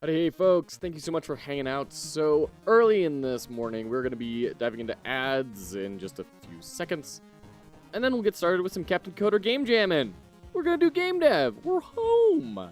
Hey folks, thank you so much for hanging out so early in this morning. We're going to be diving into ads in just a few seconds. And then we'll get started with some Captain Coder game jamming. We're going to do game dev. We're home.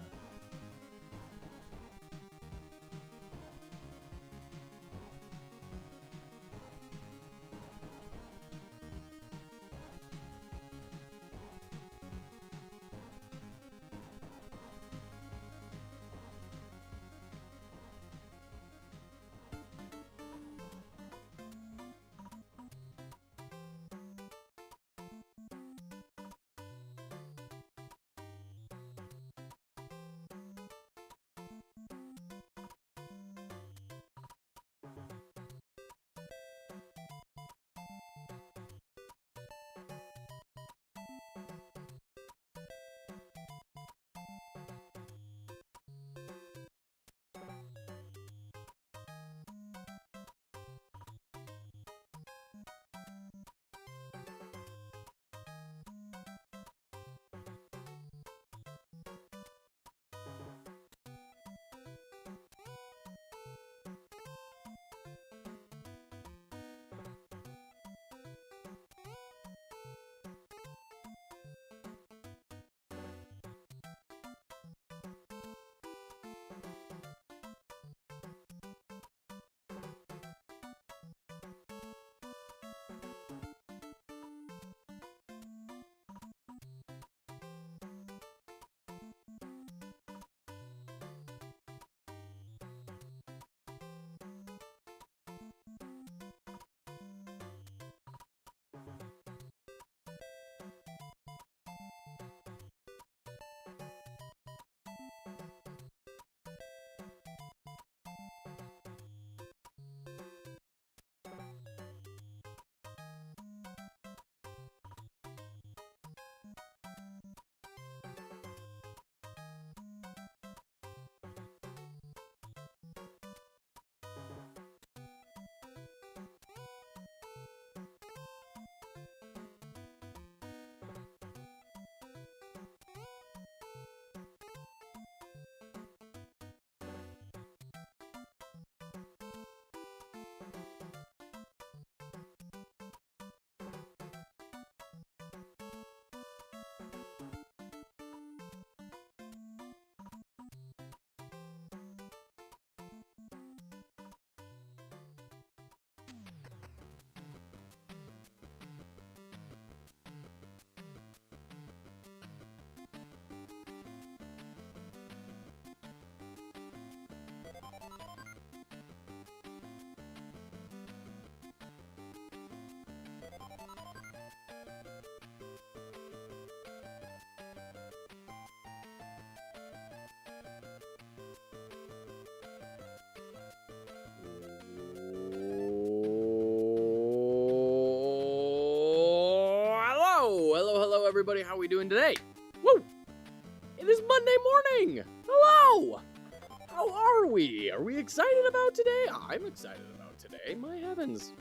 Hello, everybody. How are we doing today? Woo! It is Monday morning. Hello. How are we? Are we excited about today? I'm excited about today. My heavens.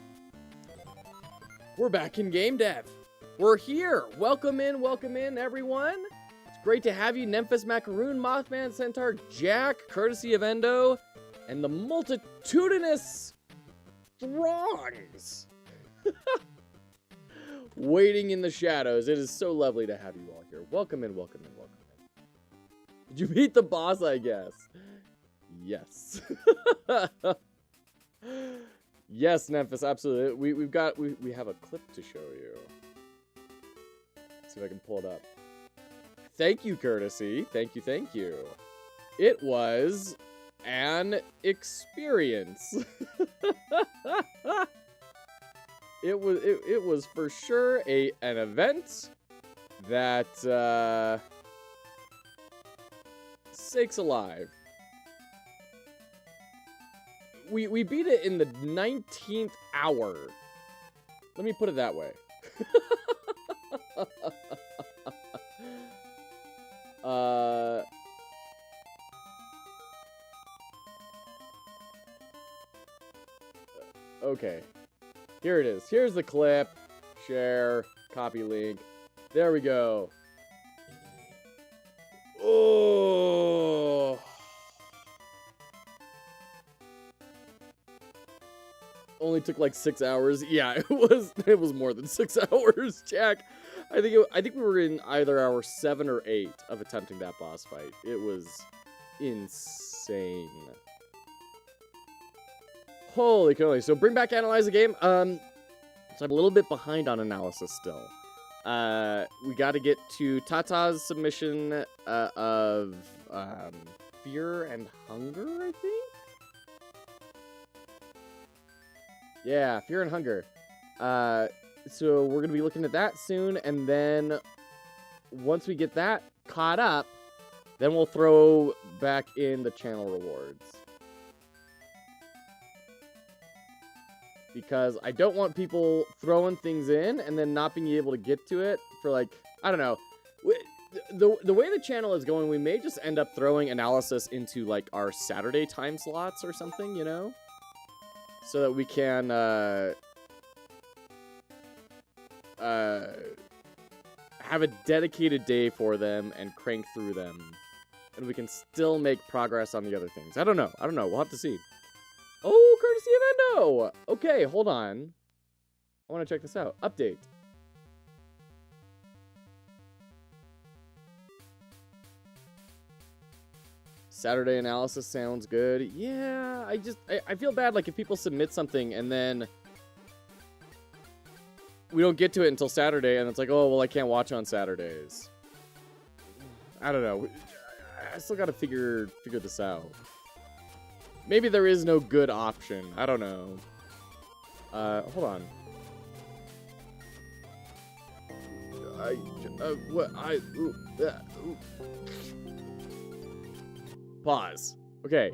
We're back in game dev. We're here. Welcome in, everyone. It's great to have you, Nemphis, Macaroon, Mothman, Centaur, Jack, courtesy of Endo, and the multitudinous throngs waiting in the shadows. It is so lovely to have you all here. Welcome in. Did you beat the boss, I guess? Yes. Yes, Nemphis, absolutely. We have a clip to show you. Let's see if I can pull it up. Thank you, courtesy. Thank you. It was an experience. It was for sure an event that sakes alive. We beat it in the 19th hour. Let me put it that way. Okay. Here it is. Here's the clip. Share. Copy link. There we go. Oh. only took like 6 hours. Yeah, it was more than 6 hours, Jack. I think we were in either hour 7 or 8 of attempting that boss fight. It was insane. Holy cannoli. So bring back Analyze the Game. So I'm a little bit behind on analysis still. We got to get to Tata's submission of Fear and Hunger, I think? Yeah, Fear and Hunger. So we're going to be looking at that soon, and then once we get that caught up, then we'll throw back in the channel rewards. Because I don't want people throwing things in and then not being able to get to it for, like, I don't know. The way the channel is going, we may just end up throwing analysis into, like, our Saturday time slots or something, you know? So that we can, have a dedicated day for them and crank through them. And we can still make progress on the other things. I don't know. We'll have to see. Oh, courtesy of Endo! Okay, hold on. I want to check this out. Update. Saturday analysis sounds good. Yeah, I feel bad, like, if people submit something and then we don't get to it until Saturday, and it's like, oh, well, I can't watch on Saturdays. I don't know. I still gotta figure this out. Maybe there is no good option. I don't know. Hold on. Pause. Okay.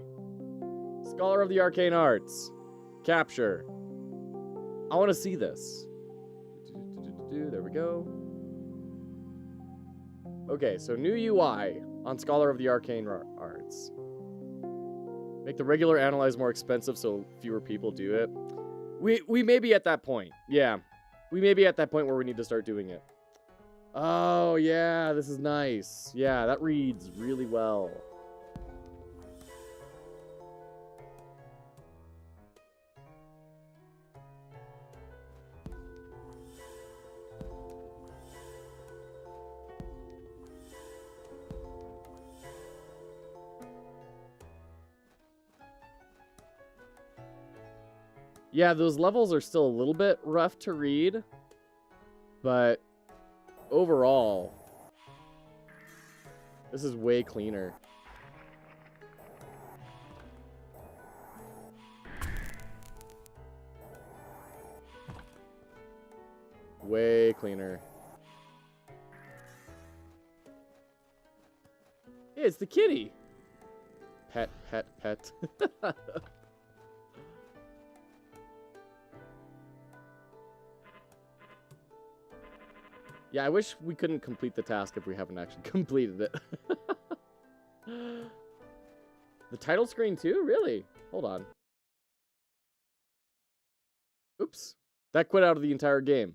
Scholar of the Arcane Arts. Capture. I want to see this. There we go. Okay, so new UI on Scholar of the Arcane Arts. Make the regular analyze more expensive so fewer people do it. We may be at that point. Yeah. We may be at that point where we need to start doing it. Oh, yeah, this is nice. Yeah, that reads really well. Yeah, those levels are still a little bit rough to read, but overall, this is way cleaner. Way cleaner. Hey, it's the kitty. Pet, pet, pet. Yeah, I wish we couldn't complete the task if we haven't actually completed it. The title screen too? Really? Hold on. Oops. That quit out of the entire game.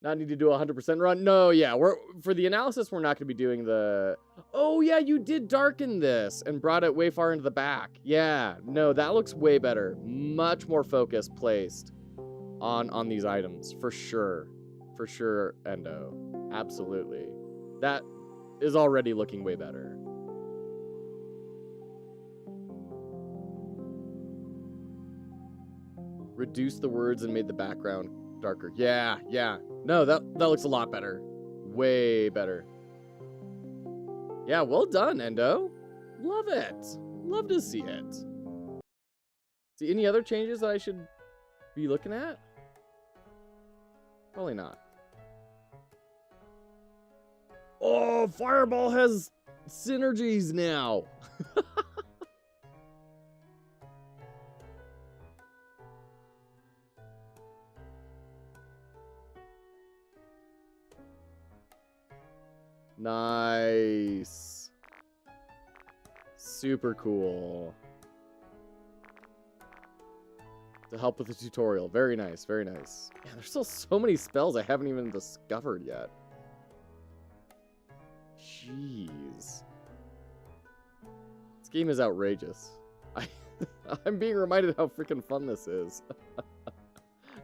Not need to do a 100% run? No, yeah. For the analysis, we're not going to be doing the... Oh, yeah, you did darken this and brought it way far into the back. Yeah. No, that looks way better. Much more focused placed on these items, for sure. For sure, Endo. Absolutely. That is already looking way better. Reduced the words and made the background darker. Yeah, yeah. No, that looks a lot better. Way better. Yeah, well done, Endo. Love it. Love to see it. See, any other changes that I should be looking at? Probably not. Oh, Fireball has synergies now. Nice. Super cool. To help with the tutorial. Very nice, very nice. Man, there's still so many spells I haven't even discovered yet. Jeez. This game is outrageous. I'm being reminded how freaking fun this is.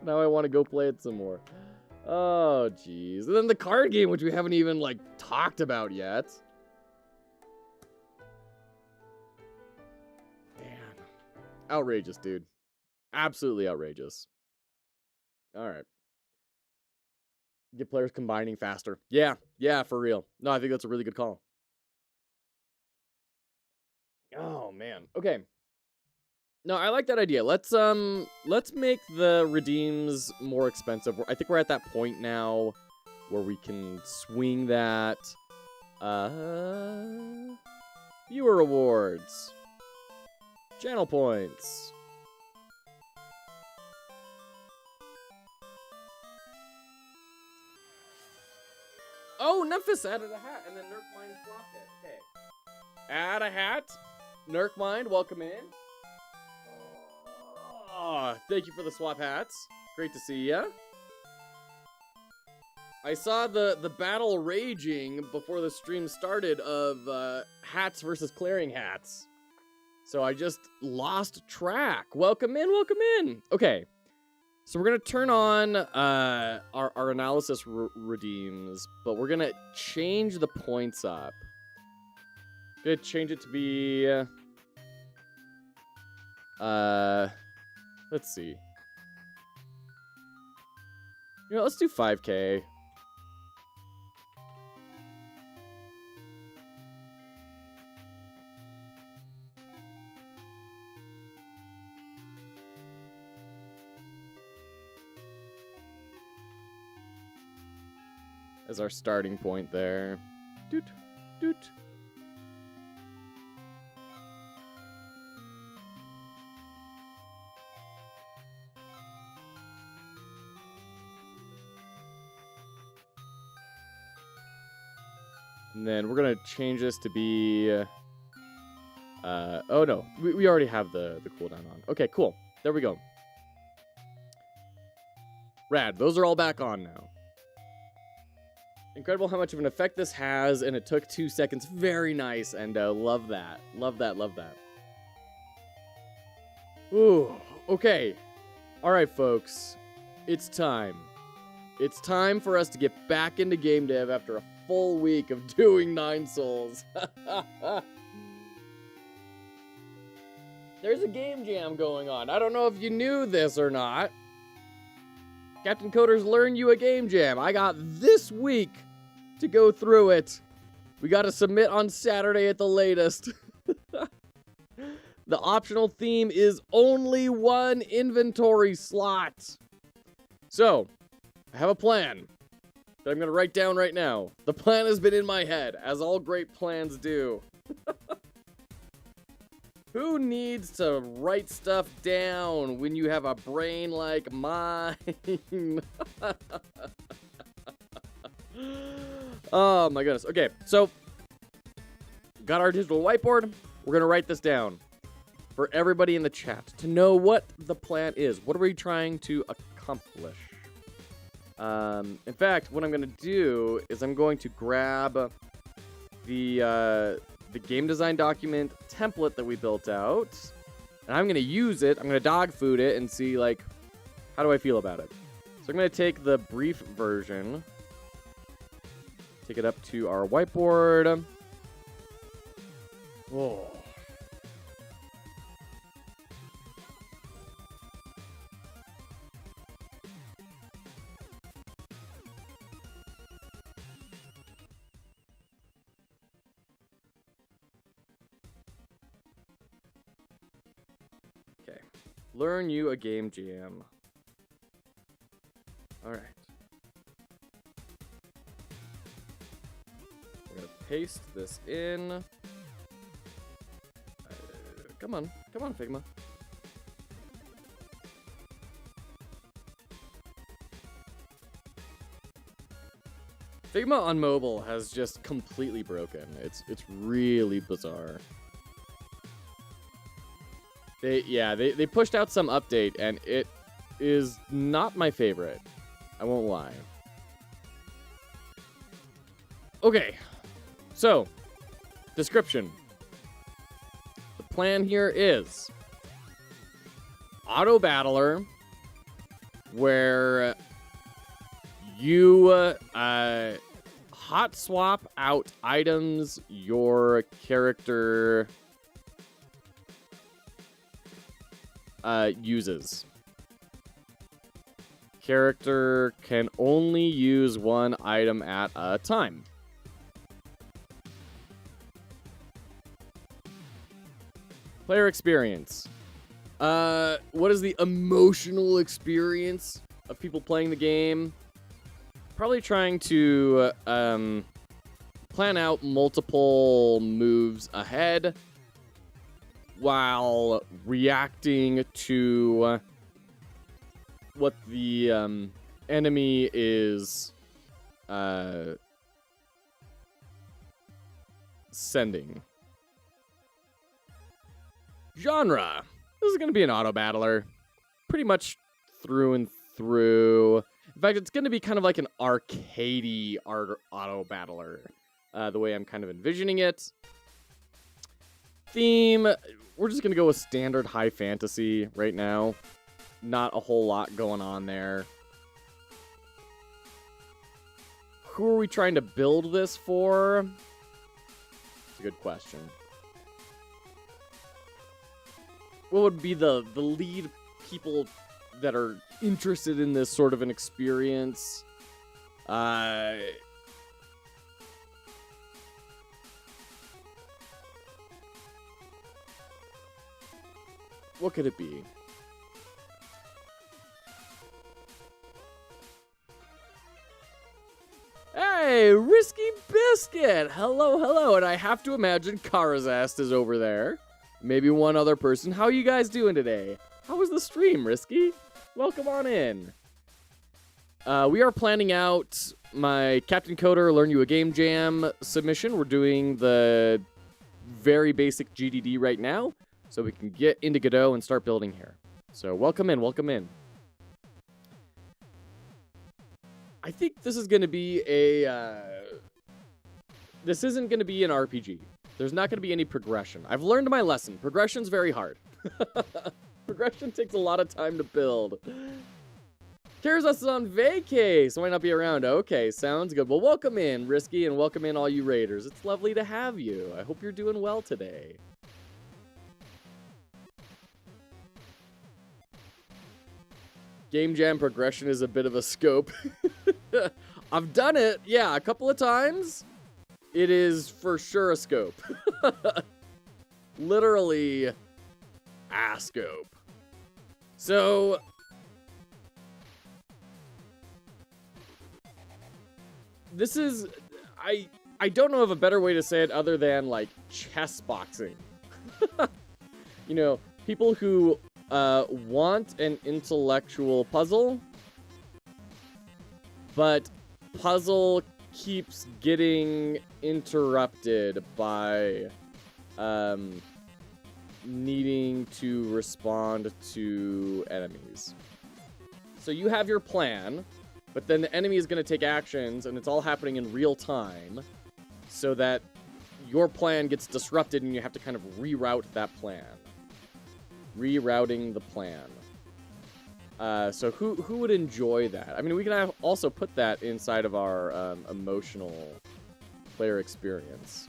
Now I want to go play it some more. Oh, jeez. And then the card game, which we haven't even, like, talked about yet. Man. Outrageous, dude. Absolutely outrageous. All right. Get players combining faster. Yeah, for real. No, I think that's a really good call. Oh, man. Okay. No, I like that idea. Let's make the redeems more expensive. I think we're at that point now where we can swing that. Viewer rewards. Channel points. Oh, Memphis added a hat, and then Nerkmind swapped it. Okay. Add a hat. Nerkmind, welcome in. Oh, thank you for the swap hats. Great to see ya. I saw the battle raging before the stream started of hats versus clearing hats. So I just lost track. Welcome in, welcome in. Okay. So we're going to turn on our analysis redeems, but we're going to change the points up. Going to change it to be... let's see. You know, let's do 5K. As our starting point there. Doot, doot. And then we're gonna change this to be, oh no, we already have the cooldown on. Okay, cool. There we go. Rad, those are all back on now. Incredible how much of an effect this has, and it took 2 seconds. Very nice, and love that. Love that, love that. Ooh, okay. All right, folks. It's time. It's time for us to get back into game dev after a full week of doing 9 souls. There's a game jam going on. I don't know if you knew this or not. Captain Coders Learn You a Game Jam. I got this week to go through it. We got to submit on Saturday at the latest. The optional theme is only 1 inventory slot. So, I have a plan that I'm going to write down right now. The plan has been in my head, as all great plans do. Who needs to write stuff down when you have a brain like mine? Oh my goodness. Okay, so got our digital whiteboard. We're going to write this down for everybody in the chat to know what the plan is. What are we trying to accomplish? In fact, what I'm going to do is I'm going to grab the game design document template that we built out, and I'm going to use it. I'm going to dog food it and see, like, how do I feel about it? So I'm going to take the brief version, take it up to our whiteboard. Whoa. Okay. Learn you a game jam. All right. We're going to paste this in. Come on, Figma. Figma on mobile has just completely broken. It's really bizarre. They pushed out some update, and it is not my favorite. I won't lie. Okay, so description. The plan here is Autobattler, where you hot swap out items your character uses. Character can only use one item at a time. Player experience. What is the emotional experience of people playing the game? Probably trying to plan out multiple moves ahead while reacting to what the enemy is sending. Genre. This is going to be an auto battler. Pretty much through and through. In fact, it's going to be kind of like an arcadey auto battler. The way I'm kind of envisioning it. Theme. We're just going to go with standard high fantasy right now. Not a whole lot going on there. Who are we trying to build this for? It's a good question. What would be the lead people that are interested in this sort of an experience? What could it be? Hey, Risky Biscuit! Hello, hello, and I have to imagine Karazast is over there. Maybe one other person. How are you guys doing today? How was the stream, Risky? Welcome on in. We are planning out my Captain Coder Learn You a Game Jam submission. We're doing the very basic GDD right now, so we can get into Godot and start building here. So welcome in, welcome in. I think this is going to be a... this isn't going to be an RPG. There's not going to be any progression. I've learned my lesson. Progression's very hard. Progression takes a lot of time to build. Karazast is on vacay, so might not be around. Okay, sounds good. Well, welcome in, Risky, and welcome in all you raiders. It's lovely to have you. I hope you're doing well today. Game Jam progression is a bit of a scope. I've done it, yeah, a couple of times. It is for sure a scope. Literally a scope. So this is I don't know of a better way to say it other than like chess boxing. You know, people who want an intellectual puzzle, but puzzle keeps getting interrupted by needing to respond to enemies. So you have your plan, but then the enemy is going to take actions, and it's all happening in real time, so that your plan gets disrupted, and you have to kind of reroute that plan. Rerouting the plan. So who would enjoy that? I mean, we can also put that inside of our emotional player experience.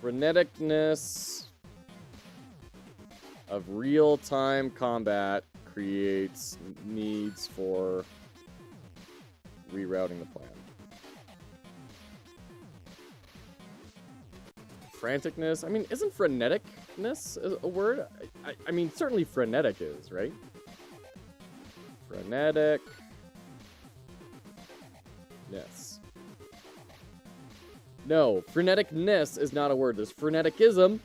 Freneticness of real-time combat creates needs for rerouting the plan. Franticness? I mean, isn't freneticness a word? I mean, certainly frenetic is, right? Frenetic. Ness. No, freneticness is not a word. There's freneticism.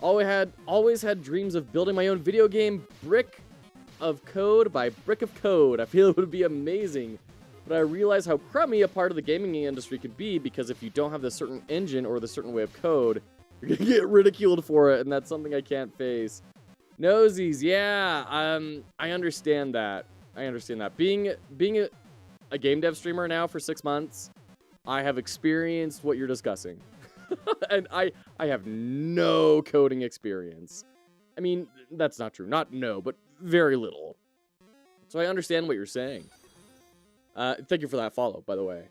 Always had dreams of building my own video game, Brick of Code by Brick of Code. I feel it would be amazing. But I realize how crummy a part of the gaming industry could be, because if you don't have the certain engine or the certain way of code, you're gonna get ridiculed for it, and that's something I can't face. Nosies, yeah, I understand that. I understand that. Being a game dev streamer now for 6 months, I have experienced what you're discussing. And I have no coding experience. I mean, that's not true. Not no, but very little. So I understand what you're saying. Thank you for that follow, by the way.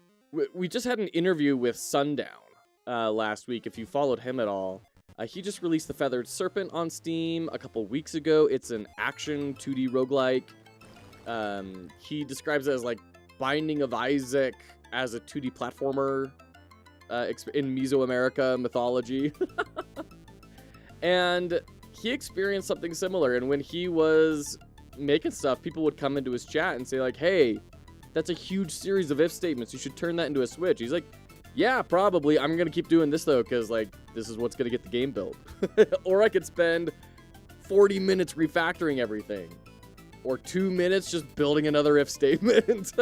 We just had an interview with Sundown last week, if you followed him at all. He just released The Feathered Serpent on Steam a couple weeks ago. It's an action 2D roguelike. He describes it as like Binding of Isaac as a 2D platformer in Mesoamerica mythology. And he experienced something similar, and when he was making stuff, people would come into his chat and say like, hey, that's a huge series of if statements, you should turn that into a Switch. He's like, yeah, probably. I'm gonna keep doing this though, because like this is what's gonna get the game built. Or I could spend 40 minutes refactoring everything, or 2 minutes just building another if statement.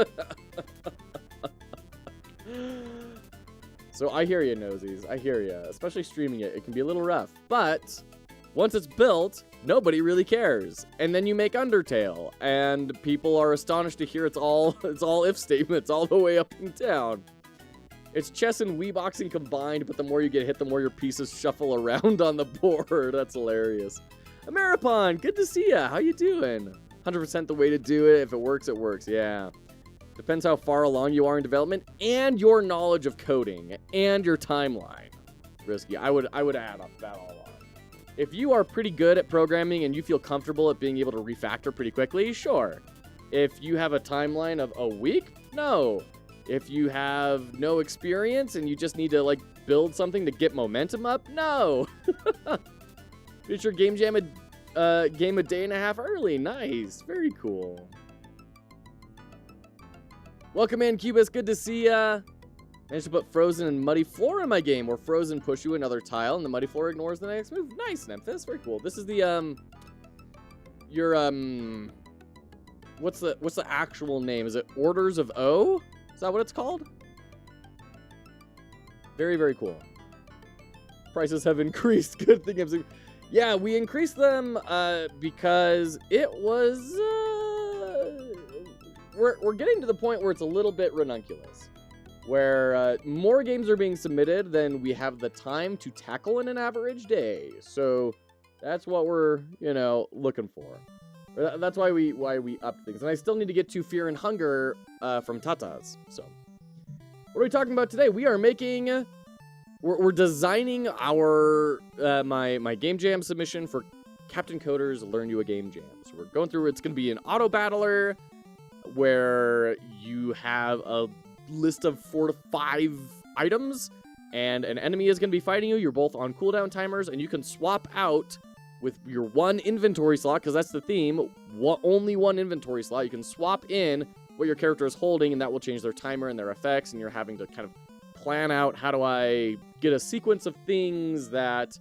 So I hear you, nosies. I hear you. Especially streaming it can be a little rough, but once it's built, nobody really cares. And then you make Undertale, and people are astonished to hear it's all if statements all the way up and down. It's chess and Wii boxing combined, but the more you get hit, the more your pieces shuffle around on the board. That's hilarious. Ameripon, good to see ya. How you doing? 100% the way to do it. If it works, it works. Yeah. Depends how far along you are in development and your knowledge of coding and your timeline. Risky. I would add up that all on. If you are pretty good at programming and you feel comfortable at being able to refactor pretty quickly, sure. If you have a timeline of a week, no. If you have no experience and you just need to like build something to get momentum up, no. Finish your game jam game a day and a half early. Nice. Very cool. Welcome in, Cubus. Good to see ya. Managed to put frozen and muddy floor in my game, where frozen push you another tile and the muddy floor ignores the next move. Nice, Nemphis. Very cool. This is the your what's the actual name? Is it Orders of O? Is that what it's called? Very, very cool. Prices have increased. Good thing I'm saying. Yeah, we increased them because it was we're getting to the point where it's a little bit ranunculus, where more games are being submitted than we have the time to tackle in an average day. So that's what we're, looking for. That's why we up things. And I still need to get to Fear and Hunger from Tata's. So what are we talking about today? We are making we're designing our my game jam submission for Captain Coder's Learn You a Game Jam. So we're going through, it's going to be an Autobattler where you have a list of 4 to 5 items and an enemy is going to be fighting you. You're both on cooldown timers and you can swap out with your one inventory slot, because that's the theme, only one inventory slot. You can swap in what your character is holding, and that will change their timer and their effects, and you're having to kind of plan out, how do I get a sequence of things that,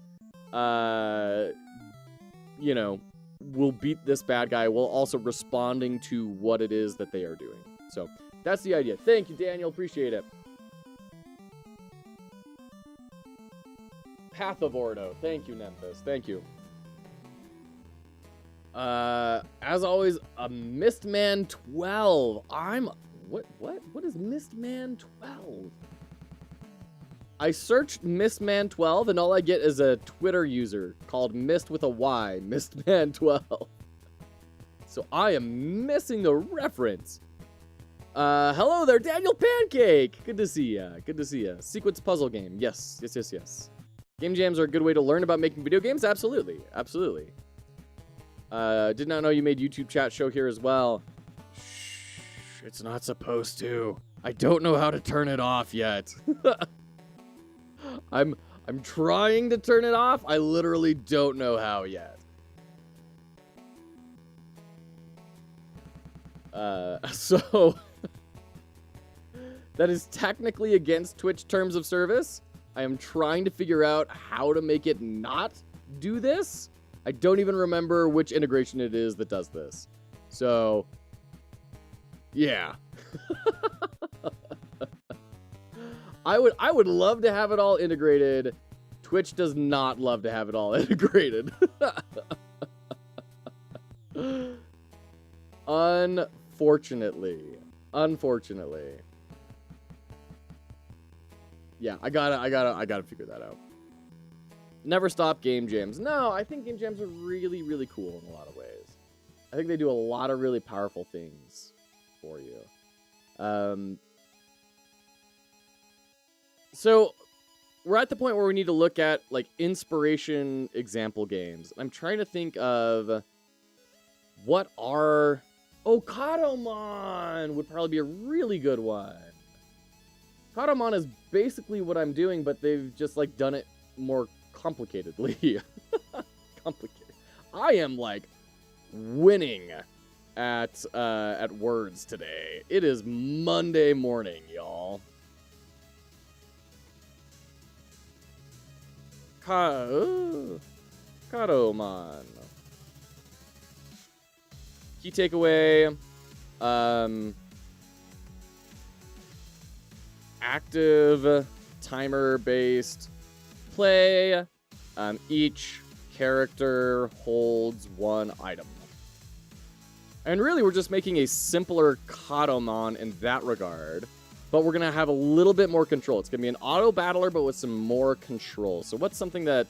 will beat this bad guy while also responding to what it is that they are doing. So that's the idea. Thank you, Daniel. Appreciate it. Path of Ordo. Thank you, Nemphis. Thank you. As always, a Mistman 12. What is Mistman 12? I searched Mistman 12 and all I get is a Twitter user called Mist with a Y, Mistman 12. So I am missing the reference. Hello there, Daniel Pancake. Good to see ya. Good to see ya. Sequence puzzle game. Yes. Game jams are a good way to learn about making video games. Absolutely. Did not know you made YouTube chat show here as well. Shh, it's not supposed to. I don't know how to turn it off yet. I'm trying to turn it off. I literally don't know how yet. So that is technically against Twitch terms of service. I am trying to figure out how to make it not do this. I don't even remember which integration it is that does this. So, yeah. I would love to have it all integrated. Twitch does not love to have it all integrated. Unfortunately. Yeah, I gotta figure that out. Never stop game jams. No, I think game jams are really, really cool in a lot of ways. I think they do a lot of really powerful things for you. So we're at the point where we need to look at like inspiration example games. I'm trying to think of what are... Oh, Kadomon would probably be a really good one. Kadomon is basically what I'm doing, but they've just like done it more complicatedly. Complicated. I am like winning at words today. It is Monday morning, y'all. Kadomon. Key takeaway. Active timer-based play. Each character holds one item. And really, we're just making a simpler Kadomon in that regard. But we're going to have a little bit more control. It's going to be an auto-battler, but with some more control. So what's something that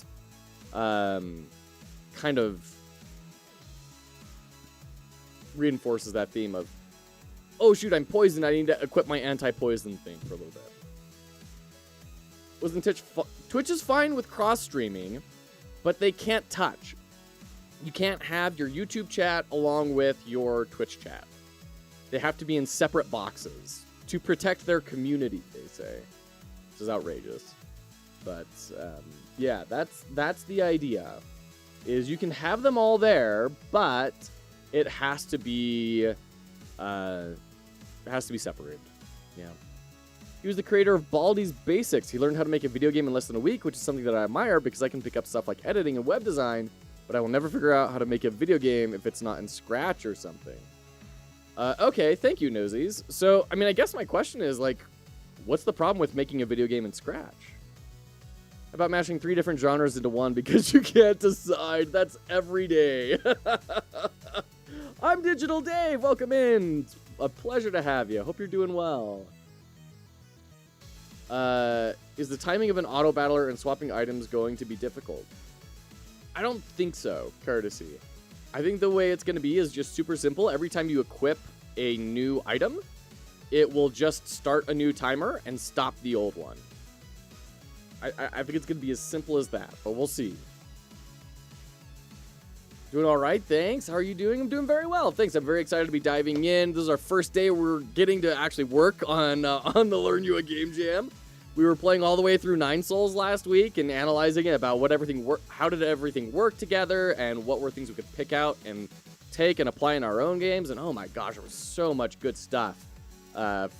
kind of reinforces that theme of, oh, shoot, I'm poisoned. I need to equip my anti-poison thing for a little bit. Wasn't Twitch is fine with cross-streaming, but they can't touch. You can't have your YouTube chat along with your Twitch chat. They have to be in separate boxes to protect their community, they say. Which is outrageous. But, yeah, that's the idea. Is you can have them all there, but it has to be separated. Yeah. He was the creator of Baldi's Basics. He learned how to make a video game in less than a week, which is something that I admire because I can pick up stuff like editing and web design, but I will never figure out how to make a video game if it's not in Scratch or something. Okay, thank you, Nosies. So, I mean, I guess my question is, like, what's the problem with making a video game in Scratch? How about mashing 3 different genres into one because you can't decide? That's every day. I'm Digital Dave. Welcome in. It's a pleasure to have you. Hope you're doing well. Is the timing of an auto battler and swapping items going to be difficult? I don't think so, Courtesy. I think the way it's going to be is just super simple. Every time you equip a new item, it will just start a new timer and stop the old one. I think it's going to be as simple as that, but we'll see. Doing all right, thanks. How are you doing? I'm doing very well, thanks. I'm very excited to be diving in. This is our first day we're getting to actually work on the Learn You a Game Jam. We were playing all the way through 9 Souls last week and analyzing it about how did everything work together and what were things we could pick out and take and apply in our own games. And oh my gosh, there was so much good stuff.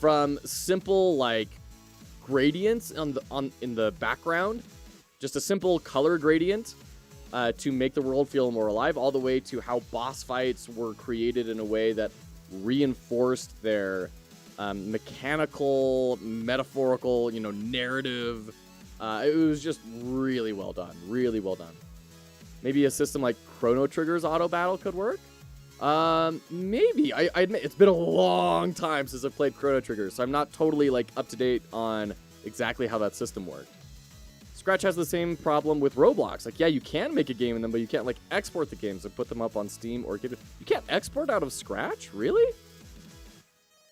From simple like gradients in the background, just a simple color gradient to make the world feel more alive, all the way to how boss fights were created in a way that reinforced their mechanical, metaphorical, narrative. It was just really well done. Really well done. Maybe a system like Chrono Trigger's auto battle could work. Maybe. I admit it's been a long time since I've played Chrono Trigger, so I'm not totally like up to date on exactly how that system worked. Scratch has the same problem with Roblox. Like, yeah, you can make a game in them, but you can't like export the games and put them up on Steam or get it. You can't export out of Scratch? Really?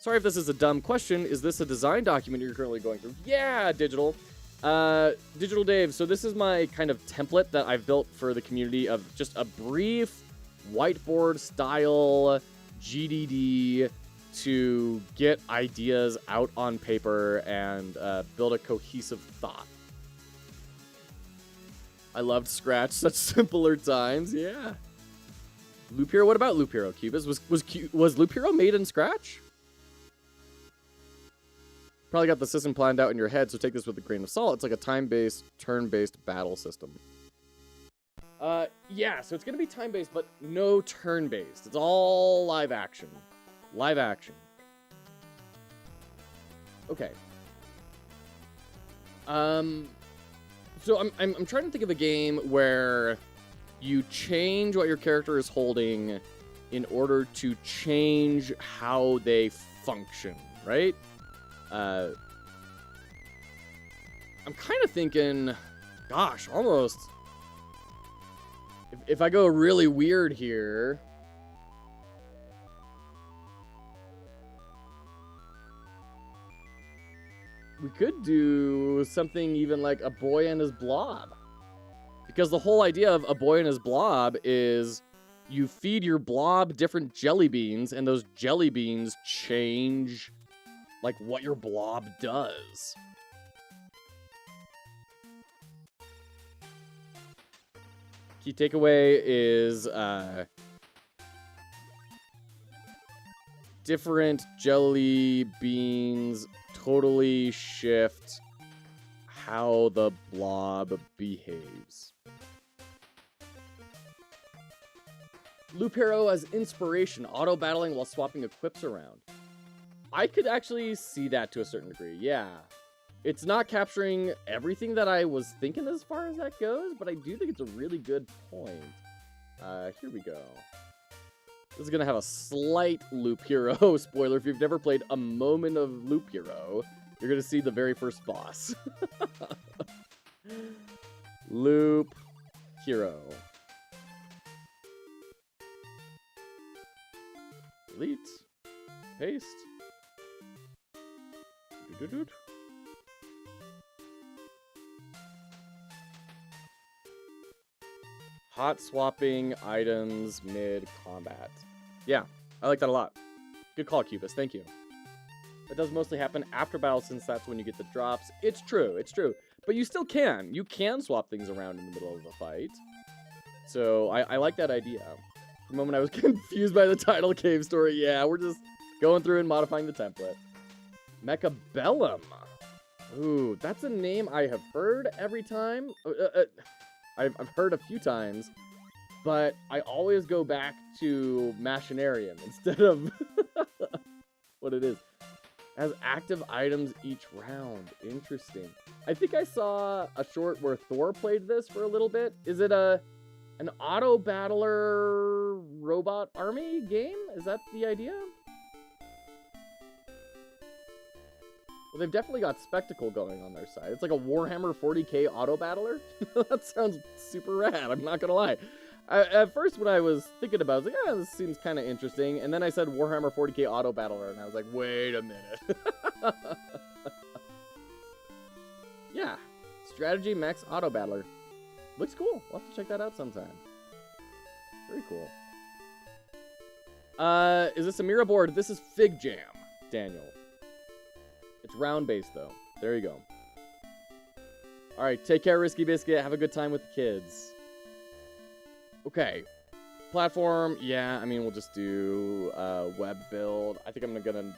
Sorry if this is a dumb question. Is this a design document you're currently going through? Yeah, Digital. Digital Dave. So this is my kind of template that I've built for the community of just a brief whiteboard style GDD to get ideas out on paper and build a cohesive thought. I loved Scratch. Such simpler times. Yeah. Loop Hero. What about Loop Hero? Cubis was Loop Hero made in Scratch? Probably got the system planned out in your head, so take this with a grain of salt. It's like a time-based, turn-based battle system. Yeah, so it's going to be time-based, but no turn-based. It's all live action. Live action. Okay. So I'm trying to think of a game where you change what your character is holding in order to change how they function, right? I'm kind of thinking, gosh, almost. If I go really weird here, we could do something even like A Boy and His Blob. Because the whole idea of A Boy and His Blob is you feed your blob different jelly beans, and those jelly beans change, like, what your blob does. Key takeaway is different jelly beans totally shift how the blob behaves. Loop Hero as inspiration, auto battling while swapping equips around. I could actually see that to a certain degree, yeah. It's not capturing everything that I was thinking as far as that goes, but I do think it's a really good point. Here we go. This is going to have a slight Loop Hero spoiler. If you've never played a moment of Loop Hero, you're going to see the very first boss. Loop Hero. Delete. Paste. Doo-doo-doo. Hot swapping items mid-combat. Yeah, I like that a lot. Good call, Cubus. Thank you. That does mostly happen after battle since that's when you get the drops. It's true. It's true. But you still can. You can swap things around in the middle of a fight. So I like that idea. For a moment I was confused by the title cave story. Yeah, we're just going through and modifying the template. Mechabellum. Ooh, that's a name I have heard every time. I've heard a few times, but I always go back to Machinarium instead of what it is. Has active items each round. Interesting. I think I saw a short where Thor played this for a little bit. Is it an auto battler robot army game? Is that the idea? Well, they've definitely got spectacle going on their side. It's like a Warhammer 40k auto battler. That sounds super rad, I'm not gonna lie. At first, when I was thinking about it, I was like, oh, this seems kind of interesting. And then I said Warhammer 40k auto battler, and I was like, wait a minute. Yeah, strategy max auto battler. Looks cool. We'll have to check that out sometime. Very cool. Is this a Mira board? This is Fig Jam, Daniel. It's round-based, though. There you go. All right, take care, Risky Biscuit. Have a good time with the kids. Okay. Platform, yeah, I mean, we'll just do web build. I think I'm going to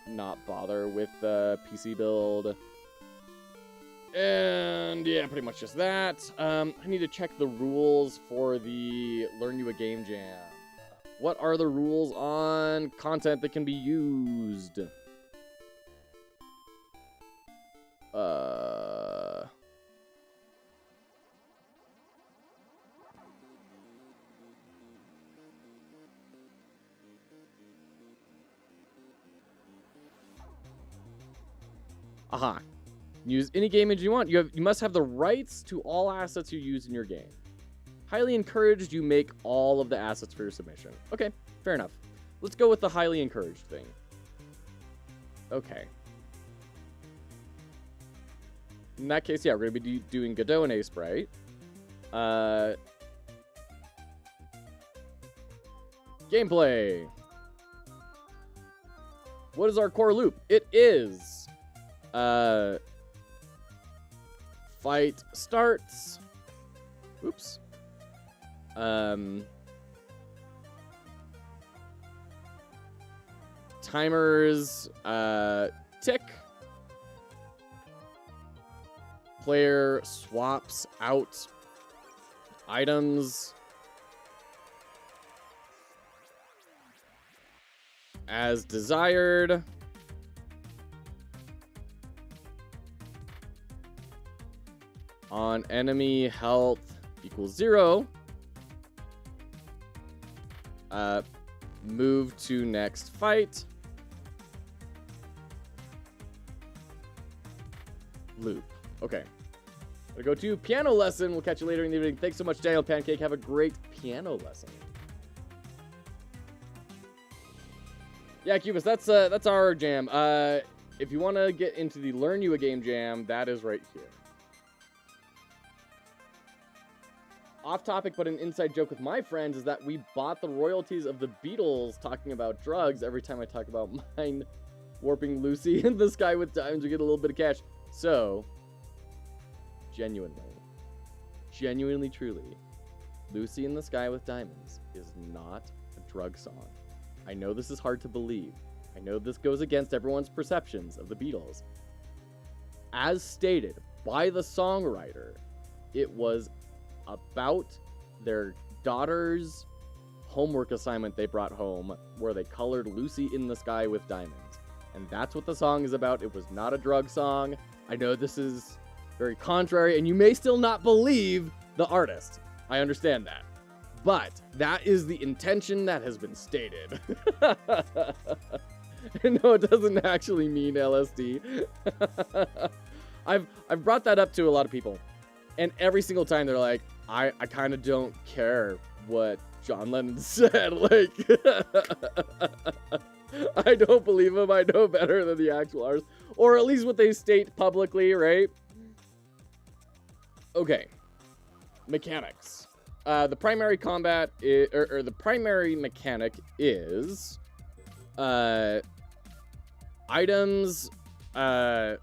not bother with PC build. And, yeah, pretty much just that. I need to check the rules for the Learn You a Game Jam. What are the rules on content that can be used? Aha. Use any game engine you want. You must have the rights to all assets you use in your game. Highly encouraged you make all of the assets for your submission. Okay, fair enough. Let's go with the highly encouraged thing. Okay. In that case, yeah, we're going to be doing Godot and A-Sprite. Gameplay. What is our core loop? It is... fight starts. Oops. Timers, tick. Player swaps out items as desired. On enemy health equals 0. Move to next fight. Loop. Okay. Gonna go to piano lesson. We'll catch you later in the evening. Thanks so much, Daniel Pancake. Have a great piano lesson. Yeah, Cubus, that's our jam. If you want to get into the Learn You a Game Jam, that is right here. Off topic, but an inside joke with my friends is that we bought the royalties of the Beatles talking about drugs every time I talk about mine warping Lucy in the sky with diamonds. We get a little bit of cash. So, genuinely, truly, Lucy in the Sky with Diamonds is not a drug song. I know this is hard to believe. I know this goes against everyone's perceptions of the Beatles. As stated by the songwriter, it was about their daughter's homework assignment they brought home where they colored Lucy in the Sky with Diamonds. And that's what the song is about. It was not a drug song. I know this is very contrary, and you may still not believe the artist. I understand that. But that is the intention that has been stated. No, it doesn't actually mean LSD. I've brought that up to a lot of people, and every single time they're like, I kind of don't care what John Lennon said. Like, I don't believe him. I know better than the actual artist, or at least what they state publicly, right? Okay, mechanics. The primary combat or the primary mechanic is items have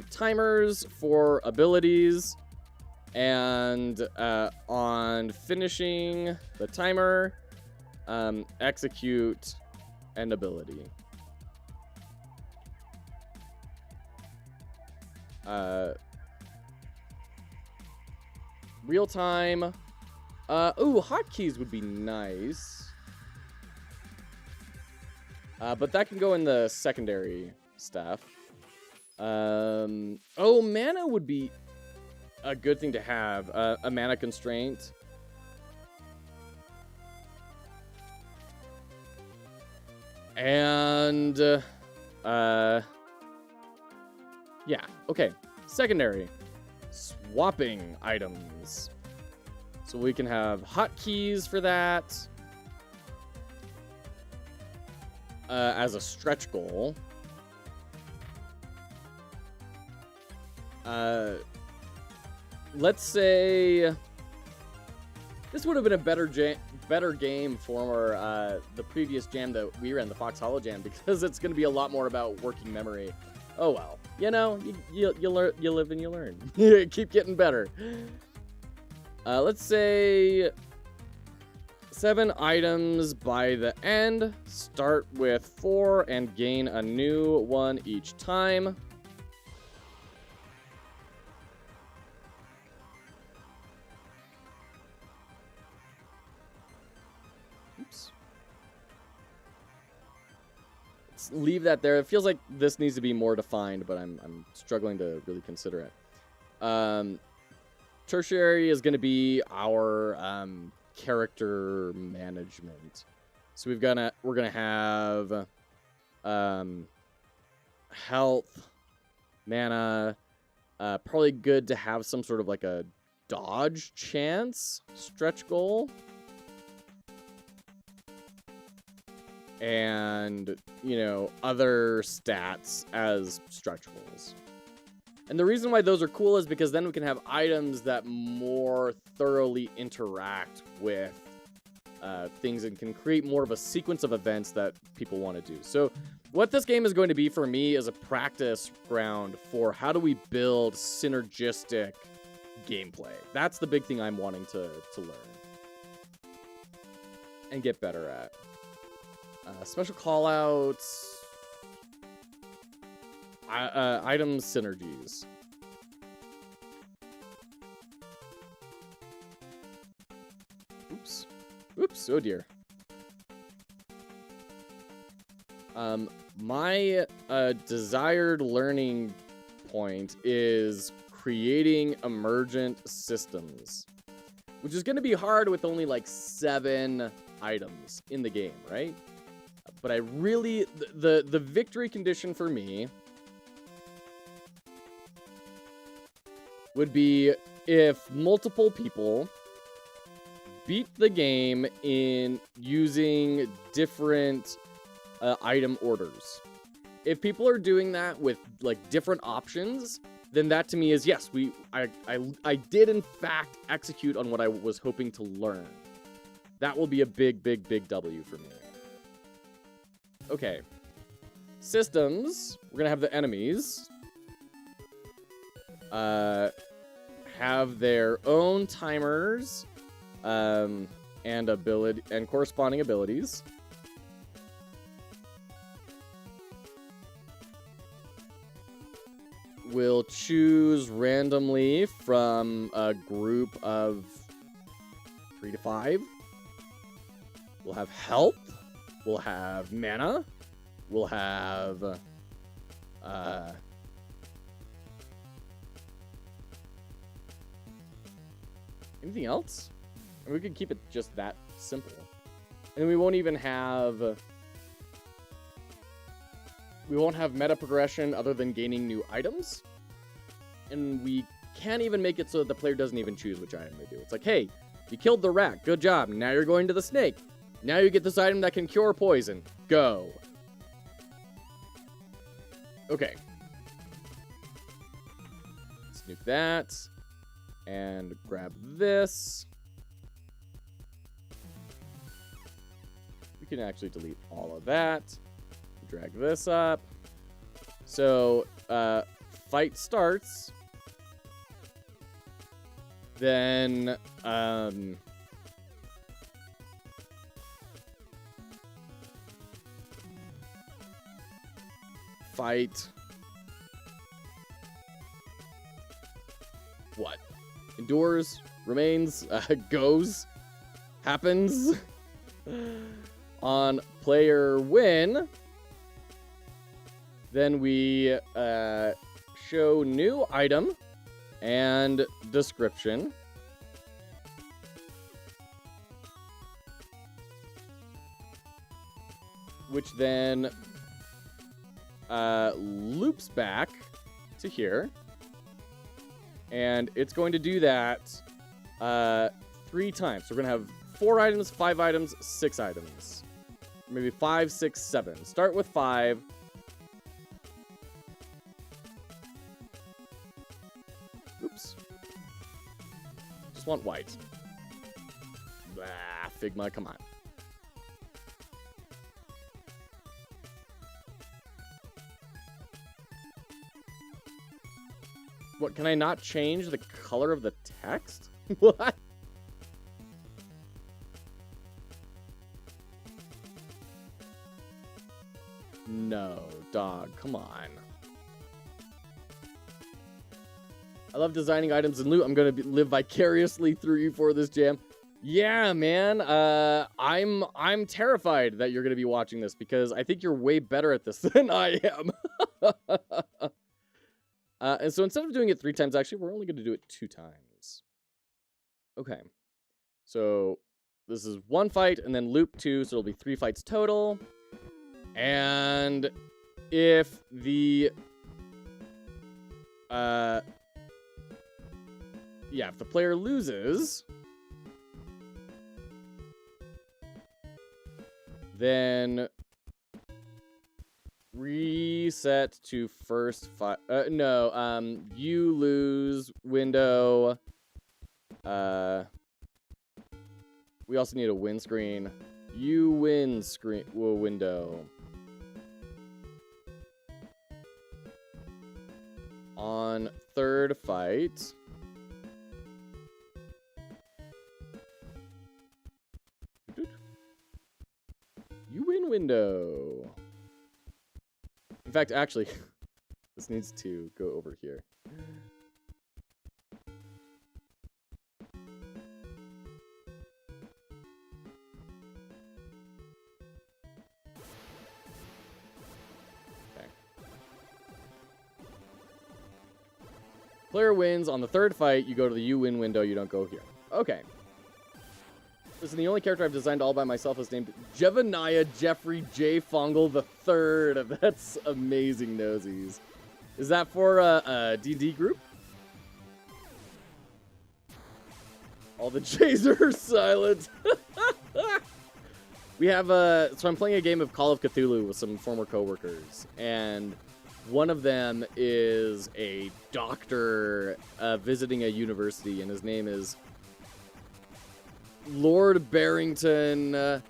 timers for abilities, and on finishing the timer, execute an ability. Real time. Ooh, hotkeys would be nice. But that can go in the secondary stuff. Oh, mana would be a good thing to have. A mana constraint. And, yeah, okay. Secondary. Swapping items. So we can have hotkeys for that. As a stretch goal. Let's say this would have been a better game for the previous jam that we ran, the Fox Hollow Jam, because it's going to be a lot more about working memory. Oh well, you know, you learn, you live and you learn. Keep getting better. Let's say 7 items by the end. Start with 4 and gain a new one each time. Oops. Let's leave that there. It feels like this needs to be more defined, but I'm struggling to really consider it. Tertiary is going to be our character management. So we're gonna have health, mana, probably good to have some sort of like a dodge chance stretch goal, and you know, other stats as stretch goals. And the reason why those are cool is because then we can have items that more thoroughly interact with things and can create more of a sequence of events that people want to do. So what this game is going to be for me is a practice ground for how do we build synergistic gameplay. That's the big thing I'm wanting to learn and get better at. Special callouts. Item synergies. Oops. Oops, oh dear. My desired learning point is creating emergent systems, which is going to be hard with only like 7 items in the game, right? But I really, the victory condition for me would be if multiple people beat the game in using different item orders. If people are doing that with like different options, then that to me is yes, I did in fact execute on what I was hoping to learn. That will be a big W for me. Okay. Systems. We're gonna have the enemies have their own timers and ability and corresponding abilities. We'll choose randomly from a group of 3 to 5. We'll have health. We'll have mana. We'll have anything else? And we could keep it just that simple. And we won't even have meta progression other than gaining new items. And we can't even make it so that the player doesn't even choose which item they do. It's like, hey, you killed the rat. Good job. Now you're going to the snake. Now you get this item that can cure poison. Go. Okay. Snoop that. And grab this. We can actually delete all of that. Drag this up. So, fight starts. Then, fight. What? Endures, remains, goes, happens. On player win, then we show new item and description. Which then loops back to here. And it's going to do that 3 times. So we're going to have 4 items, 5 items, 6 items. Maybe 5, 6, 7. Start with 5. Oops. Just want white. Blah, Figma, come on. What, can I not change the color of the text? What? No, dog, come on. I love designing items and loot. I'm gonna live vicariously through you for this jam. Yeah, man. I'm terrified that you're gonna be watching this because I think you're way better at this than I am. And so instead of doing it 3 times, actually, we're only going to do it 2 times. Okay. So this is 1 fight and then loop 2, so it'll be 3 fights total. And if the if the player loses, then reset to first fight. You lose window. We also need a win screen. You win screen window. On third fight. You win window. In fact, actually, this needs to go over here. Okay. Player wins on the third fight. You go to the you win window. You don't go here. Okay. Listen, the only character I've designed all by myself is named Jevaniah Jeffrey J. Fongle III. That's amazing, nosies. Is that for a D&D group? All the J's are silent. We have so I'm playing a game of Call of Cthulhu with some former coworkers, and one of them is a doctor visiting a university, and his name is Lord Barrington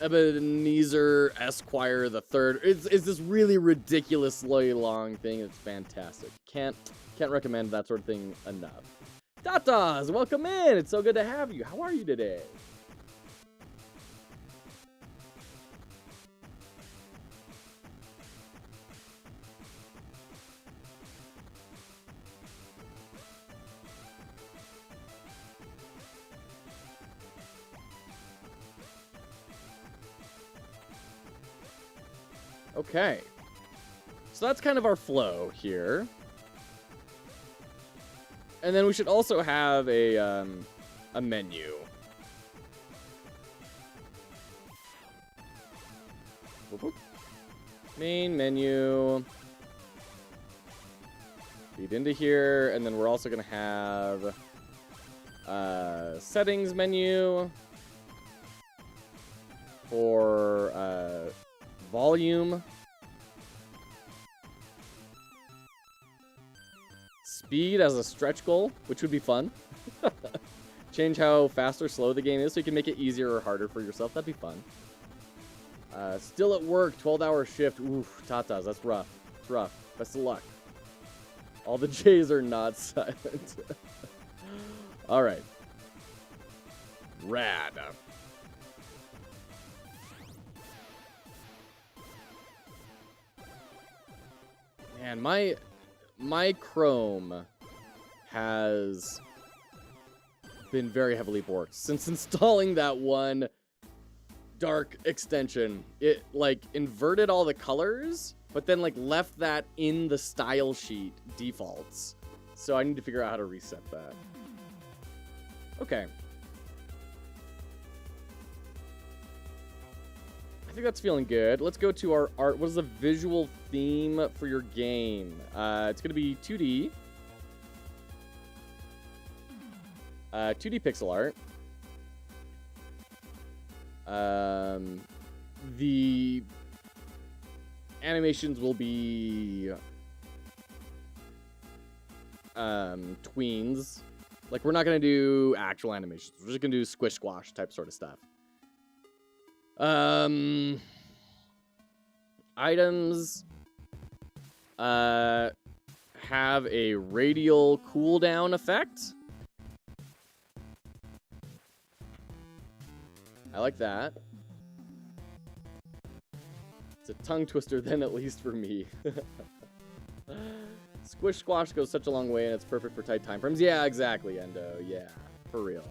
Ebenezer Esquire the Third. It's this really ridiculously long thing. It's fantastic. Can't recommend that sort of thing enough. Tatas, welcome in. It's so good to have you. How are you today? Okay. So that's kind of our flow here. And then we should also have a menu. Main menu. Feed into here, and then we're also gonna have settings menu for volume. Speed as a stretch goal, which would be fun. Change how fast or slow the game is so you can make it easier or harder for yourself. That'd be fun. Still at work, 12-hour shift. Oof, tatas, that's rough. It's rough. Best of luck. All the J's are not silent. All right. Rad. Man, my Chrome has been very heavily borked since installing that one dark extension. It like inverted all the colors, but then like left that in the style sheet defaults. So I need to figure out how to reset that. Okay. I think that's feeling good. Let's go to our art. What is the visual theme for your game? It's going to be 2D. 2D pixel art. The animations will be tweens. Like, we're not going to do actual animations. We're just going to do squish squash type sort of stuff. Items have a radial cooldown effect. I like that. It's a tongue twister then, at least for me. Squish squash goes such a long way and it's perfect for tight time frames. Yeah, exactly, Endo. Yeah, for real.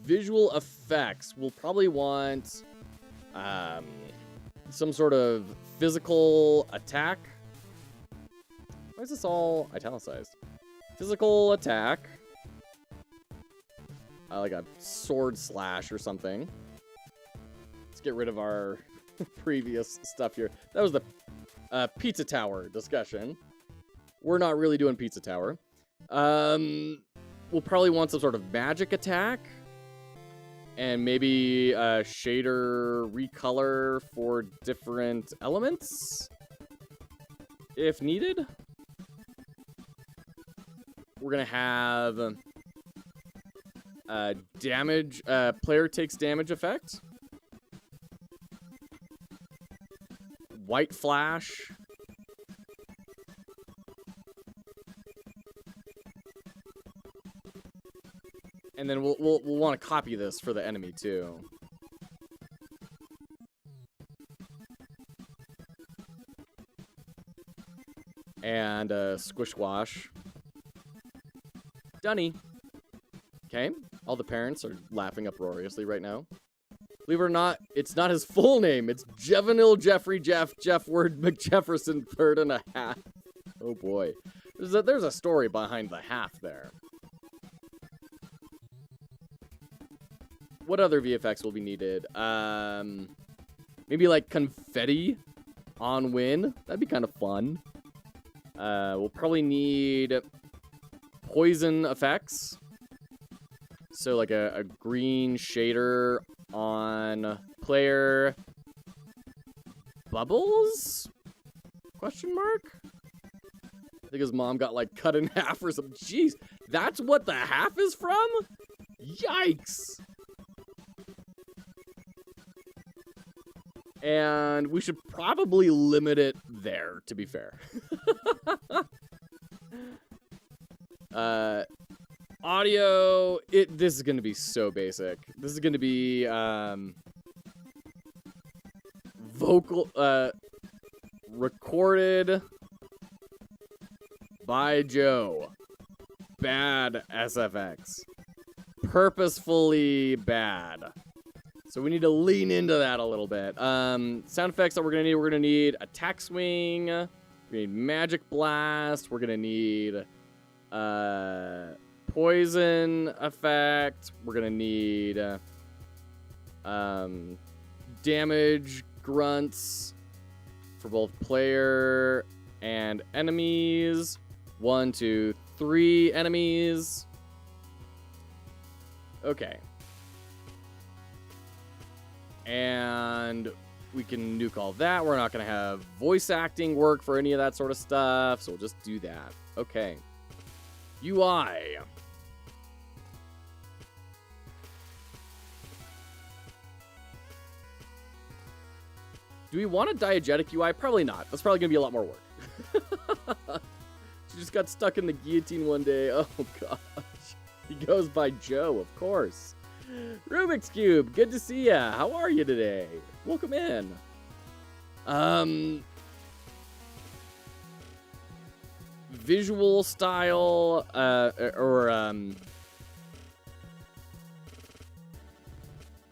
Visual effects. We'll probably want some sort of physical attack. Why is this all italicized? Physical attack. Like a sword slash or something. Let's get rid of our previous stuff here. That was the Pizza Tower discussion. We're not really doing Pizza Tower. We'll probably want some sort of magic attack. And maybe a shader recolor for different elements, if needed. We're gonna have damage. Player takes damage effect. White flash. And then we'll want to copy this for the enemy too. And squish squash. Dunny. Okay. All the parents are laughing uproariously right now. Believe it or not, it's not his full name. It's Jevanil Jeffrey Jeff Word McJefferson third and a half. Oh boy. There's a story behind the half there. What other VFX will be needed? Maybe like confetti on win. That'd be kind of fun. We'll probably need poison effects. So like a green shader on player bubbles? Question mark? I think his mom got like cut in half or something. Jeez, that's what the half is from? Yikes. And we should probably limit it there, to be fair. Audio, this is going to be so basic. This is going to be recorded by Joe. Bad SFX. Purposefully bad. So we need to lean into that a little bit. Sound effects that we're gonna need attack swing. We're gonna need magic blast. We're gonna need poison effect. We're gonna need damage grunts for both player and enemies. 1, 2, 3 enemies. Okay. And we can nuke all that. We're not going to have voice acting work for any of that sort of stuff, so we'll just do that. Okay. UI. Do we want a diegetic UI? Probably not. That's probably going to be a lot more work. She just got stuck in the guillotine one day. Oh, gosh. He goes by Joe, of course. Rubik's Cube, good to see ya. How are you today? Welcome in. Visual style,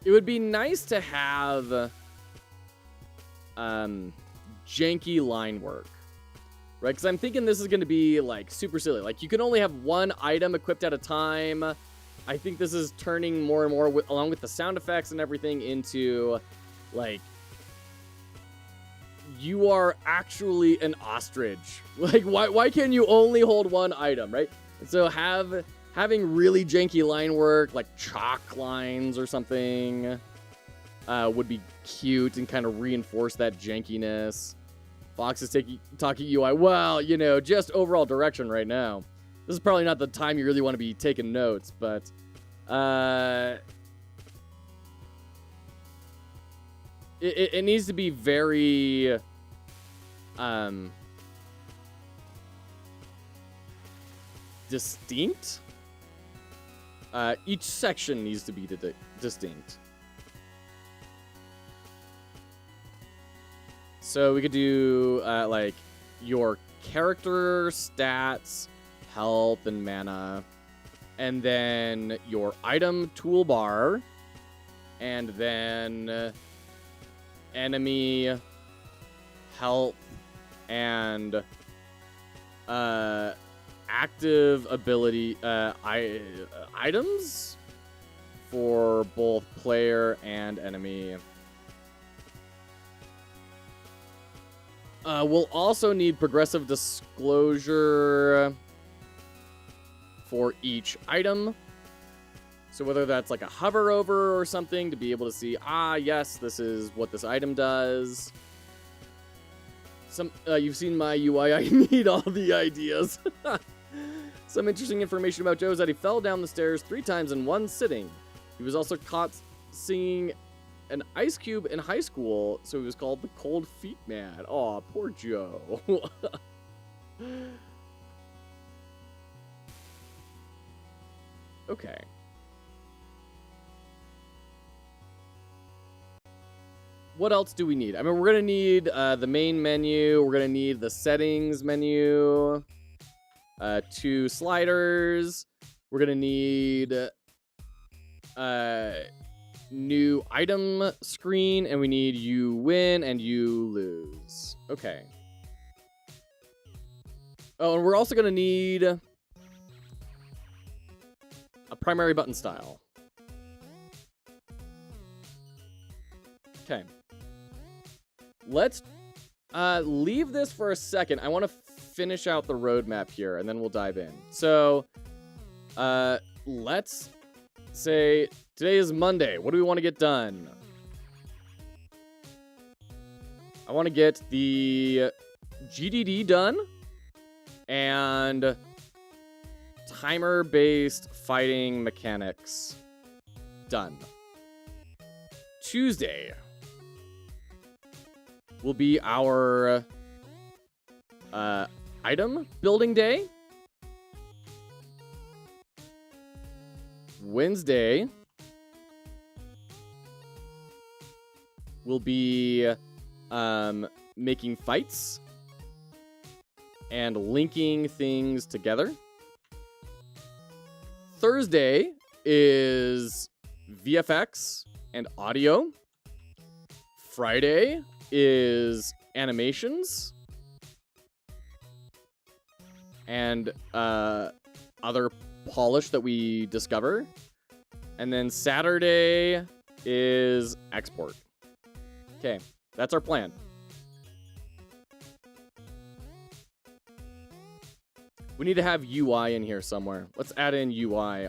it would be nice to have janky line work, right? Because I'm thinking this is going to be like super silly. Like you can only have one item equipped at a time. I think this is turning more and more, along with the sound effects and everything, into like you are actually an ostrich. Like why can't you only hold one item, right? And so having really janky line work, like chalk lines or something, would be cute and kind of reinforce that jankiness. Fox is talking UI. Well, you know, just overall direction right now. This is probably not the time you really want to be taking notes, but it needs to be very distinct. Each section needs to be distinct. So we could do like your character stats, health and mana, and then your item toolbar, and then enemy health and active ability items for both player and enemy. We'll also need progressive disclosure for each item. So whether that's like a hover over or something to be able to see, yes, this is what this item does. You've seen my UI, I need all the ideas. Some interesting information about Joe is that he fell down the stairs 3 times in one sitting. He was also caught singing an ice cube in high school, so he was called the Cold Feet Man. Aw, poor Joe. Okay. What else do we need? I mean, we're going to need the main menu. We're going to need the settings menu. 2 sliders. We're going to need new item screen, and we need you win and you lose. Okay. Oh, and we're also going to need a primary button style. Okay. Let's Leave this for a second. I want to finish out the roadmap here, and then we'll dive in. So, let's say today is Monday. What do we want to get done? I want to get the GDD done and timer-based fighting mechanics done. Tuesday will be our item building day. Wednesday will be making fights and linking things together. Thursday is VFX and audio. Friday is animations and other polish that we discover. And then Saturday is export. Okay, that's our plan. We need to have UI in here somewhere. Let's add in UI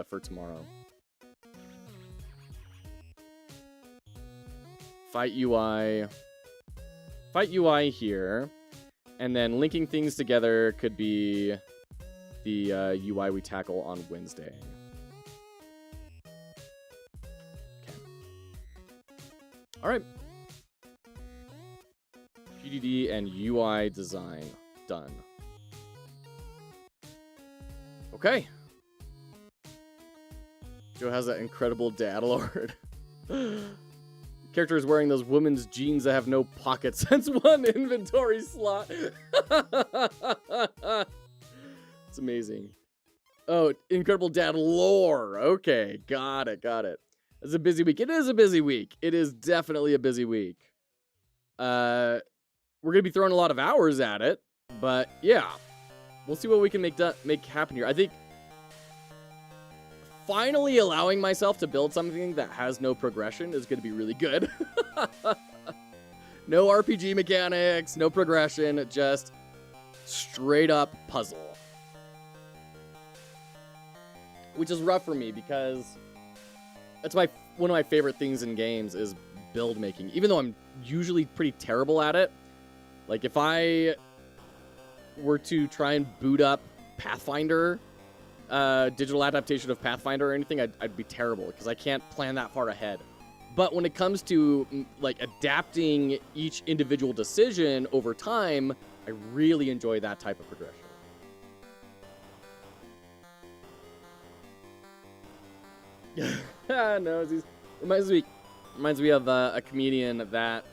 for tomorrow. Fight UI here, and then linking things together could be the UI we tackle on Wednesday. Okay. All right. GDD and UI design done. Okay. Joe has that incredible dad lord. Character is wearing those women's jeans that have no pockets. Since one inventory slot. It's amazing. Oh, incredible dad lore. Okay, got it. It's a busy week. It is a busy week. It is definitely a busy week. We're gonna be throwing a lot of hours at it, but yeah, we'll see what we can make happen here. I think finally allowing myself to build something that has no progression is going to be really good. No RPG mechanics, no progression, just straight up puzzle. Which is rough for me because that's one of my favorite things in games is build making. Even though I'm usually pretty terrible at it. Like if I were to try and boot up Pathfinder, digital adaptation of Pathfinder or anything, I'd be terrible because I can't plan that far ahead. But when it comes to like adapting each individual decision over time, I really enjoy that type of progression. No, it reminds me of a comedian that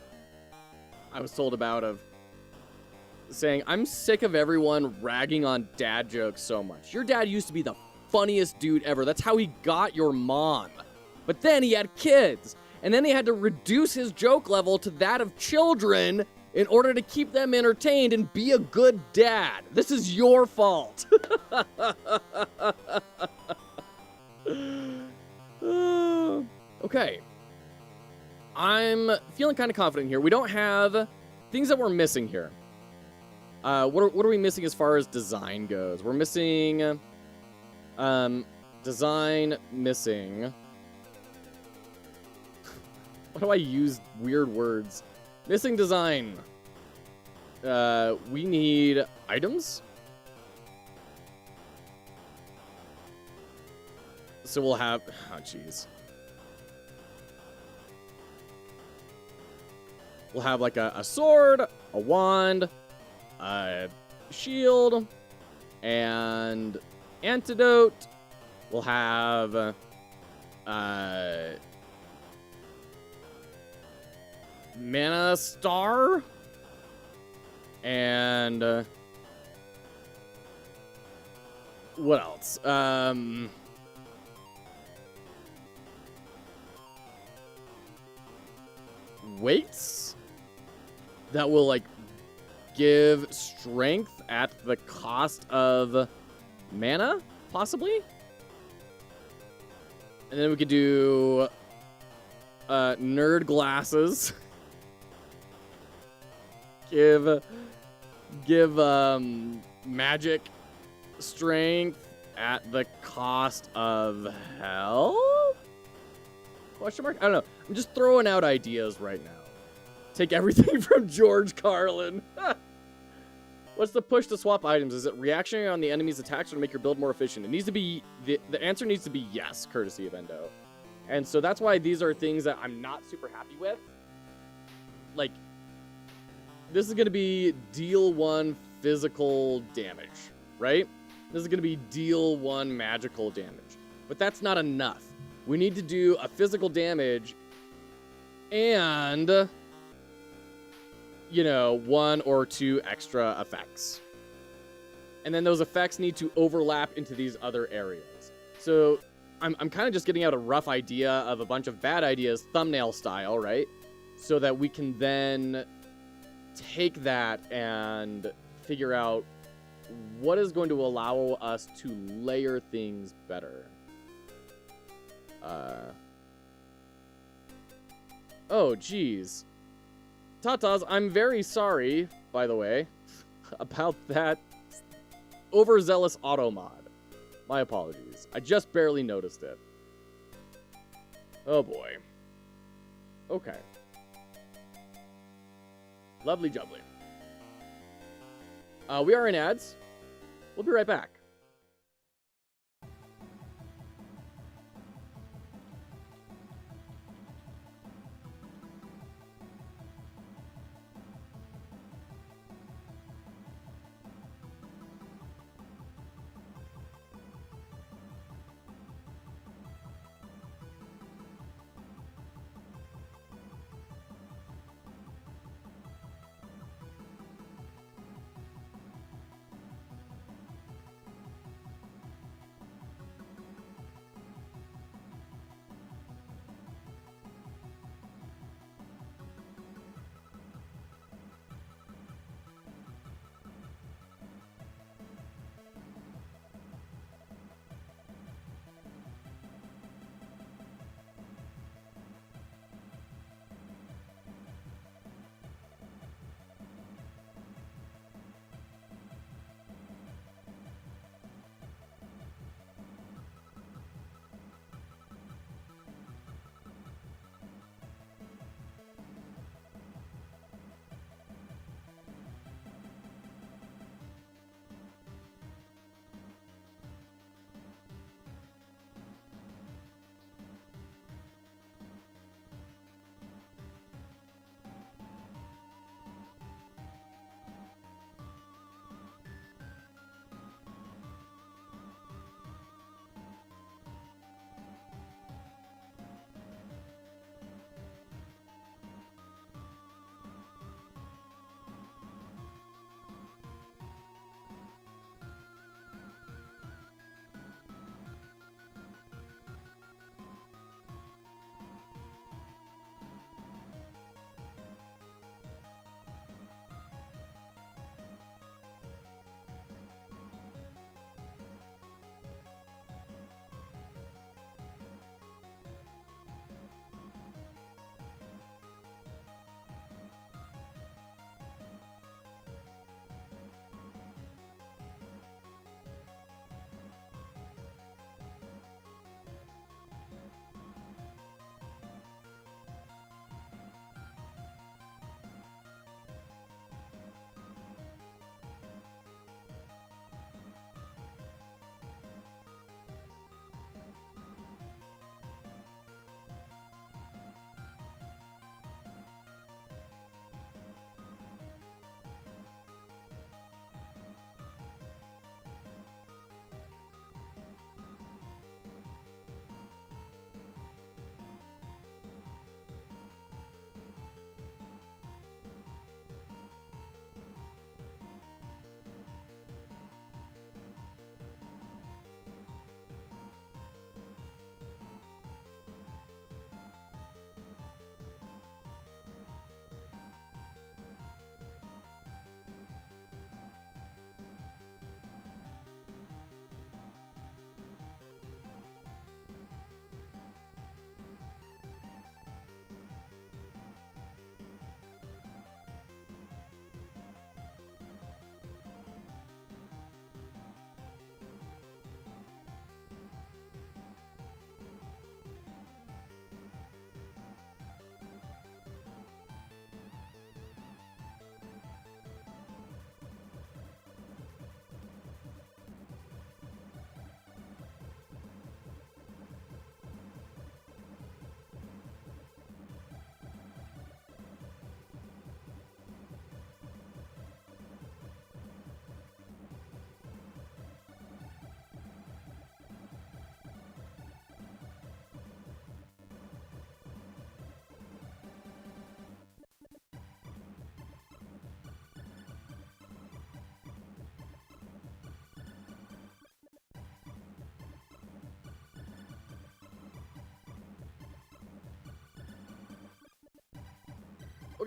I was told about of saying, I'm sick of everyone ragging on dad jokes so much. Your dad used to be the funniest dude ever. That's how he got your mom. But then he had kids, and then he had to reduce his joke level to that of children in order to keep them entertained and be a good dad. This is your fault. Okay. I'm feeling kind of confident here. We don't have things that we're missing here. What are we missing as far as design goes? We're missing design missing. Why do I use weird words? Missing design. We need items. So we'll have, oh jeez. We'll have like a sword, a wand, a shield, and antidote. We'll have mana star, and what else? Weights that will like give strength at the cost of mana, possibly. And then we could do nerd glasses. give magic strength at the cost of health? Question mark? I don't know. I'm just throwing out ideas right now. Take everything from George Carlin. What's the push to swap items? Is it reactionary on the enemy's attacks or to make your build more efficient? It needs to be, the answer needs to be yes, courtesy of Endo. And so that's why these are things that I'm not super happy with. Like, this is going to be deal 1 physical damage, right? This is going to be deal 1 magical damage. But that's not enough. We need to do a physical damage and, you know, 1 or 2 extra effects. And then those effects need to overlap into these other areas. So I'm kind of just getting out a rough idea of a bunch of bad ideas, thumbnail style, right? So that we can then take that and figure out what is going to allow us to layer things better. Oh, geez. Tatas, I'm very sorry, by the way, about that overzealous auto mod. My apologies. I just barely noticed it. Oh, boy. Okay. Lovely jubbly. We are in ads. We'll be right back.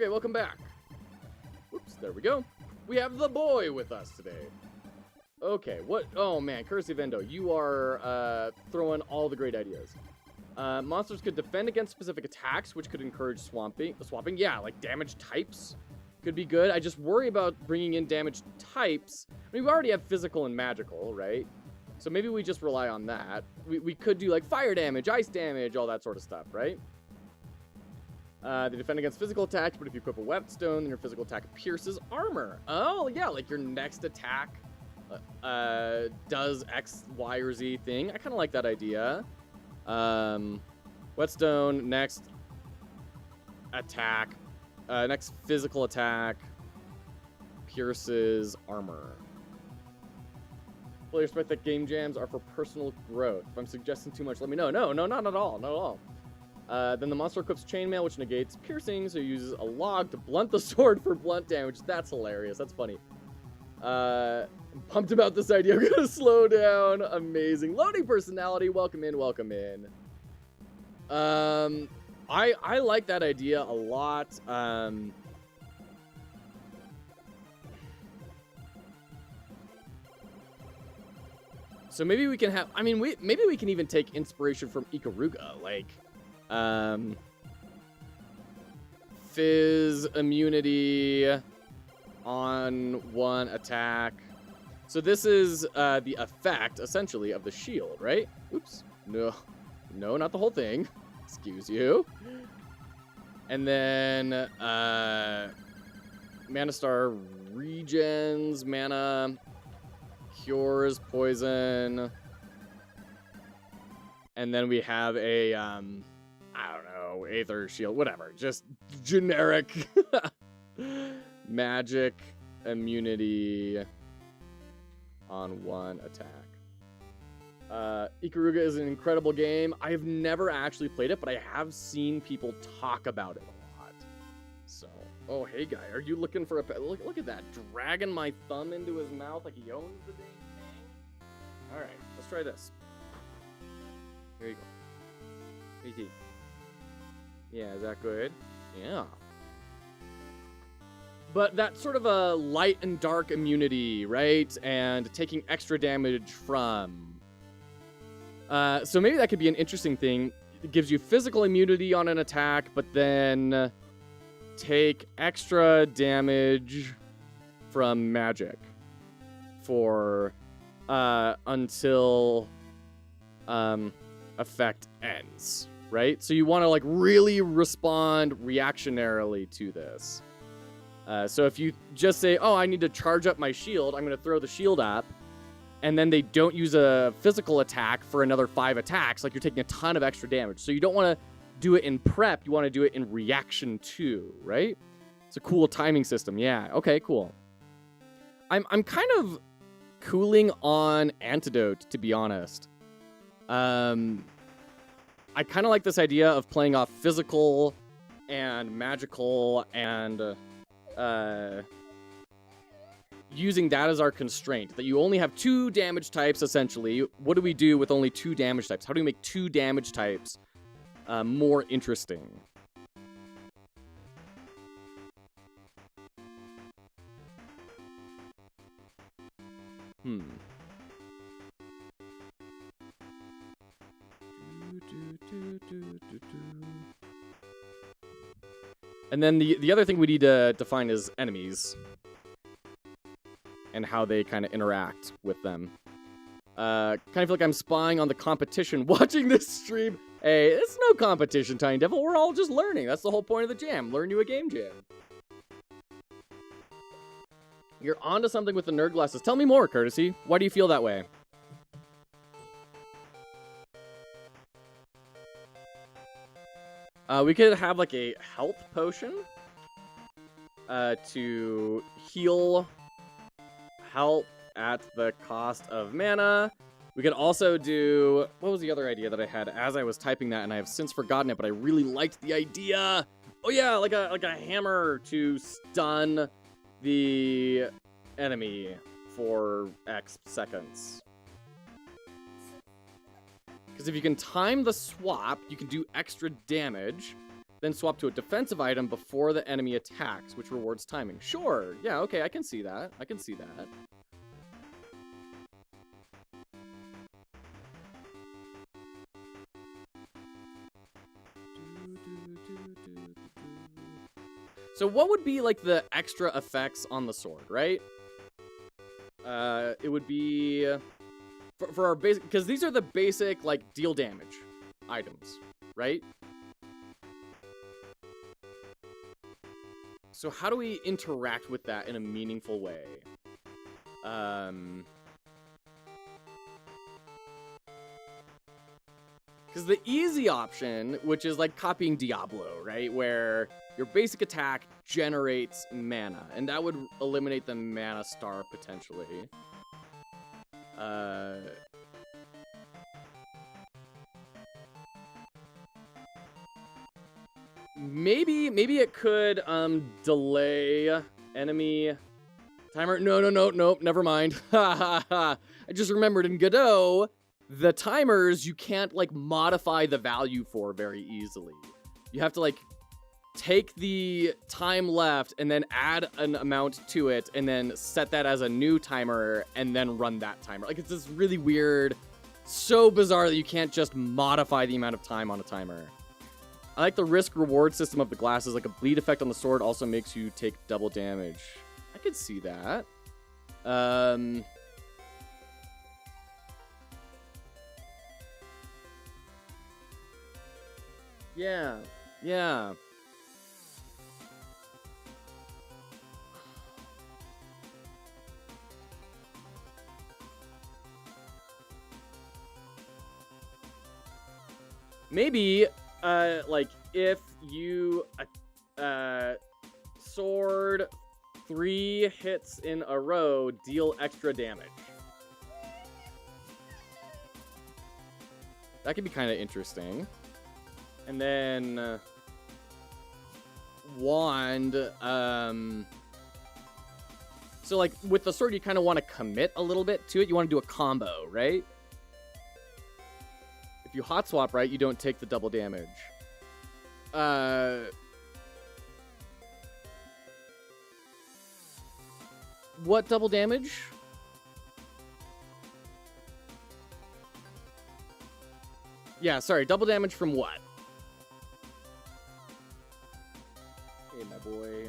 Okay, welcome back. Oops, there we go. We have the boy with us today. Okay, what? Oh man, Courtesy of Endo, you are throwing all the great ideas. Monsters could defend against specific attacks, which could encourage swamping. Yeah, like damage types could be good. I just worry about bringing in damage types. I mean, we already have physical and magical, right? So maybe we just rely on that. We could do like fire damage, ice damage, all that sort of stuff, right? They defend against physical attacks, but if you equip a whetstone, then your physical attack pierces armor. Oh, yeah, like your next attack does X, Y, or Z thing. I kind of like that idea. Whetstone, next attack, next physical attack pierces armor. Players expect that game jams are for personal growth. If I'm suggesting too much, let me know. No, not at all. Not at all. Then the monster equips chainmail, which negates piercing, so he uses a log to blunt the sword for blunt damage. That's hilarious. That's funny. I'm pumped about this idea. I'm gonna slow down. Amazing. Loading personality. Welcome in. Welcome in. I like that idea a lot. So maybe we can have. I mean, maybe we can even take inspiration from Ikaruga, like. Fizz immunity on one attack. So this is the effect, essentially, of the shield, right? Oops. No, not the whole thing. Excuse you. And then Mana Star regens, mana, cures poison. And then we have a, I don't know, Aether Shield, whatever. Just generic magic immunity on one attack. Ikaruga is an incredible game. I have never actually played it, but I have seen people talk about it a lot. So, oh, hey, guy, are you looking for a pet? Look at that, dragging my thumb into his mouth like he owns the dang thing. All right, let's try this. There you go. PT. Yeah, is that good? Yeah. But that's sort of a light and dark immunity, right? And taking extra damage from. So maybe that could be an interesting thing. It gives you physical immunity on an attack, but then take extra damage from magic for until effect ends, right? So you want to like really respond reactionarily to this. So if you just say, oh, I need to charge up my shield, I'm going to throw the shield up, and then they don't use a physical attack for another 5 attacks, like you're taking a ton of extra damage. So you don't want to do it in prep, you want to do it in reaction to, right? It's a cool timing system. Yeah, okay, cool. I'm kind of cooling on Antidote, to be honest. I kind of like this idea of playing off physical and magical and using that as our constraint, that you only have 2 damage types, essentially. What do we do with only 2 damage types? How do we make 2 damage types more interesting? And then the other thing we need to define is enemies and how they kind of interact with them. Kind of feel like I'm spying on the competition watching this stream. Hey, it's no competition, Tiny Devil. We're all just learning. That's the whole point of the jam. Learn you a game jam. You're onto something with the nerd glasses. Tell me more, Courtesy. Why do you feel that way? We could have like a health potion to heal health at the cost of mana. We could also do, what was the other idea that I had as I was typing that, and I have since forgotten it, but I really liked the idea. Oh yeah, like a hammer to stun the enemy for X seconds. Because if you can time the swap, you can do extra damage. then swap to a defensive item before the enemy attacks, which rewards timing. Sure. Yeah, okay, I can see that. I can see that. So what would be like the extra effects on the sword, right? It would be for our basic, because these are the basic like deal damage items, right? So how do we interact with that in a meaningful way? Because the easy option, which is like copying Diablo, right? Where your basic attack generates mana, and that would eliminate the mana star potentially. Maybe it could delay enemy timer. No, never mind. I just remembered in Godot, the timers you can't like modify the value for very easily. You have to like take the time left and then add an amount to it and then set that as a new timer and then run that timer. Like, it's this really weird, so bizarre that you can't just modify the amount of time on a timer. I like the risk-reward system of the glasses. Like, a bleed effect on the sword also makes you take double damage. I could see that. Yeah. Maybe, like, if you, sword 3 hits in a row, deal extra damage. That could be kind of interesting. And then, wand, so, like, with the sword, you kind of want to commit a little bit to it. You want to do a combo, right? If you hot swap, right, you don't take the double damage. What double damage? Yeah, sorry, double damage from what? Hey, my boy.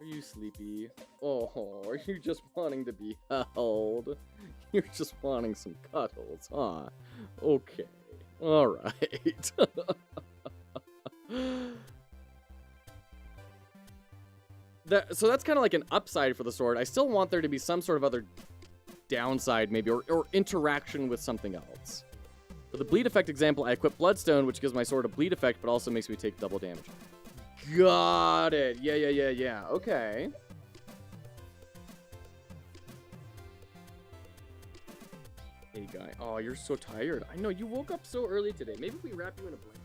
Are you sleepy? Oh, are you just wanting to be held? You're just wanting some cuddles, huh? Okay. All right. So that's kind of like an upside for the sword. I still want there to be some sort of other downside, maybe, or interaction with something else. For the bleed effect example, I equip Bloodstone, which gives my sword a bleed effect, but also makes me take double damage. Got it. Yeah. Okay. Hey, guy. Oh, you're so tired. I know, you woke up so early today. Maybe we wrap you in a blanket.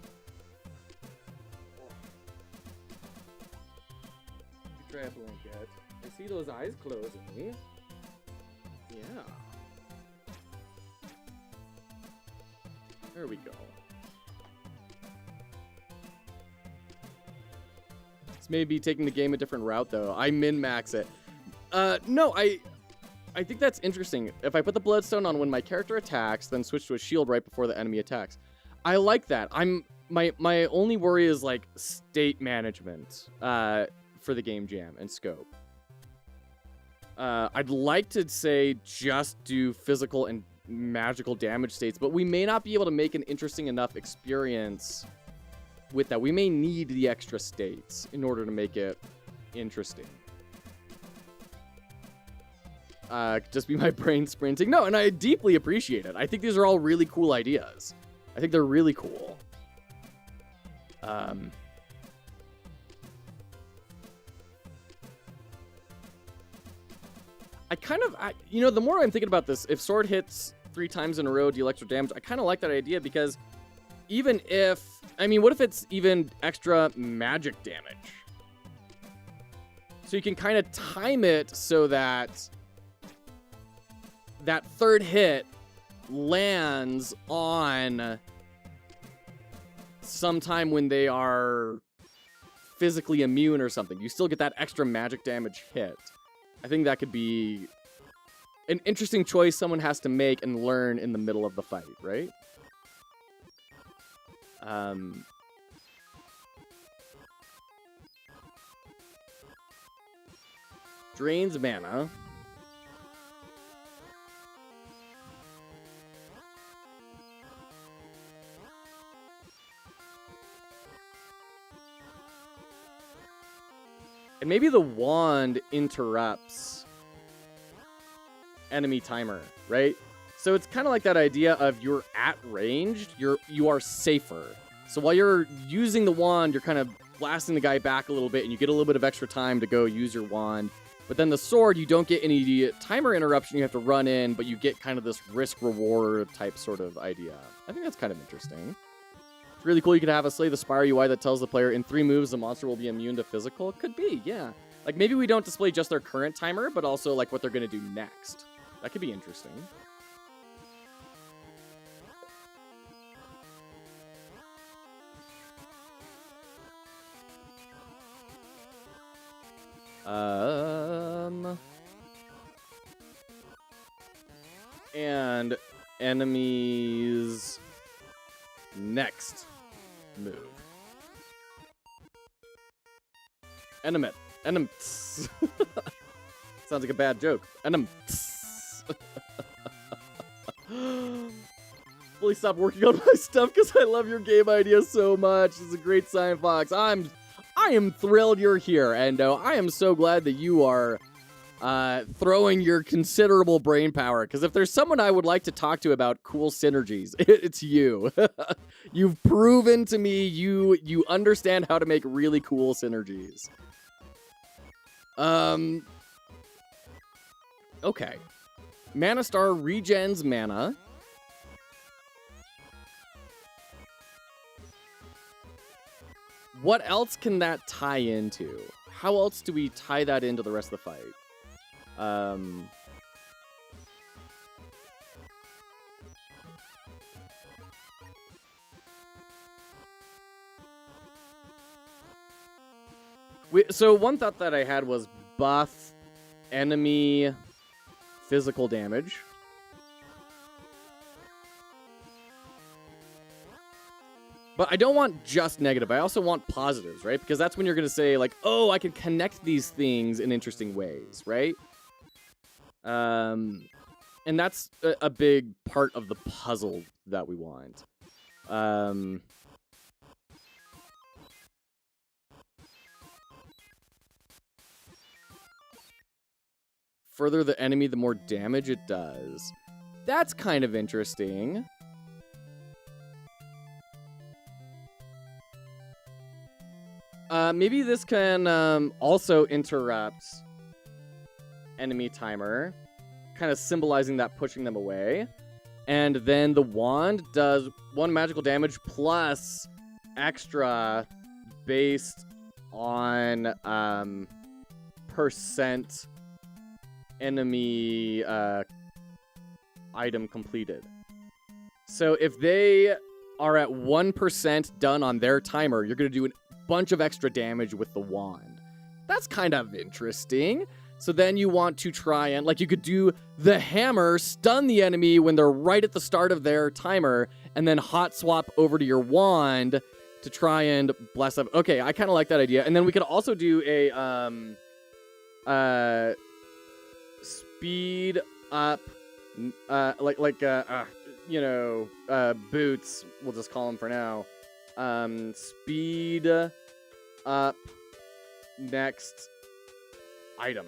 You try a blanket. I see those eyes closing. Yeah. There we go. This may be taking the game a different route, though. I min-max it. No, I think that's interesting. If I put the Bloodstone on when my character attacks, then switch to a shield right before the enemy attacks. I like that. My only worry is, like, state management for the game jam and scope. I'd like to say just do physical and magical damage states, but we may not be able to make an interesting enough experience with that. We may need the extra states in order to make it interesting. Just be my brain sprinting. No, and I deeply appreciate it. I think these are all really cool ideas. I think they're really cool. You know, the more I'm thinking about this, if sword hits 3 times in a row, deal extra damage, I kind of like that idea, because even if, I mean, what if it's even extra magic damage? So you can kind of time it so that that third hit lands on sometime when they are physically immune or something. You still get that extra magic damage hit. I think that could be an interesting choice someone has to make and learn in the middle of the fight, right? Drains mana. And maybe the wand interrupts enemy timer, right? So it's kind of like that idea of you're at range, you are safer. So while you're using the wand, you're kind of blasting the guy back a little bit, and you get a little bit of extra time to go use your wand. But then the sword, you don't get any timer interruption you have to run in, but you get kind of this risk-reward type sort of idea. I think that's kind of interesting. It's really cool you could have a Slay the Spire UI that tells the player in 3 moves the monster will be immune to physical. It could be, yeah. Like maybe we don't display just their current timer, but also like what they're going to do next. That could be interesting. And enemies next move. Sounds like a bad joke. Fully stop working on my stuff because I love your game idea so much. This is a great sign, Fox. I am thrilled you're here, and I am so glad that you are throwing your considerable brain power, because if there's someone I would like to talk to about cool synergies, it's you. You've proven to me you understand how to make really cool synergies. Okay. Mana Star regens mana. What else can that tie into? How else do we tie that into the rest of the fight? So one thought that I had was buff enemy physical damage. But I don't want just negative. I also want positives, right? Because that's when you're going to say, like, oh, I can connect these things in interesting ways, right? And that's a big part of the puzzle that we want. Further the enemy, the more damage it does. That's kind of interesting. Maybe this can also interrupt enemy timer, kind of symbolizing that pushing them away. And then the wand does 1 magical damage plus extra based on percent enemy item completed. So if they are at 1% done on their timer, you're going to do a bunch of extra damage with the wand. That's kind of interesting. So then you want to try and, like, you could do the hammer, stun the enemy when they're right at the start of their timer, and then hot swap over to your wand to try and bless them. Okay, I kind of like that idea. And then we could also do a speed up, boots. We'll just call them for now. Speed up next item.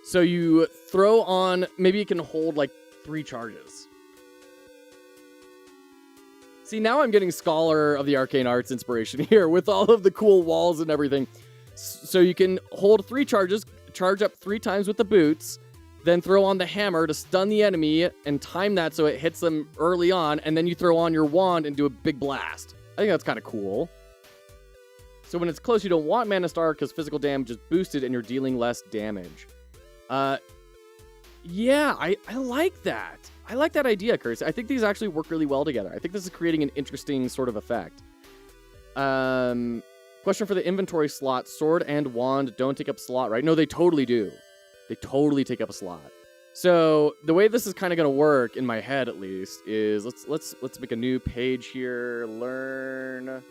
So you throw on, maybe you can hold like 3 charges. See, now I'm getting Scholar of the Arcane Arts inspiration here with all of the cool walls and everything. So you can hold 3 charges, charge up 3 times with the boots, then throw on the hammer to stun the enemy and time that so it hits them early on, and then you throw on your wand and do a big blast. I think that's kind of cool. So when it's close, you don't want Mana Star because physical damage is boosted and you're dealing less damage. Yeah, I like that. I like that idea, Curse. I think these actually work really well together. I think this is creating an interesting sort of effect. Question Question for the inventory slot. Sword and wand don't take up slot, right? No, they totally do. They totally take up a slot. So the way this is kind of going to work, in my head at least, is let's make a new page here. Learn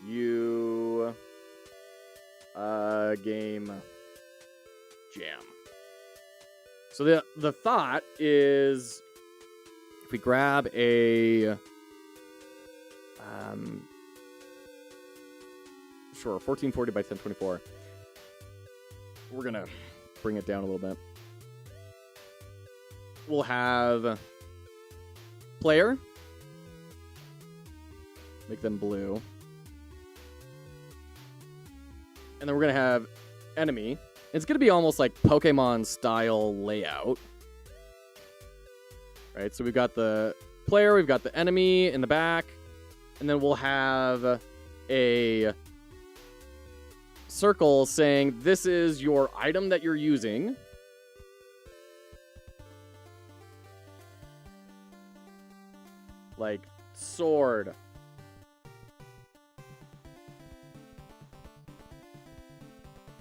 you game jam. So the thought is, if we grab a sure, 1440 by 1024. We're gonna bring it down a little bit. We'll have player. Make them blue. And then we're gonna have enemy. It's gonna be almost like Pokemon style layout. Right, so we've got the player, we've got the enemy in the back, and then we'll have a circle saying this is your item that you're using. Like sword.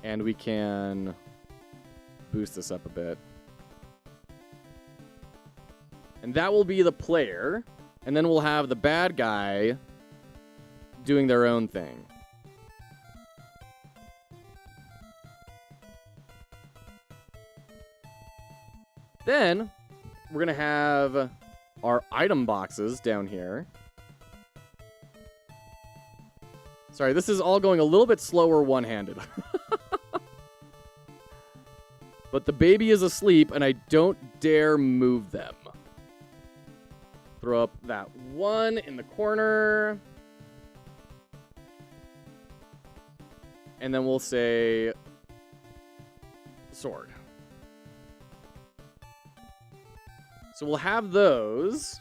And we can boost this up a bit. And that will be the player. And then we'll have the bad guy doing their own thing. Then we're going to have our item boxes down here. Sorry, this is all going a little bit slower one-handed. But the baby is asleep, and I don't dare move them. Throw up that one in the corner. And then we'll say sword. So we'll have those.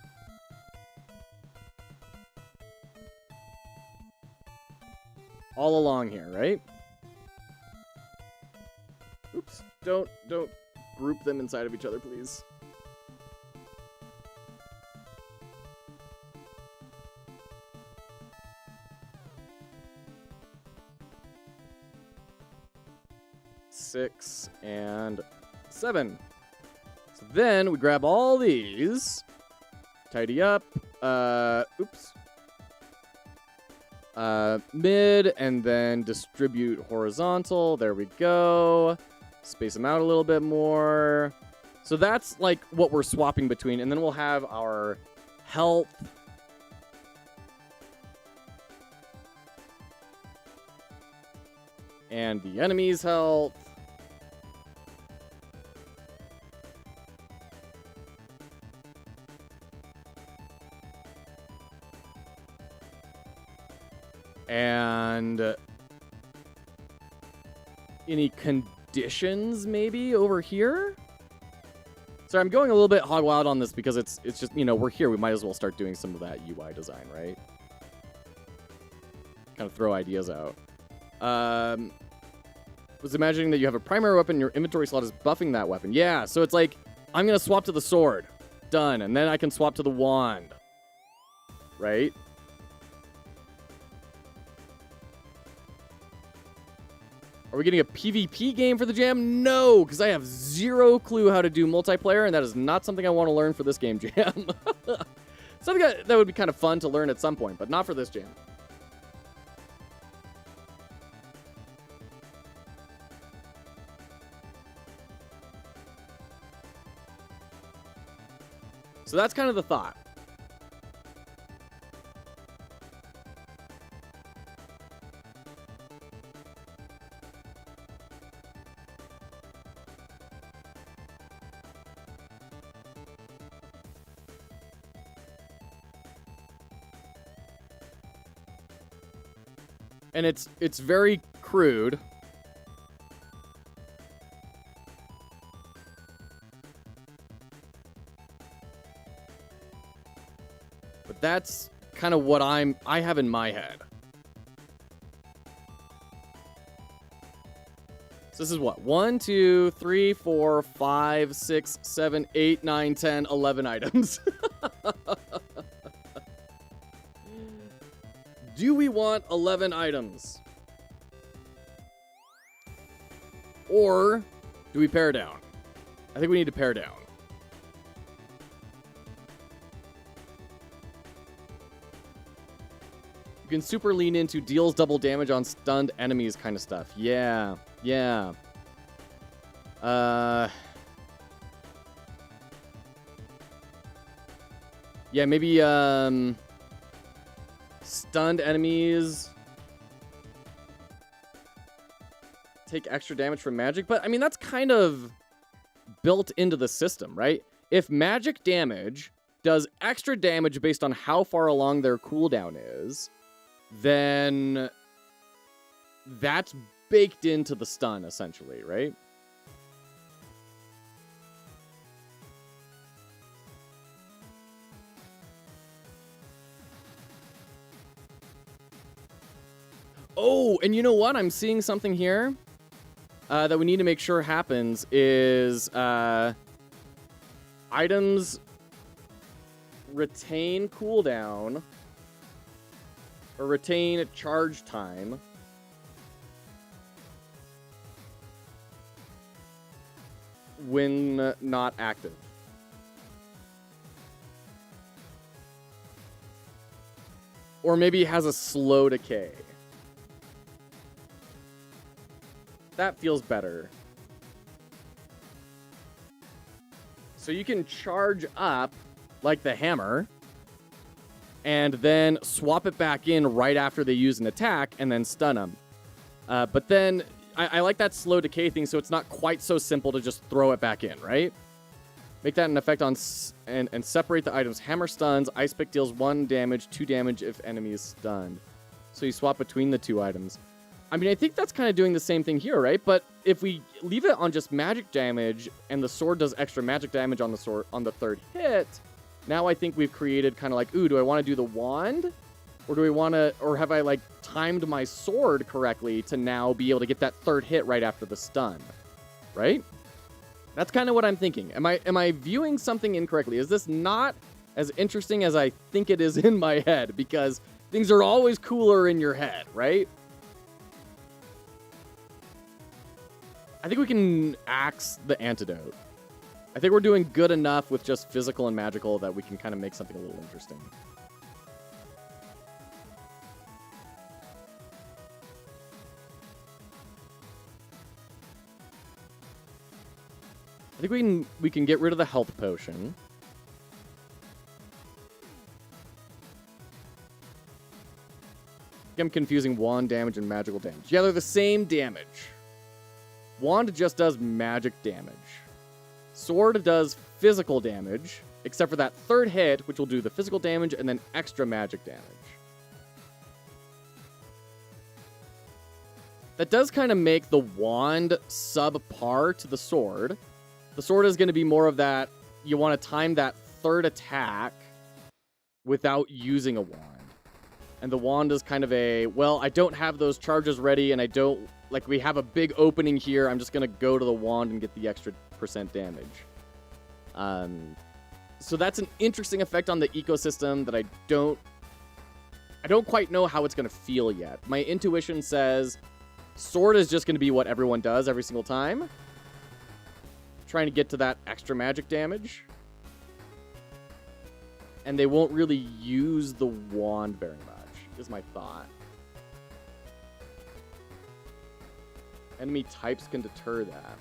All along here, right? Oops. Don't group them inside of each other, please. Six and 7. So then we grab all these, tidy up, oops, mid, and then distribute horizontal. There we go. Space them out a little bit more. So that's like what we're swapping between. And then we'll have our health. And the enemy's health. And any conditions maybe over here? Sorry, I'm going a little bit hog wild on this because it's just, you know, we're here. We might as well start doing some of that UI design, right? Kind of throw ideas out. Was imagining that you have a primary weapon, your inventory slot is buffing that weapon. Yeah, so it's like, I'm going to swap to the sword. Done. And then I can swap to the wand. Right? Are we getting a PvP game for the jam? No, because I have zero clue how to do multiplayer, and that is not something I want to learn for this game jam. Something that would be kind of fun to learn at some point, but not for this jam. So that's kind of the thought. And it's very crude. But that's kind of what I have in my head. So this is what? 1, 2, 3, 4, 5, 6, 7, 8, 9, 10, 11 items. Do we want 11 items? Or do we pare down? I think we need to pare down. You can super lean into deals double damage on stunned enemies kind of stuff. Yeah. Yeah, maybe, stunned enemies take extra damage from magic, but, I mean, that's kind of built into the system, right? If magic damage does extra damage based on how far along their cooldown is, then that's baked into the stun, essentially, right? Oh, and you know what? I'm seeing something here that we need to make sure happens is items retain cooldown or retain charge time when not active. Or maybe it has a slow decay. That feels better. So you can charge up like the hammer and then swap it back in right after they use an attack and then stun them. But then I like that slow decay thing, so it's not quite so simple to just throw it back in, right? Make that an effect on and separate the items. Hammer stuns. Ice pick deals 1 damage, 2 damage if enemy is stunned. So you swap between the two items. I mean, I think that's kind of doing the same thing here, right? But if we leave it on just magic damage and the sword does extra magic damage on the sword on the third hit, now I think we've created kind of like, ooh, do I want to do the wand? Or do we want to, or have I like timed my sword correctly to now be able to get that third hit right after the stun, right? That's kind of what I'm thinking. Am I viewing something incorrectly? Is this not as interesting as I think it is in my head? Because things are always cooler in your head, right? I think we can axe the antidote. I think we're doing good enough with just physical and magical that we can kind of make something a little interesting. I think we can get rid of the health potion. I'm confusing wand damage and magical damage. Yeah, they're the same damage. Wand just does magic damage. Sword does physical damage, except for that third hit, which will do the physical damage and then extra magic damage. That does kind of make the wand subpar to the sword. The sword is going to be more of that, you want to time that third attack without using a wand. And the wand is kind of a, well, I don't have those charges ready and I don't, like we have a big opening here, I'm just going to go to the wand and get the extra % damage. So that's an interesting effect on the ecosystem that I don't quite know how it's going to feel yet. My intuition says sword is just going to be what everyone does every single time. Trying to get to that extra magic damage. And they won't really use the wand very much, is my thought. Enemy types can deter that.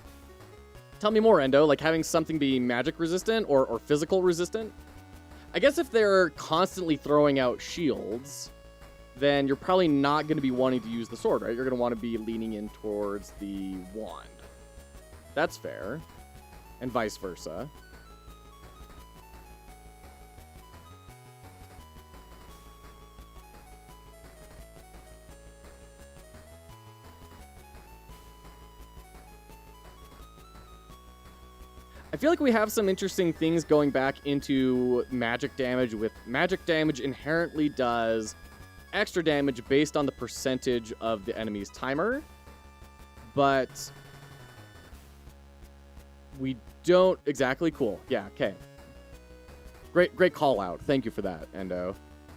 Tell me more, Endo. Like having something be magic resistant or physical resistant? I guess if they're constantly throwing out shields, then you're probably not going to be wanting to use the sword, right? You're going to want to be leaning in towards the wand. That's fair. And vice versa. I feel like we have some interesting things going back into magic damage with magic damage inherently does extra damage based on the percentage of the enemy's timer. But we don't exactly cool. Yeah, okay. Great call out. Thank you for that, Endo.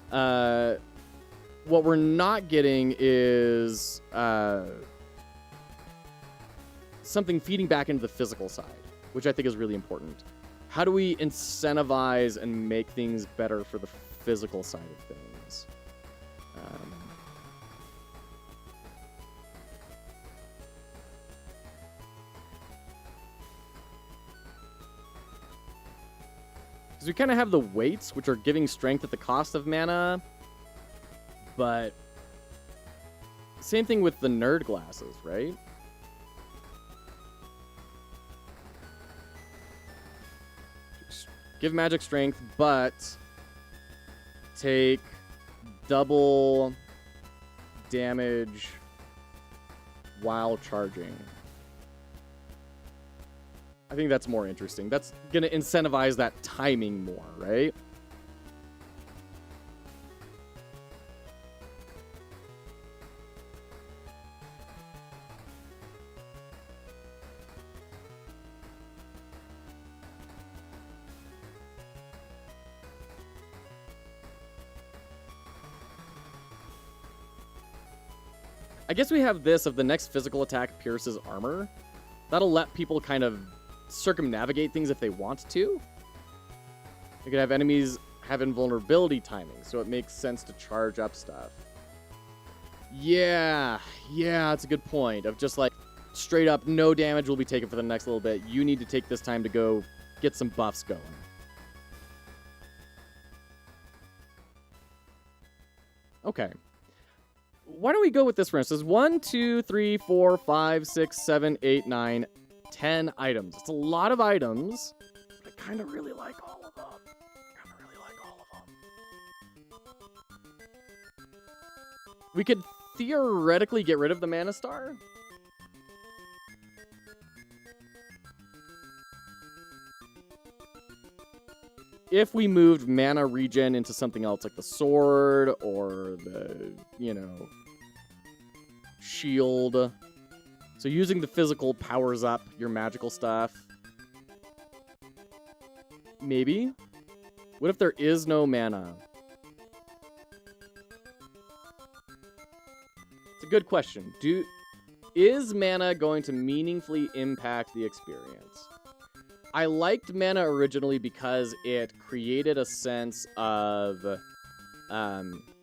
What we're not getting is something feeding back into the physical side, which I think is really important. How do we incentivize and make things better for the physical side of things? Because we kind of have the weights, which are giving strength at the cost of mana, but same thing with the nerd glasses, right? Give magic strength, but take double damage while charging. I think that's more interesting. That's going to incentivize that timing more, right? I guess we have this of the next physical attack pierces armor. That'll let people kind of circumnavigate things if they want to. You could have enemies have invulnerability timing, so it makes sense to charge up stuff. Yeah, that's a good point. Of just like, straight up, no damage will be taken for the next little bit. You need to take this time to go get some buffs going. Okay. Why don't we go with this, for instance? 1, 2, 3, 4, 5, 6, 7, 8, 9, 10 items. It's a lot of items. I kind of really like all of them. We could theoretically get rid of the Mana Star. If we moved mana regen into something else, like the sword or the, shield. So using the physical powers up your magical stuff. Maybe. What if there is no mana? It's a good question. Is mana going to meaningfully impact the experience? I liked mana originally because it created a sense of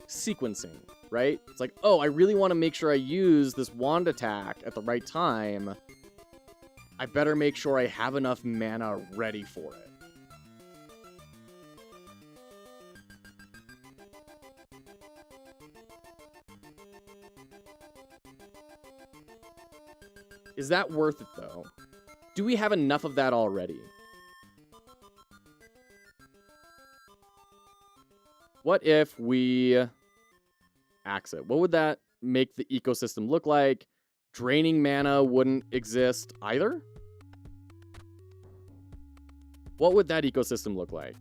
sequencing, right? It's like, oh, I really want to make sure I use this wand attack at the right time. I better make sure I have enough mana ready for it. Is that worth it, though? Do we have enough of that already? What if we axe it? What would that make the ecosystem look like? Draining mana wouldn't exist either? What would that ecosystem look like?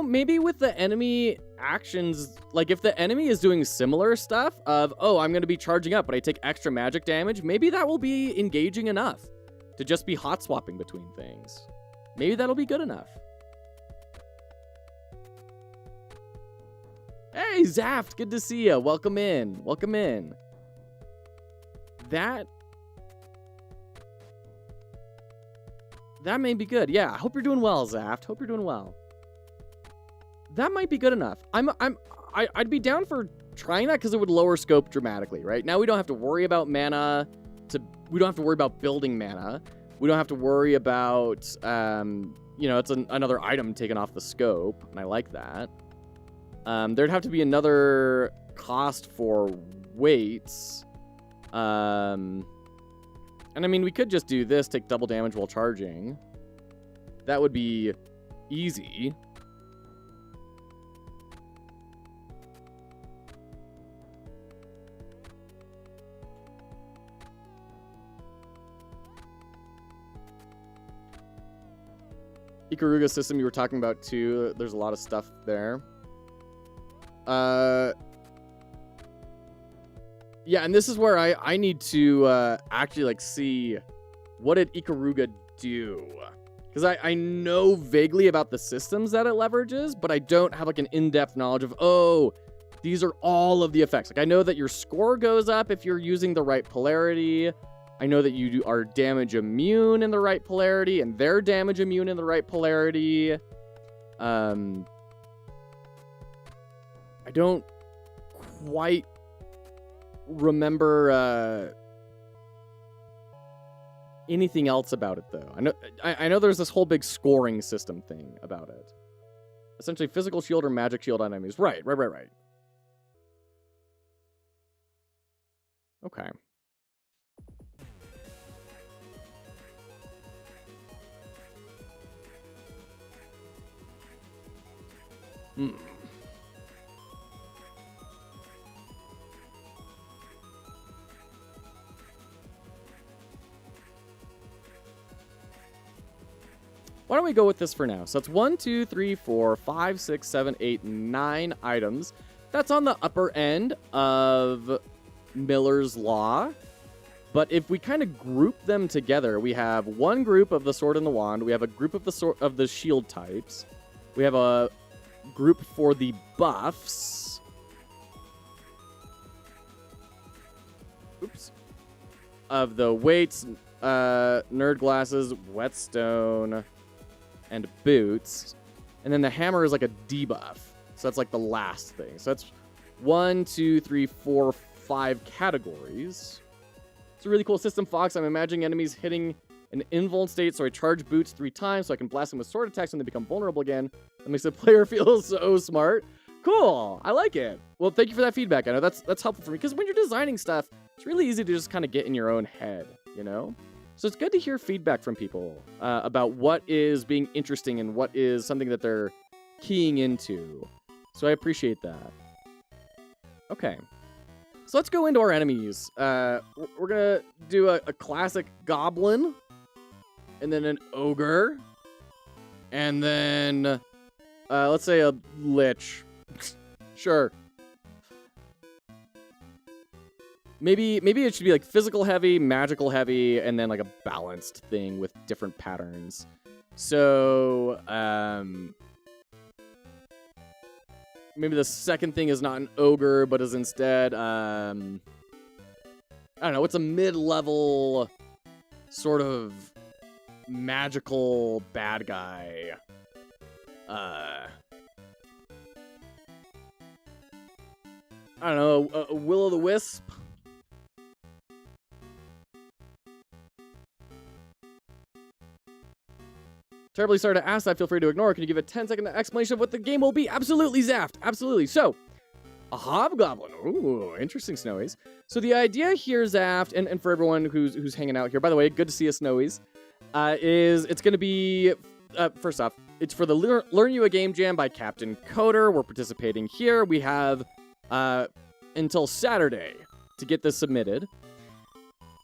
Maybe with the enemy actions, like if the enemy is doing similar stuff of, oh, I'm going to be charging up, but I take extra magic damage, maybe that will be engaging enough to just be hot swapping between things. Maybe that'll be good enough. Hey, Zaft, good to see you. Welcome in. Welcome in. That may be good. Yeah, I hope you're doing well, Zaft. Hope you're doing well. That might be good enough. I'd be down for trying that because it would lower scope dramatically, right? Now we don't have to worry about mana. We don't have to worry about building mana. We don't have to worry about, it's another item taken off the scope, and I like that. There'd have to be another cost for weights. And I mean, we could just do this, take double damage while charging. That would be easy. Ikaruga system you were talking about too. There's a lot of stuff there. Yeah, and this is where I need to actually like see what did Ikaruga do, because I know vaguely about the systems that it leverages, but I don't have like an in-depth knowledge of, oh, these are all of the effects. Like I know that your score goes up if you're using the right polarity. I know that you are damage immune in the right polarity, and they're damage immune in the right polarity. I don't quite remember anything else about it though. I know there's this whole big scoring system thing about it. Essentially, physical shield or magic shield on enemies. Right. Okay. Why don't we go with this for now? So it's 1, 2, 3, 4, 5, 6, 7, 8, 9 items. That's on the upper end of Miller's Law. But if we kind of group them together, we have one group of the Sword and the Wand. We have a group of the shield types. We have a group for the buffs. Oops. Of the weights, nerd glasses, whetstone, and boots. And then the hammer is like a debuff. So that's like the last thing. So that's 1, 2, 3, 4, 5 categories. It's a really cool system, Fox. I'm imagining enemies hitting an invuln state, so I charge boots 3 times so I can blast them with sword attacks when they become vulnerable again. That makes the player feel so smart. Cool. I like it. Well, thank you for that feedback. I know that's helpful for me, because when you're designing stuff, it's really easy to just kind of get in your own head, you know? So it's good to hear feedback from people about what is being interesting and what is something that they're keying into. So I appreciate that. Okay. So let's go into our enemies. We're going to do a classic goblin, and then an ogre, and then let's say a lich. Sure. Maybe it should be like physical heavy, magical heavy, and then like a balanced thing with different patterns. So, maybe the second thing is not an ogre, but is instead, I don't know, what's a mid-level sort of magical bad guy? I don't know, a will-o'-the-wisp? Terribly sorry to ask that. Feel free to ignore. Can you give a 10-second explanation of what the game will be? Absolutely, Zaft. Absolutely. So, a hobgoblin. Ooh, interesting, Snowies. So the idea here, Zaft, and for everyone who's hanging out here, by the way, good to see you, Snowies, is it's going to be, first off, it's for the Learn You a Game Jam by Captain Coder. We're participating here. We have until Saturday to get this submitted.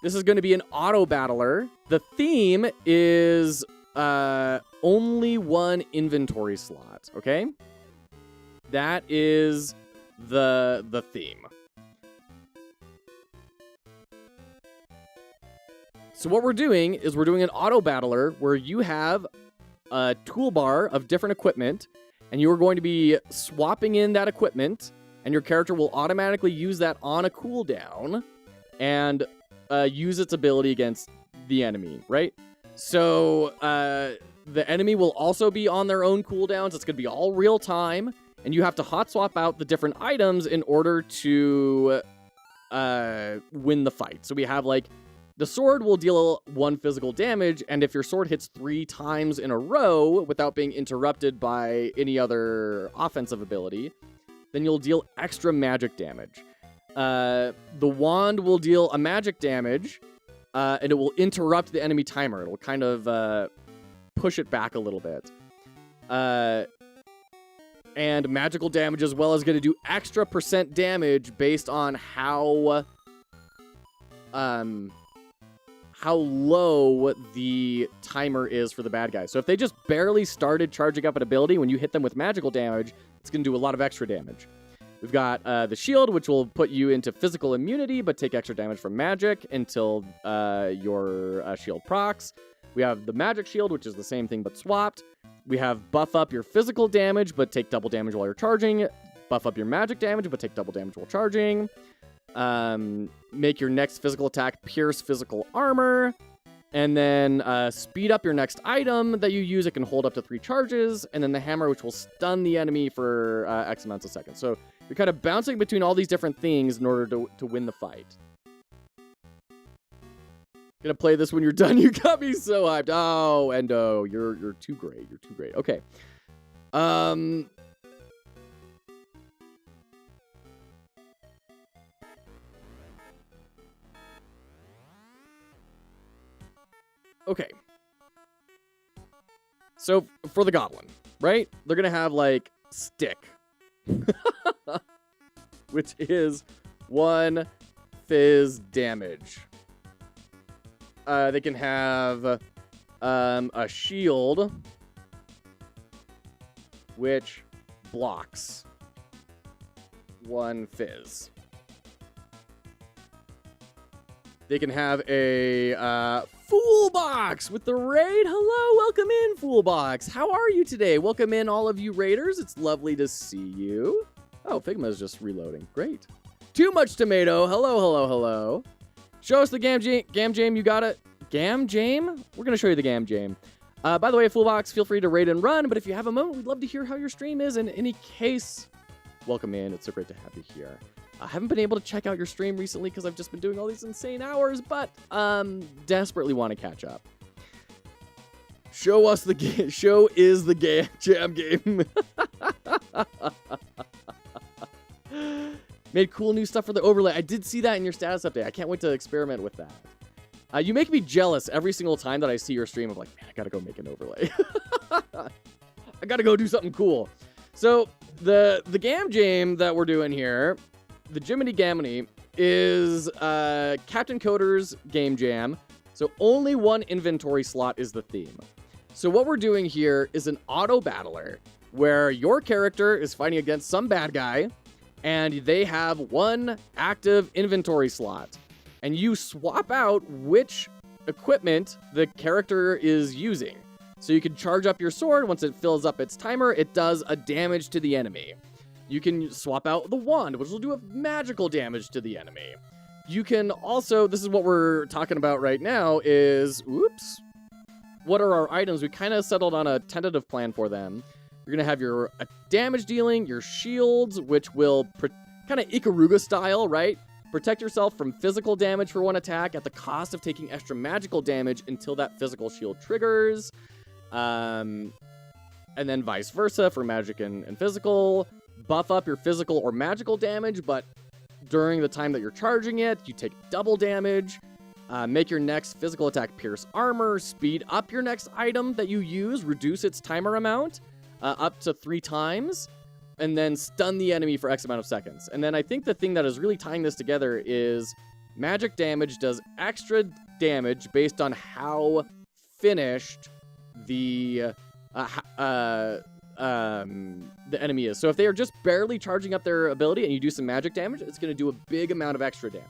This is going to be an Autobattler. The theme is only one inventory slot, okay? That is the theme. So what we're doing is we're doing an Autobattler where you have a toolbar of different equipment, and you are going to be swapping in that equipment, and your character will automatically use that on a cooldown and use its ability against the enemy, right? So, the enemy will also be on their own cooldowns. It's going to be all real time, and you have to hot swap out the different items in order to win the fight. So we have, like, the sword will deal 1 physical damage, and if your sword hits 3 times in a row without being interrupted by any other offensive ability, then you'll deal extra magic damage. The wand will deal a magic damage, and it will interrupt the enemy timer. It'll kind of push it back a little bit. And magical damage as well is going to do extra % damage based on how low the timer is for the bad guy. So if they just barely started charging up an ability, when you hit them with magical damage, it's going to do a lot of extra damage. We've got the shield, which will put you into physical immunity, but take extra damage from magic until your shield procs. We have the magic shield, which is the same thing but swapped. We have buff up your physical damage, but take double damage while you're charging. Buff up your magic damage, but take double damage while charging. Make your next physical attack pierce physical armor. And then speed up your next item that you use. It can hold up to 3 charges. And then the hammer, which will stun the enemy for X amounts of seconds. So you're kind of bouncing between all these different things in order to win the fight. Gonna play this when you're done. You got me so hyped. Oh, Endo, you're too great. You're too great. Okay. Okay. So for the goblin, right? They're gonna have like stick, which is 1 fizz damage. They can have a shield, which blocks 1 fizz. They can have a Fool Box with the raid. Hello, welcome in, Fool Box. How are you today? Welcome in, all of you raiders. It's lovely to see you. Oh, Figma's just reloading. Great. Too much tomato. Hello, hello, hello. Show us the gamejam. You got it. Gamejam? We're going to show you the gamejam. By the way, Fool Box, feel free to raid and run, but if you have a moment, we'd love to hear how your stream is. In any case, welcome in. It's so great to have you here. I haven't been able to check out your stream recently because I've just been doing all these insane hours, but desperately want to catch up. Show us the game. Show is the jam game. Made cool new stuff for the overlay. I did see that in your status update. I can't wait to experiment with that. You make me jealous every single time that I see your stream of like, man, I gotta go make an overlay. I gotta go do something cool. So the gamejam that we're doing here, the Jiminy Gaminy, is Captain Coder's game jam. So only 1 inventory slot is the theme. So what we're doing here is an Autobattler where your character is fighting against some bad guy and they have 1 active inventory slot. And you swap out which equipment the character is using. So you can charge up your sword. Once it fills up its timer, it does a damage to the enemy. You can swap out the wand, which will do a magical damage to the enemy. You can also, this is what we're talking about right now, is, oops, what are our items? We kind of settled on a tentative plan for them. You're going to have your damage dealing, your shields, which will kind of Ikaruga style, right? Protect yourself from physical damage for 1 attack at the cost of taking extra magical damage until that physical shield triggers. And then vice versa for magic and physical. Buff up your physical or magical damage, but during the time that you're charging it, you take double damage. Make your next physical attack pierce armor. Speed up your next item that you use. Reduce its timer amount up to 3 times. And then stun the enemy for X amount of seconds. And then I think the thing that is really tying this together is magic damage does extra damage based on how finished the enemy is. So if they are just barely charging up their ability and you do some magic damage, it's going to do a big amount of extra damage.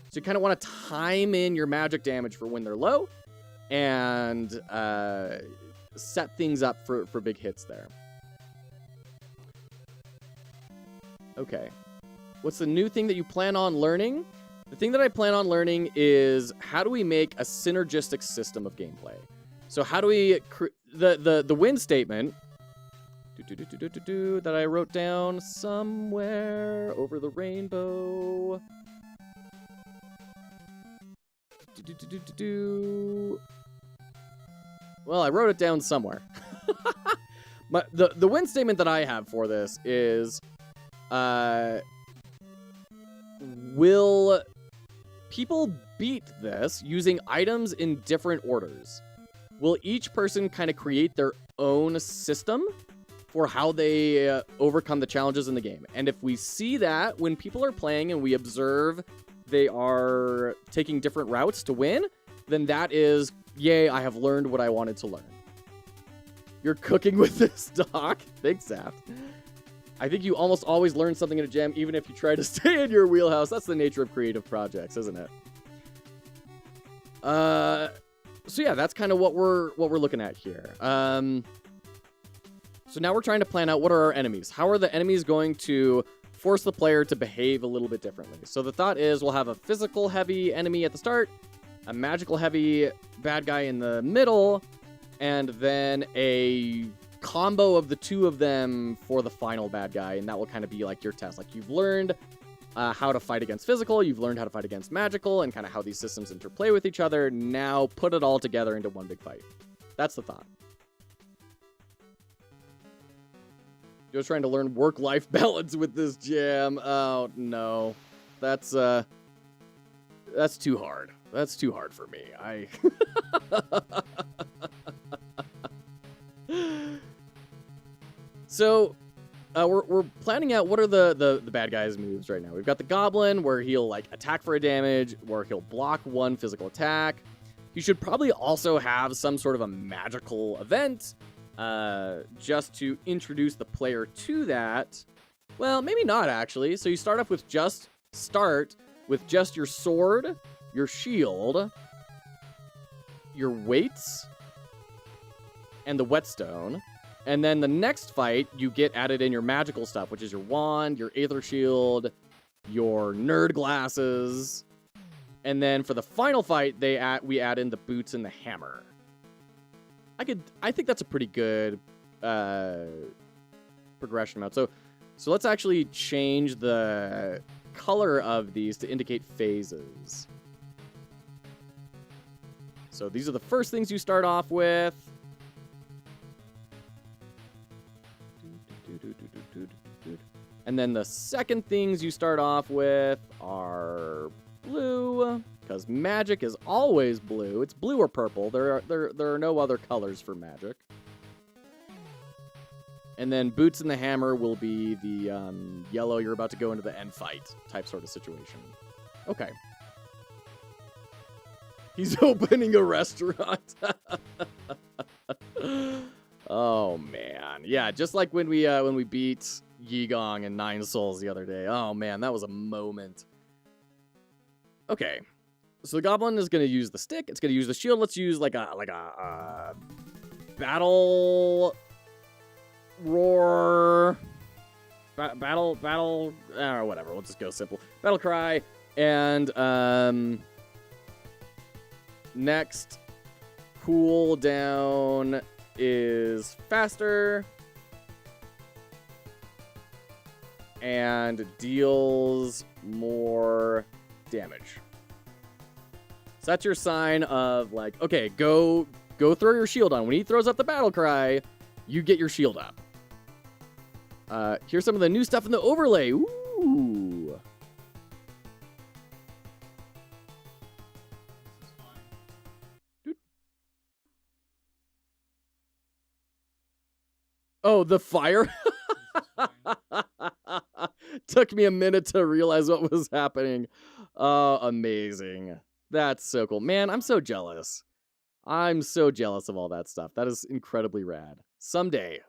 So you kind of want to time in your magic damage for when they're low and set things up for big hits there. Okay. What's the new thing that you plan on learning? The thing that I plan on learning is how do we make a synergistic system of gameplay? So how do we the win statement that I wrote down somewhere over the rainbow. Well, I wrote it down somewhere. The win statement that I have for this is will people beat this using items in different orders? Will each person kind of create their own system for how they overcome the challenges in the game? And if we see that when people are playing and we observe they are taking different routes to win, then that is, yay, I have learned what I wanted to learn. You're cooking with this, Doc. Thanks, Zap. I think you almost always learn something in a jam, even if you try to stay in your wheelhouse. That's the nature of creative projects, isn't it? So yeah, that's kind of what we're looking at here. So now we're trying to plan out what are our enemies. How are the enemies going to force the player to behave a little bit differently? So the thought is we'll have a physical heavy enemy at the start, a magical heavy bad guy in the middle, and then a combo of the two of them for the final bad guy, and that will kind of be like your test. Like, you've learned how to fight against physical, you've learned how to fight against magical, and kind of how these systems interplay with each other. Now put it all together into one big fight. That's the thought. Just trying to learn work-life balance with this jam. Oh no, that's too hard. That's too hard for me. So, we're planning out what are the bad guys' moves right now. We've got the Goblin, where he'll like attack for a damage, where he'll block one physical attack. He should probably also have some sort of a magical event, just to introduce the player to that. Well, maybe not actually. So you start off with just your sword, your shield, your weights, and the whetstone. And then the next fight, you get added in your magical stuff, which is your wand, your aether shield, your nerd glasses. And then for the final fight, we add in the boots and the hammer. I think that's a pretty good progression amount. So let's actually change the color of these to indicate phases. So these are the first things you start off with. And then the second things you start off with are blue, because magic is always blue. It's blue or purple. There are no other colors for magic. And then boots and the hammer will be the yellow. You're about to go into the end fight type sort of situation. Okay. He's opening a restaurant. Oh man, yeah, just like when we beat Yigong and 9 Souls the other day. Oh man, that was a moment. Okay, so the Goblin is gonna use the stick. It's gonna use the shield. Let's use like a battle roar, battle, or whatever. We'll just go simple. Battle cry, and next cooldown is faster and deals more damage. So that's your sign of like, okay, go throw your shield on. When he throws up the battle cry, you get your shield up. Here's some of the new stuff in the overlay. Ooh. Oh, the fire? Took me a minute to realize what was happening. Oh, amazing. That's so cool. Man, I'm so jealous. I'm so jealous of all that stuff. That is incredibly rad. Someday,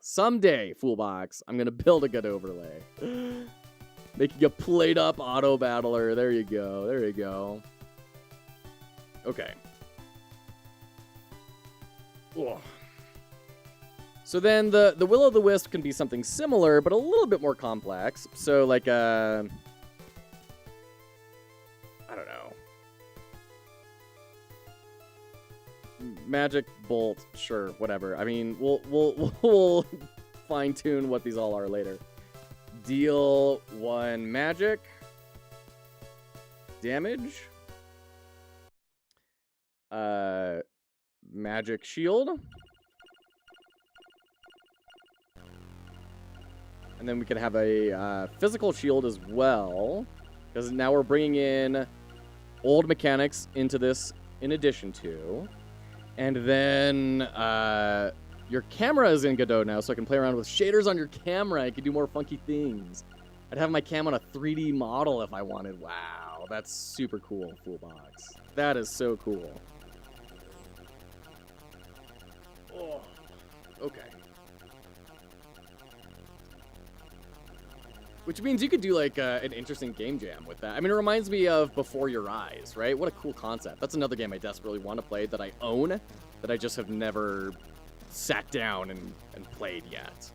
Foolbox, I'm going to build a good overlay. Making a plate-up Autobattler. There you go. Okay. Ugh. So then the Will-O-the-Wisp can be something similar, but a little bit more complex. So like I don't know. Magic bolt, sure, whatever. I mean, we'll fine-tune what these all are later. Deal 1 magic damage. Magic shield. And then we can have a physical shield as well, because now we're bringing in old mechanics into this in addition to. And then your camera is in Godot now, so I can play around with shaders on your camera. I can do more funky things. I'd have my cam on a 3D model if I wanted. Wow, that's super cool, Foolbox. That is so cool. Oh, okay. Which means you could do like an interesting game jam with that. I mean, it reminds me of Before Your Eyes, right? What a cool concept. That's another game I desperately want to play that I own, that I just have never sat down and played yet.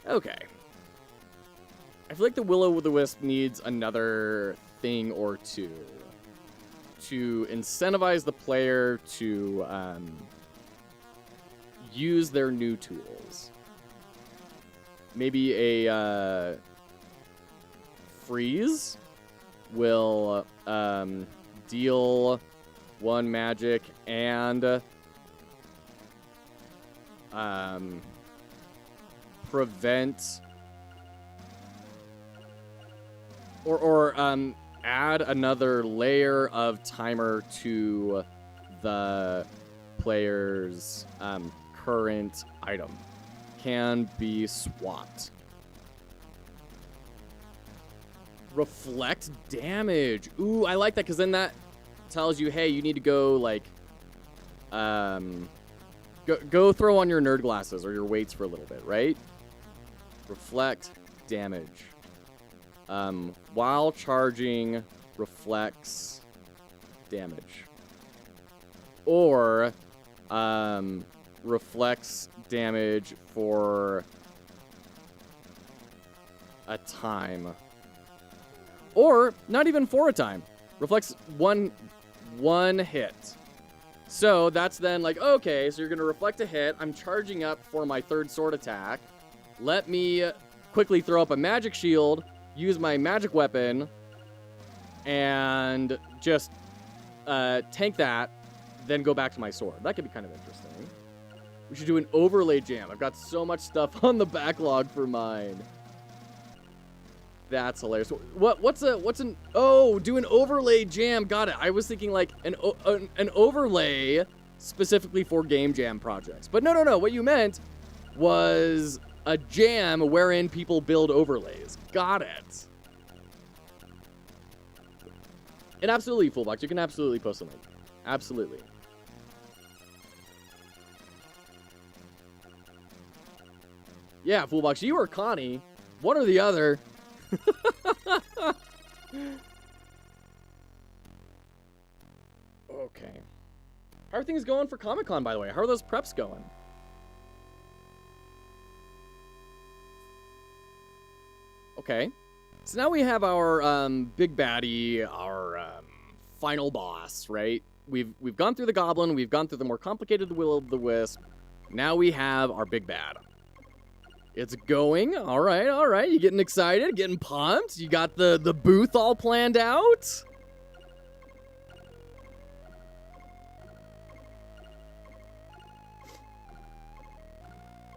Okay. I feel like the Will-O-the-Wisp needs another thing or two to incentivize the player to use their new tools. Maybe a freeze will deal 1 magic and prevent or add another layer of timer to the player's current item. Can be swapped. Reflect damage. Ooh, I like that, because then that tells you, hey, you need to go, like, go throw on your nerd glasses or your weights for a little bit, right? Reflect damage. While charging, reflects damage. Or, reflects damage for a time. Or, not even for a time. Reflects one hit. So, that's then like, okay, so you're going to reflect a hit. I'm charging up for my 3rd sword attack. Let me quickly throw up a magic shield, use my magic weapon, and just tank that, then go back to my sword. That could be kind of interesting. We should do an overlay jam. I've got so much stuff on the backlog for mine. That's hilarious. What's an do an overlay jam. Got it. I was thinking like an overlay specifically for game jam projects. But no. What you meant was a jam wherein people build overlays. Got it. And absolutely, Fullbox. You can absolutely post a link. Absolutely. Yeah, Fullbox, you or Connie, one or the other. Okay. How are things going for Comic-Con, by the way? How are those preps going? Okay. So now we have our big baddie, our final boss, right? We've gone through the Goblin, we've gone through the more complicated Will-O-the-Wisp. Now we have our big bad. It's going. All right. You getting excited? Getting pumped? You got the booth all planned out?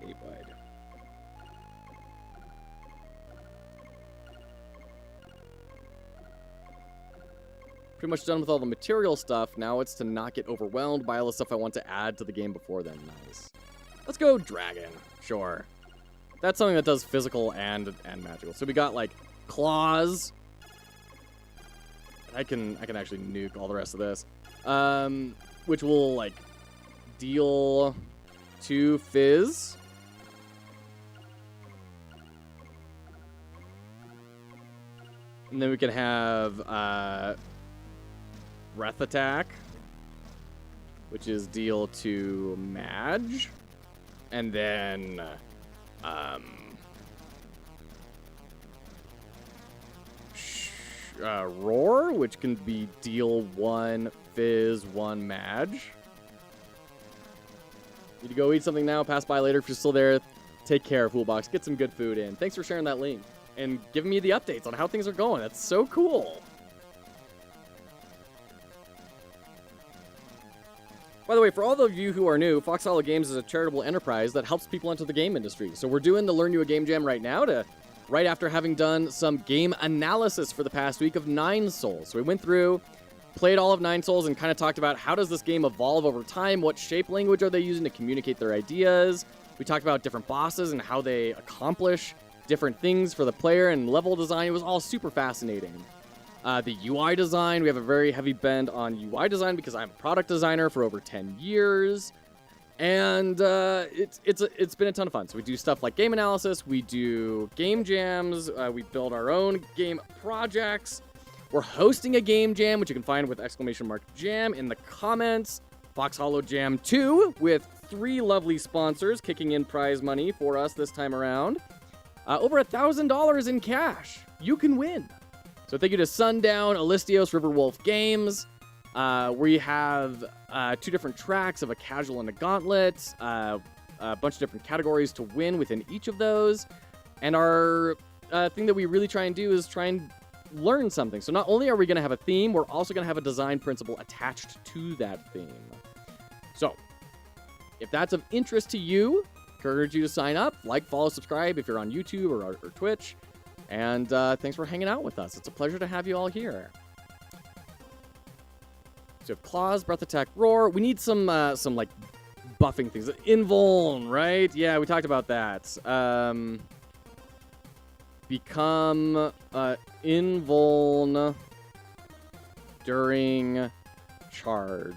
Hey, bud. Pretty much done with all the material stuff. Now it's to not get overwhelmed by all the stuff I want to add to the game before then. Nice. Let's go dragon. Sure. That's something that does physical and magical. So we got like claws. I can actually nuke all the rest of this. Which will like deal 2 fizz. And then we can have breath attack, which is deal 2 Mage. And then roar, which can be deal 1 fizz, 1 Mage. Need to go eat something now, pass by later if you're still there. Take care, Fullbox. Get some good food in. Thanks for sharing that link and giving me the updates on how things are going. That's so cool. By the way, for all of you who are new, foxhollowgames is a charitable enterprise that helps people enter the game industry. So we're doing the Learn You a Game Jam right now, right after having done some game analysis for the past week of 9 Souls. So we went through, played all of 9 Souls, and kind of talked about how does this game evolve over time, what shape language are they using to communicate their ideas. We talked about different bosses and how they accomplish different things for the player and level design. It was all super fascinating. The UI design, we have a very heavy bend on UI design because I'm a product designer for over 10 years. And it's been a ton of fun. So we do stuff like game analysis, we do game jams, we build our own game projects. We're hosting a game jam, which you can find with !jam in the comments. Foxhollow Jam 2 with 3 lovely sponsors kicking in prize money for us this time around. Over $1,000 in cash. You can win. So thank you to Sundown, Alistios, Riverwolf Games. We have 2 different tracks of a casual and a gauntlet, a bunch of different categories to win within each of those. And our thing that we really try and do is try and learn something. So not only are we going to have a theme, we're also going to have a design principle attached to that theme. So if that's of interest to you, encourage you to sign up, like, follow, subscribe if you're on YouTube or Twitch. And thanks for hanging out with us. It's a pleasure to have you all here. So we have Claws, Breath Attack, Roar. We need some like buffing things. Invuln, right? Yeah, we talked about that. Become Invuln during charge.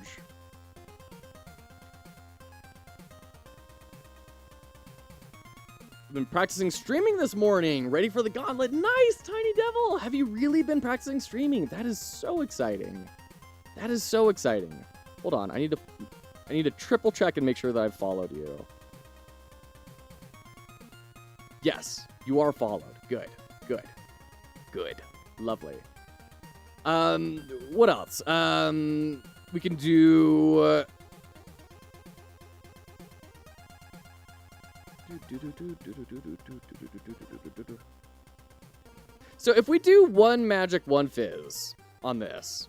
I've been practicing streaming this morning. Ready for the gauntlet. Nice, Tiny Devil. Have you really been practicing streaming? That is so exciting. That is so exciting. Hold on. I need to triple check and make sure that I've followed you. Yes, you are followed. Good. Good. Good. Lovely. What else? We can do So if we do 1 magic, 1 fizz on this,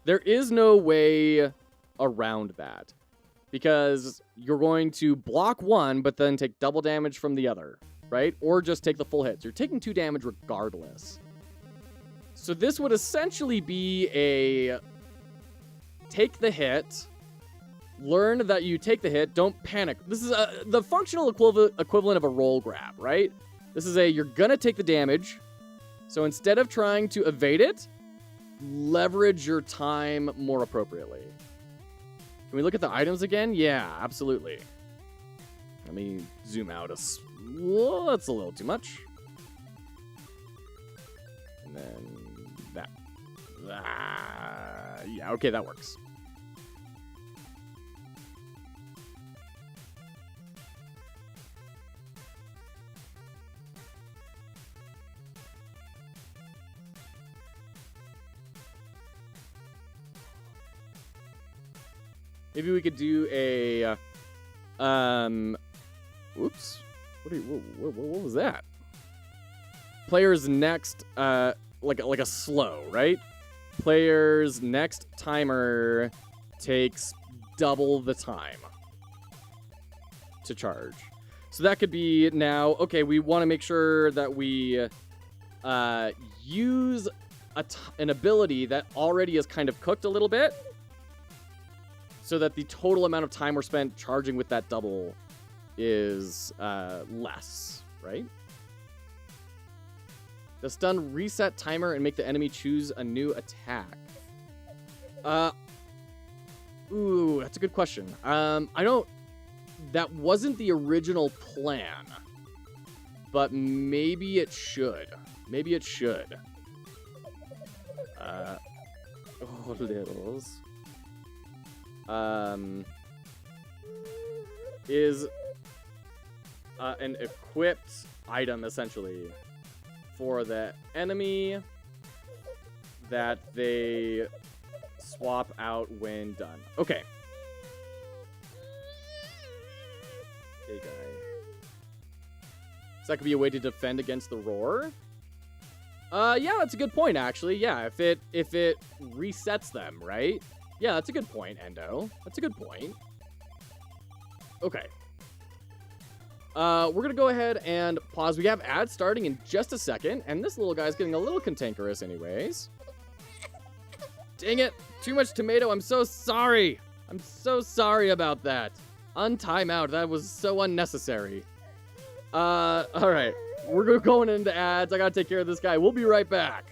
there is no way around that. Because you're going to block 1, but then take double damage from the other, right? Or just take the full hit. So you're taking 2 damage regardless. So this would essentially be a take the hit, learn that you take the hit, don't panic. This is the functional equivalent of a roll grab, right? This is you're gonna take the damage, so instead of trying to evade it, leverage your time more appropriately. Can we look at the items again? Yeah, absolutely. Let me zoom out that's a little too much. And then that. Yeah, okay, that works. Maybe we could do a, oops. What was that? Player's next, like a slow, right? Player's next timer takes double the time to charge. So that could be now, okay, we want to make sure that we use an ability that already is kind of cooked a little bit, so that the total amount of time we're spent charging with that double is less, right? Does stun reset timer and make the enemy choose a new attack? Ooh, that's a good question. That wasn't the original plan, but maybe it should. Maybe it should. Oh, littles. Is an equipped item, essentially, for the enemy that they swap out when done. Okay. Okay, guy. So that could be a way to defend against the roar. Yeah, that's a good point, actually. Yeah, if it resets them, right? Yeah, that's a good point, Endo. That's a good point. Okay. We're going to go ahead and pause. We have ads starting in just a second, and this little guy's getting a little cantankerous anyways. Dang it. Too much tomato. I'm so sorry. I'm so sorry about that. Untime out. That was so unnecessary. All right. We're going into ads. I got to take care of this guy. We'll be right back.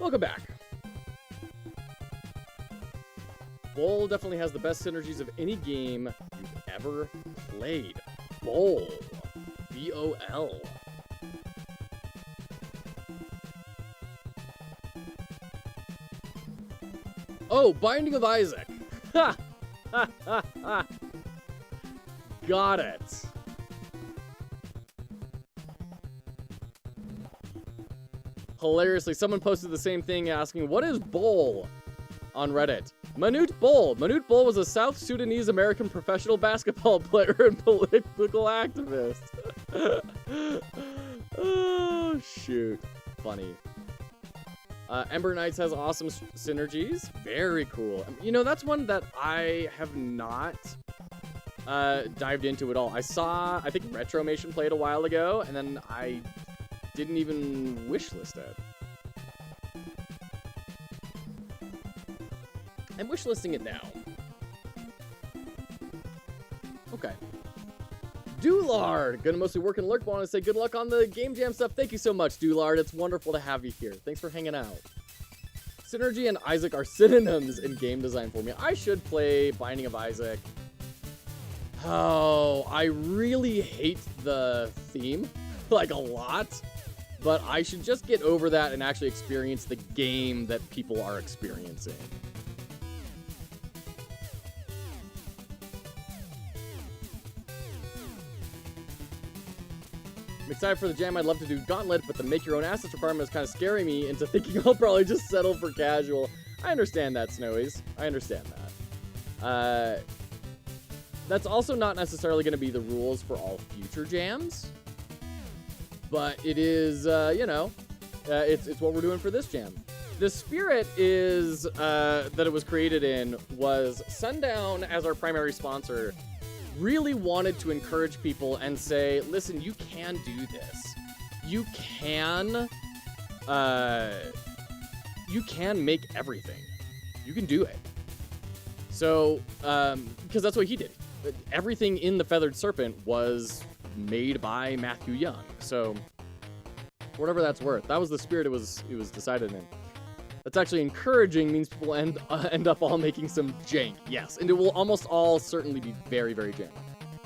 Welcome back. Bowl definitely has the best synergies of any game you've ever played. Bowl. B-O-L. Oh, Binding of Isaac. Ha! Ha ha ha. Got it. Hilariously, someone posted the same thing asking, what is Bowl on Reddit? Manute Bol. Manute Bol was a South Sudanese American professional basketball player and political activist. Oh, shoot. Funny. Ember Knights has awesome synergies. Very cool. You know, that's one that I have not dived into at all. I saw, I think Retromation played a while ago, and then I didn't even wishlist it. I'm wishlisting it now. Okay. Doolard! Gonna mostly work and lurk, but I want to say good luck on the Game Jam stuff. Thank you so much, Doolard. It's wonderful to have you here. Thanks for hanging out. Synergy and Isaac are synonyms in game design for me. I should play Binding of Isaac. Oh, I really hate the theme, like a lot. But I should just get over that and actually experience the game that people are experiencing. I'm excited for the jam. I'd love to do Gauntlet, but the make your own assets requirement is kind of scaring me into thinking I'll probably just settle for casual. I understand that, Snowies. I understand that. That's also not necessarily going to be the rules for all future jams. But it is, you know, it's what we're doing for this jam. The spirit is that it was created in was Sundown, as our primary sponsor, really wanted to encourage people and say, listen, you can do this. You can make everything. You can do it. So, because that's what he did. Everything in the Feathered Serpent was made by Matthew Young. So, whatever that's worth, that was the spirit it was decided in. That's actually encouraging, means people end up all making some jank. Yes, and it will almost all certainly be very, very jank.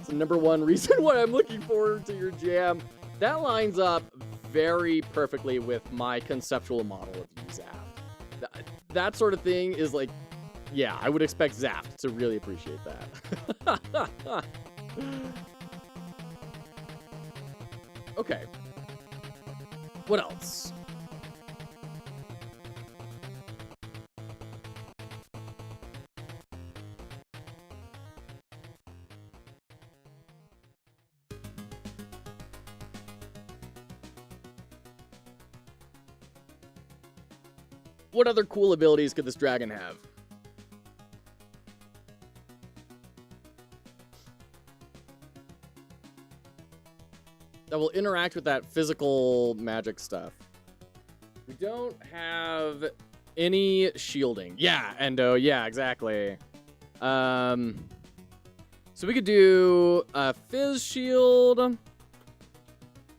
So number one reason why I'm looking forward to your jam. That lines up very perfectly with my conceptual model of you, Zap. That sort of thing is like, yeah, I would expect Zap to really appreciate that. Okay. What else? What other cool abilities could this dragon have? That will interact with that physical magic stuff. We don't have any shielding. Yeah, Endo. Yeah, exactly. So we could do a Fizz Shield,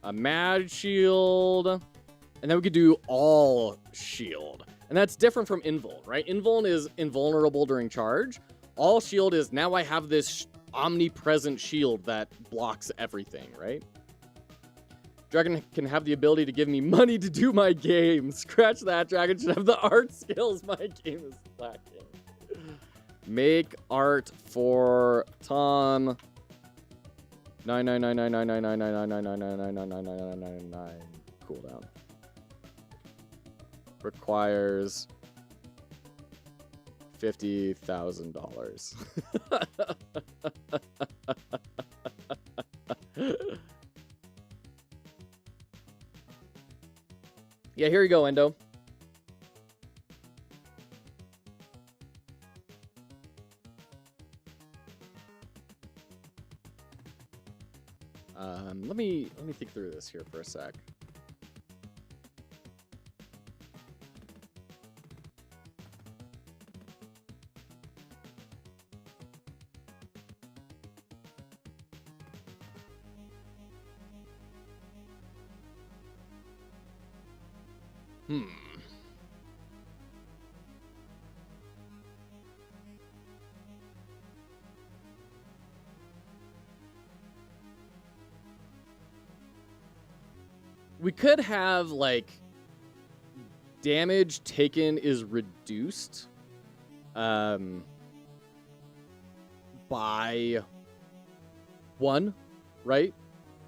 a Mad Shield, and then we could do All Shield. And that's different from Invuln, right? Invuln is invulnerable during charge. All Shield is now I have this omnipresent shield that blocks everything, right? Dragon can have the ability to give me money to do my game. Scratch that. Dragon should have the art skills. My game is lacking. Make art for Tom. 99999999999999999 cooldown. Requires $50,000. Yeah, here you go, Endo. Let me think through this here for a sec. We could have, like, damage taken is reduced by 1, right?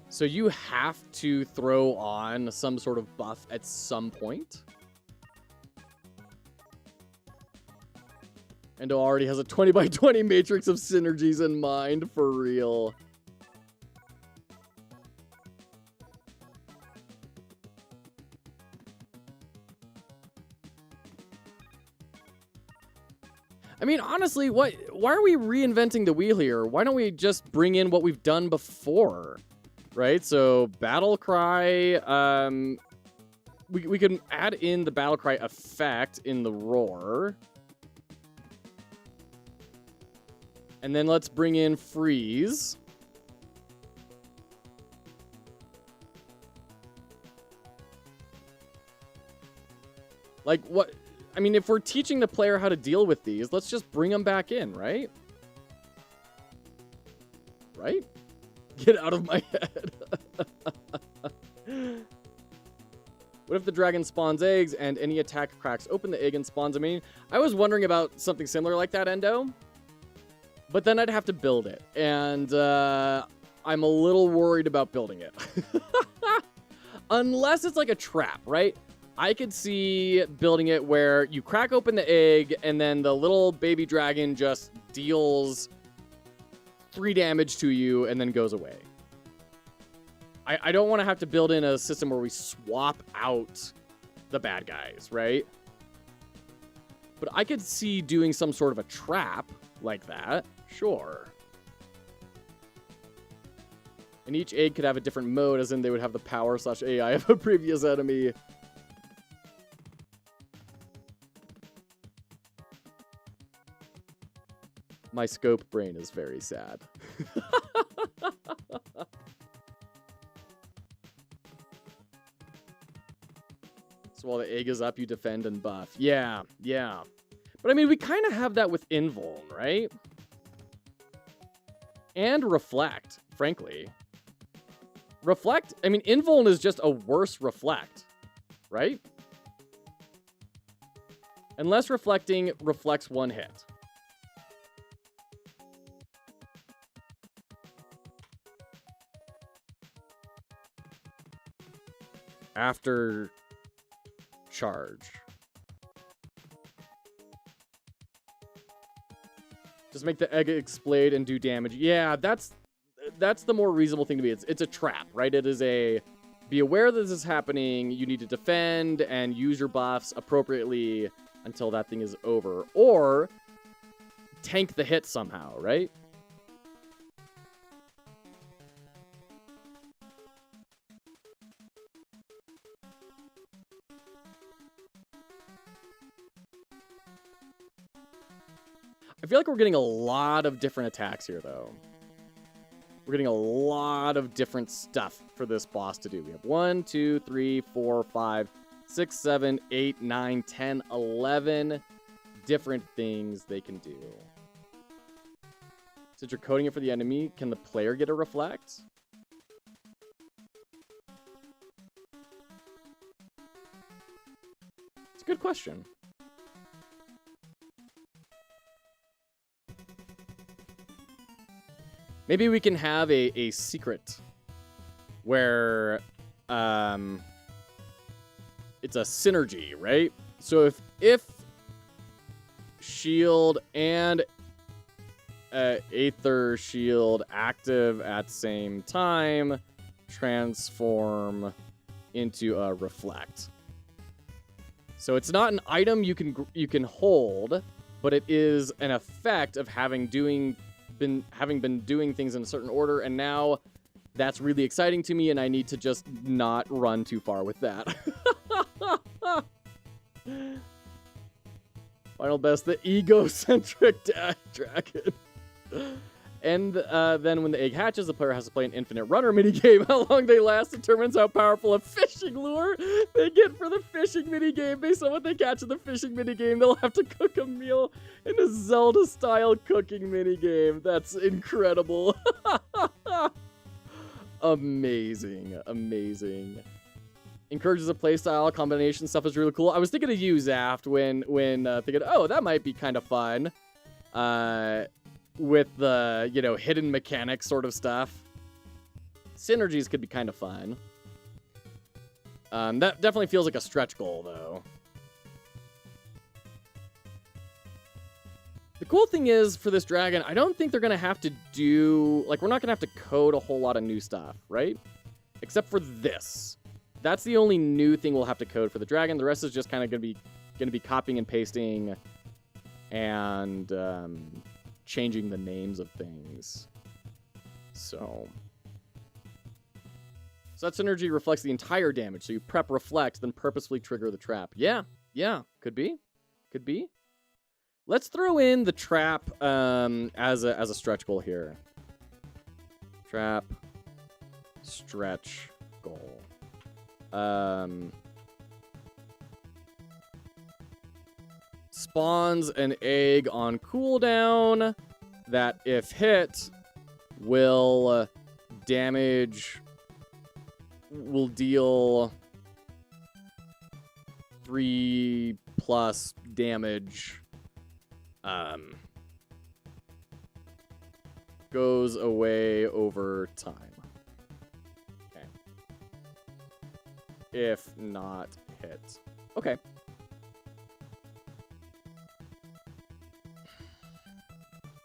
So you have to throw on some sort of buff at some point. Endo already has a 20 by 20 matrix of synergies in mind, for real. I mean, honestly, why are we reinventing the wheel here? Why don't we just bring in what we've done before, right? So, Battle Cry, we can add in the Battle Cry effect in the Roar. And then let's bring in Freeze. Like, what? I mean, if we're teaching the player how to deal with these, let's just bring them back in, right? Right? Get out of my head. What if the dragon spawns eggs and any attack cracks open the egg and spawns a minion? I was wondering about something similar like that, Endo. But then I'd have to build it. And I'm a little worried about building it. Unless it's like a trap, right? I could see building it where you crack open the egg and then the little baby dragon just deals 3 damage to you and then goes away. I don't want to have to build in a system where we swap out the bad guys, right? But I could see doing some sort of a trap like that. Sure. And each egg could have a different mode, as in they would have the power / AI of a previous enemy. My scope brain is very sad. So while the egg is up, you defend and buff. Yeah, yeah. But I mean, we kind of have that with Invuln, right? And Reflect, frankly. Reflect, I mean, Invuln is just a worse Reflect, right? Unless Reflecting reflects 1 hit. After charge. Just make the egg explode and do damage. Yeah, that's the more reasonable thing to be. It's a trap, right? It is a be aware that this is happening. You need to defend and use your buffs appropriately until that thing is over, or tank the hit somehow, right? I feel like we're getting a lot of different attacks here, though. We're getting a lot of different stuff for this boss to do. We have 1, 2, 3, 4, 5, 6, 7, 8, 9, 10, 11 different things they can do. Since you're coding it for the enemy, can the player get a reflect? It's a good question. Maybe we can have a secret where it's a synergy, right? So if shield and Aether shield active at same time, transform into a reflect. So it's not an item you can hold, but it is an effect of having been doing things in a certain order, and now that's really exciting to me, and I need to just not run too far with that. Final best, the egocentric dragon. And then when the egg hatches, the player has to play an infinite runner minigame. How long they last determines how powerful a fishing lure they get for the fishing minigame. Based on what they catch in the fishing minigame, they'll have to cook a meal in a Zelda-style cooking minigame. That's incredible. Amazing, amazing. Encourages a playstyle. Combination stuff is really cool. I was thinking of you, Zaft, when thinking, oh, that might be kind of fun. With the, you know, hidden mechanics sort of stuff. Synergies could be kind of fun. That definitely feels like a stretch goal, though. The cool thing is, for this dragon, I don't think they're going to have to do... Like, we're not going to have to code a whole lot of new stuff, right? Except for this. That's the only new thing we'll have to code for the dragon. The rest is just kind of going to be copying and pasting and changing the names of things. So that synergy reflects the entire damage. So you prep, reflect, then purposefully trigger the trap. Yeah, could be. Let's throw in the trap as a stretch goal here. Trap, stretch goal. Spawns an egg on cooldown that, if hit, will deal 3+ damage. Goes away over time. Okay. If not hit. Okay.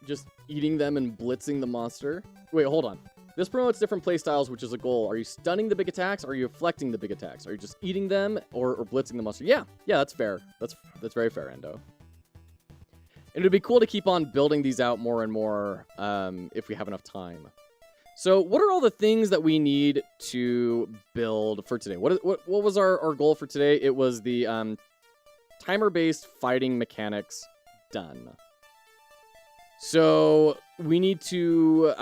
Just eating them and blitzing the monster. Wait, hold on. This promotes different playstyles, which is a goal. Are you stunning the big attacks? Or are you reflecting the big attacks? Are you just eating them or blitzing the monster? Yeah, that's fair. That's very fair, Endo. And it'd be cool to keep on building these out more and more if we have enough time. So what are all the things that we need to build for today? What was our goal for today? It was the timer-based fighting mechanics done. So we need to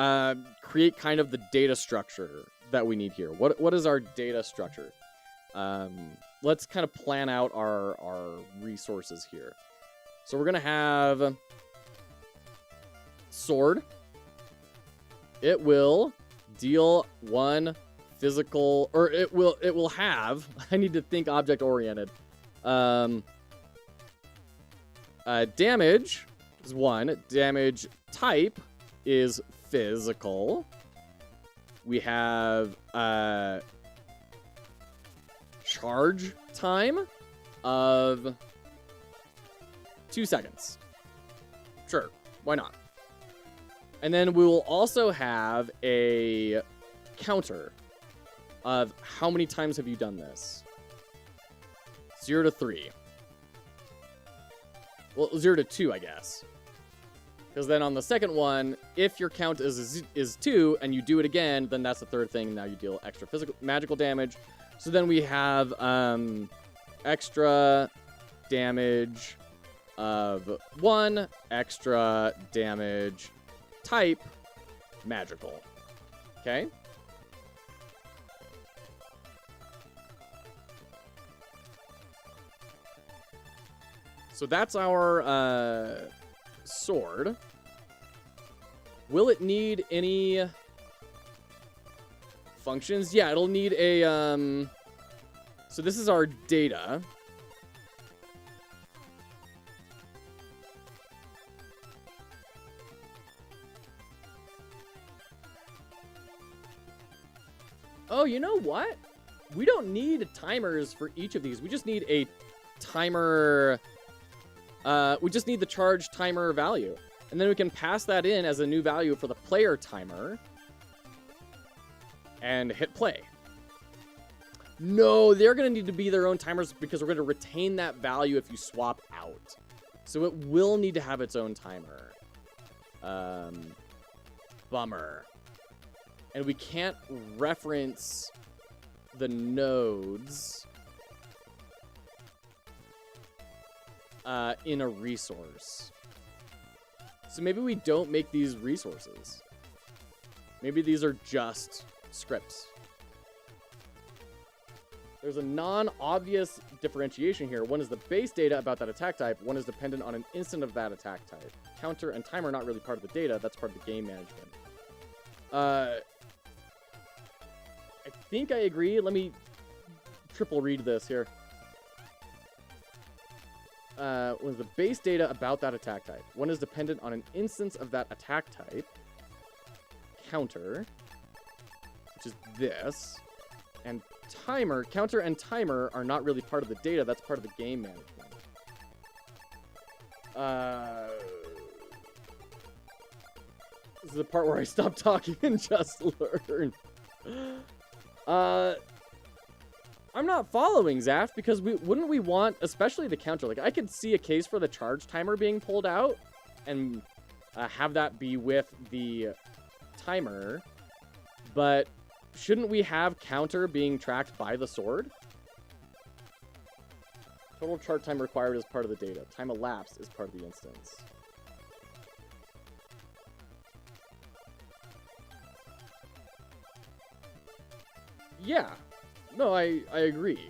create kind of the data structure that we need here. What is our data structure? Let's kind of plan out our resources here. So we're going to have sword. It will deal 1 physical, or it will have, I need to think object oriented. Damage is 1. Damage type is physical. We have charge time of 2 seconds. Sure, why not? And then we will also have a counter of how many times have you done this. 0 to 3. Well, 0 to 2, I guess. Because then on the second one, if your count is 2 and you do it again, then that's the third thing. Now you deal extra magical damage. So then we have extra damage of 1, extra damage type magical. Okay? So that's our sword. Will it need any functions? Yeah, it'll need a so this is our data. Oh, you know what? We don't need timers for each of these. We just need a timer. We just need the charge timer value. And then we can pass that in as a new value for the player timer. And hit play. No, they're going to need to be their own timers because we're going to retain that value if you swap out. So it will need to have its own timer. Bummer. And we can't reference the nodes in a resource. So maybe we don't make these resources. Maybe these are just scripts. There's a non-obvious differentiation here. One is the base data about that attack type. One is dependent on an instant of that attack type. Counter and timer are not really part of the data. That's part of the game management. I think I agree. Let me triple read this here. Was the base data about that attack type. One is dependent on an instance of that attack type. Counter, which is this. And timer. Counter and timer are not really part of the data. That's part of the game management. This is the part where I stop talking and just learn. I'm not following, Zaf, because wouldn't we want, especially the counter, like I could see a case for the charge timer being pulled out and have that be with the timer, but shouldn't we have counter being tracked by the sword? Total chart time required is part of the data. Time elapsed is part of the instance. Yeah. No, I agree.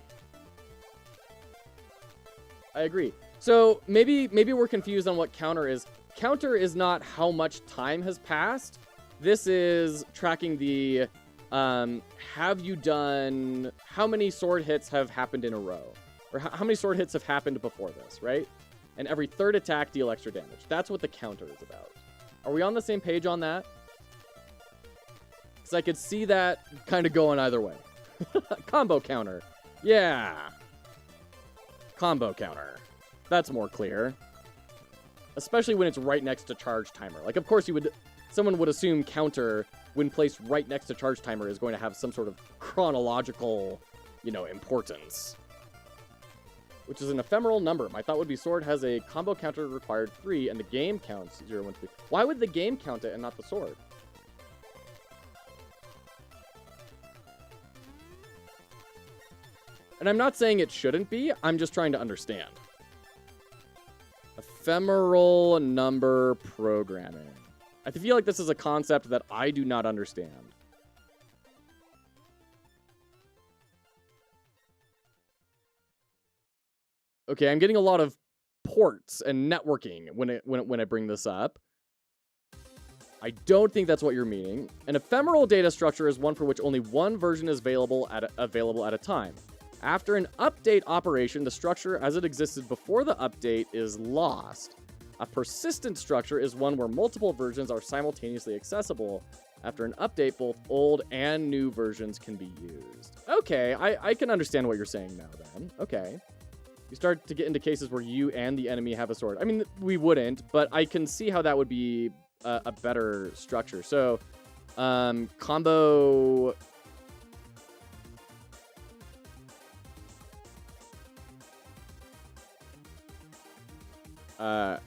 I agree. So maybe we're confused on what counter is. Counter is not how much time has passed. This is tracking the have you done, how many sword hits have happened in a row? Or how many sword hits have happened before this, right? And every third attack deal extra damage. That's what the counter is about. Are we on the same page on that? Because I could see that kind of going either way. Combo counter. Yeah. Combo counter. That's more clear. Especially when it's right next to charge timer. Like, of course, someone would assume counter, when placed right next to charge timer, is going to have some sort of chronological, importance. Which is an ephemeral number. My thought would be sword has a combo counter required 3, and the game counts 0, 1, 3. Why would the game count it and not the sword? And I'm not saying it shouldn't be, I'm just trying to understand. Ephemeral number programming. I feel like this is a concept that I do not understand. Okay, I'm getting a lot of ports and networking when I bring this up. I don't think that's what you're meaning. An ephemeral data structure is one for which only one version is available at a time. After an update operation, the structure as it existed before the update is lost. A persistent structure is one where multiple versions are simultaneously accessible. After an update, both old and new versions can be used. Okay, I can understand what you're saying now then. Okay. You start to get into cases where you and the enemy have a sword. I mean, we wouldn't, but I can see how that would be a better structure. So, combo...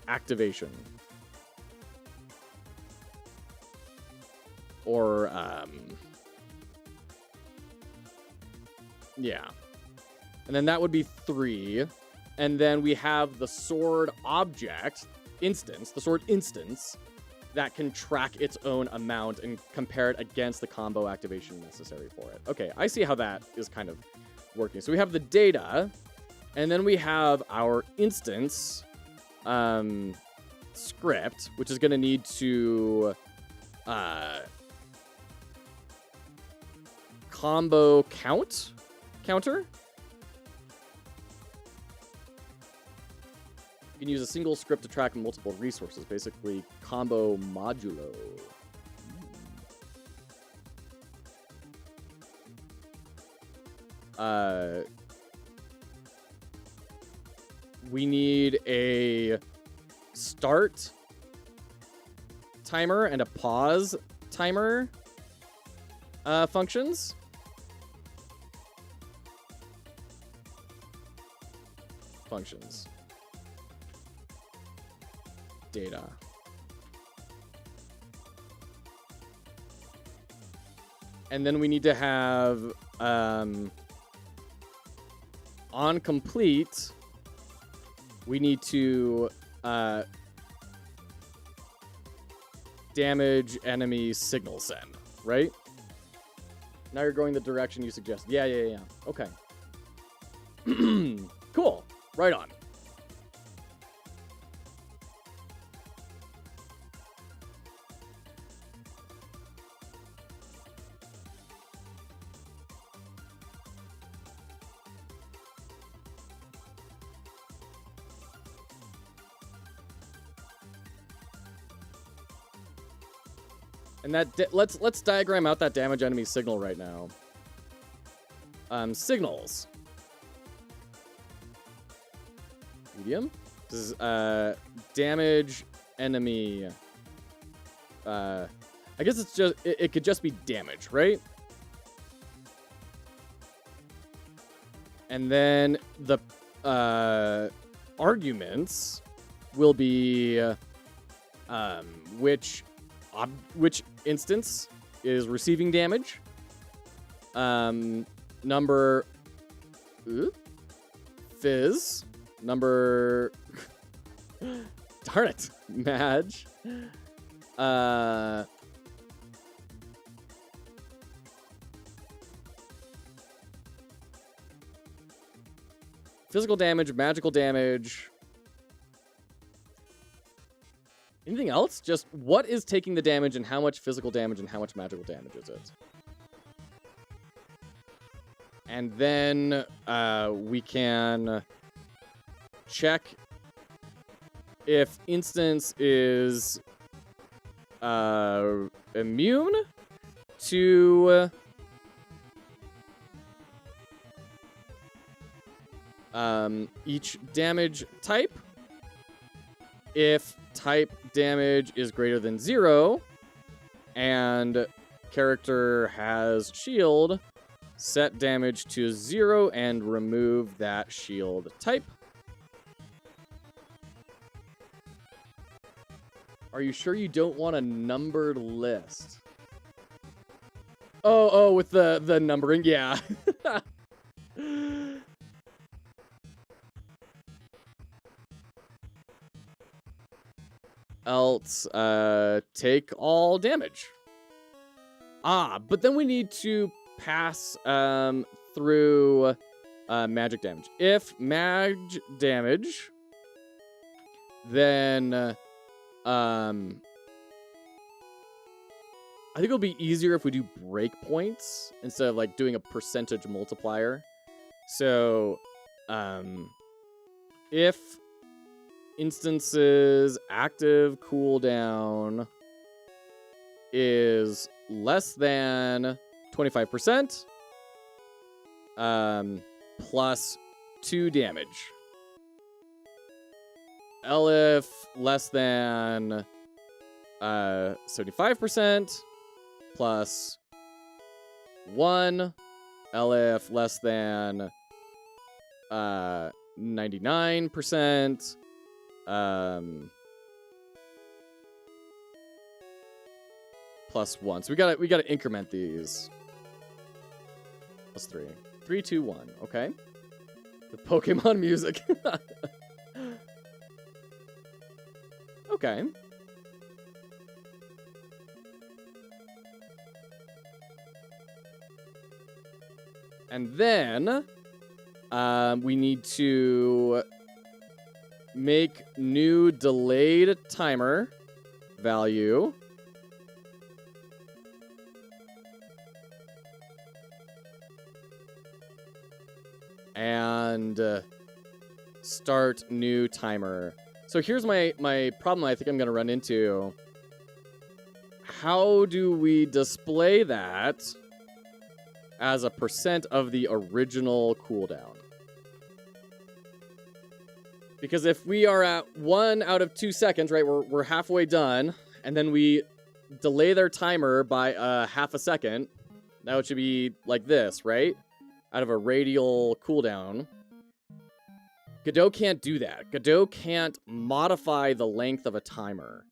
activation. Or, yeah. And then that would be 3. And then we have the sword object instance, the sword instance, that can track its own amount and compare it against the combo activation necessary for it. Okay, I see how that is kind of working. So we have the data, and then we have our instance script, which is going to need to combo counter. You can use a single script to track multiple resources, basically combo modulo. We need a start timer and a pause timer functions. Data. And then we need to have on complete, we need to damage enemy signal send, right? Now you're going the direction you suggest. Yeah. Okay. Cool. Right on. And that let's diagram out that damage enemy signal right now. Signals. Medium. This is damage enemy. I guess it's just it could just be damage, right? And then the arguments will be which instance is receiving damage. Number fizz. Number darn it, Madge. Physical damage, magical damage. Anything else? Just what is taking the damage and how much physical damage and how much magical damage is it? And then we can check if instance is immune to each damage type. If type damage is greater than 0 and character has shield, set damage to 0 and remove that shield type. Are you sure you don't want a numbered list? Oh, with the numbering, yeah. Else, take all damage. But then we need to pass through magic damage. If mag damage, then I think it'll be easier if we do breakpoints instead of like doing a percentage multiplier. So if instances active cooldown is less than 25%, plus 2 damage. Elif less than 75%, plus 1. Elif less than 99%. Plus 1. So we gotta increment these. Plus 3. 3, 2, 1. Okay. The Pokemon music. Okay. And then we need to make new delayed timer value. And start new timer. So here's my problem I think I'm going to run into. How do we display that as a percent of the original cooldown? Because if we are at 1 out of 2 seconds, right, we're halfway done, and then we delay their timer by half a second, now it should be like this, right? Out of a radial cooldown. Godot can't do that. Godot can't modify the length of a timer.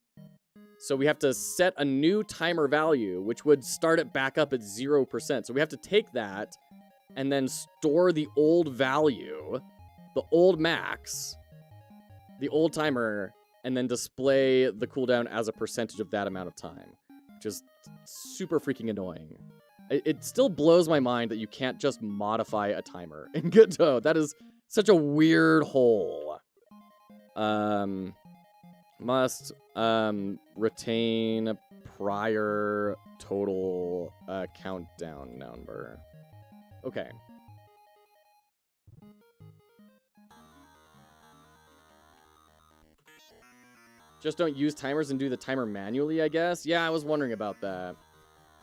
So we have to set a new timer value, which would start it back up at 0%. So we have to take that and then store the old value, the old max, the old timer, and then display the cooldown as a percentage of that amount of time, which is super freaking annoying. It still blows my mind that you can't just modify a timer in Godot. That is such a weird hole. Must retain prior total countdown number. Okay. Just don't use timers and do the timer manually, I guess. Yeah, I was wondering about that.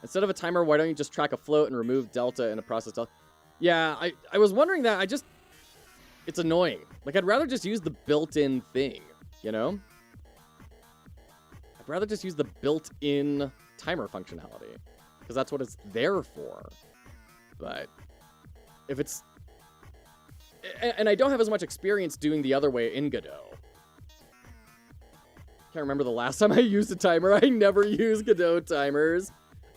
Instead of a timer, why don't you just track a float and remove delta in a process delta? Yeah, I was wondering that. It's annoying. Like, I'd rather just use the built-in thing, you know? I'd rather just use the built-in timer functionality, because that's what it's there for. But if it's... And I don't have as much experience doing the other way in Godot. Can't remember the last time I used a timer. I never use Godot timers.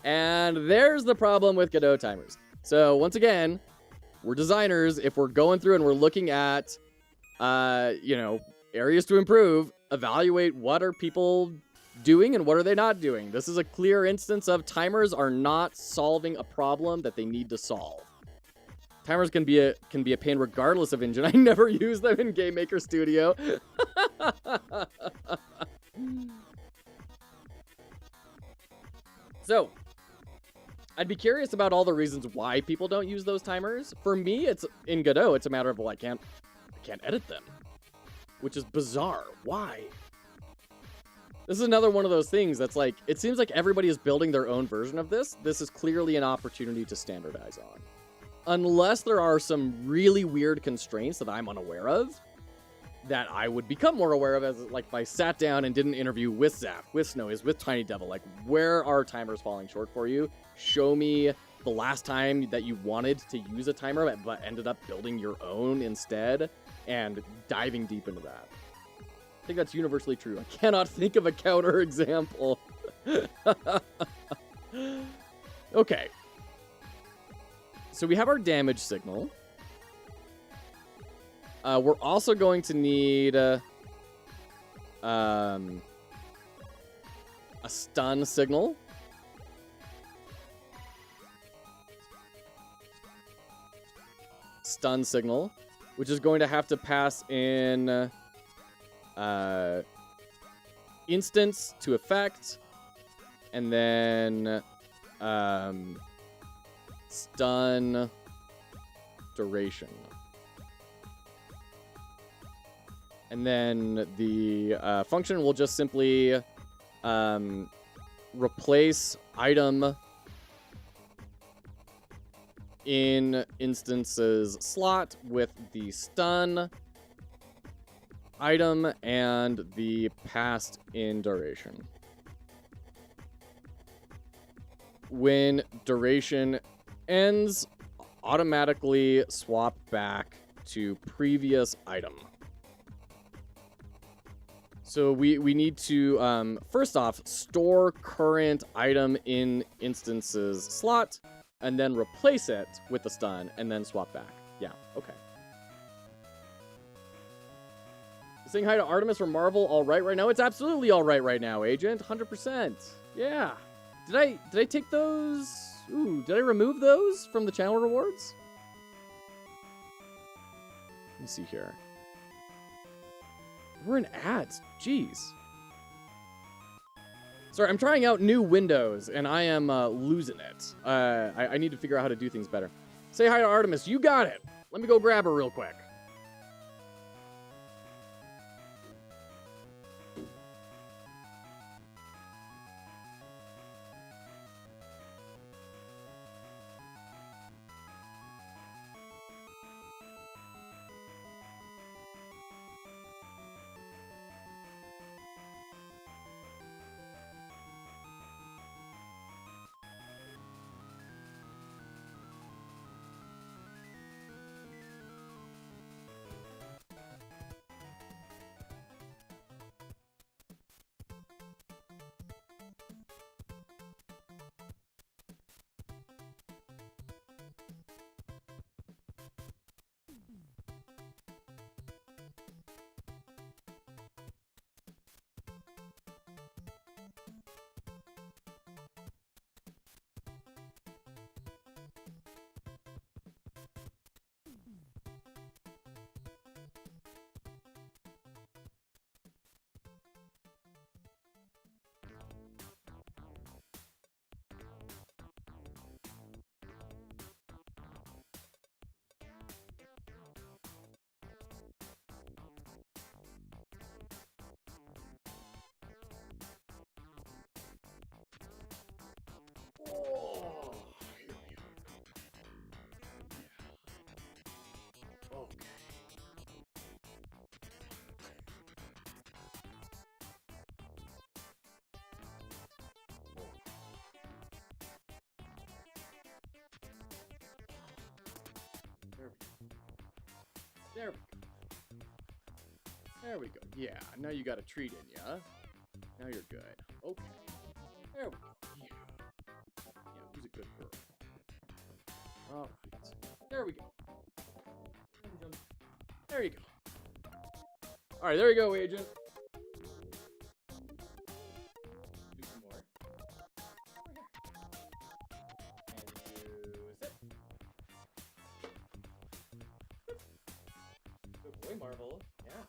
And there's the problem with Godot timers. So once again, we're designers. If we're going through and we're looking at, you know, areas to improve, evaluate what are people doing and what are they not doing. This is a clear instance of timers are not solving a problem that they need to solve. Timers can be a pain regardless of engine. I never use them in GameMaker Studio. So, I'd be curious about all the reasons why people don't use those timers. For me, it's in Godot, it's a matter of, well, I can't edit them, which is bizarre. Why? This is another one of those things that's like, it seems like everybody is building their own version of this. This is clearly an opportunity to standardize on. Unless there are some really weird constraints that I'm unaware of, that I would become more aware of as, like, if I sat down and did an interview with Zap, with Snowies, with Tiny Devil, like, where are timers falling short for you? Show me the last time that you wanted to use a timer but ended up building your own instead, and diving deep into that. I think that's universally true. I cannot think of a counter example. Okay. So we have our damage signal. We're also going to need a stun signal. Stun signal, which is going to have to pass in instance to effect, and then stun duration. And then the function will just simply replace item in instances slot with the stun item and the past in duration. When duration ends, automatically swap back to previous item. So we need to, first off, store current item in instances slot, and then replace it with the stun, and then swap back. Yeah, okay. Saying hi to Artemis from Marvel, all right now? It's absolutely all right now, Agent. 100%. Yeah. Did I take those? Ooh, did I remove those from the channel rewards? Let me see here. We're in ads. Jeez. Sorry, I'm trying out new windows, and I am losing it. I need to figure out how to do things better. Say hi to Artemis. You got it. Let me go grab her real quick. There we go. There we go. Yeah, now you got a treat in ya. Now you're good. Okay. There we go. Yeah. Yeah, who's a good girl? Alright. There we go. There you go. Alright, there you go, agent. Do some more. Over here. And you sit. Good boy, Marvel. Yeah.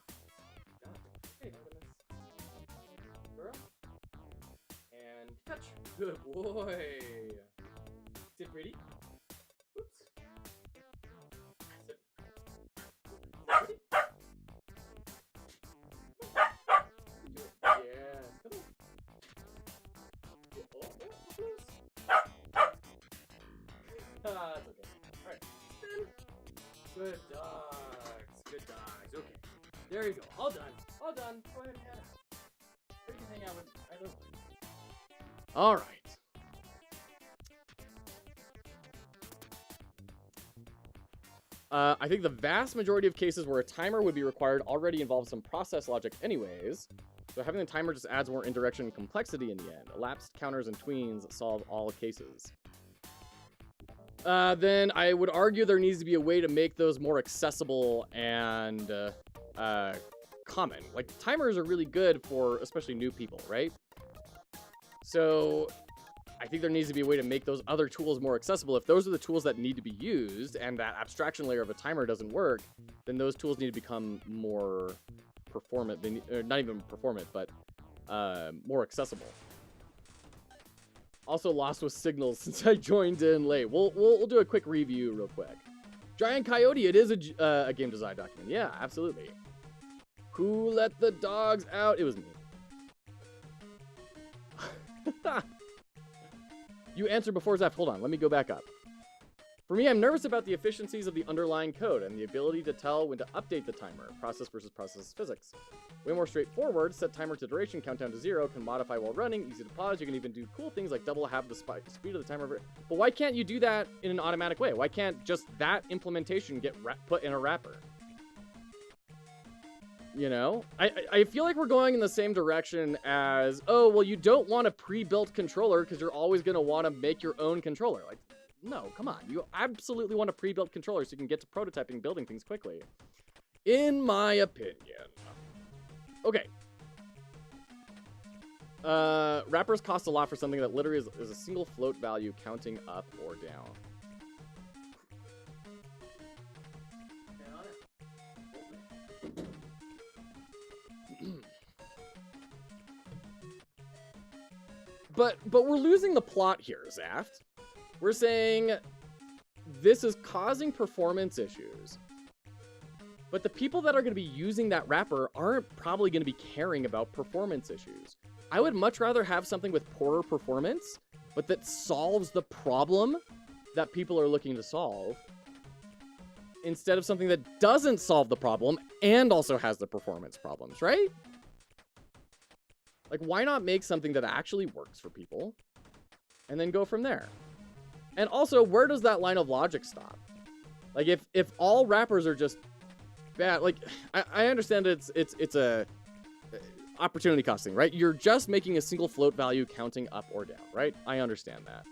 Hey, Artemis. Girl. And touch. Good boy. Sit pretty. Oops. Sit. Pretty. Yes. Come on. Oh, close. That's okay. Alright. Good dogs. Good dogs. Okay. There you go. All done. All done. Go ahead and head out. You can hang out with either one. Alright. I think the vast majority of cases where a timer would be required already involves some process logic anyways. So having the timer just adds more indirection and complexity in the end. Elapsed counters and tweens solve all cases. Then I would argue there needs to be a way to make those more accessible and common. Like, timers are really good for especially new people, right? So I think there needs to be a way to make those other tools more accessible. If those are the tools that need to be used and that abstraction layer of a timer doesn't work, then those tools need to become more performant. Not even performant, but more accessible. Also lost with signals since I joined in late. We'll do a quick review real quick. Giant Coyote, it is a game design document. Yeah, absolutely. Who let the dogs out? It was me. You answered before Zeph. Hold on, let me go back up. For me, I'm nervous about the efficiencies of the underlying code and the ability to tell when to update the timer. Process versus process physics. Way more straightforward. Set timer to duration, countdown to 0, can modify while running, easy to pause. You can even do cool things like double half the speed of the timer. But why can't you do that in an automatic way? Why can't just that implementation get put in a wrapper? You know? I feel like we're going in the same direction as, oh, well, you don't want a pre-built controller because you're always going to want to make your own controller. Like, no, come on. You absolutely want a pre-built controller so you can get to prototyping, building things quickly. In my opinion. Okay. Wrappers cost a lot for something that literally is a single float value counting up or down. But we're losing the plot here, Zaft. We're saying this is causing performance issues. But the people that are going to be using that wrapper aren't probably going to be caring about performance issues. I would much rather have something with poorer performance, but that solves the problem that people are looking to solve, instead of something that doesn't solve the problem and also has the performance problems, right? Like, why not make something that actually works for people and then go from there? And also, where does that line of logic stop? Like, if all wrappers are just bad, like, I understand it's a opportunity costing, right? You're just making a single float value counting up or down, right? I understand that.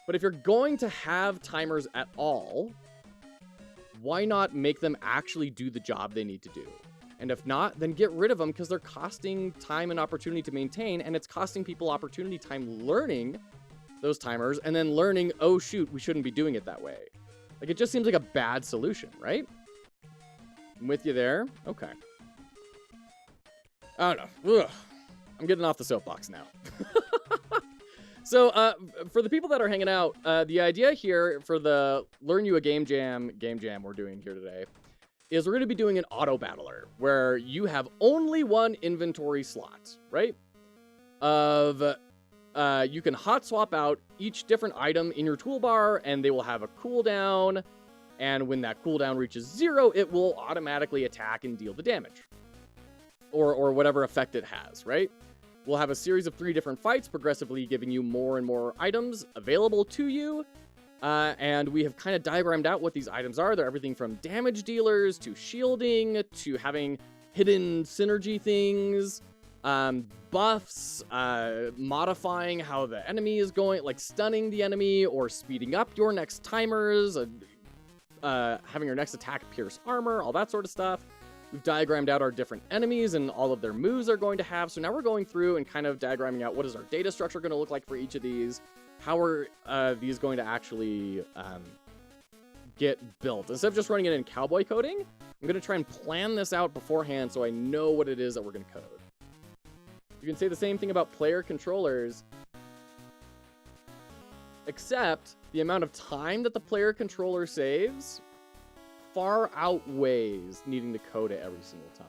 But if you're going to have timers at all, why not make them actually do the job they need to do? And if not, then get rid of them because they're costing time and opportunity to maintain, and it's costing people opportunity time learning those timers and then learning, oh shoot, we shouldn't be doing it that way. Like, it just seems like a bad solution, right? I'm with you there. Okay. I don't know. Ugh. I'm getting off the soapbox now. So, for the people that are hanging out, the idea here for the Learn You a Game Jam we're doing here today is we're going to be doing an Autobattler where you have only one inventory slot, right? You can hot swap out each different item in your toolbar and they will have a cooldown. And when that cooldown reaches 0, it will automatically attack and deal the damage. Or whatever effect it has, right? We'll have a series of 3 different fights, progressively giving you more and more items available to you. And we have kind of diagrammed out what these items are. They're everything from damage dealers to shielding to having hidden synergy things, buffs, modifying how the enemy is going, like stunning the enemy or speeding up your next timers, having your next attack pierce armor, all that sort of stuff. We've diagrammed out our different enemies and all of their moves they're going to have. So now we're going through and kind of diagramming out what is our data structure going to look like for each of these. How are these going to actually get built? Instead of just running it in cowboy coding, I'm going to try and plan this out beforehand so I know what it is that we're going to code. You can say the same thing about player controllers, except the amount of time that the player controller saves far outweighs needing to code it every single time.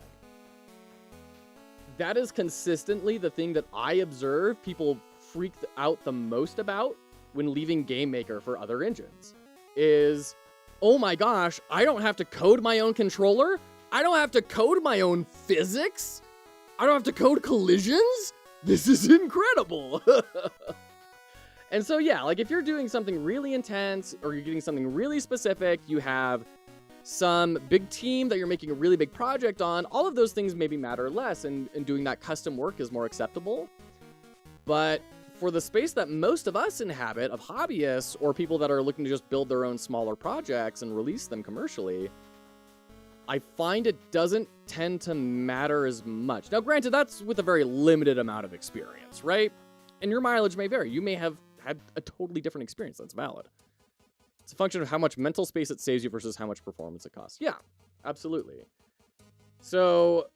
That is consistently the thing that I observe people freak out the most about when leaving GameMaker for other engines is, oh my gosh, I don't have to code my own controller. I don't have to code my own physics. I don't have to code collisions. This is incredible. And so, yeah, like if you're doing something really intense or you're getting something really specific, you have some big team that you're making a really big project on, all of those things maybe matter less, and doing that custom work is more acceptable. But for the space that most of us inhabit, of hobbyists or people that are looking to just build their own smaller projects and release them commercially, I find it doesn't tend to matter as much. Now, granted, that's with a very limited amount of experience, right? And your mileage may vary. You may have had a totally different experience. That's valid. It's a function of how much mental space it saves you versus how much performance it costs. Yeah, absolutely. So,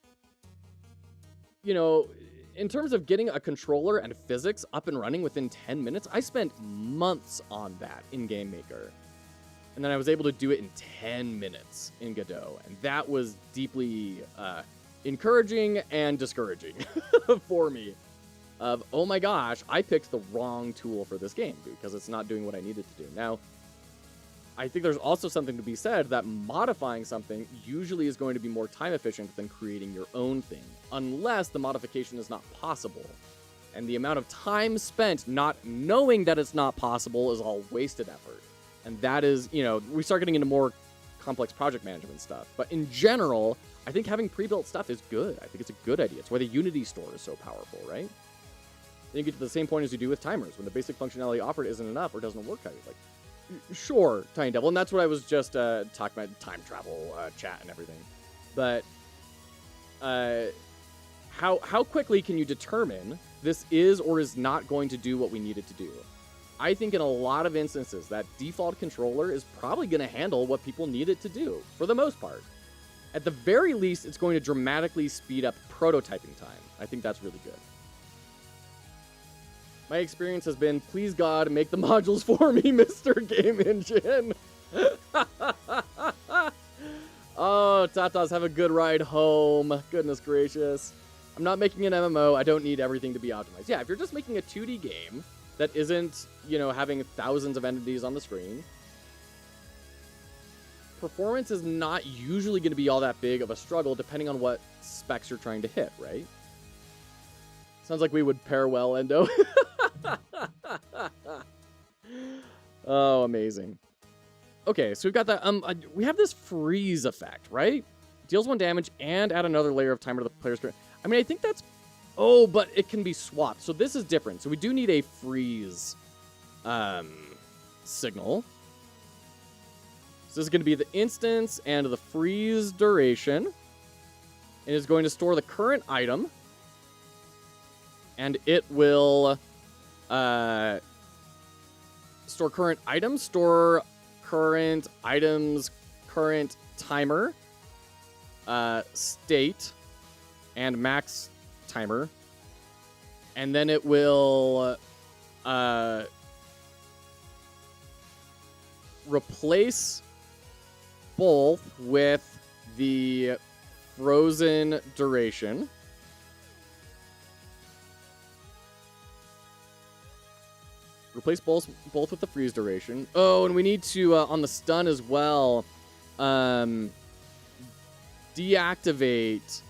you know, in terms of getting a controller and physics up and running within 10 minutes, I spent months on that in GameMaker. And then I was able to do it in 10 minutes in Godot. And that was deeply encouraging and discouraging for me. Of, oh my gosh, I picked the wrong tool for this game because it's not doing what I needed to do. Now, I think there's also something to be said that modifying something usually is going to be more time efficient than creating your own thing, unless the modification is not possible. And the amount of time spent not knowing that it's not possible is all wasted effort. And that is, you know, we start getting into more complex project management stuff. But in general, I think having pre-built stuff is good. I think it's a good idea. It's why the Unity store is so powerful, right? Then you get to the same point as you do with timers. When the basic functionality offered isn't enough or doesn't work how you like. Sure, Tiny Devil, and that's what I was just talking about, time travel chat and everything. But how quickly can you determine this is or is not going to do what we need it to do? I think in a lot of instances, that default controller is probably going to handle what people need it to do, for the most part. At the very least, it's going to dramatically speed up prototyping time. I think that's really good. My experience has been, please God, make the modules for me, Mr. Game Engine. Oh, Tatas, have a good ride home. Goodness gracious. I'm not making an MMO. I don't need everything to be optimized. Yeah, if you're just making a 2D game that isn't, you know, having thousands of entities on the screen, performance is not usually going to be all that big of a struggle depending on what specs you're trying to hit, right? Sounds like we would pair well, Endo. Oh, amazing. Okay, so we've got that. We have this freeze effect, right? Deals 1 damage and add another layer of timer to the player's turn. I mean, I think that's... Oh, but it can be swapped. So this is different. So we do need a freeze signal. So this is going to be the instance and the freeze duration. And it's going to store the current item. And it will store current items, store current items, current timer, state, and max timer. And then it will replace both with the frozen duration. Replace both with the freeze duration. Oh, and we need to, on the stun as well, deactivate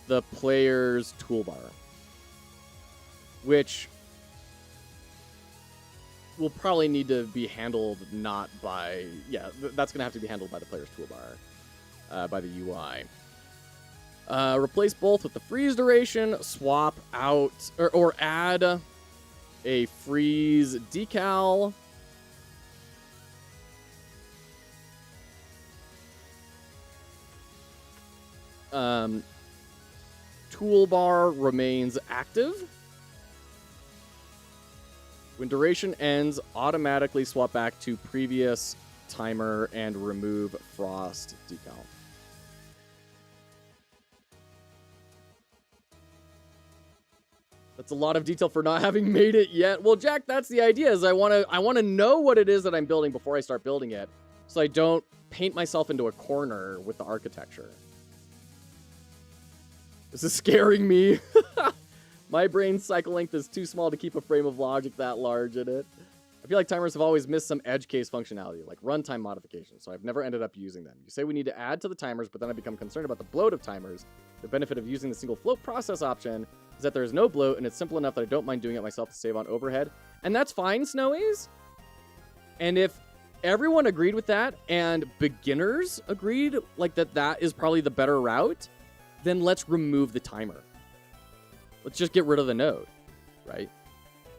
the player's toolbar. Which, will probably need to be handled not by, that's going to have to be handled by the player's toolbar, by the UI. Replace both with the freeze duration, swap out, or add a freeze decal. Toolbar remains active. When duration ends, automatically swap back to previous timer and remove frost decal. That's a lot of detail for not having made it yet. Well, Jack, that's the idea, is I want to know what it is that I'm building before I start building it, so I don't paint myself into a corner with the architecture. This is scaring me. My brain's cycle length is too small to keep a frame of logic that large in it. I feel like timers have always missed some edge case functionality, like runtime modifications, so I've never ended up using them. You say we need to add to the timers, but then I become concerned about the bloat of timers. The benefit of using the single float process option is that there is no bloat, and it's simple enough that I don't mind doing it myself to save on overhead. And that's fine, Snowies. And if everyone agreed with that, and beginners agreed like that is probably the better route, then let's remove the timer. Let's just get rid of the node, right?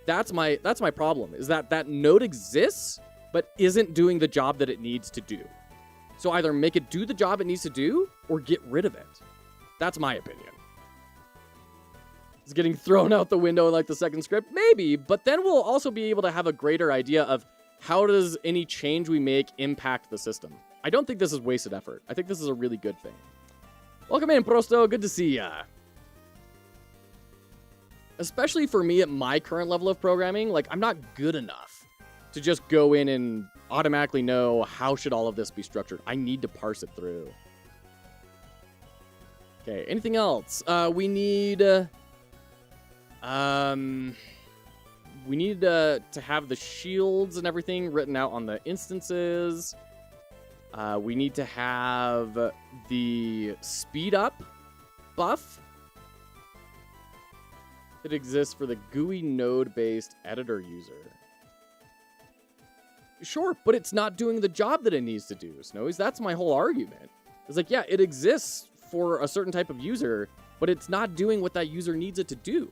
That's my problem, is that node exists, but isn't doing the job that it needs to do. So either make it do the job it needs to do, or get rid of it. That's my opinion. It's getting thrown out the window in like the second script? Maybe, but then we'll also be able to have a greater idea of how does any change we make impact the system. I don't think this is wasted effort. I think this is a really good thing. Welcome in, Prosto. Good to see ya. Especially for me at my current level of programming, like, I'm not good enough to just go in and automatically know how should all of this be structured. I need to parse it through. Okay, anything else? We need to have the shields and everything written out on the instances. We need to have the speed up buff that exists for the GUI node-based editor user. Sure, but it's not doing the job that it needs to do, Snowies. That's my whole argument. It's like, yeah, it exists for a certain type of user, but it's not doing what that user needs it to do.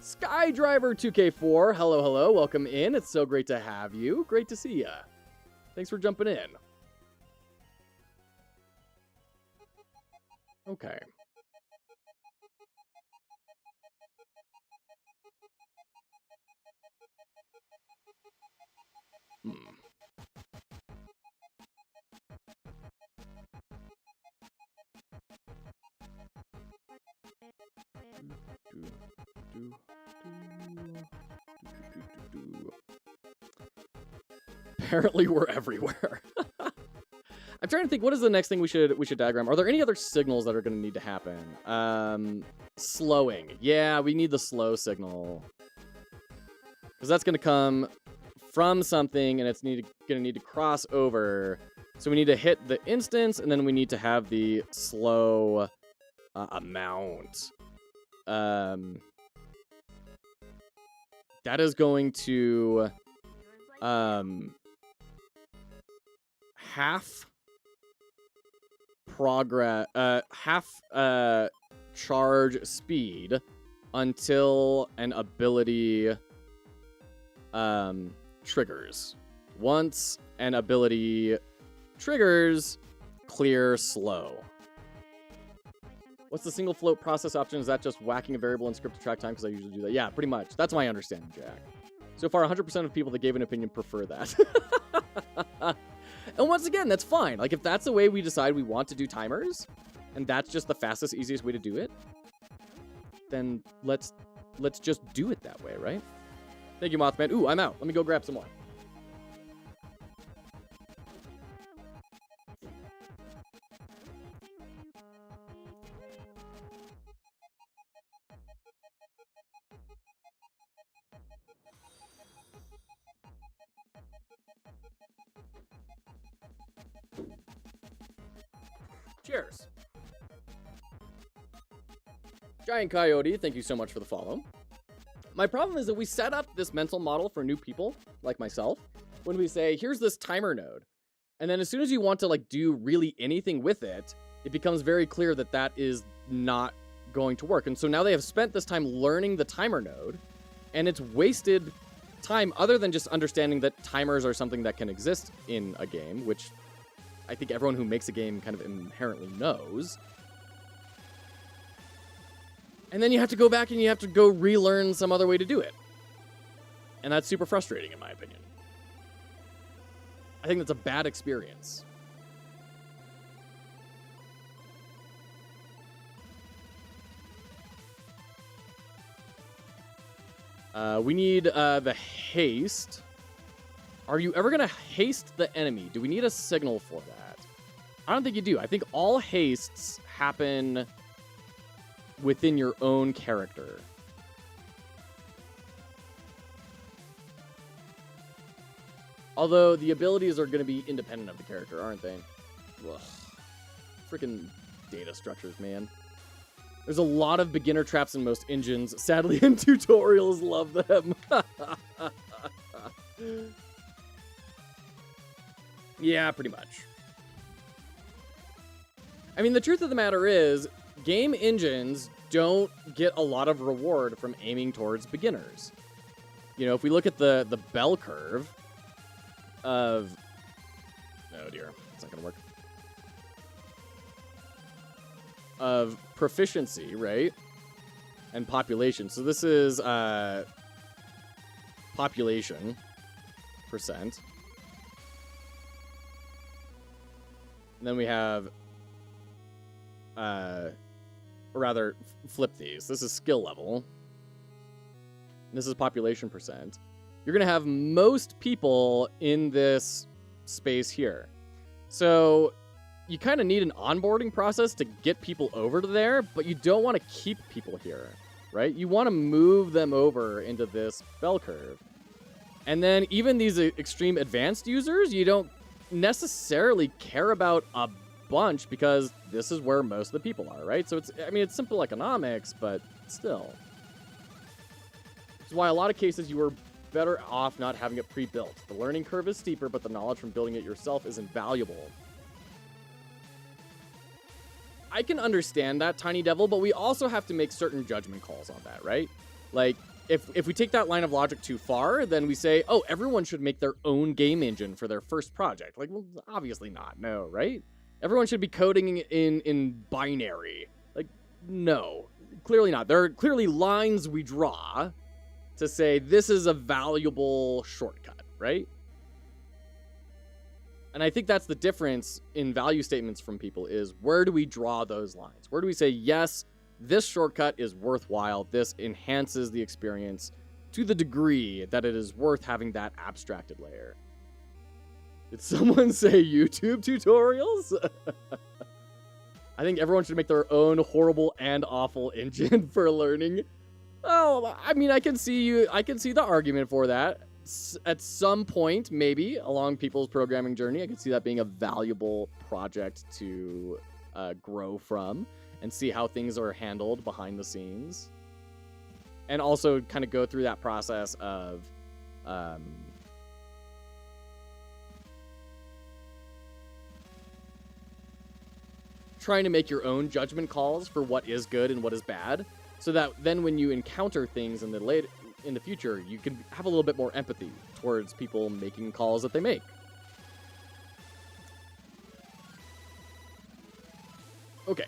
Skydriver 2K4, hello, hello, welcome in. It's so great to have you. Great to see ya. Thanks for jumping in. Okay. Apparently we're everywhere. I'm trying to think, what is the next thing we should diagram? Are there any other signals that are going to need to happen? Slowing. Yeah, we need the slow signal. Because that's going to come from something, and it's going to need to cross over. So we need to hit the instance, and then we need to have the slow amount. That is going to half charge speed until an ability triggers. Once an ability triggers, clear slow. What's the single float process option? Is that just whacking a variable in script to track time? Because I usually do that. Yeah, pretty much. That's my understanding, Jack. So far, 100% of people that gave an opinion prefer that. And once again, that's fine. Like, if that's the way we decide we want to do timers, and that's just the fastest, easiest way to do it, then let's just do it that way, right? Thank you, Mothman. Ooh, I'm out. Let me go grab some more. Cheers. Giant Coyote, thank you so much for the follow. My problem is that we set up this mental model for new people, like myself, when we say, here's this timer node. And then as soon as you want to like do really anything with it, it becomes very clear that that is not going to work. And so now they have spent this time learning the timer node, and it's wasted time other than just understanding that timers are something that can exist in a game, which I think everyone who makes a game kind of inherently knows. And then you have to go back and you have to go relearn some other way to do it. And that's super frustrating, in my opinion. I think that's a bad experience. We need the haste. Are you ever going to haste the enemy? Do we need a signal for that? I don't think you do. I think all hastes happen within your own character. Although the abilities are going to be independent of the character, aren't they? Ugh. Freaking data structures, man. There's a lot of beginner traps in most engines. Sadly, in tutorials, love them. Yeah, pretty much. I mean, the truth of the matter is, game engines don't get a lot of reward from aiming towards beginners. You know, if we look at the bell curve of... Oh dear, it's not going to work. Of proficiency, right? And population. So this is population percent. And then we have... or rather, flip these. This is skill level. This is population percent. You're going to have most people in this space here. So you kind of need an onboarding process to get people over to there, but you don't want to keep people here, right? You want to move them over into this bell curve. And then even these extreme advanced users, you don't necessarily care about a bunch because this is where most of the people are, right? So it's, I mean, it's simple economics, but still. It's why a lot of cases you were better off not having it pre-built. The learning curve is steeper, but the knowledge from building it yourself is invaluable. I can understand that, Tiny Devil, but we also have to make certain judgment calls on that, right? Like, if we take that line of logic too far, then we say, oh, everyone should make their own game engine for their first project. Like, well, obviously not, no, right? Everyone should be coding in binary. Like, no, clearly not. There are clearly lines we draw to say this is a valuable shortcut, right? And I think that's the difference in value statements from people is where do we draw those lines? Where do we say, yes, this shortcut is worthwhile. This enhances the experience to the degree that it is worth having that abstracted layer. Did someone say YouTube tutorials? I think everyone should make their own horrible and awful engine for learning. Oh, I mean, I can see the argument for that. At some point, maybe, along people's programming journey, I can see that being a valuable project to grow from and see how things are handled behind the scenes. And also kind of go through that process of... trying to make your own judgment calls for what is good and what is bad, so that then when you encounter things in the future, you can have a little bit more empathy towards people making calls that they make. Okay,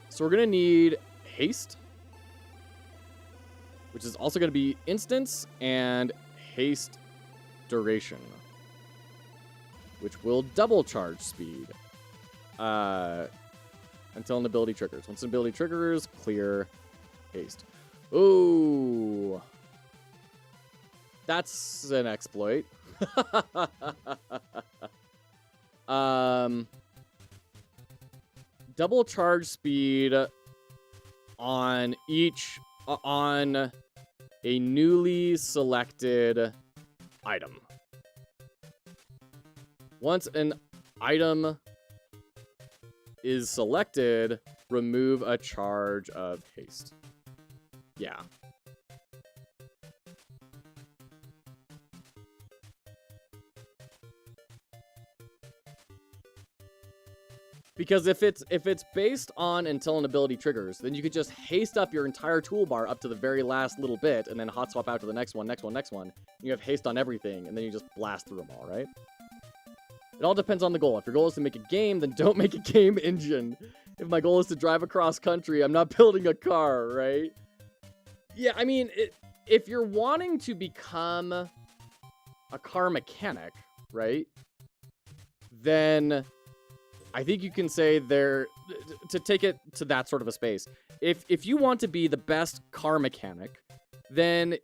so we're gonna need haste, which is also gonna be instance and haste duration, which will double charge speed. Until an ability triggers. Once an ability triggers, clear haste. Ooh. That's an exploit. Double charge speed on a newly selected item. Once an item is selected, remove a charge of haste. Yeah. Because if it's based on until an ability triggers, then you could just haste up your entire toolbar up to the very last little bit, and then hot swap out to the next one. You have haste on everything, and then you just blast through them all, right? It all depends on the goal. If your goal is to make a game, then don't make a game engine. If my goal is to drive across country, I'm not building a car, right? Yeah, I mean, if you're wanting to become a car mechanic, right, then I think you can say to take it to that sort of a space. If you want to be the best car mechanic, then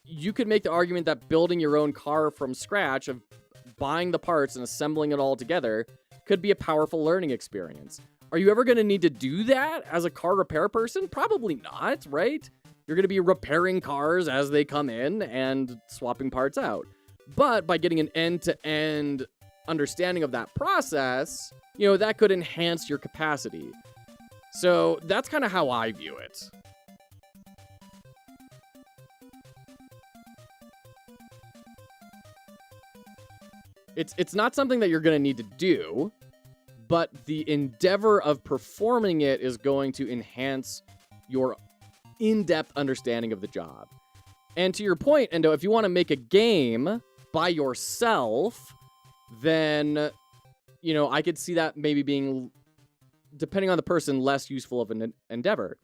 you could make the argument that building your own car from scratch, of buying the parts and assembling it all together, could be a powerful learning experience. Are you ever going to need to do that as a car repair person? Probably not, right? You're going to be repairing cars as they come in and swapping parts out. But by getting an end-to-end understanding of that process, you know, that could enhance your capacity. So that's kind of how I view it. It's not something that you're going to need to do, but the endeavor of performing it is going to enhance your in-depth understanding of the job. And to your point, Endo, if you want to make a game by yourself, then, you know, I could see that maybe being, depending on the person, less useful of an endeavor.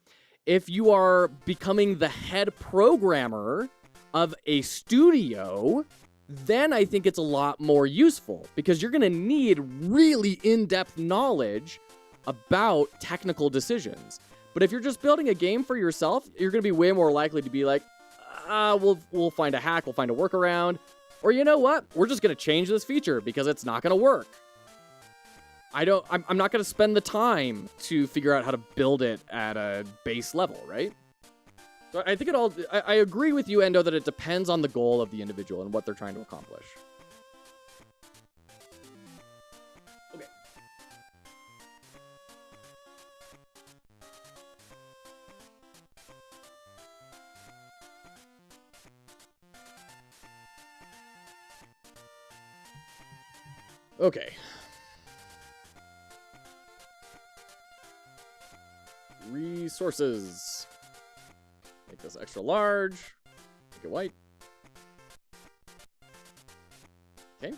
If you are becoming the head programmer of a studio, then I think it's a lot more useful, because you're going to need really in-depth knowledge about technical decisions. But if you're just building a game for yourself, you're going to be way more likely to be like, we'll find a hack, we'll find a workaround, or you know what? We're just going to change this feature because it's not going to work. I'm not going to spend the time to figure out how to build it at a base level, right? So I think I agree with you, Endo, that it depends on the goal of the individual and what they're trying to accomplish. Okay. Okay. Resources. Make this extra large. Make it white. Okay.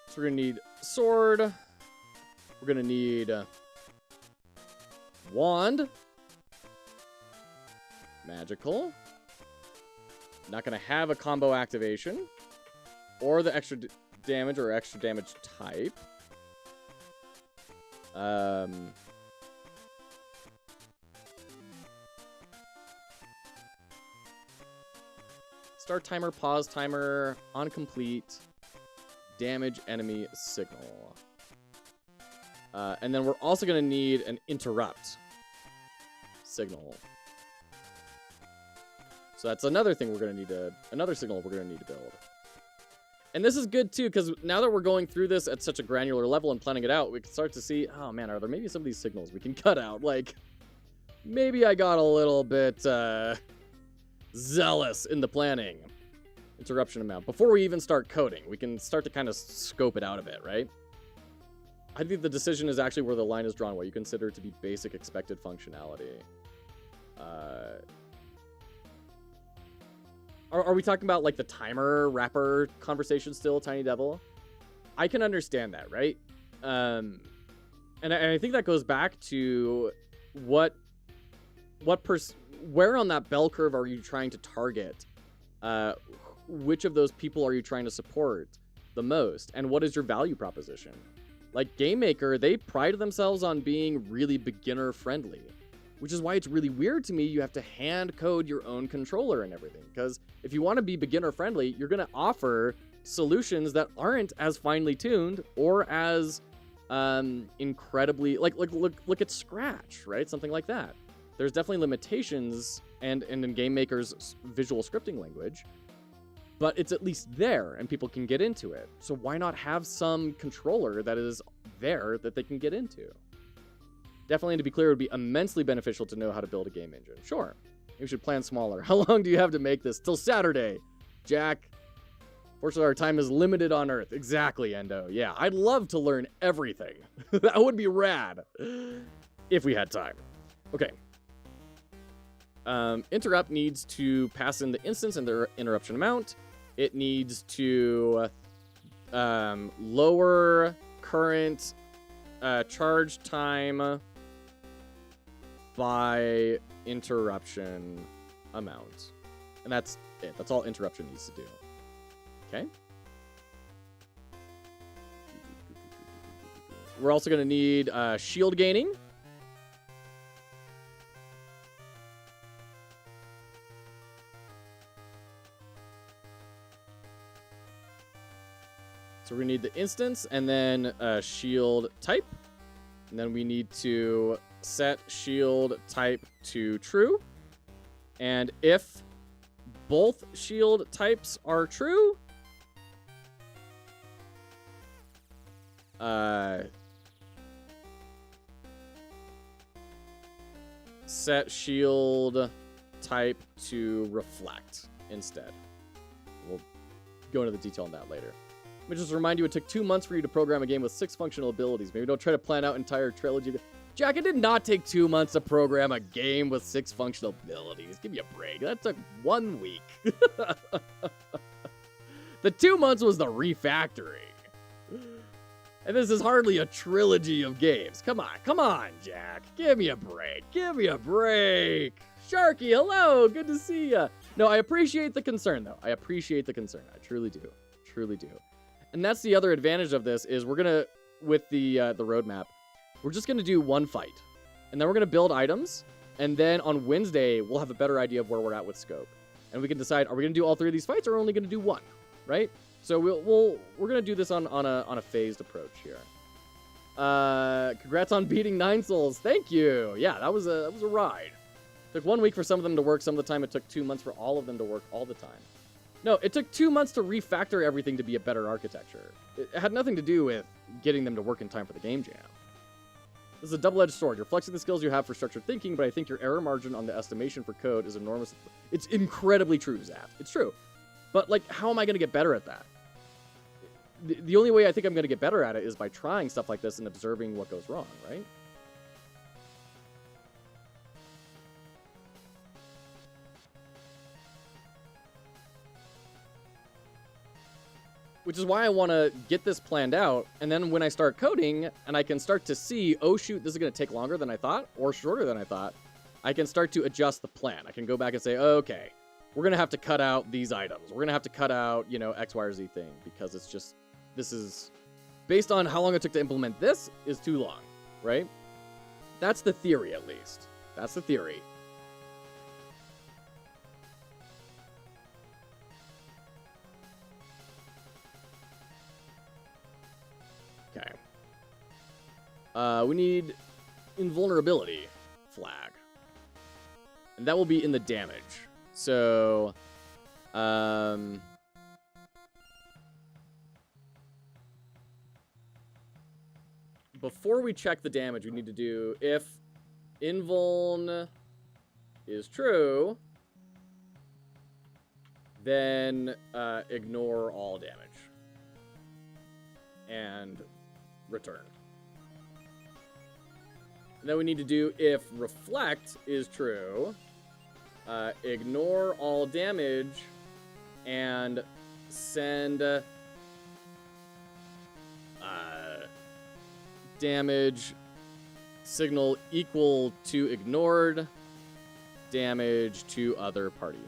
So we're going to need sword. We're going to need wand. Magical. Not going to have a combo activation. Or the extra damage or extra damage type. Start timer, pause timer, on complete, damage enemy signal. And then we're also going to need an interrupt signal. So that's another thing we're going to need to, another signal we're going to need to build. And this is good too, because now that we're going through this at such a granular level and planning it out, we can start to see, oh man, are there maybe some of these signals we can cut out? Like, maybe I got a little bit zealous in the planning. Interruption amount. Before we even start coding, we can start to kind of scope it out a bit, right? I think the decision is actually where the line is drawn, what you consider to be basic expected functionality. Are we talking about like the timer wrapper conversation still, Tiny Devil? I can understand that, right? And I think that goes back to where on that bell curve are you trying to target? Which of those people are you trying to support the most? And what is your value proposition? Like GameMaker, they pride themselves on being really beginner friendly, which is why it's really weird to me you have to hand code your own controller and everything. Because if you want to be beginner friendly, you're going to offer solutions that aren't as finely tuned or as incredibly, like look at Scratch, right? Something like that. There's definitely limitations and in GameMaker's visual scripting language, but it's at least there and people can get into it. So why not have some controller that is there that they can get into? Definitely, to be clear, it would be immensely beneficial to know how to build a game engine. Sure. We should plan smaller. How long do you have to make this? Till Saturday, Jack. Fortunately, our time is limited on Earth. Exactly, Endo. Yeah, I'd love to learn everything. That would be rad. If we had time. Okay. Interrupt needs to pass in the instance and the interruption amount. It needs to lower current charge time by interruption amount. And that's it. That's all interruption needs to do. Okay. We're also going to need shield gaining. So we're going to need the instance and then shield type. And then we need to set shield type to true. And if both shield types are true, set shield type to reflect instead. We'll go into the detail on that later. Let me just remind you, it took 2 months for you to program a game with 6 functional abilities. Maybe don't try to plan out entire trilogy. Jack, it did not take 2 months to program a game with 6 functional abilities. Give me a break. That took 1 week. The 2 months was the refactoring. And this is hardly a trilogy of games. Come on, Jack. Give me a break. Give me a break. Sharky, hello. Good to see ya. No, I appreciate the concern, though. I appreciate the concern. I truly do. Truly do. And that's the other advantage of this is we're going to, with the roadmap, we're just going to do one fight. And then we're going to build items. And then on Wednesday, we'll have a better idea of where we're at with scope. And we can decide, are we going to do all 3 of these fights or are we only going to do 1? Right? So we're going to do this on a phased approach here. Congrats on beating 9 souls. Thank you. Yeah, that was a ride. Took 1 week for some of them to work. Some of the time it took 2 months for all of them to work all the time. No, it took 2 months to refactor everything to be a better architecture. It had nothing to do with getting them to work in time for the game jam. This is a double-edged sword. You're flexing the skills you have for structured thinking, but I think your error margin on the estimation for code is enormous. It's incredibly true, Zap. It's true. But, like, how am I going to get better at that? The only way I think I'm going to get better at it is by trying stuff like this and observing what goes wrong, right? Which is why I want to get this planned out, and then when I start coding, and I can start to see, oh shoot, this is going to take longer than I thought, or shorter than I thought, I can start to adjust the plan. I can go back and say, okay, we're going to have to cut out these items. We're going to have to cut out, you know, X, Y, or Z thing, because it's just, this is, based on how long it took to implement this, is too long, right? That's the theory, at least. That's the theory. Okay. We need invulnerability flag. And that will be in the damage. So, before we check the damage, we need to do if invuln is true, then ignore all damage and return. And then we need to do if reflect is true, ignore all damage and send damage signal equal to ignored damage to other party.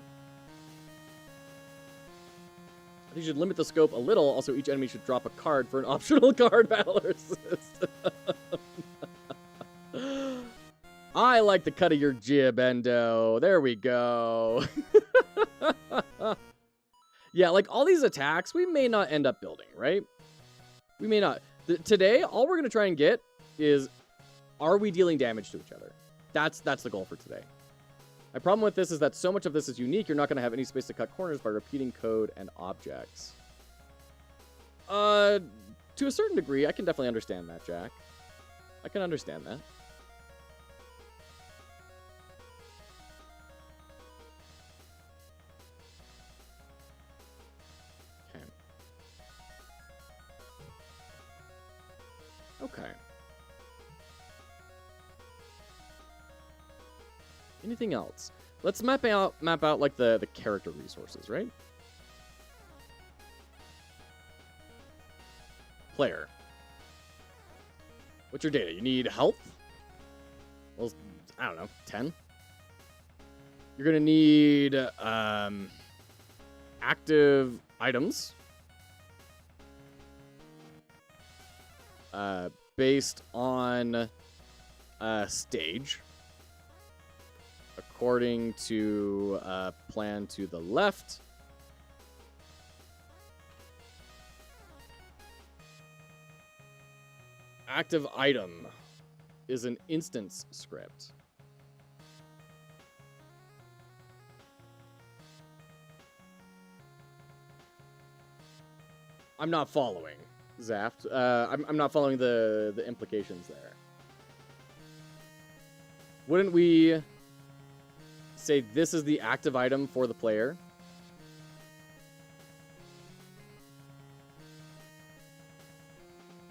I think you should limit the scope a little. Also, each enemy should drop a card for an optional card battle assist. I like the cut of your jib, Endo. There we go. Yeah, like all these attacks, we may not end up building, right? We may not. Today, all we're going to try and get is, are we dealing damage to each other? That's the goal for today. My problem with this is that so much of this is unique, you're not going to have any space to cut corners by repeating code and objects. To a certain degree, I can definitely understand that, Jack. I can understand that. Anything else? Let's map out like the character resources, right? Player. What's your data? You need health? Well, I don't know, 10? You're gonna need active items based on stage according to plan to the left. Active item is an instance script. I'm not following, Zaft. I'm not following the implications there. Wouldn't we say this is the active item for the player?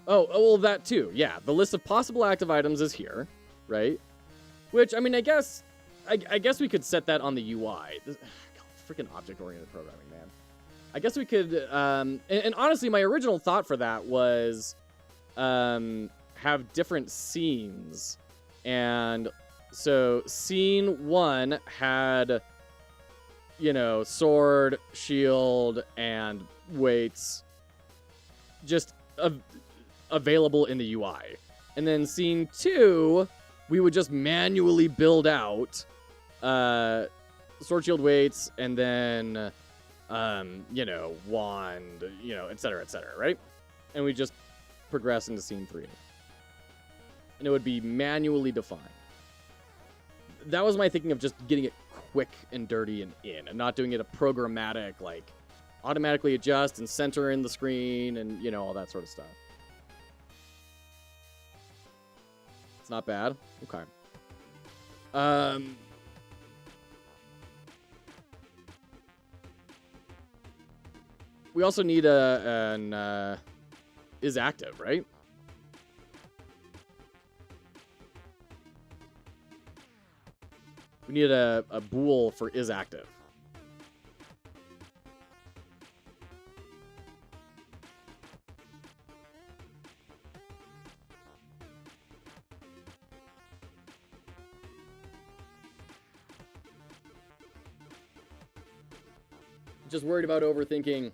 Oh, well, that too. Yeah, the list of possible active items is here, right? Which, I mean, I guess we could set that on the UI. Freaking object-oriented programming, man. I guess we could, and honestly, my original thought for that was have different scenes. And so scene 1 had, you know, sword, shield, and weights just available in the UI. And then scene 2, we would just manually build out sword, shield, weights, and then you know, wand, you know, et cetera, right? And we just progress into scene 3. And it would be manually defined. That was my thinking of just getting it quick and dirty and in, and not doing it a programmatic, like, automatically adjust and center in the screen and, you know, all that sort of stuff. It's not bad. Okay. We also need an is active, right? We need a bool for is active. Just worried about overthinking.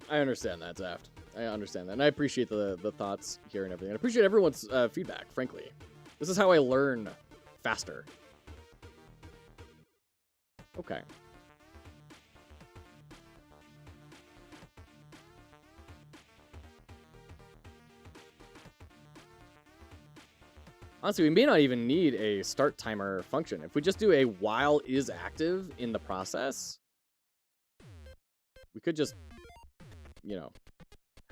I understand that, Zaft. I understand that. And I appreciate the thoughts here and everything. I appreciate everyone's feedback, frankly. This is how I learn faster. Okay. Honestly, we may not even need a start timer function. If we just do a while is active in the process, we could just, you know,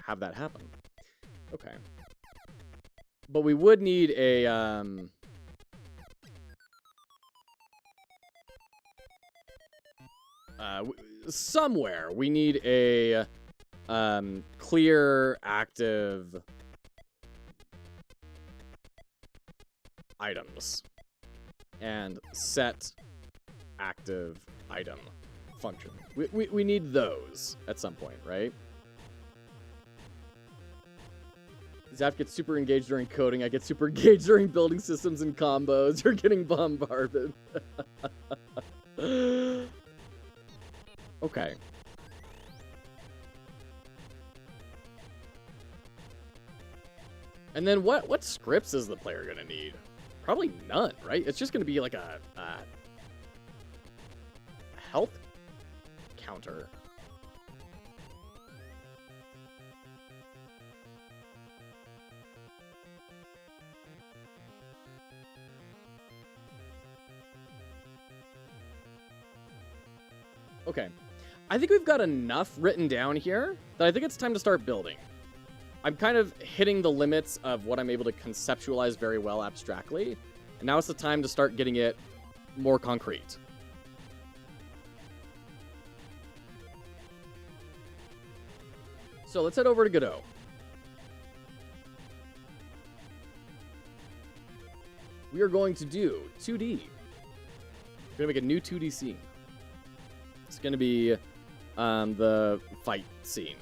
have that happen. Okay. But we would need a, somewhere we need a, clear active items and set active item function. We need those at some point, right? Zap gets super engaged during coding. I get super engaged during building systems and combos. You're getting bombarded. Okay. And then what scripts is the player gonna need? Probably none, right? It's just gonna be like a health counter. Okay. I think we've got enough written down here that I think it's time to start building. I'm kind of hitting the limits of what I'm able to conceptualize very well abstractly. And now it's the time to start getting it more concrete. So let's head over to Godot. We are going to do 2D. We're gonna make a new 2D scene. It's gonna be the fight scene.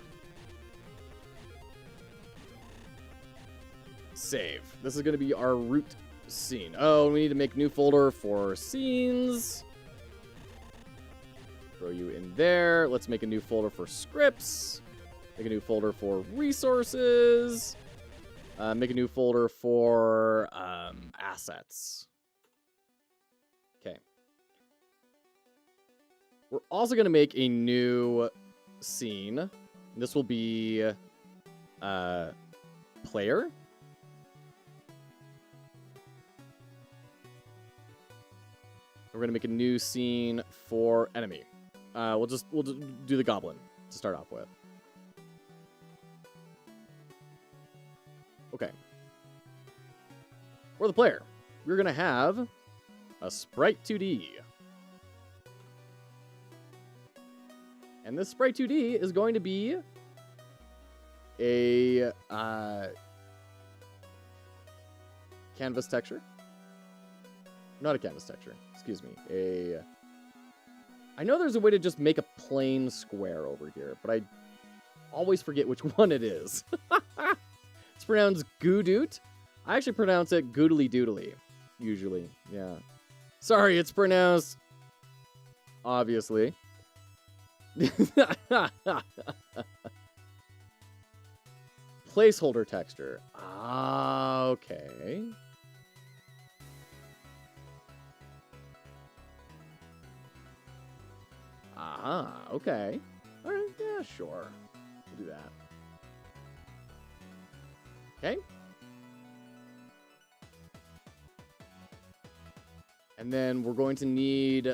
Save. This is gonna be our root scene. Oh, we need to make a new folder for scenes. Throw you in there. Let's make a new folder for scripts. Make a new folder for resources. Make a new folder for assets. Okay. We're also going to make a new scene. This will be player. We're going to make a new scene for enemy. We'll just do the goblin to start off with. Okay. For the player, we're going to have a sprite 2D. And this sprite 2D is going to be a canvas texture. Not a canvas texture. Excuse me. I know there's a way to just make a plain square over here, but I always forget which one it is. It's pronounced goodoot. I actually pronounce it goodly doodly, usually. Yeah. Sorry, it's pronounced, obviously. Placeholder texture. Okay. Okay. All right, yeah, sure. We'll do that. Okay. And then we're going to need,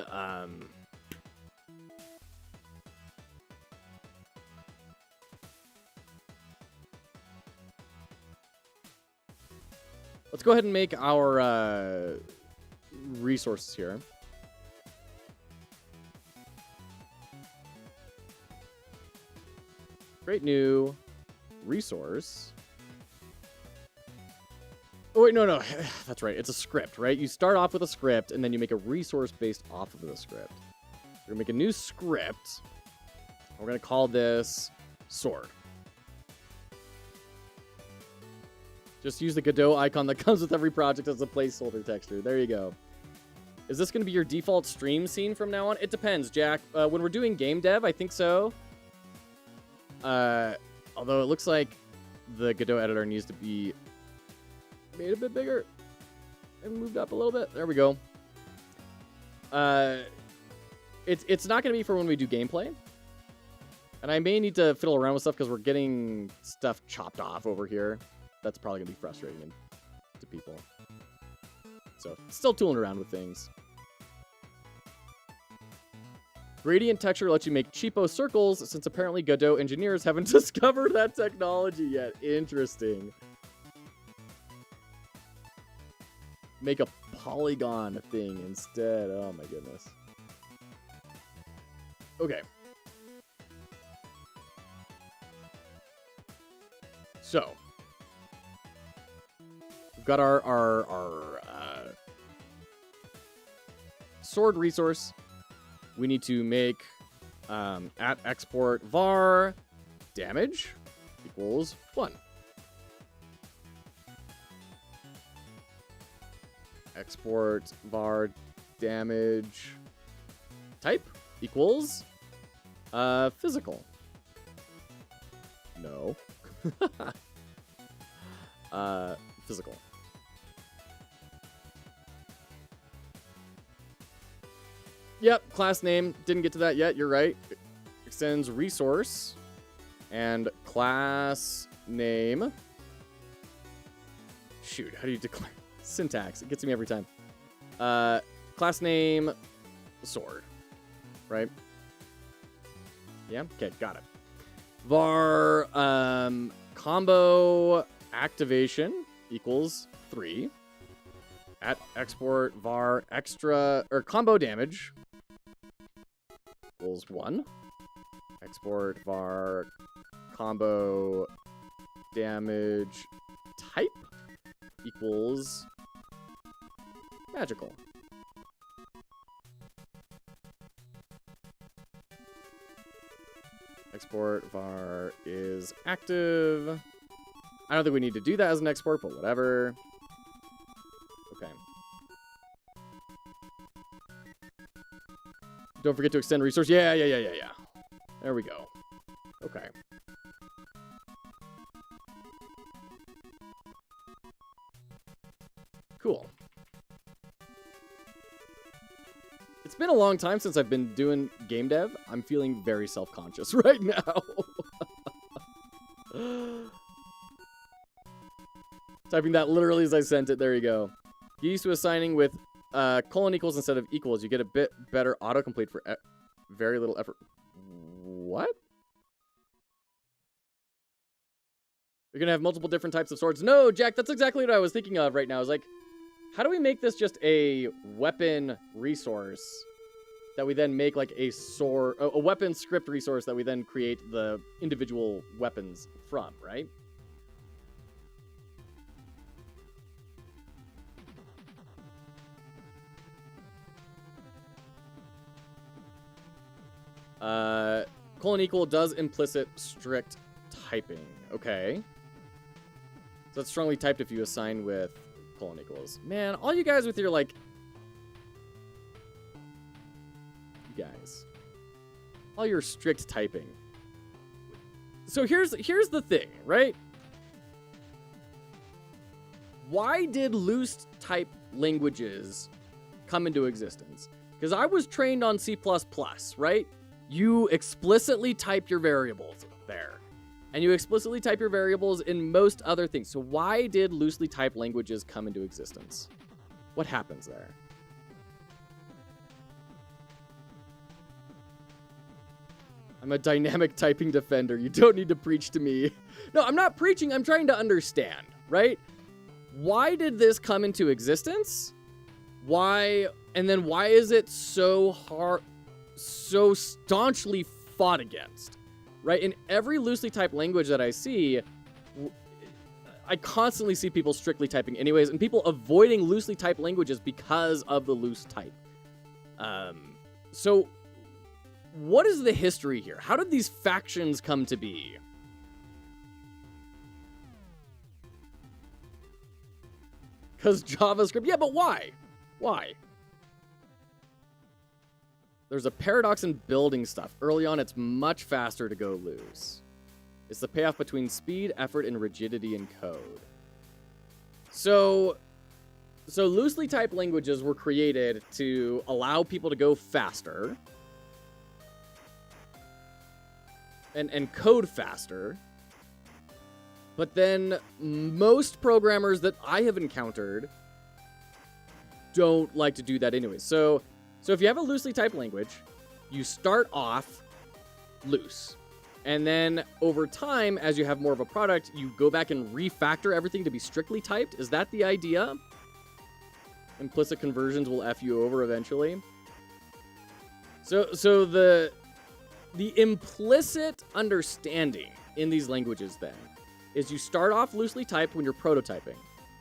let's go ahead and make our resources here. Create new resource. Oh, wait, no. That's right. It's a script, right? You start off with a script, and then you make a resource based off of the script. We're going to make a new script. We're going to call this sword. Just use the Godot icon that comes with every project as a placeholder texture. There you go. Is this going to be your default stream scene from now on? It depends, Jack. When we're doing game dev, I think so. Although it looks like the Godot editor needs to be made a bit bigger and moved up a little bit. There we go. It's not going to be for when we do gameplay. And I may need to fiddle around with stuff because we're getting stuff chopped off over here. That's probably going to be frustrating to people. So, still tooling around with things. Gradient texture lets you make cheapo circles, since apparently Godot engineers haven't discovered that technology yet. Interesting. Make a polygon thing instead. Oh my goodness. Okay. So. We've got our sword resource. We need to make at export var damage equals 1. Export var damage type equals physical. No. Physical. Yep, class name. Didn't get to that yet. You're right. Extends resource and class name. Shoot, how do you declare syntax? It gets me every time. Class name sword, right? Yeah. Okay, got it. Var combo activation equals 3. At export var extra or combo damage equals 1. Export var combo damage type equals magical. export var is active. I don't think we need to do that as an export, but whatever. Okay. Don't forget to extend resource. Yeah. There we go. Okay. Cool. It's been a long time since I've been doing game dev. I'm feeling very self-conscious right now. Typing that literally as I sent it. There you go. Get used to assigning with colon equals instead of equals. You get a bit better autocomplete for very little effort. What? You're going to have multiple different types of swords. No, Jack, that's exactly what I was thinking of right now. I was like, how do we make this just a weapon resource that we then make like a sword, a weapon script resource that we then create the individual weapons from, right? Colon equal does implicit strict typing. Okay. So it's strongly typed if you assign with colon equals. Man, all you guys with your, like... You guys. All your strict typing. So here's the thing, right? Why did loose type languages come into existence? Because I was trained on C++, right? You explicitly type your variables there. And you explicitly type your variables in most other things. So why did loosely typed languages come into existence? What happens there? I'm a dynamic typing defender. You don't need to preach to me. No, I'm not preaching. I'm trying to understand, right? Why did this come into existence? Why? And then why is it so hard, so staunchly fought against? Right? In every loosely typed language that I see, I constantly see people strictly typing anyways, and people avoiding loosely typed languages because of the loose type. So what is the history here? How did these factions come to be? Because JavaScript, yeah, but why? Why? There's a paradox in building stuff. Early on, it's much faster to go loose. It's the payoff between speed, effort, and rigidity in code. So loosely typed languages were created to allow people to go faster and code faster. But then most programmers that I have encountered don't like to do that anyway. So if you have a loosely typed language, you start off loose. And then over time, as you have more of a product, you go back and refactor everything to be strictly typed. Is that the idea? Implicit conversions will F you over eventually. So the implicit understanding in these languages then is you start off loosely typed when you're prototyping.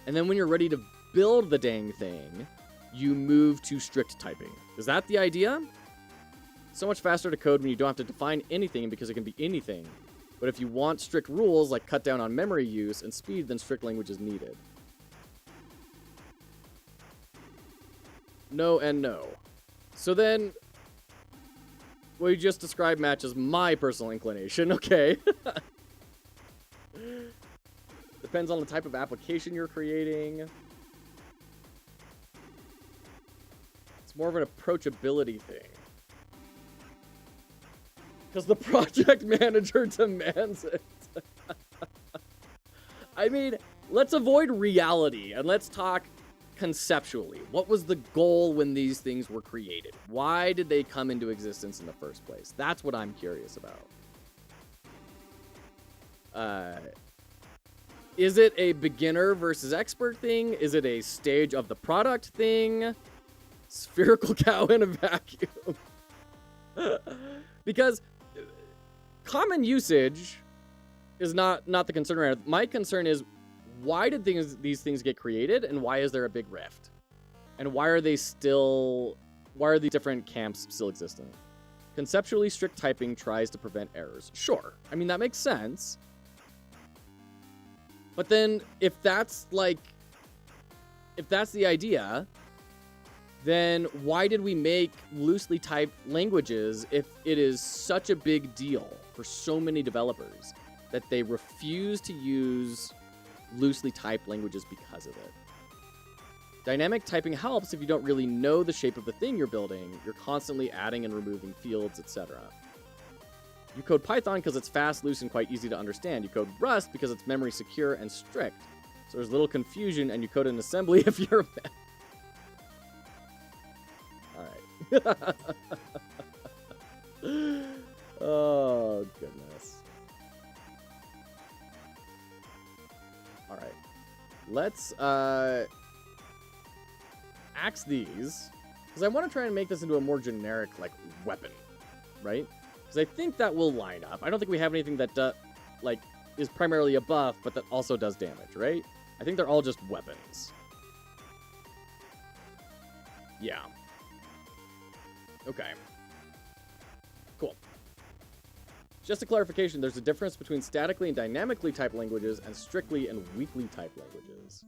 And then when you're ready to build the dang thing, you move to strict typing. Is that the idea? So much faster to code when you don't have to define anything because it can be anything. But if you want strict rules like cut down on memory use and speed, then strict language is needed. No and no. So then, what you just described matches my personal inclination. Okay. Depends on the type of application you're creating. It's more of an approachability thing. Because the project manager demands it. I mean, let's avoid reality and let's talk conceptually. What was the goal when these things were created? Why did they come into existence in the first place? That's what I'm curious about. Is it a beginner versus expert thing? Is it a stage of the product thing? Spherical cow in a vacuum. Because common usage is not the concern right now. My concern is, why did these things get created, and why is there a big rift? And why are these different camps still existing? Conceptually, strict typing tries to prevent errors. Sure. I mean, that makes sense. But then, if that's the idea, then why did we make loosely typed languages if it is such a big deal for so many developers that they refuse to use loosely typed languages because of it? Dynamic typing helps if you don't really know the shape of the thing you're building. You're constantly adding and removing fields, etc. You code Python because it's fast, loose, and quite easy to understand. You code Rust because it's memory secure and strict. So there's little confusion, and you code in assembly if you're Alright. Oh, goodness. Alright. Let's, axe these, because I want to try and make this into a more generic, like, weapon, right? Because I think that will line up. I don't think we have anything that, is primarily a buff, but that also does damage, right? I think they're all just weapons. Yeah. Okay. Cool. Just a clarification, there's a difference between statically and dynamically typed languages and strictly and weakly typed languages.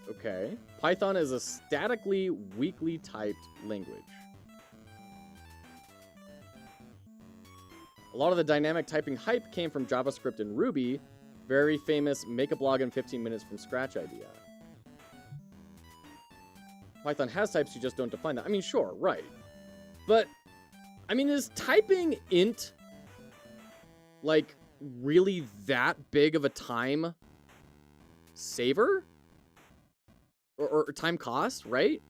Okay. Python is a statically weakly typed language. A lot of the dynamic typing hype came from JavaScript and Ruby. Very famous make a blog in 15 minutes from scratch idea. Python has types, you just don't define them. I mean, sure, right. But, I mean, is typing int, like, really that big of a time saver? Or time cost, right?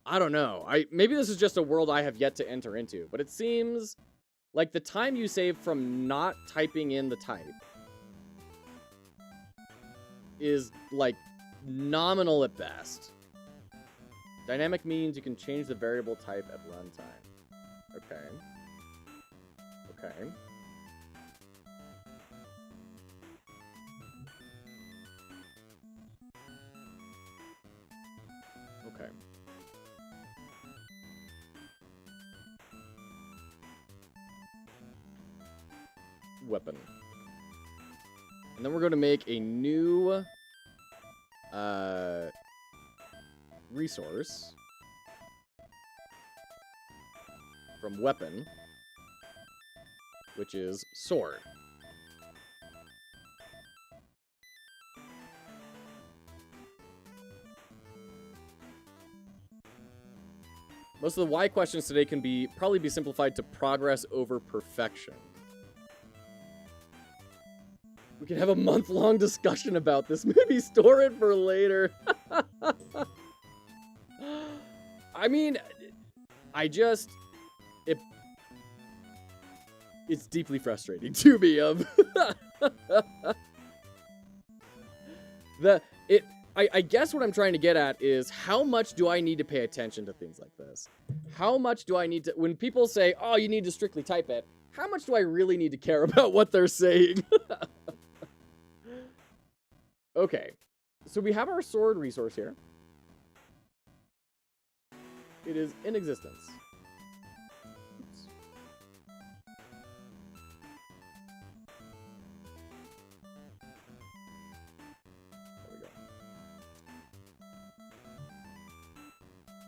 I don't know. Maybe this is just a world I have yet to enter into, but it seems like the time you save from not typing in the type is, like, nominal at best. Dynamic means you can change the variable type at runtime. Okay. Okay. Okay. Weapon. And then we're going to make a new resource from weapon, which is sword. Most of the why questions today can probably be simplified to progress over perfection. We can have a month-long discussion about this. Maybe store it for later. I mean, it's deeply frustrating to me. I guess what I'm trying to get at is how much do I need to pay attention to things like this? How much do I need to, when people say, oh, you need to strictly type it, how much do I really need to care about what they're saying? Okay, so we have our sword resource here. It is in existence. Oops. There we go.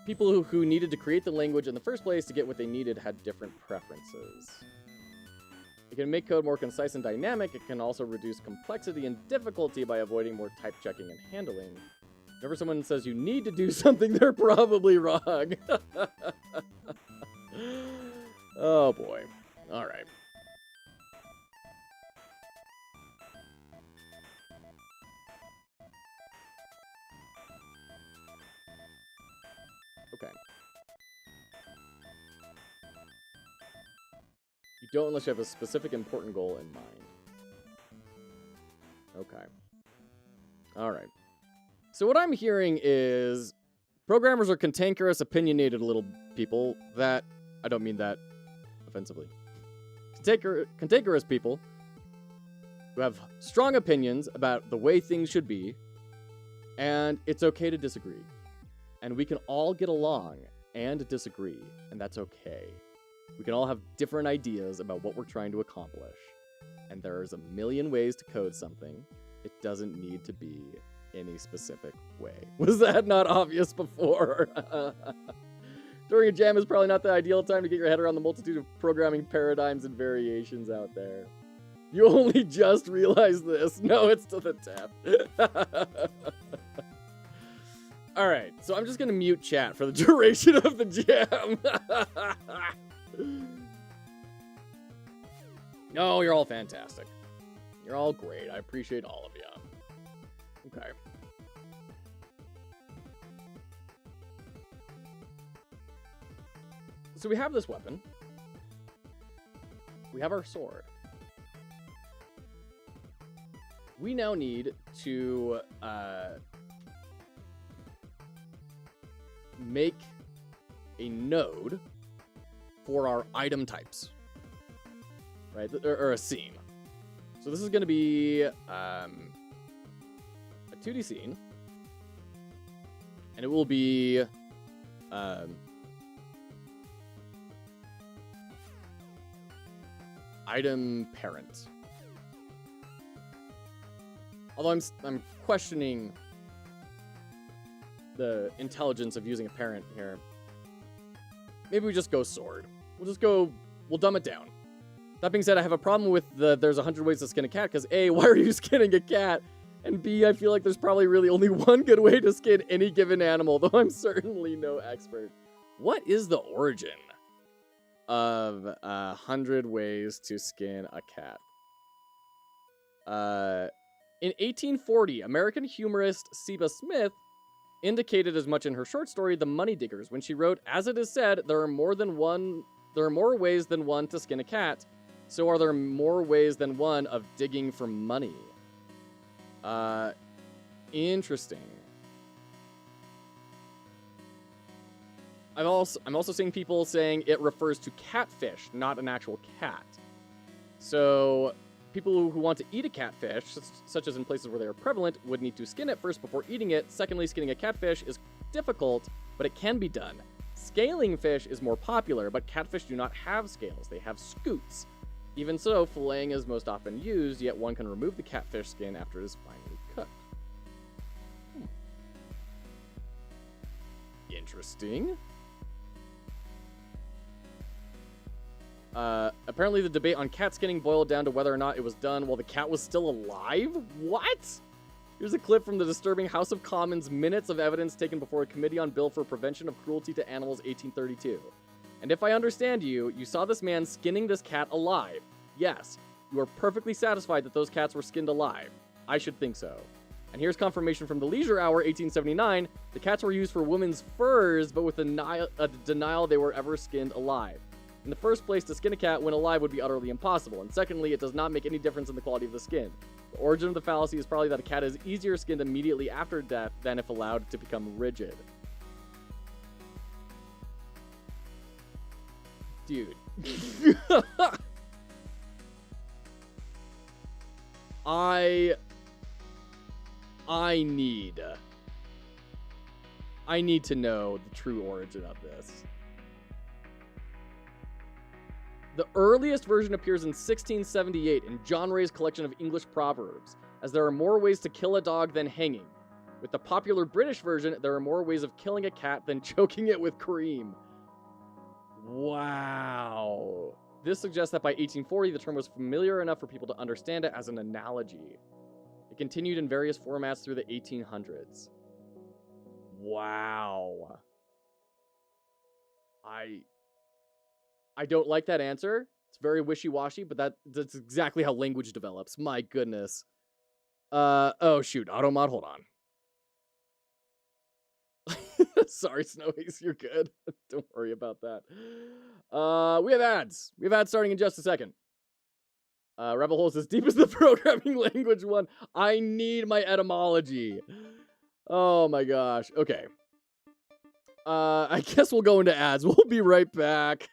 People who needed to create the language in the first place to get what they needed had different preferences. It can make code more concise and dynamic. It can also reduce complexity and difficulty by avoiding more type checking and handling. Whenever someone says you need to do something, they're probably wrong. Oh boy. All right. Okay. You don't unless you have a specific important goal in mind. Okay. All right. So what I'm hearing is programmers are cantankerous, opinionated little people that... I don't mean that offensively. Cantankerous people who have strong opinions about the way things should be And it's okay to disagree. And we can all get along and disagree, and that's okay. We can all have different ideas about what we're trying to accomplish. And there's a million ways to code something. It doesn't need to be any specific way. Was that not obvious before? During a jam is probably not the ideal time to get your head around the multitude of programming paradigms and variations out there. You only just realized this. No, it's to the tip. All right, so I'm just going to mute chat for the duration of the jam. No, you're all fantastic. You're all great. I appreciate all of you. Okay. So we have this weapon. We have our sword. We now need to make a node for our item types, right? Or a scene. So this is going to be a 2D scene, and it will be item parent. Although I'm questioning the intelligence of using a parent here. Maybe we just go sword. We'll dumb it down. That being said, I have a problem with there's 100 ways to skin a cat, because A, why are you skinning a cat? And B, I feel like there's probably really only one good way to skin any given animal, though I'm certainly no expert. What is the origin of 100 ways to skin a cat? In 1840, American humorist Seba Smith indicated as much in her short story, The Money Diggers, when she wrote, "As it is said, there are more ways than one to skin a cat. So are there more ways than one of digging for money?" Interesting. I'm also seeing people saying it refers to catfish, not an actual cat. So people who want to eat a catfish, such as in places where they are prevalent, would need to skin it first before eating it. Secondly, skinning a catfish is difficult, but it can be done. Scaling fish is more popular, but catfish do not have scales. They have scutes. Even so, filleting is most often used, yet one can remove the catfish skin after it is finally cooked. Interesting. Apparently the debate on cat skinning boiled down to whether or not it was done while the cat was still alive? What? Here's a clip from the disturbing House of Commons minutes of evidence taken before a committee on bill for prevention of cruelty to animals 1832. "And if I understand you, you saw this man skinning this cat alive. Yes, you are perfectly satisfied that those cats were skinned alive. I should think so. And here's confirmation from the Leisure Hour, 1879. The cats were used for women's furs, but with a denial they were ever skinned alive. In the first place, to skin a cat when alive would be utterly impossible, and secondly, it does not make any difference in the quality of the skin. The origin of the fallacy is probably that a cat is easier skinned immediately after death than if allowed to become rigid." Dude. I need to know the true origin of this. The earliest version appears in 1678 in John Ray's collection of English proverbs, as there are more ways to kill a dog than hanging. With the popular British version, there are more ways of killing a cat than choking it with cream. Wow. This suggests that by 1840, the term was familiar enough for people to understand it as an analogy. It continued in various formats through the 1800s. Wow. I don't like that answer. It's very wishy-washy, but that's exactly how language develops. My goodness. Oh shoot, Automod, hold on. Sorry, Snowies, you're good. Don't worry about that. We have ads. We have ads starting in just a second. Rebel Hole says, deep as the programming language one. I need my etymology. Oh my gosh. Okay. I guess we'll go into ads. We'll be right back.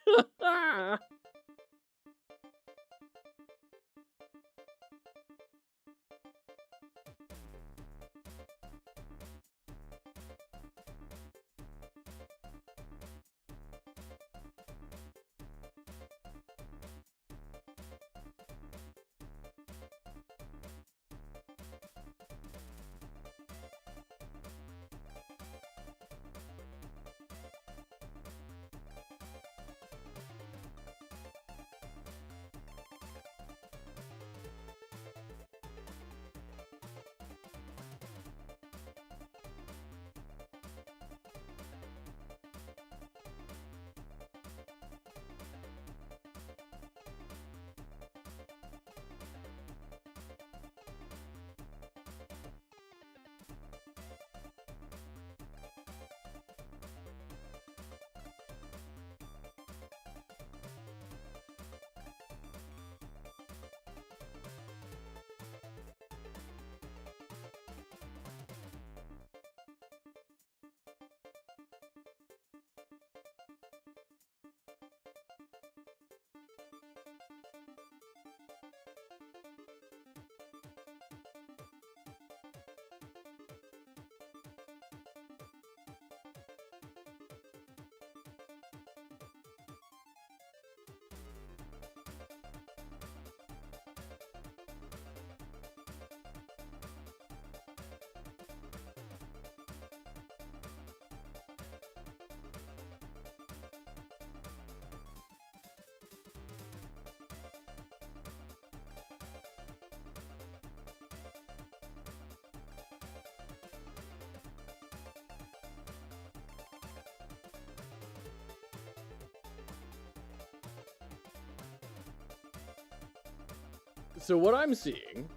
So what I'm seeing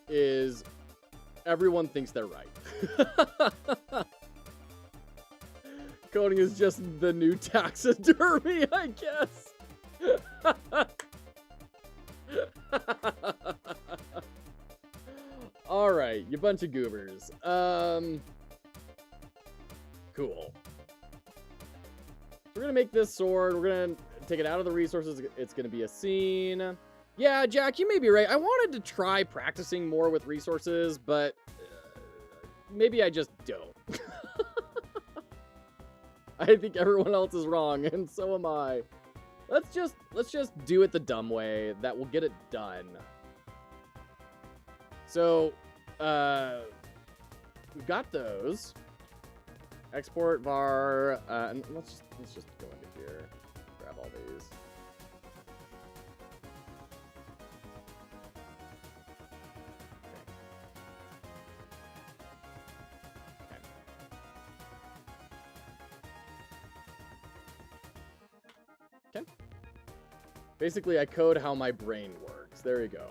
is everyone thinks they're right. Coding is just the new taxidermy, I guess. All right, you bunch of goobers. Cool. We're gonna make this sword. We're gonna take it out of the resources. It's gonna be a scene. Yeah, Jack, you may be right. I wanted to try practicing more with resources, but maybe I just don't. I think everyone else is wrong, and so am I. Let's just do it the dumb way. That will get it done. So, we've got those. Export var, and let's just go into here. Grab all these. Okay. Basically, I code how my brain works. There you go.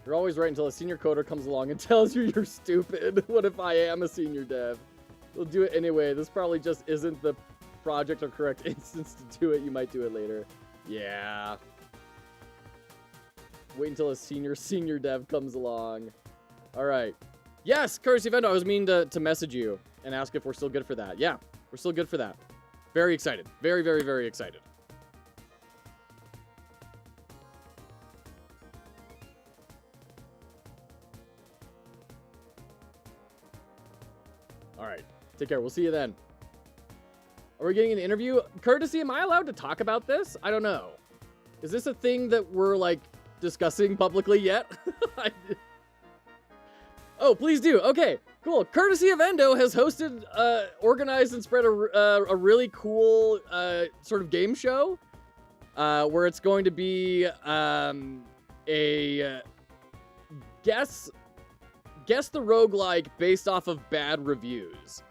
You're always right until a senior coder comes along and tells you you're stupid. What if I am a senior dev? We'll do it anyway. This probably just isn't the project or correct instance to do it. You might do it later. Yeah. Wait until a senior dev comes along. All right. Yes, Courtesy Vendo. I was meaning to message you and ask if we're still good for that. Yeah, we're still good for that. Very excited. Very, very, very excited. All right. Take care. We'll see you then. Are we getting an interview? Courtesy, am I allowed to talk about this? I don't know. Is this a thing that we're, like, discussing publicly yet? Oh, please do. Okay, cool. Courtesy of Endo has hosted, organized and spread a really cool sort of game show where it's going to be a guess the roguelike based off of bad reviews.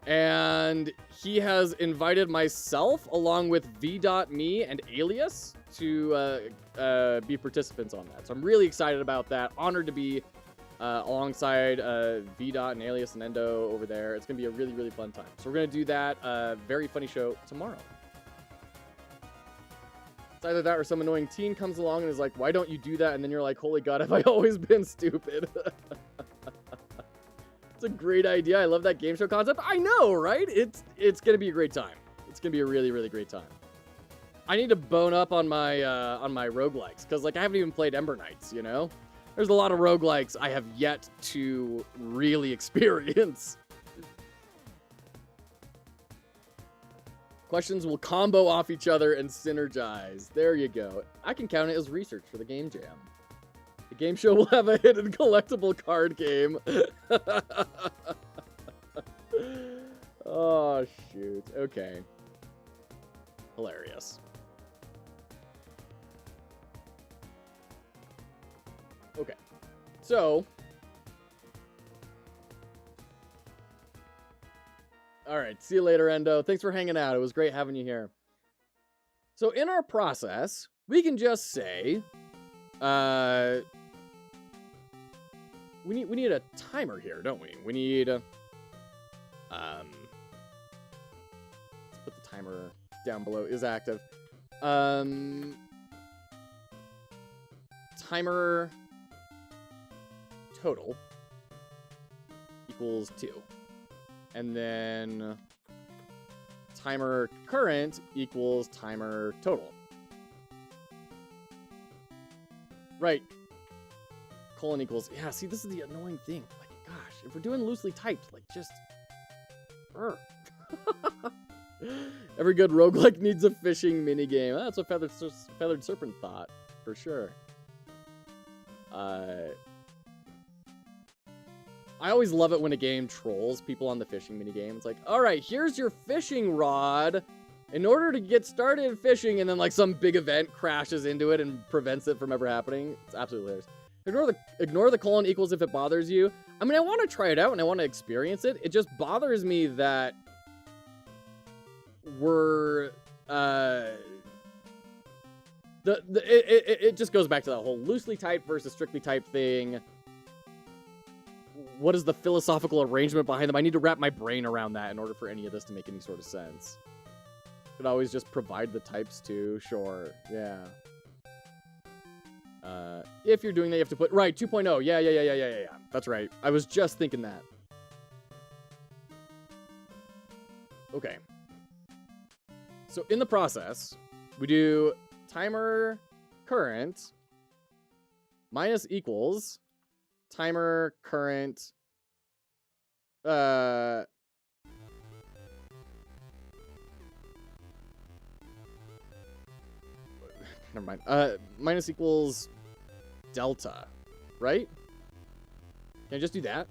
And he has invited myself along with V.me and Alias to be participants on that. So I'm really excited about that. Honored to be alongside V. and Alias and Endo over there. It's going to be a really, really fun time. So we're going to do that very funny show tomorrow. It's either that or some annoying teen comes along and is like, why don't you do that? And then you're like, holy God, have I always been stupid? It's a great idea. I love that game show concept. I know, right? It's going to be a great time. It's going to be a really, really great time. I need to bone up on my roguelikes because, like, I haven't even played Ember Knights, you know? There's a lot of roguelikes I have yet to really experience. Questions will combo off each other and synergize. There you go. I can count it as research for the Game Jam. The game show will have a hidden collectible card game. Oh, shoot. Okay. Hilarious. Okay. So. All right. See you later, Endo. Thanks for hanging out. It was great having you here. So in our process, we can just say, we need a timer here, don't we? We need, let's put the timer down below, is active. Timer total equals 2. And then timer current equals timer total. Right. Colon equals, yeah, see, this is the annoying thing. Like, gosh, if we're doing loosely typed, like, just... Every good roguelike needs a fishing minigame. Oh, that's what Feathered Serpent thought, for sure. I always love it when a game trolls people on the fishing minigame. It's like, all right, here's your fishing rod. In order to get started fishing, and then like some big event crashes into it and prevents it from ever happening. It's absolutely hilarious. Ignore the colon equals if it bothers you. I mean, I want to try it out and I want to experience it. It just bothers me that we're the It just goes back to that whole loosely typed versus strictly typed thing. What is the philosophical arrangement behind them? I need to wrap my brain around that in order for any of this to make any sort of sense. Could always just provide the types too, sure, yeah. If you're doing that, you have to put, right, 2.0, yeah, that's right. I was just thinking that. Okay. So in the process, we do timer current minus equals timer current never mind. Minus equals delta, right? Can I just do that?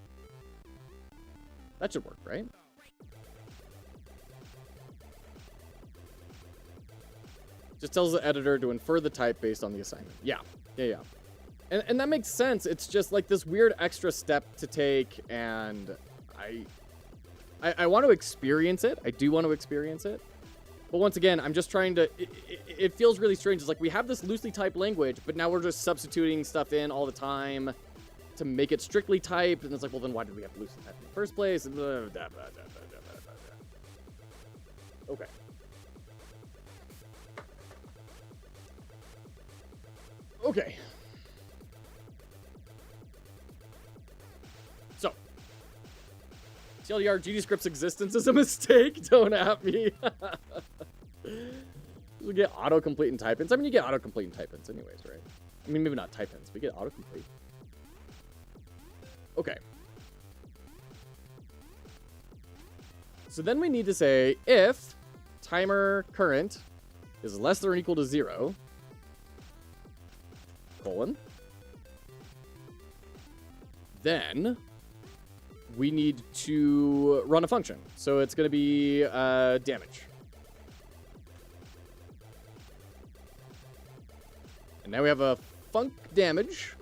That should work, right? Just tells the editor to infer the type based on the assignment. Yeah. And that makes sense. It's just like this weird extra step to take, and I want to experience it. I do want to experience it. But once again, I'm just trying to... It feels really strange. It's like we have this loosely typed language, but now we're just substituting stuff in all the time to make it strictly typed. And it's like, well, then why did we have loosely typed in the first place? Okay. Okay. So. TLDR, GDScript's existence is a mistake. Don't at me. We get autocomplete and type-ins. I mean, you get autocomplete and type-ins anyways, right? I mean, maybe not type-ins, but you get autocomplete. Okay. So then we need to say if timer current is less than or equal to 0, colon, then we need to run a function. So it's going to be damage. And now we have a func damage.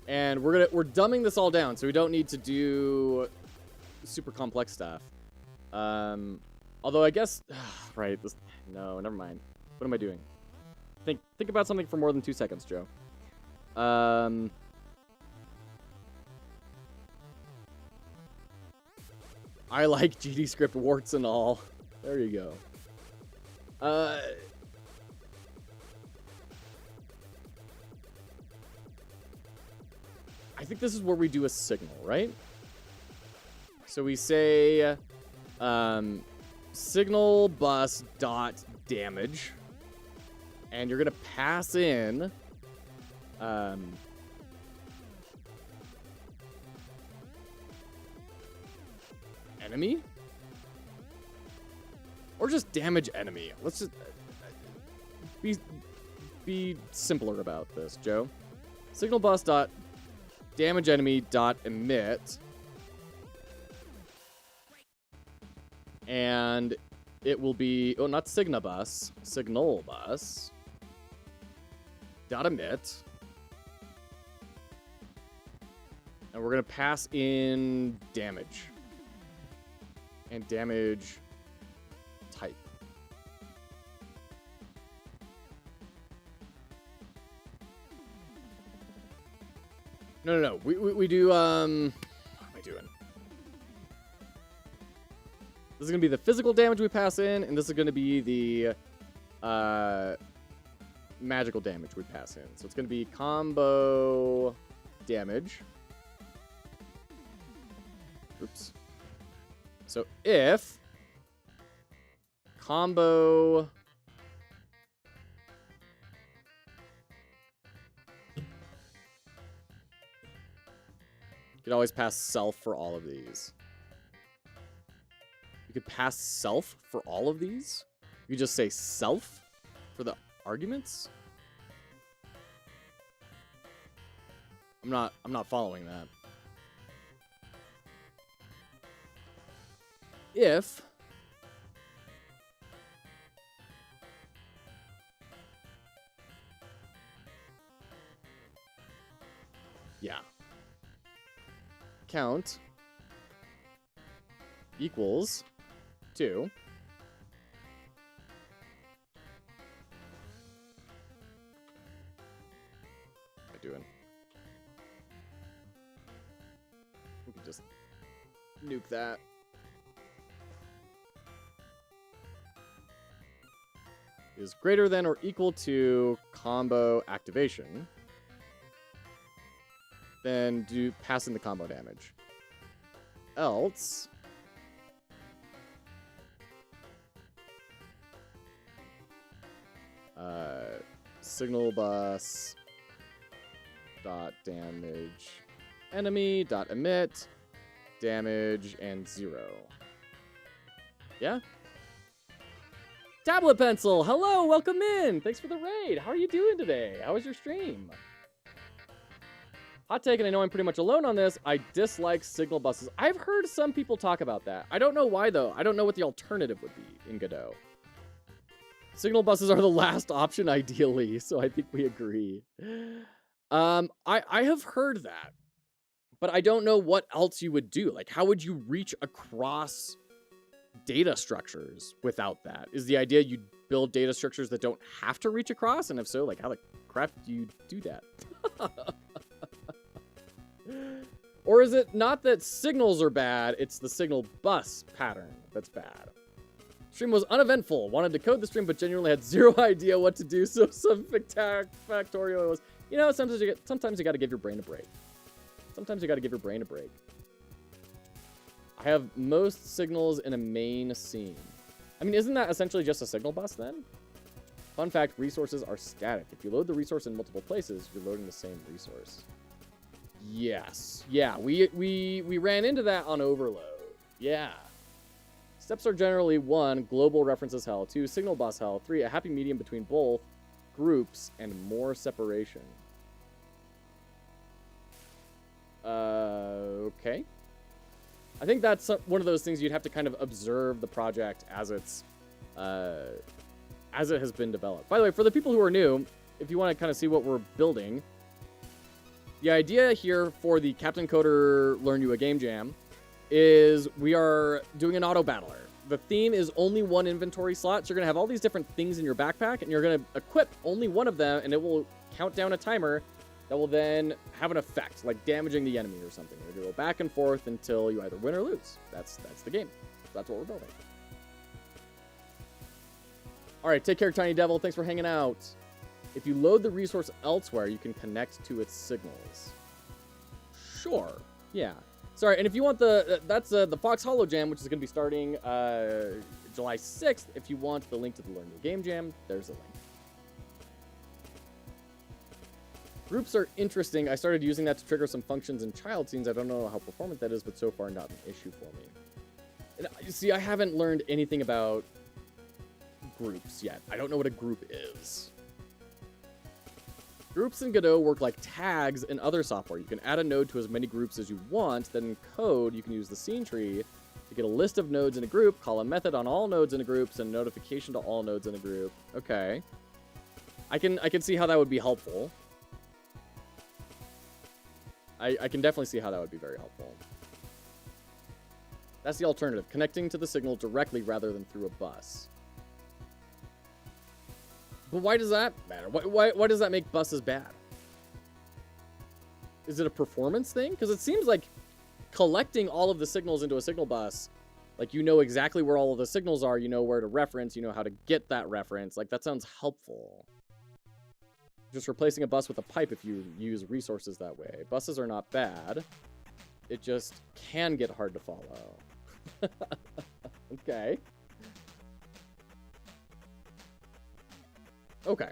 And we're dumbing this all down, so we don't need to do super complex stuff. Although I guess, right, no, never mind. What am I doing? Think about something for more than 2 seconds, Joe. I like GDScript warts and all. There you go. I think this is where we do a signal, right? So we say signal bus dot damage, and you're gonna pass in enemy, or just damage enemy. Let's just be simpler about this, Joe. Signal bus dot damage enemy dot emit, and it will be not signal bus dot emit, and we're gonna pass in damage and damage type. No. We do, what am I doing? This is going to be the physical damage we pass in, and this is going to be the magical damage we pass in. So it's going to be combo damage. Oops. So if combo you could always pass self for all of these. You could pass self for all of these? You could just say self for the arguments? I'm not following that. If yeah. Count equals 2. doing? We can just nuke that. Is greater than or equal to combo activation. Then pass in the combo damage. Else, signal bus dot damage enemy dot emit damage and 0. Yeah? Tablet Pencil, hello, welcome in. Thanks for the raid. How are you doing today? How was your stream? Hot take, and I know I'm pretty much alone on this. I dislike signal buses. I've heard some people talk about that. I don't know why, though. I don't know what the alternative would be in Godot. Signal buses are the last option, ideally, so I think we agree. I have heard that, but I don't know what else you would do. Like, how would you reach across data structures without that? Is the idea you build data structures that don't have to reach across? And if so, like, how the crap do you do that? Or is it not that signals are bad, it's the signal bus pattern that's bad? Stream was uneventful. Wanted to code the stream, but genuinely had zero idea what to do, so some factorial was... You know, sometimes you gotta give your brain a break. Sometimes you gotta give your brain a break. I have most signals in a main scene. I mean, isn't that essentially just a signal bus, then? Fun fact, resources are static. If you load the resource in multiple places, you're loading the same resource. Yes. Yeah, we ran into that on Overload. Yeah. Steps are generally 1, global references hell, 2, signal bus hell, 3, a happy medium between both groups, and more separation. Okay. I think that's one of those things you'd have to kind of observe the project as it's, as it has been developed. By the way, for the people who are new, if you want to kind of see what we're building, the idea here for the Captain Coder Learn You a Game Jam is we are doing an Autobattler. The theme is only one inventory slot, so you're going to have all these different things in your backpack, and you're going to equip only one of them, and it will count down a timer that will then have an effect, like damaging the enemy or something. You're going to go back and forth until you either win or lose. That's the game. That's what we're building. All right, take care, Tiny Devil. Thanks for hanging out. If you load the resource elsewhere, you can connect to its signals. Sure. Yeah. Sorry, and if you want that's the Fox Hollow Jam, which is going to be starting July 6th. If you want the link to the Learn Your Game Jam, there's a link. Groups are interesting. I started using that to trigger some functions in child scenes. I don't know how performant that is, but so far not an issue for me. And you see, I haven't learned anything about groups yet. I don't know what a group is. Groups in Godot work like tags in other software. You can add a node to as many groups as you want. Then in code, you can use the scene tree to get a list of nodes in a group, call a method on all nodes in a group, send a notification to all nodes in a group. Okay. I can see how that would be helpful. I can definitely see how that would be very helpful. That's the alternative, connecting to the signal directly rather than through a bus. But why does that matter? Why does that make buses bad? Is it a performance thing? Because it seems like collecting all of the signals into a signal bus, like you know exactly where all of the signals are, you know where to reference, you know how to get that reference. Like that sounds helpful. Just replacing a bus with a pipe if you use resources that way. Buses are not bad. It just can get hard to follow. Okay. Okay.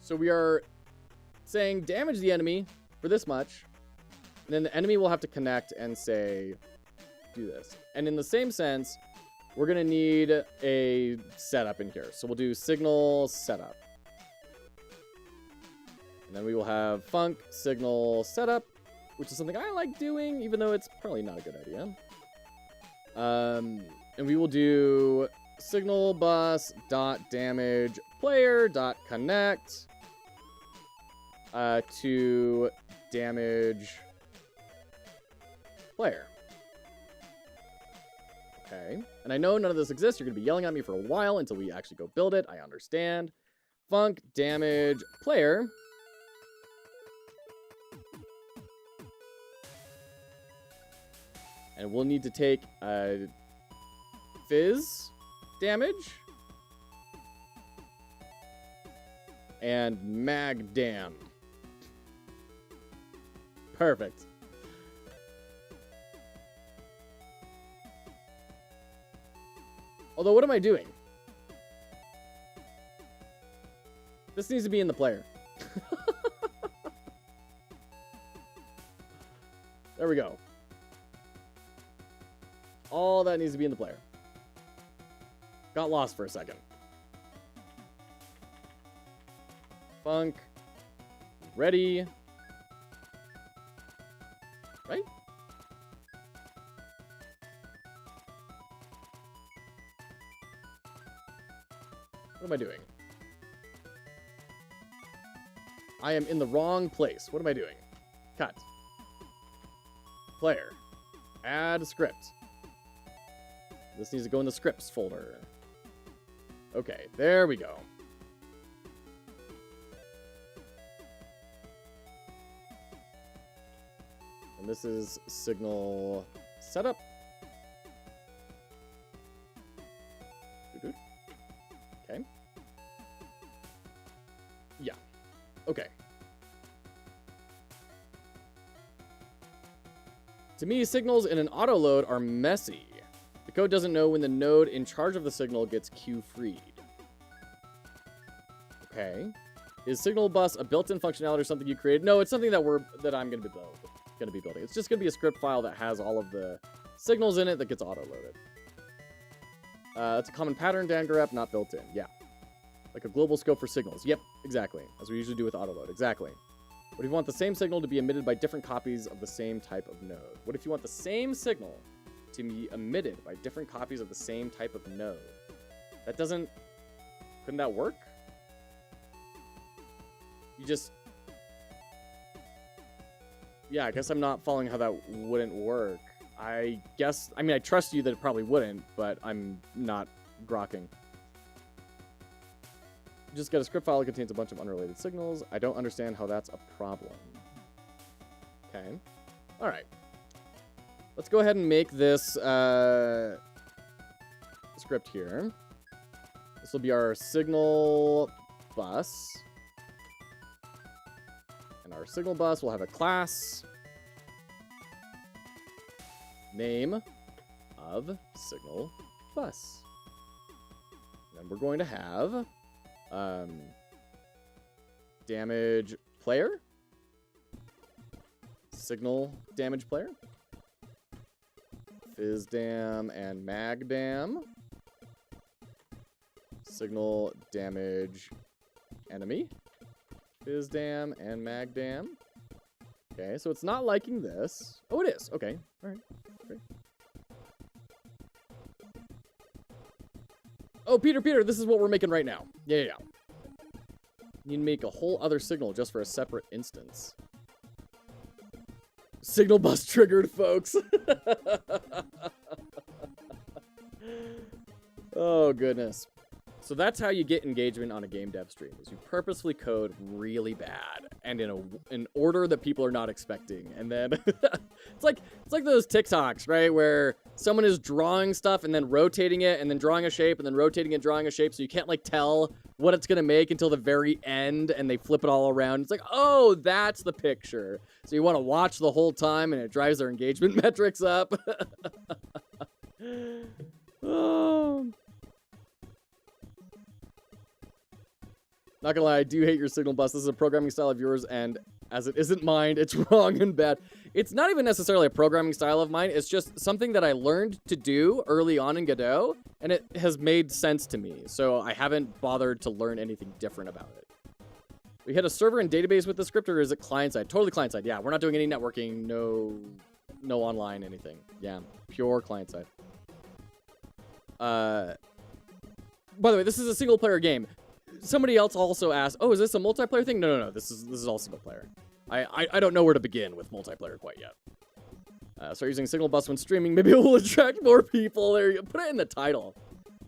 So we are saying damage the enemy for this much, and then the enemy will have to connect and say, do this. And in the same sense, we're going to need a setup in here. So we'll do signal setup. And then we will have func signal setup, which is something I like doing, even though it's probably not a good idea. And we will do signal bus dot damage player dot connect to damage player. Okay. And I know none of this exists. You're going to be yelling at me for a while until we actually go build it. I understand. Funk damage player. And we'll need to take fizz damage. And mag dam. Perfect. Although, what am I doing? This needs to be in the player. There we go. All that needs to be in the player. Got lost for a second. Funk. Ready. Right? What am I doing? I am in the wrong place. What am I doing? Cut. Player. Add script. This needs to go in the scripts folder. Okay, there we go. And this is signal setup. Okay. Yeah. Okay. To me, signals in an auto load are messy. The code doesn't know when the node in charge of the signal gets queue-freed. Okay. Is signal bus a built-in functionality or something you created? No, it's something that I'm going to be building. It's just going to be a script file that has all of the signals in it that gets auto-loaded. It's a common pattern, dangrep, not built in. Yeah. Like a global scope for signals. Yep, exactly. As we usually do with autoload. Exactly. What if you want the same signal to be emitted by different copies of the same type of node? What if you want the same signal to be emitted by different copies of the same type of node? That doesn't... Couldn't that work? You just... Yeah, I guess I'm not following how that wouldn't work. I guess... I mean, I trust you that it probably wouldn't, but I'm not grokking. Just get a script file that contains a bunch of unrelated signals. I don't understand how that's a problem. Okay. All right. Let's go ahead and make this script here. This will be our signal bus. And our signal bus will have a class name of signal bus. And then we're going to have damage player, signal damage player, fizdam and magdam, signal damage enemy, fizdam and magdam. Okay, so it's not liking this. Oh, it is. Okay, all right, great. Oh, Peter, this is what we're making right now. Yeah. You need to make a whole other signal just for a separate instance. Signal bus triggered, folks. Oh, goodness. So that's how you get engagement on a game dev stream, is you purposefully code really bad and in an order that people are not expecting. And then it's like those TikToks, right? Where someone is drawing stuff and then rotating it and then drawing a shape and then rotating it, drawing a shape. So you can't like tell what it's going to make until the very end and they flip it all around. It's like, oh, that's the picture. So you want to watch the whole time and it drives their engagement metrics up. Oh. Not gonna lie, I do hate your signal bus. This is a programming style of yours, and as it isn't mine, it's wrong and bad. It's not even necessarily a programming style of mine. It's just something that I learned to do early on in Godot, and it has made sense to me. So I haven't bothered to learn anything different about it. We hit a server and database with the script, or is it client-side? Totally client-side. Yeah, we're not doing any networking, no online anything. Yeah, pure client-side. By the way, this is a single-player game. Somebody else also asked, oh, is this a multiplayer thing? No. This is all single player. I don't know where to begin with multiplayer quite yet. Start using signal bus when streaming. Maybe it will attract more people. There you go. Put it in the title.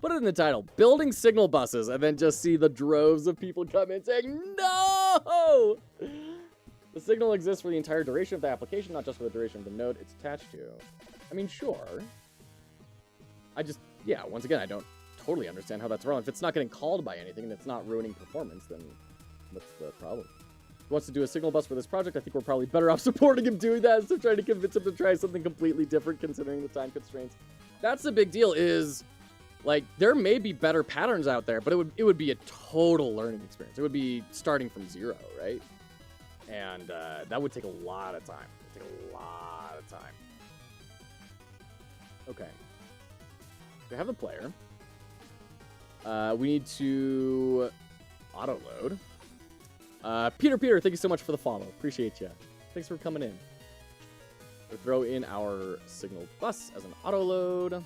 Put it in the title. Building signal buses, and then just see the droves of people come in saying, no! The signal exists for the entire duration of the application, not just for the duration of the node it's attached to. I mean, sure. Yeah, once again, I don't totally understand how that's wrong. If it's not getting called by anything and it's not ruining performance, then what's the problem? He wants to do a signal bus for this project. I think we're probably better off supporting him doing that instead of trying to convince him to try something completely different considering the time constraints. That's the big deal is, like, there may be better patterns out there, but it would be a total learning experience. It would be starting from zero, right? And that would take a lot of time. It would take a lot of time. Okay. We have a player. We need to auto-load. Peter, thank you so much for the follow. Appreciate you. Thanks for coming in. We'll throw in our signal bus as an auto-load.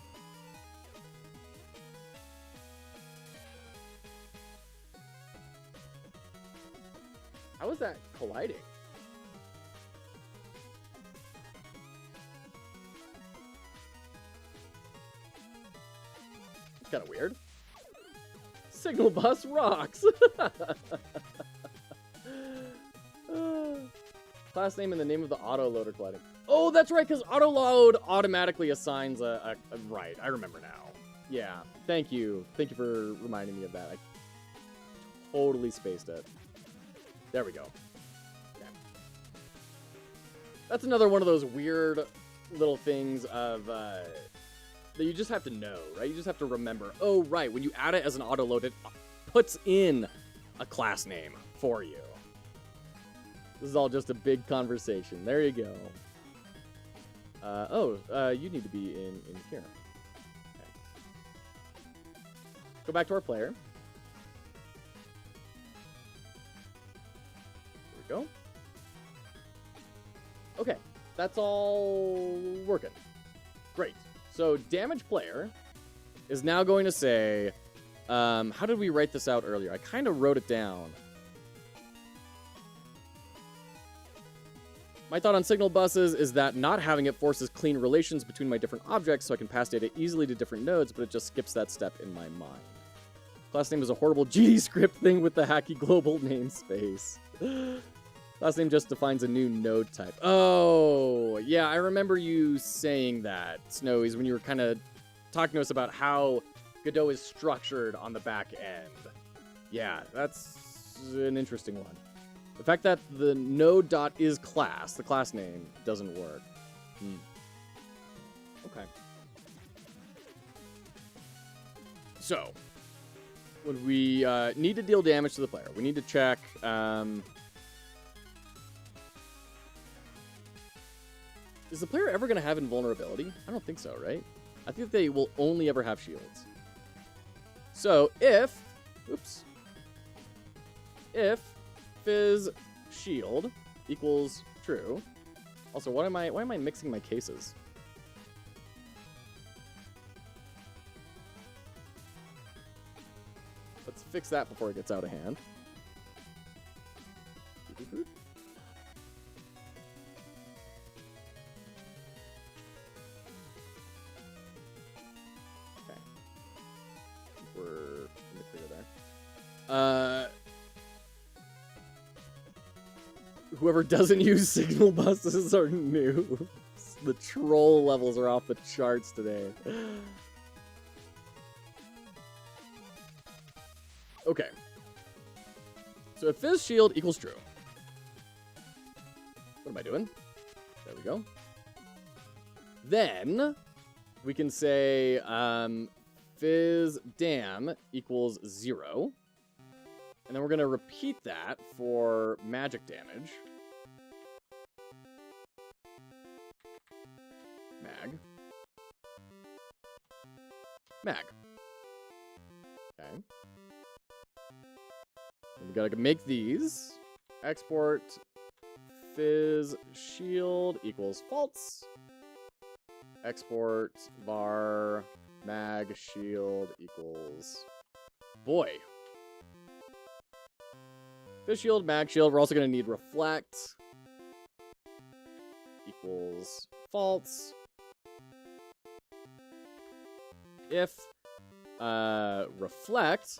How is that colliding? It's kind of weird. Signal bus rocks. Class name and the name of the auto-loader colliding. Oh, that's right, because auto-load automatically assigns a... Right, I remember now. Yeah, thank you. Thank you for reminding me of that. I totally spaced it. There we go. Okay. That's another one of those weird little things of... that you just have to know, right? You just have to remember. Oh, right, when you add it as an auto-load, it puts in a class name for you. This is all just a big conversation. There you go. You need to be in here. Okay. Go back to our player. There we go. Okay, that's all working. Great. So damage player is now going to say, how did we write this out earlier? I kind of wrote it down. My thought on signal buses is that not having it forces clean relations between my different objects so I can pass data easily to different nodes, but it just skips that step in my mind. Class name is a horrible GD script thing with the hacky global namespace. Class name just defines a new node type. Oh, yeah, I remember you saying that, Snowies, when you were kind of talking to us about how Godot is structured on the back end. Yeah, that's an interesting one. The fact that the node.isClass, the class name, doesn't work. Okay. So, when we need to deal damage to the player, we need to check... is the player ever going to have invulnerability? I don't think so, right? I think they will only ever have shields. So, if Fizz shield equals true. Also, why am I mixing my cases? Let's fix that before it gets out of hand. Okay. We're in the clear there. Whoever doesn't use signal buses are noobs. The troll levels are off the charts today. Okay. So if Fizz shield equals true. What am I doing? There we go. Then we can say Fizz dam equals 0. And then we're going to repeat that for magic damage. Mag. Okay. And we gotta make these. Export Fizz shield equals false. Export var mag shield equals boy. Fizz shield, mag shield. We're also gonna need reflect equals false. If reflect.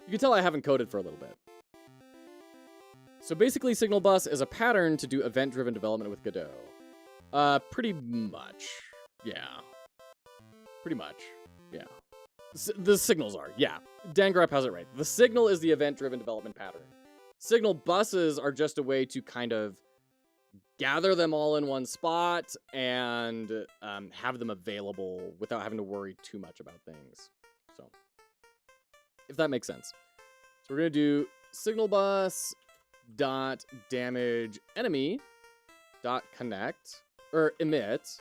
You can tell I haven't coded for a little bit. So basically, Signal Bus is a pattern to do event-driven development with Godot. Pretty much. Yeah. Pretty much. Yeah. The signals are, yeah. Dangrep has it right. The signal is the event-driven development pattern. Signal buses are just a way to kind of gather them all in one spot and have them available without having to worry too much about things. So, if that makes sense. So we're going to do signal bus dot damage enemy dot connect or emit,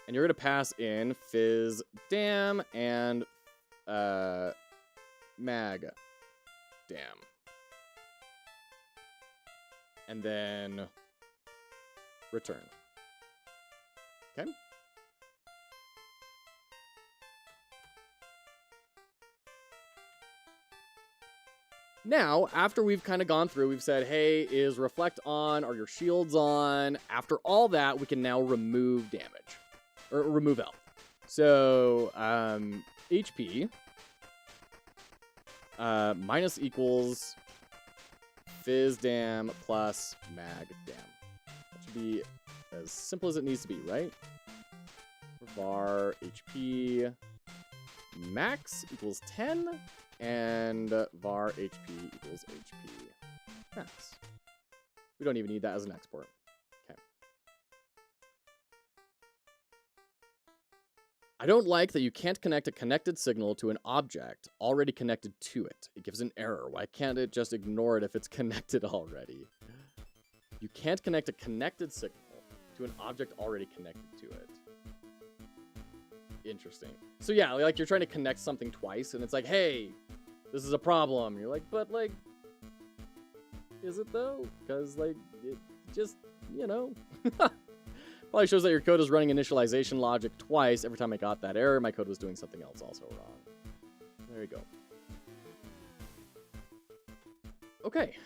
and you're going to pass in fizz dam and mag dam, and then return. Okay. Now, after we've kind of gone through, we've said, hey, is reflect on? Are your shields on? After all that, we can now remove damage. Or remove health. So, HP minus equals fizz dam plus mag dam. That should be as simple as it needs to be, right? Var HP max equals 10. And var HP equals HP max. We don't even need that as an export. Okay. I don't like that you can't connect a connected signal to an object already connected to it. It gives an error. Why can't it just ignore it if it's connected already? You can't connect a connected signal to an object already connected to it. Interesting. So yeah, like you're trying to connect something twice, and it's like, hey, this is a problem. You're like, but like, is it though? Because like, it just, you know, probably shows that your code is running initialization logic twice. Every time I got that error, my code was doing something else also wrong. There you go. Okay.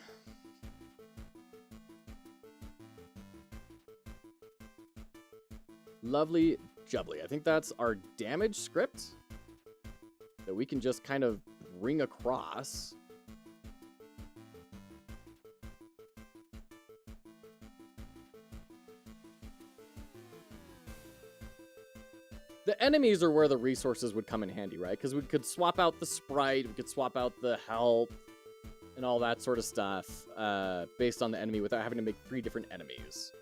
Lovely jubbly. I think that's our damage script that we can just kind of bring across. The enemies are where the resources would come in handy, right? Because we could swap out the sprite, we could swap out the health, and all that sort of stuff based on the enemy without having to make 3 different enemies.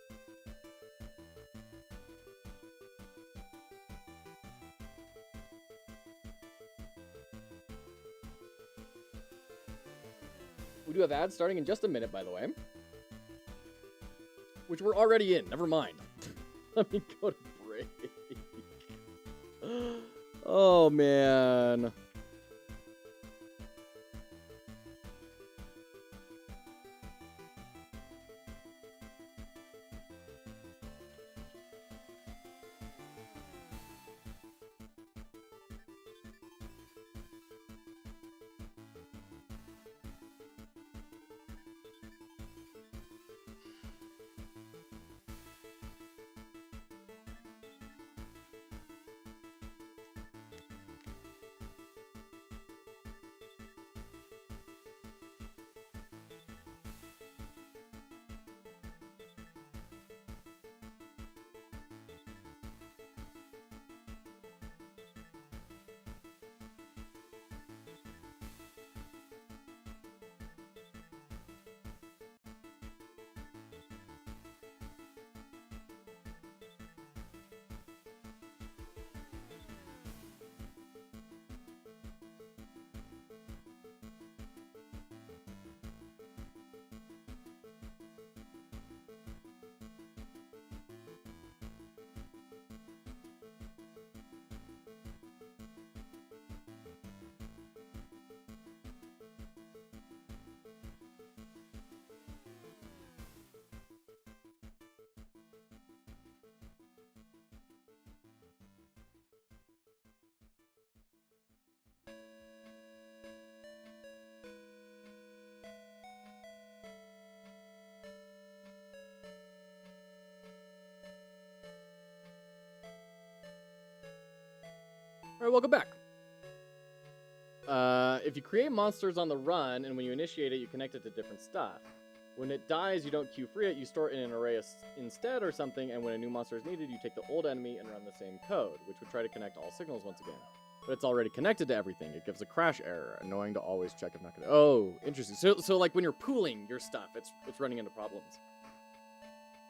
We do have ads starting in just a minute, by the way. Which we're already in. Never mind. Let me go to break. Oh, man. Alright, welcome back. If you create monsters on the run, and when you initiate it, you connect it to different stuff. When it dies, you don't queue free it, you store it in an array instead or something, and when a new monster is needed, you take the old enemy and run the same code, which would try to connect all signals once again. But it's already connected to everything. It gives a crash error, annoying to always check if not connected. Oh, interesting. So like when you're pooling your stuff, it's running into problems.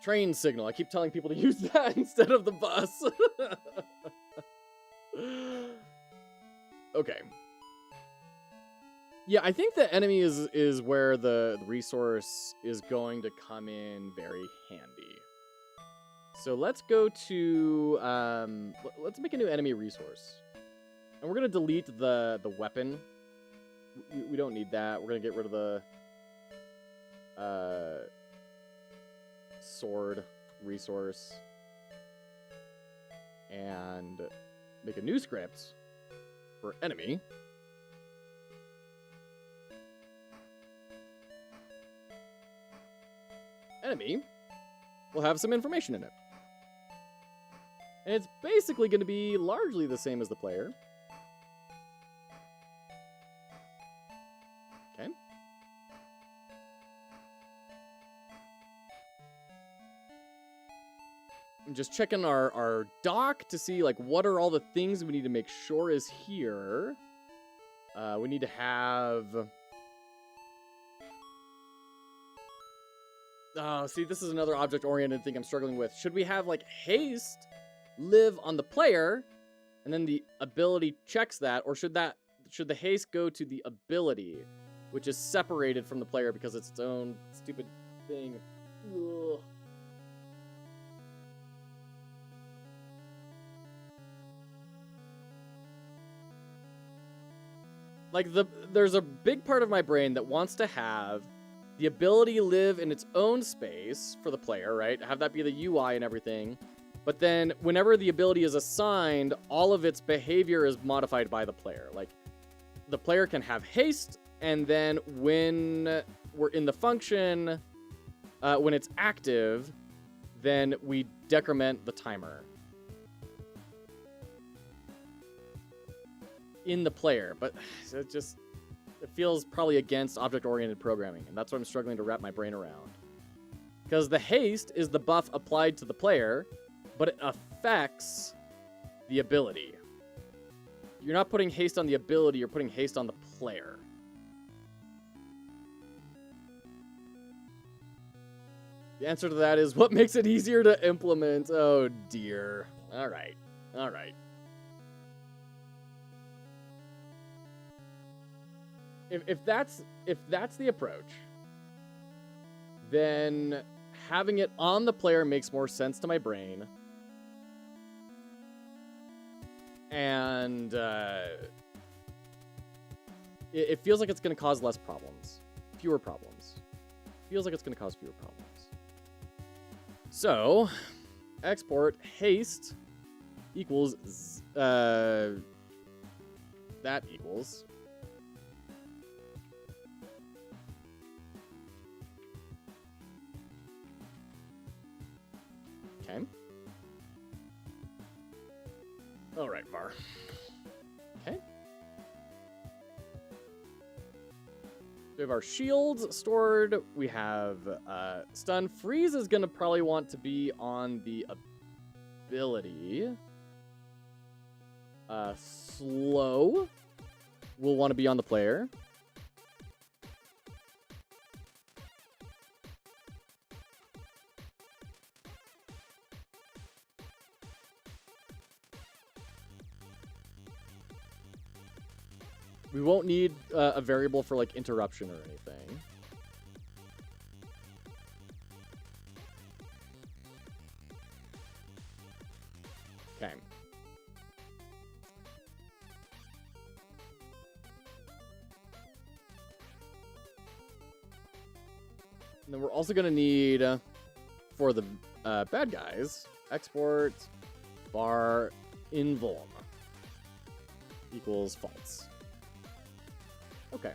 Train signal. I keep telling people to use that instead of the bus. Okay. Yeah, I think the enemy is where the resource is going to come in very handy. So let's go to let's make a new enemy resource, and we're gonna delete the weapon. We don't need that. We're gonna get rid of the sword resource and make a new script for enemy. Enemy will have some information in it. And it's basically going to be largely the same as the player. Okay. I'm just checking our doc to see, like, what are all the things we need to make sure is here. We need to have... Oh, see, this is another object-oriented thing I'm struggling with. Should we have, like, haste live on the player, and then the ability checks that, or should the haste go to the ability, which is separated from the player because it's its own stupid thing? Ugh. Like, there's a big part of my brain that wants to have the ability live in its own space for the player, right? Have that be the UI and everything. But then whenever the ability is assigned, all of its behavior is modified by the player. Like, the player can have haste, and then when we're in the function, when it's active, then we decrement the timer in the player. But it feels probably against object-oriented programming, and that's what I'm struggling to wrap my brain around. Because the haste is the buff applied to the player, but it affects the ability. You're not putting haste on the ability, you're putting haste on the player. The answer to that is, what makes it easier to implement? Oh dear. Alright. Alright. If that's the approach, then having it on the player makes more sense to my brain. And it feels like it's going to cause less problems. Fewer problems. Feels like it's going to cause fewer problems. So, export haste equals that equals okay. All right, var. Okay. We have our shields stored. We have stun. Freeze is going to probably want to be on the ability. Slow will want to be on the player. We won't need a variable for, like, interruption or anything. Okay. And then we're also going to need, for the bad guys, export var invuln equals false. Okay.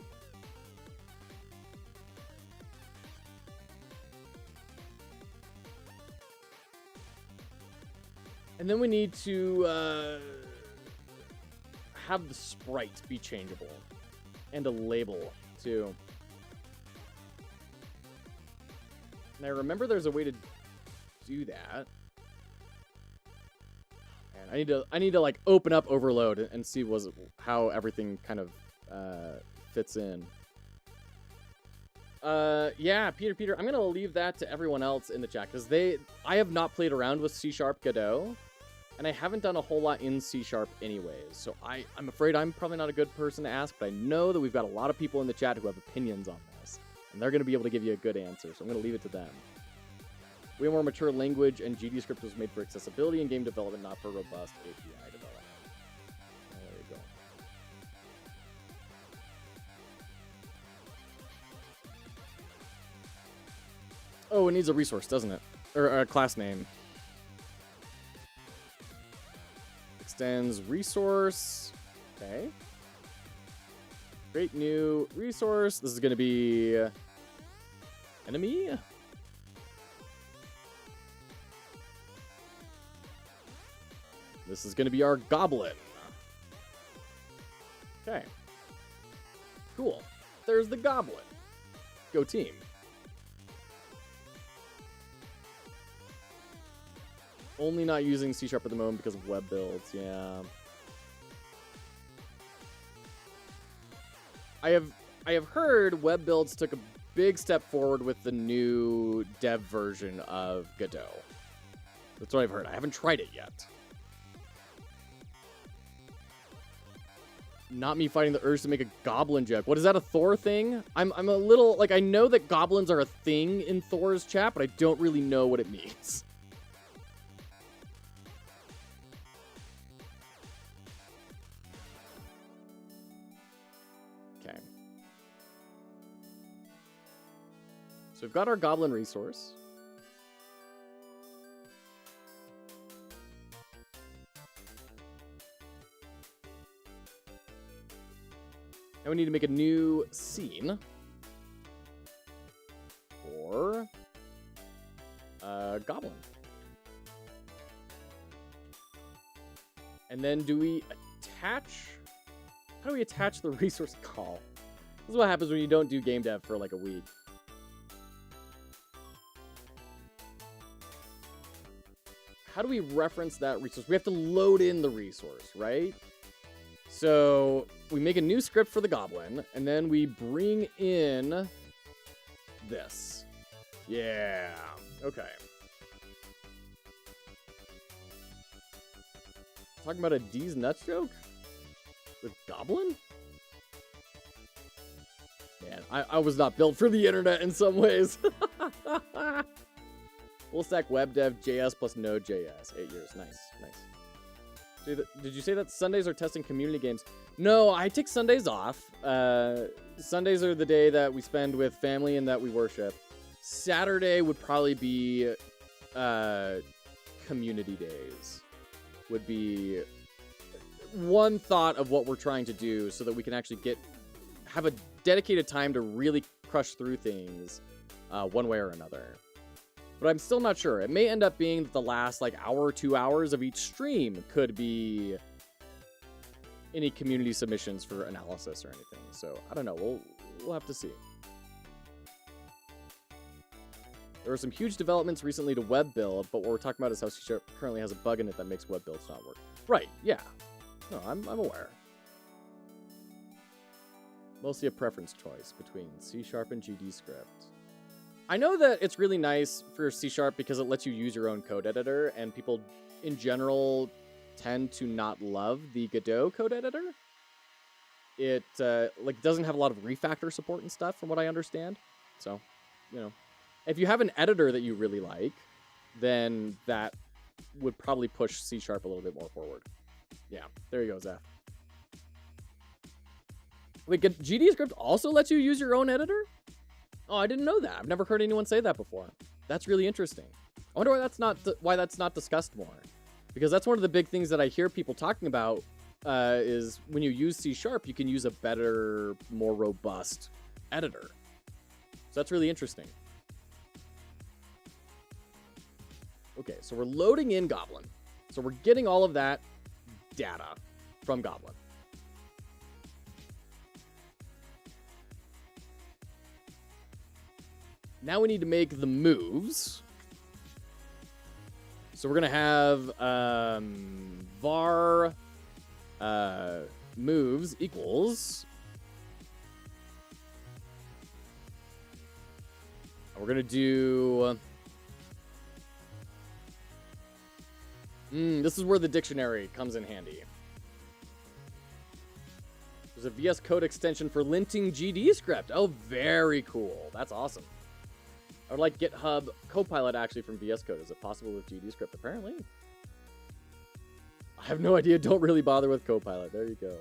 And then we need to have the sprite be changeable. And a label, too. And I remember there's a way to do that. And I need to like open up Overload and see how everything kind of fits in. Yeah, Peter, I'm gonna leave that to everyone else in the chat because I have not played around with C# Godot, and I haven't done a whole lot in C# anyways. So I'm afraid I'm probably not a good person to ask, but I know that we've got a lot of people in the chat who have opinions on this, and they're gonna be able to give you a good answer. So I'm gonna leave it to them. Way more mature language, and GDScript was made for accessibility and game development, not for robust API development. There you go. Oh, it needs a resource, doesn't it? Or a class name. Extends resource. Okay. Create new resource. This is going to be enemy. This is going to be our goblin. Okay. Cool. There's the goblin. Go team. Only not using C# at the moment because of web builds, yeah. I have heard web builds took a big step forward with the new dev version of Godot. That's what I've heard. I haven't tried it yet. Not me fighting the urge to make a goblin joke. What, is that a Thor thing? I'm a little, like, I know that goblins are a thing in Thor's chat, but I don't really know what it means. Okay. So we've got our goblin resource. And we need to make a new scene for goblin. And then do we attach? How do we attach the resource call? This is what happens when you don't do game dev for like a week. How do we reference that resource? We have to load in the resource, right? So we make a new script for the goblin, and then we bring in this. Yeah. Okay. Talking about a D's nuts joke? With goblin? Man, I was not built for the internet in some ways. Full stack web dev JS plus Node.js. 8 years. Nice. Nice. Did you say that Sundays are testing community games? No, I take Sundays off. Sundays are the day that we spend with family and that we worship. Saturday would probably be community days. Would be one thought of what we're trying to do so that we can actually have a dedicated time to really crush through things one way or another. But I'm still not sure. It may end up being that the last like hour or 2 hours of each stream could be any community submissions for analysis or anything. So I don't know. We'll have to see. There were some huge developments recently to web build, but what we're talking about is how C# currently has a bug in it that makes web builds not work. Right, yeah. No, I'm aware. Mostly a preference choice between C# and GDScript. I know that it's really nice for C# because it lets you use your own code editor, and people in general tend to not love the Godot code editor. It like doesn't have a lot of refactor support and stuff, from what I understand. So, you know, if you have an editor that you really like, then that would probably push C# a little bit more forward. Yeah, there you go, Zeph. Wait, GDScript also lets you use your own editor? Oh, I didn't know that. I've never heard anyone say that before. That's really interesting. I wonder why that's not discussed more. Because that's one of the big things that I hear people talking about is when you use C#, you can use a better, more robust editor. So that's really interesting. Okay, so we're loading in Goblin. So we're getting all of that data from Goblin. Now we need to make the moves. So we're going to have var moves equals. We're going to do... this is where the dictionary comes in handy. There's a VS Code extension for linting GD script. Oh, very cool. That's awesome. I would like GitHub Copilot actually from VS Code. Is it possible with GD script? Apparently. I have no idea. Don't really bother with Copilot. There you go.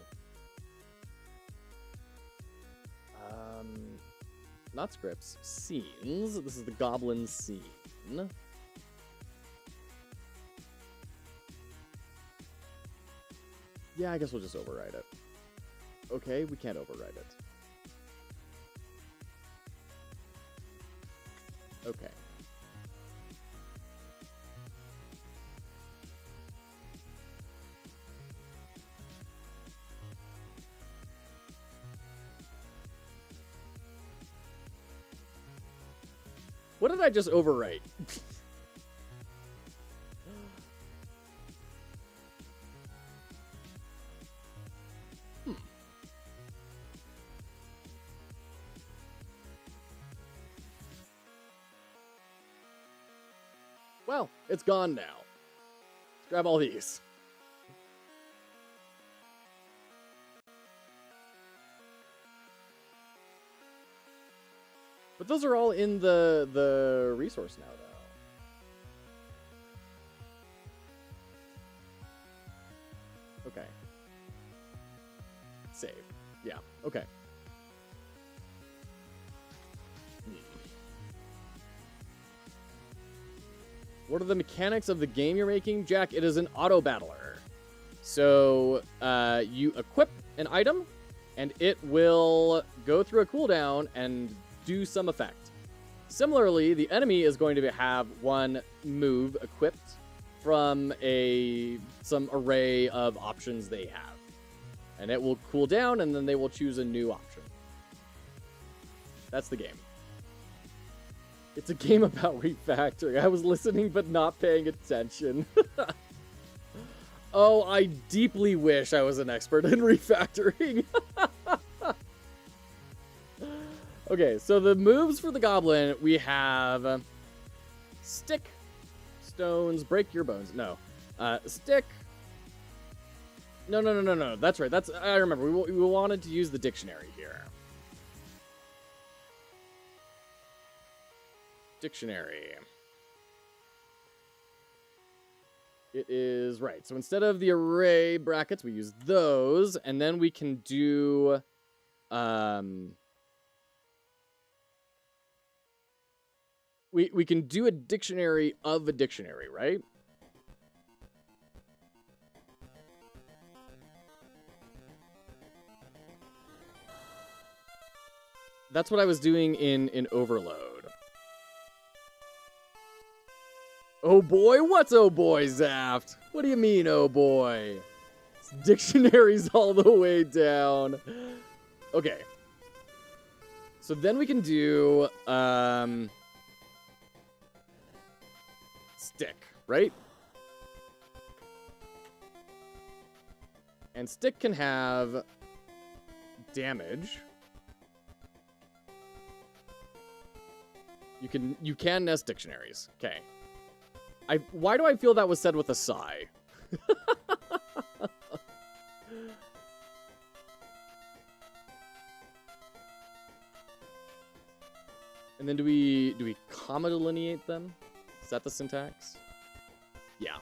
Not scripts. Scenes. This is the goblin scene. Yeah, I guess we'll just override it. Okay, we can't override it. Okay. What did I just overwrite? Well, it's gone now. Let's grab all these. But those are all in the resource now, though. Okay. Save. Yeah, okay. What are the mechanics of the game you're making? Jack, it is an Autobattler. So, you equip an item, and it will go through a cooldown and do some effect. Similarly, the enemy is going to have one move equipped from some array of options they have. And it will cool down, and then they will choose a new option. That's the game. It's a game about refactoring. I was listening but not paying attention. Oh, I deeply wish I was an expert in refactoring. Okay, so the moves for the goblin, we have stick, stones, break your bones. No. Stick. No. That's right. I remember. We wanted to use the dictionary here. Dictionary. It is right. So instead of the array brackets, we use those, and then we can do we can do a dictionary of a dictionary, right? That's what I was doing in Overload. Oh boy, what's oh boy, Zaft? What do you mean, oh boy? It's dictionaries all the way down. Okay. So then we can do stick, right? And stick can have damage. You can nest dictionaries. Okay. Why do I feel that was said with a sigh? And then do we comma delineate them? Is that the syntax? Yeah.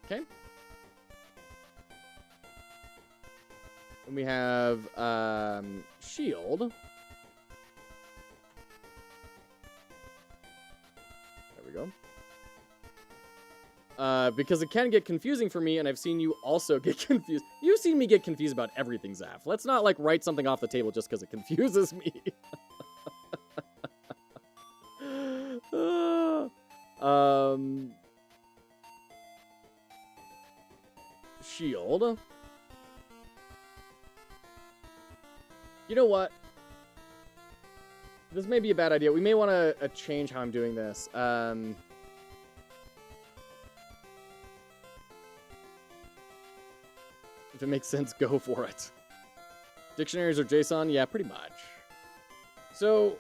Okay. And we have shield. There we go. Because it can get confusing for me, and I've seen you also get confused. You've seen me get confused about everything, Zaf. Let's not, like, write something off the table just because it confuses me. Shield. You know what? This may be a bad idea. We may want to change how I'm doing this. If it makes sense, go for it. Dictionaries or JSON? Yeah, pretty much. So...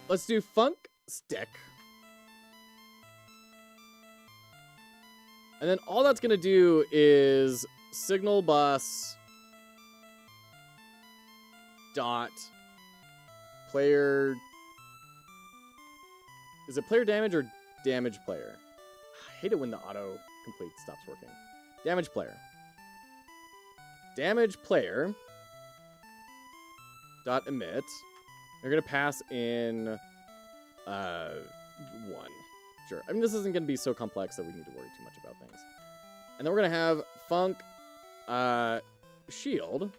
let's do func stick. And then all that's going to do is signal bus dot player. Is it player damage or damage player? I hate it when the auto complete stops working. Damage player. Damage player dot emit. They're going to pass in 1. Sure. I mean, this isn't going to be so complex that we need to worry too much about things. And then we're going to have func shield,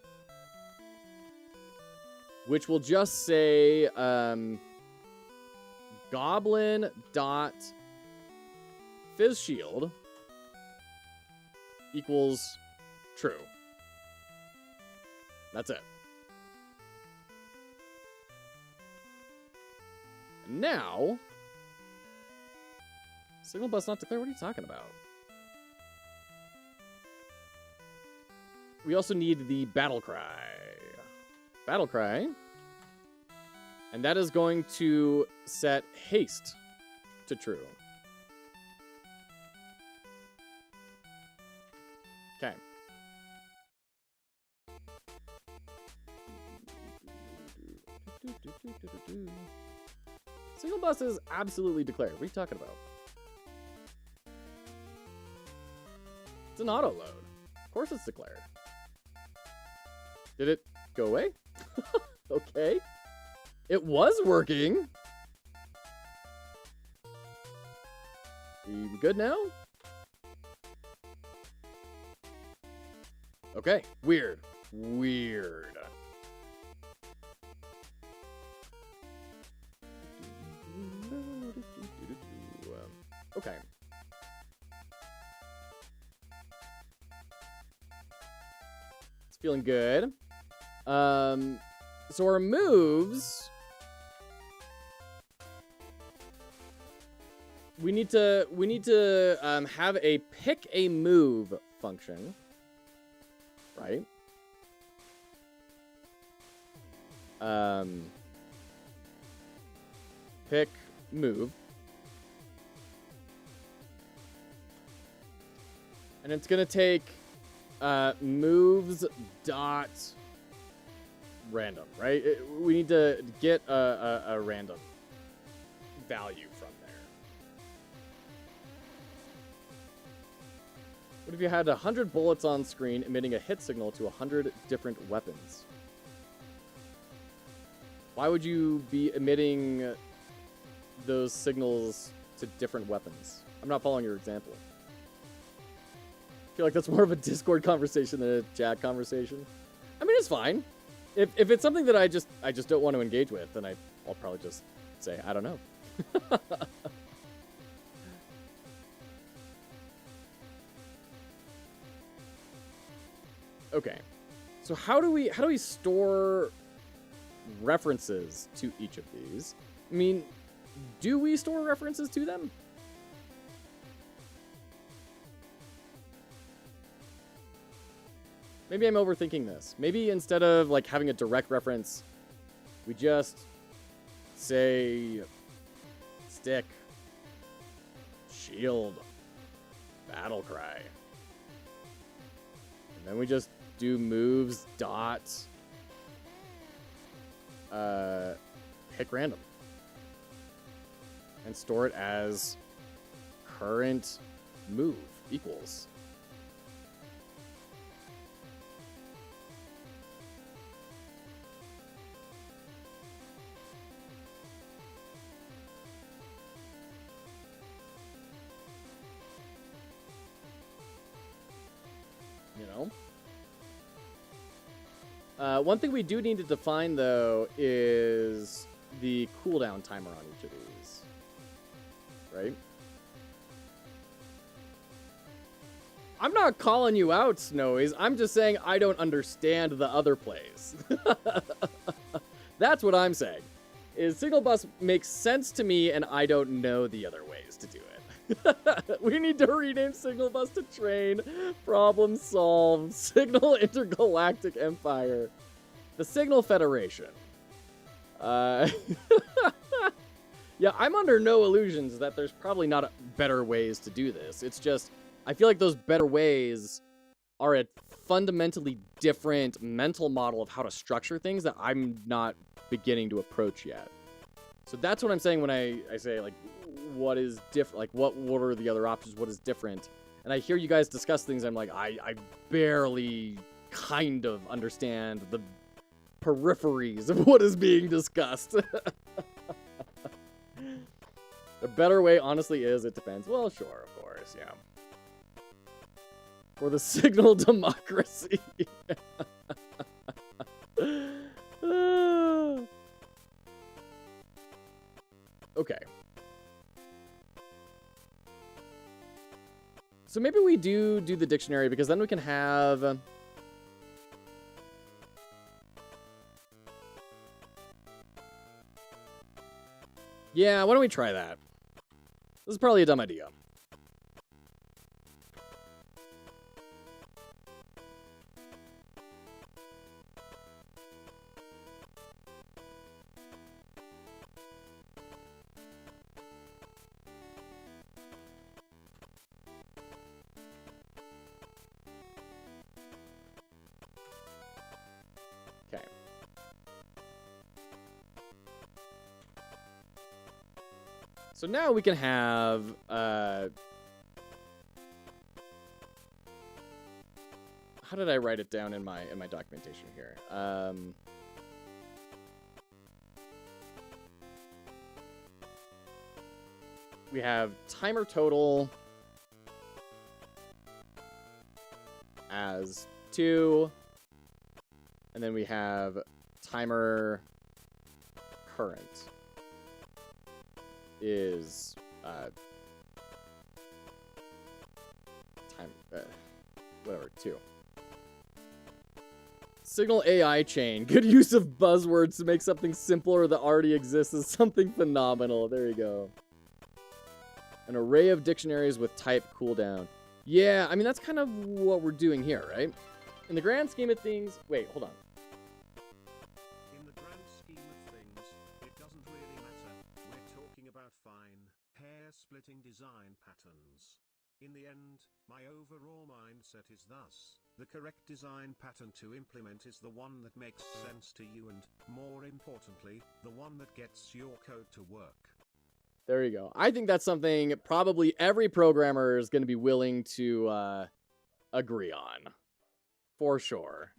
which will just say goblin dot fizz shield equals true. That's it. Now, signal bus not declared. What are you talking about? We also need the battle cry. Battle cry. And that is going to set haste to true. Okay. Signal bus is absolutely declared. What are you talking about? It's an auto load. Of course it's declared. Did it go away? Okay. It was working. We good now? Okay. Weird. Weird. Okay. It's feeling good. So our moves, we need to have a pick a move function, right? Pick move. And it's going to take moves dot random, right? We need to get a random value from there. What if you had 100 bullets on screen emitting a hit signal to 100 different weapons? Why would you be emitting those signals to different weapons? I'm not following your example. I feel like that's more of a Discord conversation than a chat conversation. I mean, it's fine. If it's something that I just don't want to engage with, then I'll probably just say, I don't know. Okay. So how do we store references to each of these? I mean, do we store references to them? Maybe I'm overthinking this. Maybe instead of like having a direct reference, we just say stick, shield, battle cry. And then we just do moves dot pick random. And store it as current move equals. You know? One thing we do need to define, though, is the cooldown timer on each of these. Right? I'm not calling you out, Snowies. I'm just saying I don't understand the other plays. That's what I'm saying. Is Signal Bus makes sense to me, and I don't know the other ways to do it. We need to rename Signal Bus to Train, Problem Solved, Signal Intergalactic Empire, the Signal Federation. Yeah, I'm under no illusions that there's probably not better ways to do this. It's just, I feel like those better ways are a fundamentally different mental model of how to structure things that I'm not beginning to approach yet. So that's what I'm saying when I say, like, what is different? Like, what are the other options? What is different? And I hear you guys discuss things, I'm like, I barely kind of understand the peripheries of what is being discussed. The better way, honestly, is it depends. Well, sure, of course, yeah. For the signal democracy. Okay. So maybe we do the dictionary, because then we can have... Yeah, why don't we try that? This is probably a dumb idea. Okay. So now we can have, how did I write it down in my documentation here? We have timer total as 2, and then we have timer current is time whatever 2. Signal AI chain. Good use of buzzwords to make something simpler that already exists is something phenomenal. There you go. An array of dictionaries with type cooldown. Yeah, I mean that's kind of what we're doing here, right? In the grand scheme of things, wait, hold on. In the grand scheme of things, it doesn't really matter. We're talking about fine, hair-splitting design patterns. In the end, my overall mindset is thus: the correct design pattern to implement is the one that makes sense to you and, more importantly, the one that gets your code to work. There you go. I think that's something probably every programmer is going to be willing to agree on. For sure.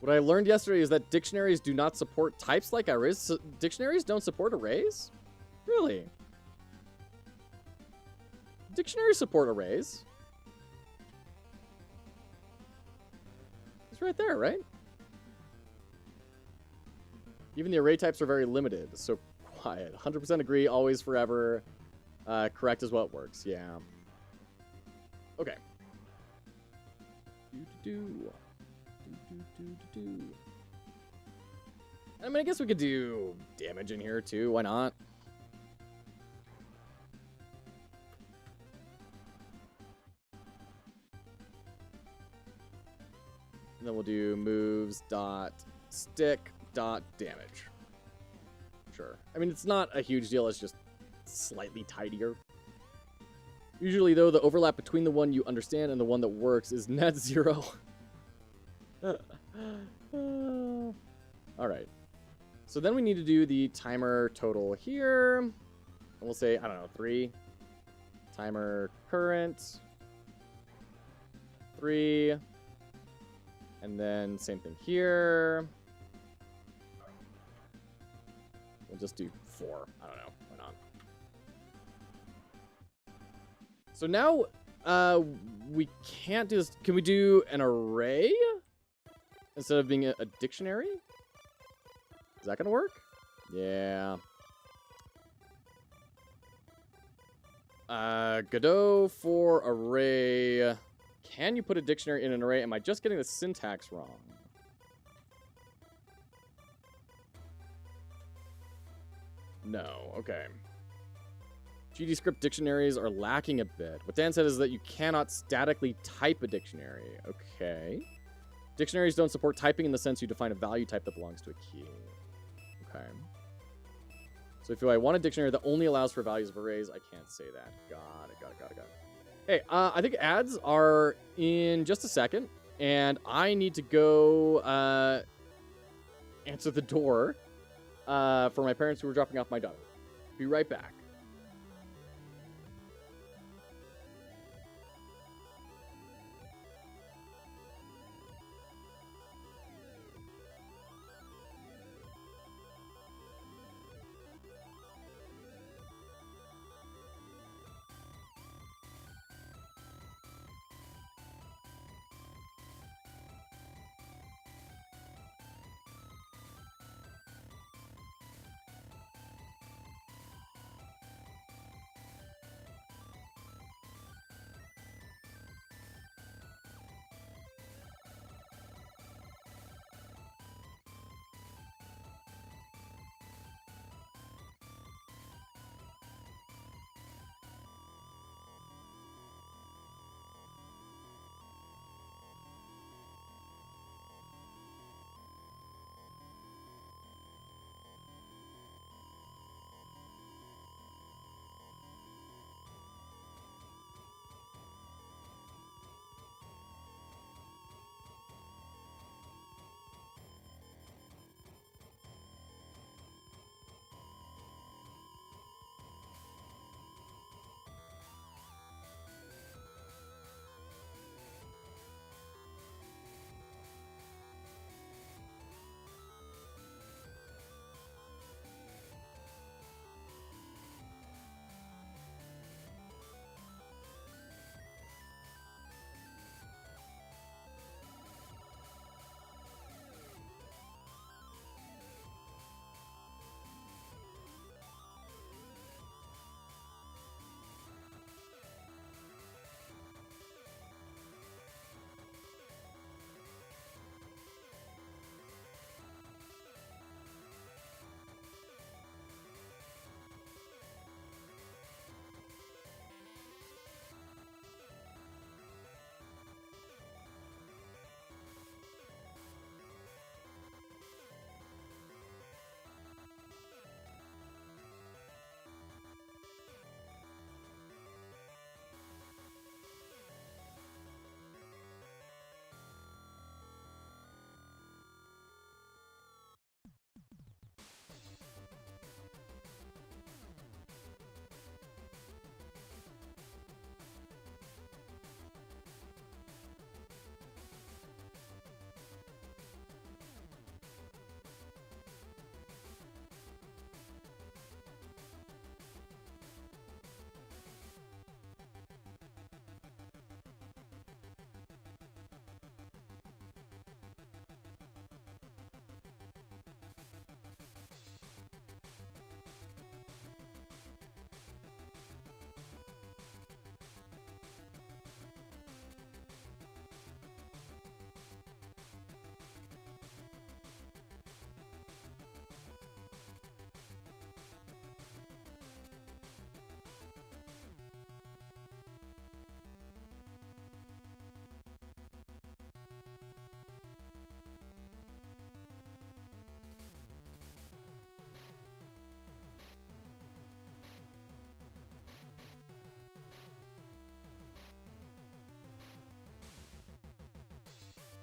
What I learned yesterday is that dictionaries do not support types like arrays. So dictionaries don't support arrays? Really? Dictionaries support arrays. It's right there, right? Even the array types are very limited. So quiet. 100% agree, always, forever. Correct is what works. Yeah. Okay. I mean, I guess we could do damage in here too. Why not? And then we'll do moves dot stick dot damage. Sure. I mean, it's not a huge deal. It's just slightly tidier. Usually, though, the overlap between the one you understand and the one that works is net 0. All right. So then we need to do the timer total here. And we'll say, I don't know, 3. Timer current. 3. And then same thing here. We'll just do 4. I don't know. Why not? So now we can't do this. Can we do an array instead of being a dictionary? Is that gonna work? Yeah. Godot for array. Can you put a dictionary in an array? Am I just getting the syntax wrong? No. Okay. GDScript dictionaries are lacking a bit. What Dan said is that you cannot statically type a dictionary. Okay. Dictionaries don't support typing in the sense you define a value type that belongs to a key. Okay. So if I want a dictionary that only allows for values of arrays, I can't say that. Got it. Hey, I think ads are in just a second, and I need to go answer the door for my parents who are dropping off my daughter. Be right back.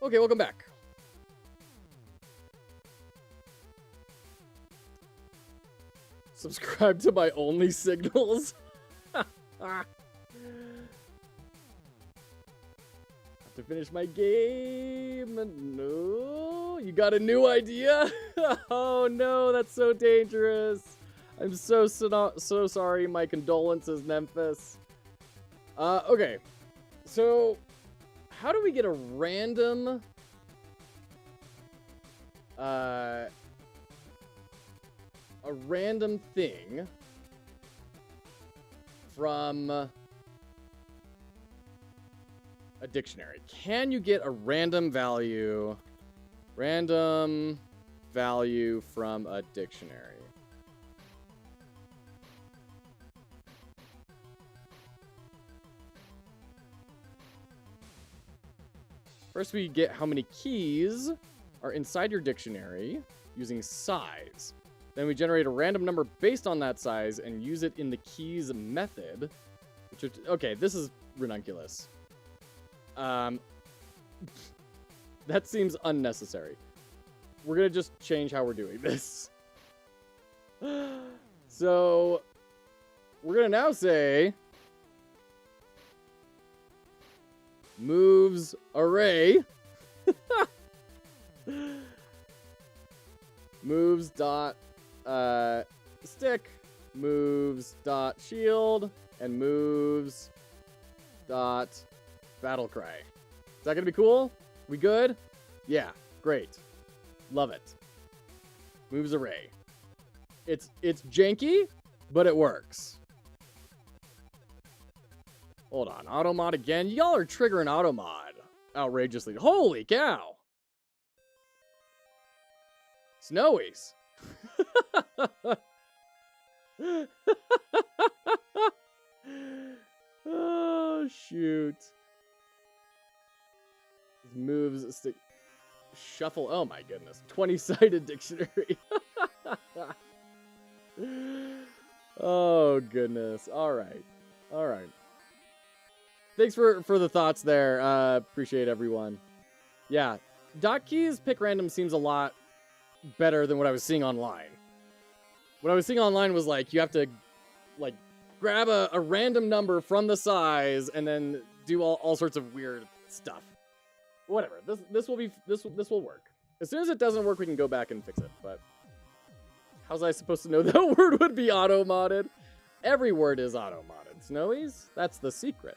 Okay, welcome back. Subscribe to my only signals. Have to finish my game. No, you got a new idea? Oh no, that's so dangerous. I'm so sorry. My condolences, Memphis. Okay. So, how do we get a random a random thing from a dictionary? Can you get a random value from a dictionary? First, we get how many keys are inside your dictionary using size. Then we generate a random number based on that size and use it in the keys method. Okay, this is ranunculus. That seems unnecessary. We're going to just change how we're doing this. So, we're going to now say moves array moves dot stick, moves dot shield, and moves dot battle cry. Is that gonna be cool? We good? Yeah, great. Love it. Moves array. It's janky, but it works. Hold on, automod again. Y'all are triggering automod outrageously. Holy cow! Snowies. Oh, shoot. These moves stick. Shuffle. Oh, my goodness. 20-sided dictionary. Oh, goodness. All right. All right. Thanks for the thoughts there. Appreciate everyone. Yeah. Dot keys pick random seems a lot better than what I was seeing online. What I was seeing online was like you have to like grab a random number from the size and then do all sorts of weird stuff. Whatever. This will work. As soon as it doesn't work, we can go back and fix it. But how's I supposed to know that word would be auto-modded? Every word is auto-modded. Snowies? That's the secret.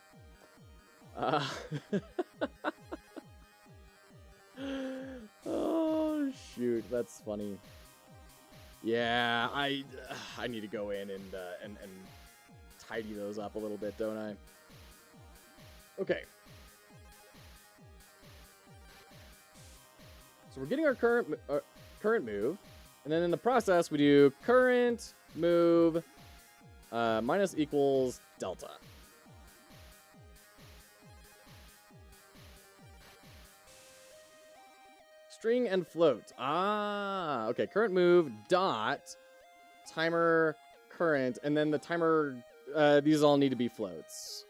Oh shoot, that's funny. Yeah, I need to go in and tidy those up a little bit, don't I? Okay. So we're getting our current move, and then in the process we do current move minus equals delta. String and float. Ah, okay. Current move dot timer current, and then the timer. These all need to be floats.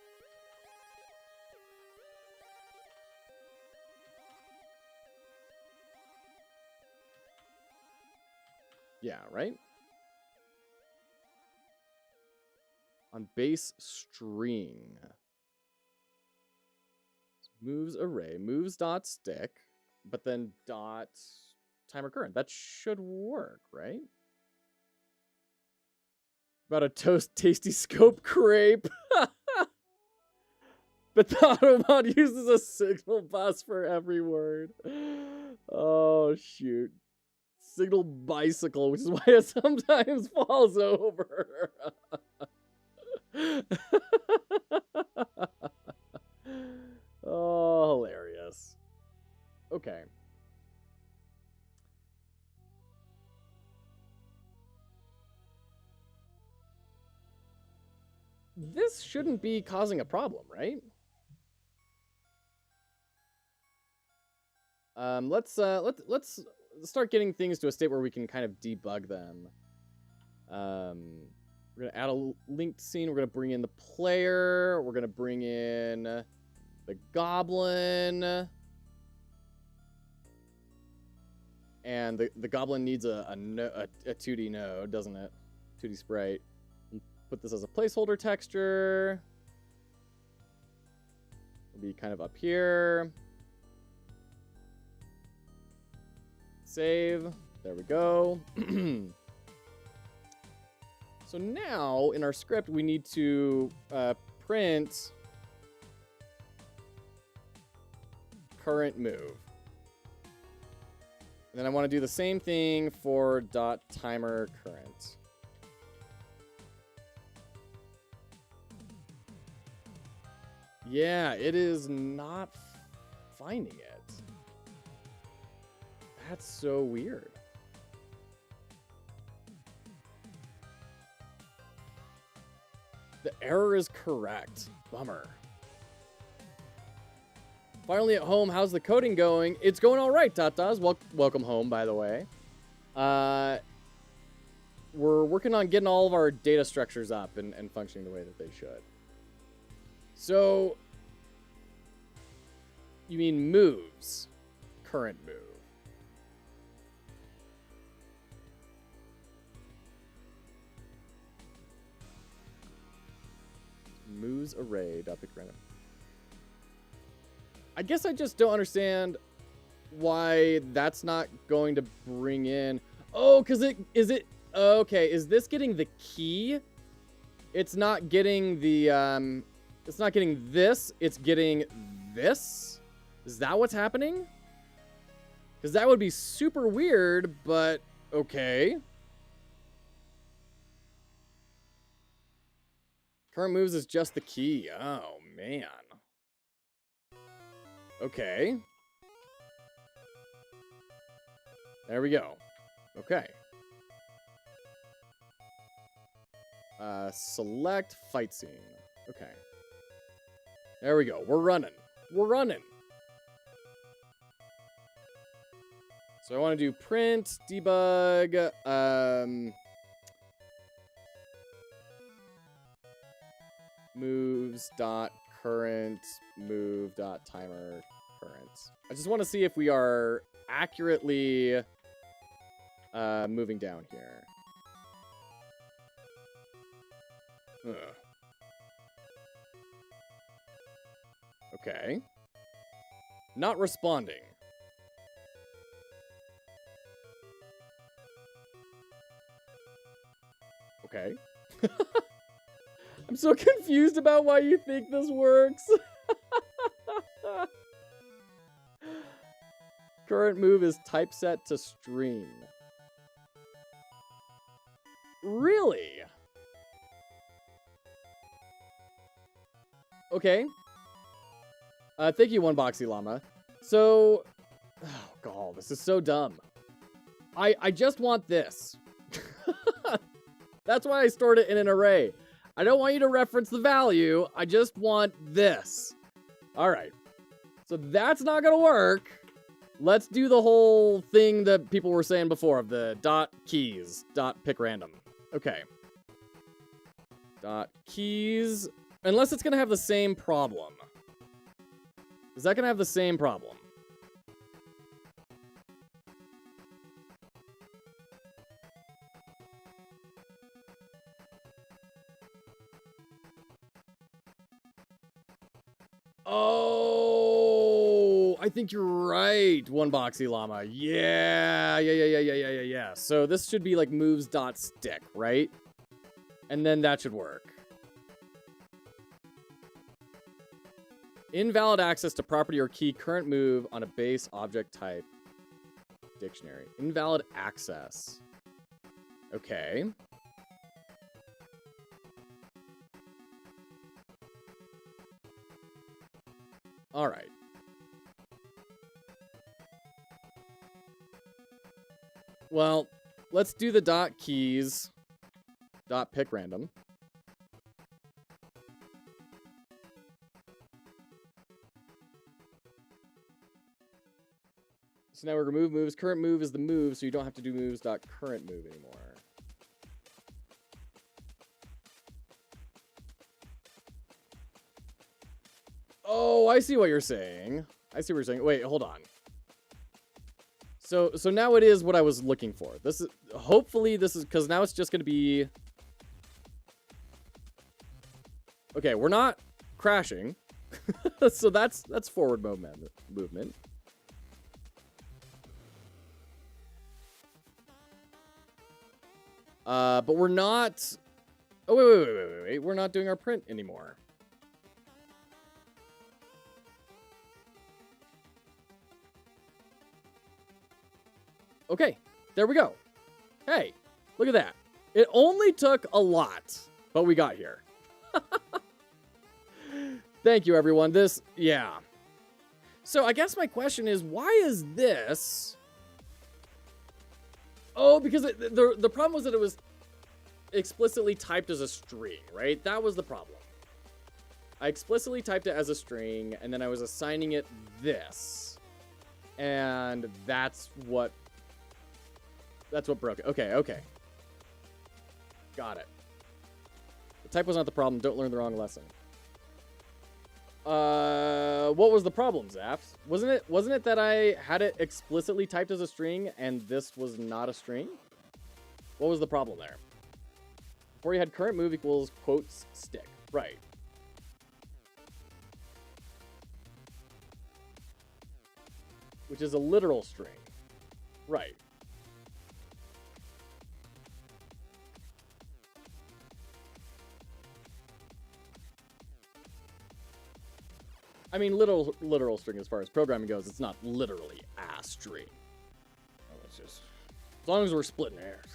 Yeah, right? On base string. Moves array, moves dot stick, but then dot timer current. That should work, right? About a tasty scope crepe. But the automod uses a signal bus for every word. Oh, shoot. Signal bicycle, which is why it sometimes falls over. Oh, hilarious. Okay. This shouldn't be causing a problem, right? Let's start getting things to a state where we can kind of debug them. We're gonna add a linked scene. We're gonna bring in the player. We're gonna bring in the goblin, and the goblin needs a 2D node, doesn't it? 2D sprite. Put this as a placeholder texture. It'll be kind of up here. Save. There we go. So now in our script, we need to print current move. And then I want to do the same thing for dot timer current. Yeah, it is not finding it. That's so weird. The error is correct. Bummer. Finally at home, how's the coding going? It's going all right, Tatas. Welcome home, by the way. We're working on getting all of our data structures up and functioning the way that they should. So, you mean moves. Current move. Moves array. Pick random. I guess I just don't understand why that's not going to bring in. Oh, because okay, is this getting the key? It's not getting the, it's not getting this, it's getting this? Is that what's happening? Because that would be super weird, but okay. Current moves is just the key. Oh, man. Okay. There we go. Okay. Select fight scene. Okay. There we go. We're running. We're running. So I want to do print, debug, moves dot current move dot timer current. I just want to see if we are accurately moving down here. Ugh. Okay. Not responding. Okay. I'm so confused about why you think this works. Current move is typeset to string. Really? Okay. Thank you, One Boxy Llama. So, oh god, this is so dumb. I just want this. That's why I stored it in an array. I don't want you to reference the value. I just want this. All right. So that's not going to work. Let's do the whole thing that people were saying before of the dot keys, dot pick random. Okay. Dot keys. Unless it's going to have the same problem. Is that going to have the same problem? Oh, I think you're right, One Boxy Llama. Yeah. So this should be like moves.stick, right? And then that should work. Invalid access to property or key current move on a base object type dictionary. Invalid access. Okay. All right. Well, let's do the dot keys, dot pick random. So now we're gonna remove moves. Current move is the move, so you don't have to do moves dot current move anymore. Oh, I see what you're saying. I see what you're saying. Wait, hold on. So now it is what I was looking for. This is hopefully this is because now it's just going to be. Okay, we're not crashing. So that's forward movement. But we're not. Oh wait. We're not doing our print anymore. Okay, there we go. Hey, look at that. It only took a lot, but we got here. Thank you, everyone. Yeah. So I guess my question is, why is this? Oh, because the problem was that it was explicitly typed as a string, right? That was the problem. I explicitly typed it as a string, and then I was assigning it this. And that's what broke it. Okay. Got it. The typo's not the problem. Don't learn the wrong lesson. What was the problem, Zaps? Wasn't it that I had it explicitly typed as a string and this was not a string? What was the problem there? Before you had current move equals quotes stick. Right. Which is a literal string. Right. I mean, literal string as far as programming goes, it's not literally a string. Oh, it's just, as long as we're splitting hairs.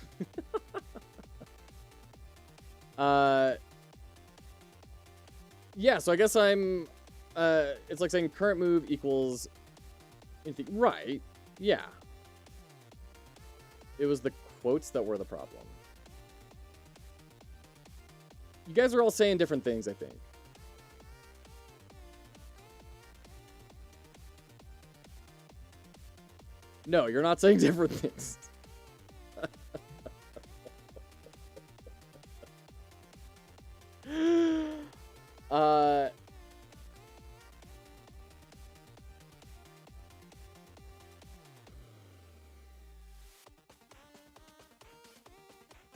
Yeah, so I guess I'm, it's like saying current move equals, right, yeah. It was the quotes that were the problem. You guys are all saying different things, I think. No, you're not saying different things.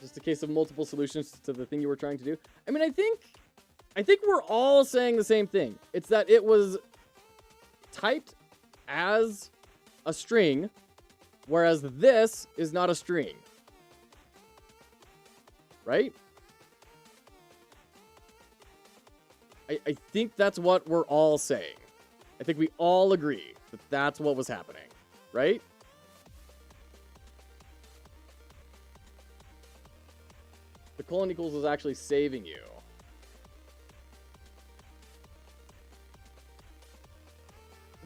Just a case of multiple solutions to the thing you were trying to do. I mean, I think we're all saying the same thing. It's that it was typed as a string, whereas this is not a string. Right? I think that's what we're all saying. I think we all agree that that's what was happening. Right? The colon equals was actually saving you.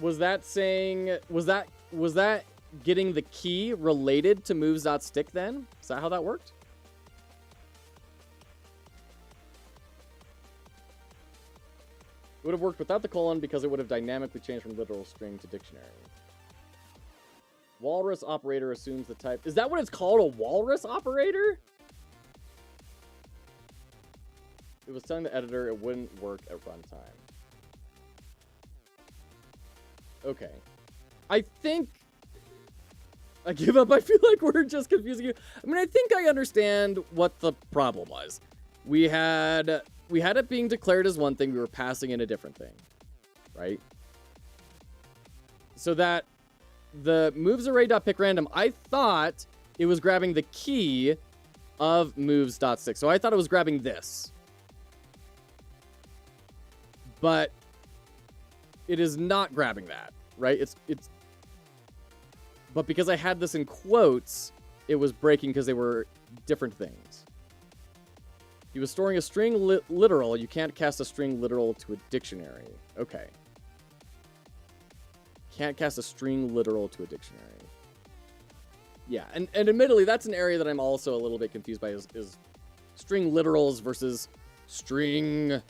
Was that saying, was that getting the key related to moves.stick then? Is that how that worked? It would have worked without the colon because it would have dynamically changed from literal string to dictionary. Walrus operator assumes the type. Is that what it's called? A walrus operator? It was telling the editor it wouldn't work at runtime. Okay. I think I give up. I feel like we're just confusing you. I mean, I think I understand what the problem was. We had it being declared as one thing, we were passing in a different thing. Right? So that the movesArray.pickRandom, I thought it was grabbing the key of moves.stick. So I thought it was grabbing this. But it is not grabbing that, right? It's but because I had this in quotes, it was breaking because they were different things. He was storing a string literal. You can't cast a string literal to a dictionary. Okay. Can't cast a string literal to a dictionary. Yeah, and admittedly, that's an area that I'm also a little bit confused by is string literals versus string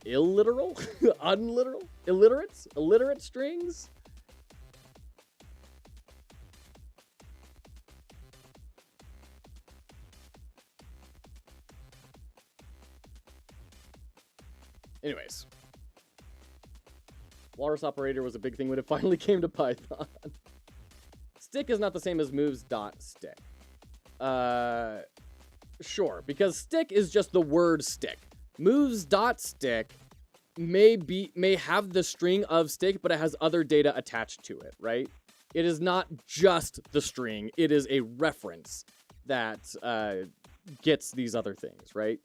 illiteral? Unliteral? Illiterates? Illiterate strings? Anyways. Walrus operator was a big thing when it finally came to Python. Stick is not the same as moves.stick. Sure, because stick is just the word stick. Moves.stick may have the string of stick, but it has other data attached to it, right? It is not just the string. It is a reference that gets these other things, right?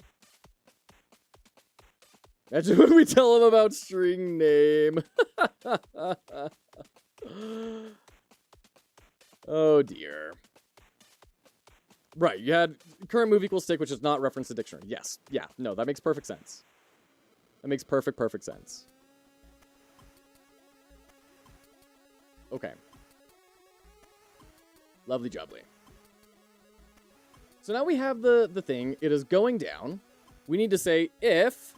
That's when we tell him about string name. Oh, dear. Right, you had current move equals stick, which is not referenced to dictionary. Yes. Yeah, no, that makes perfect sense. That makes perfect sense. Okay. Lovely jubbly. So now we have the thing. It is going down. We need to say if...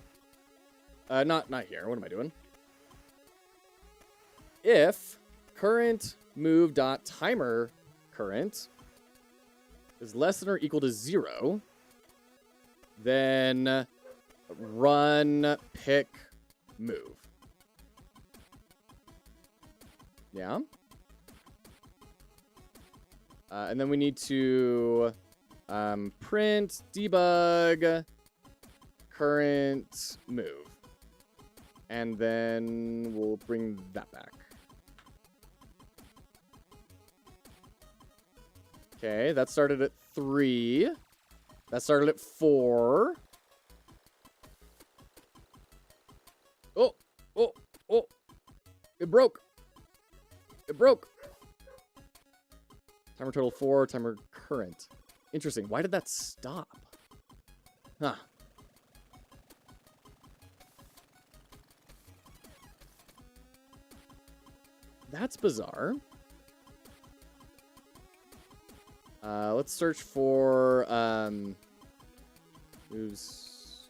not here. What am I doing? If current move dot timer current is less than or equal to 0, then run pick move. Yeah. And then we need to print debug current move. And then we'll bring that back. Okay, that started at 3. That started at 4. Oh, oh, oh. It broke. It broke. Timer total 4, timer current. Interesting. Why did that stop? Huh. That's bizarre. Let's search for moves.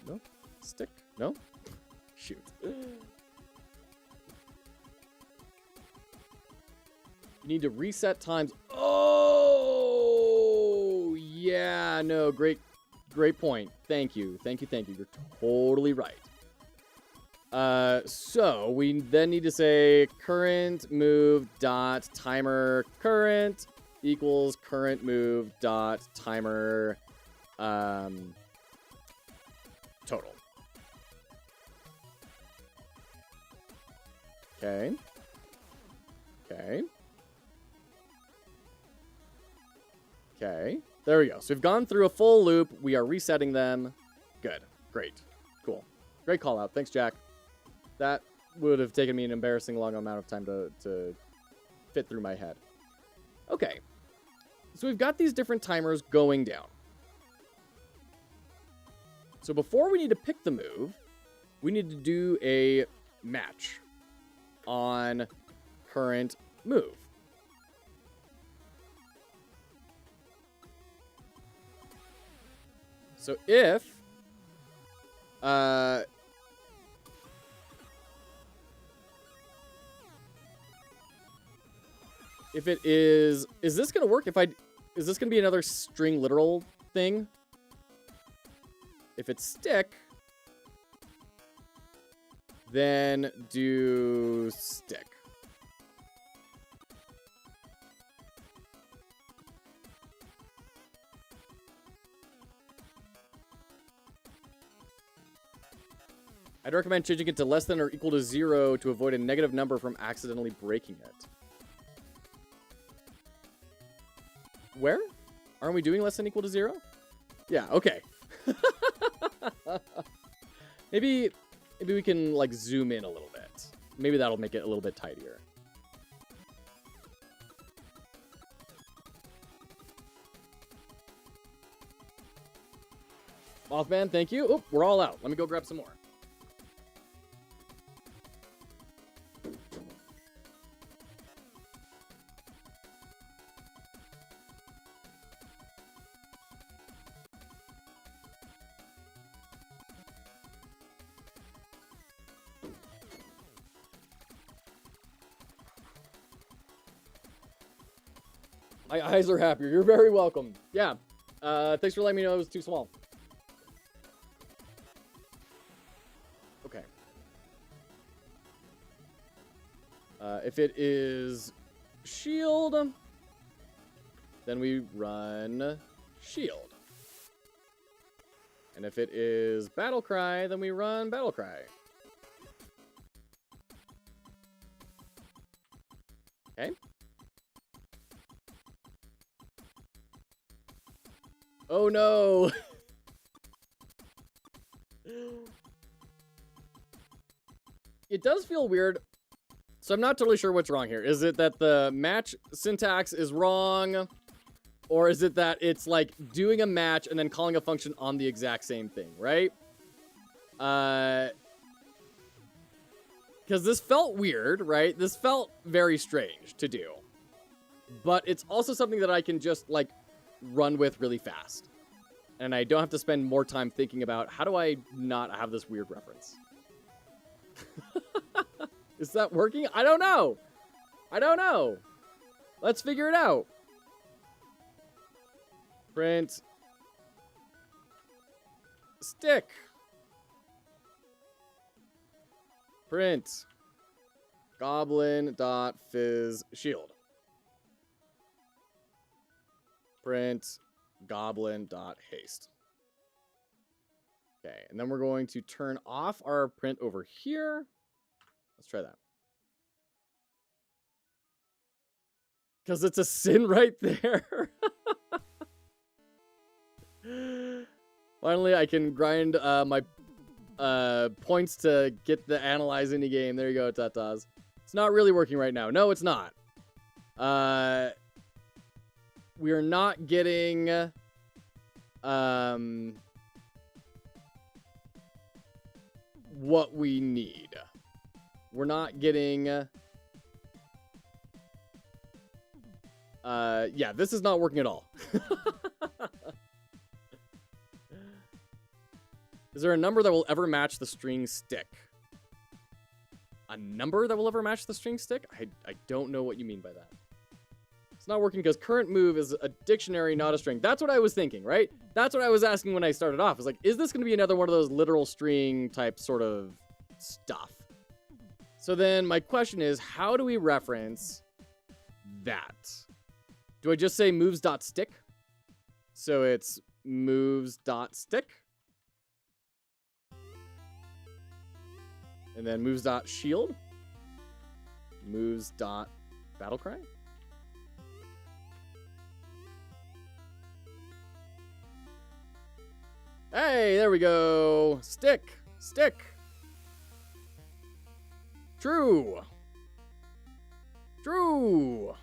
No, stick. No, shoot. You need to reset times. Oh, yeah. No, great point. Thank you. You're totally right. So we then need to say current move dot timer current equals current move dot timer total. Okay. There we go. So we've gone through a full loop. We are resetting them. Good. Great. Cool. Great call out. Thanks, Jack. That would have taken me an embarrassing long amount of time to fit through my head. Okay. So we've got these different timers going down. So before we need to pick the move, we need to do a match on current move. So if it is this going to work? Is this going to be another string literal thing? If it's stick, then do stick. I'd recommend changing it to less than or equal to 0 to avoid a negative number from accidentally breaking it. Where? Aren't we doing less than or equal to 0? Yeah, okay. Maybe we can, like, zoom in a little bit. Maybe that'll make it a little bit tidier. Mothman, thank you. Oh, we're all out. Let me go grab some more. My eyes are happier. You're very welcome. Yeah. Thanks for letting me know it was too small. Okay. If it is shield, then we run shield. And if it is battle cry, then we run battle cry. Okay. Oh no! It does feel weird. So I'm not totally sure what's wrong here. Is it that the match syntax is wrong? Or is it that it's like doing a match and then calling a function on the exact same thing, right? Because this felt weird, right? This felt very strange to do. But it's also something that I can just, like, run with really fast. And I don't have to spend more time thinking about how do I not have this weird reference. Is that working? I don't know. I don't know. Let's figure it out. Print. Stick. Print. Goblin.fizz shield. Print. Goblin.haste. Okay, and then we're going to turn off our print over here. Let's try that. Because it's a sin right there. Finally, I can grind my points to get the analyze in the game. There you go, Tatas. It's not really working right now. No, it's not. We are not getting what we need. We're not getting yeah, this is not working at all. Is there a number that will ever match the string stick? A number that will ever match the string stick? I don't know what you mean by that. It's not working because current move is a dictionary, not a string. That's what I was thinking, right? That's what I was asking when I started off. I was like, is this going to be another one of those literal string type sort of stuff? So then my question is, how do we reference that? Do I just say moves.stick? So it's moves.stick. And then moves.shield. Moves.battlecry. Hey, there we go. Stick. Stick. True. True.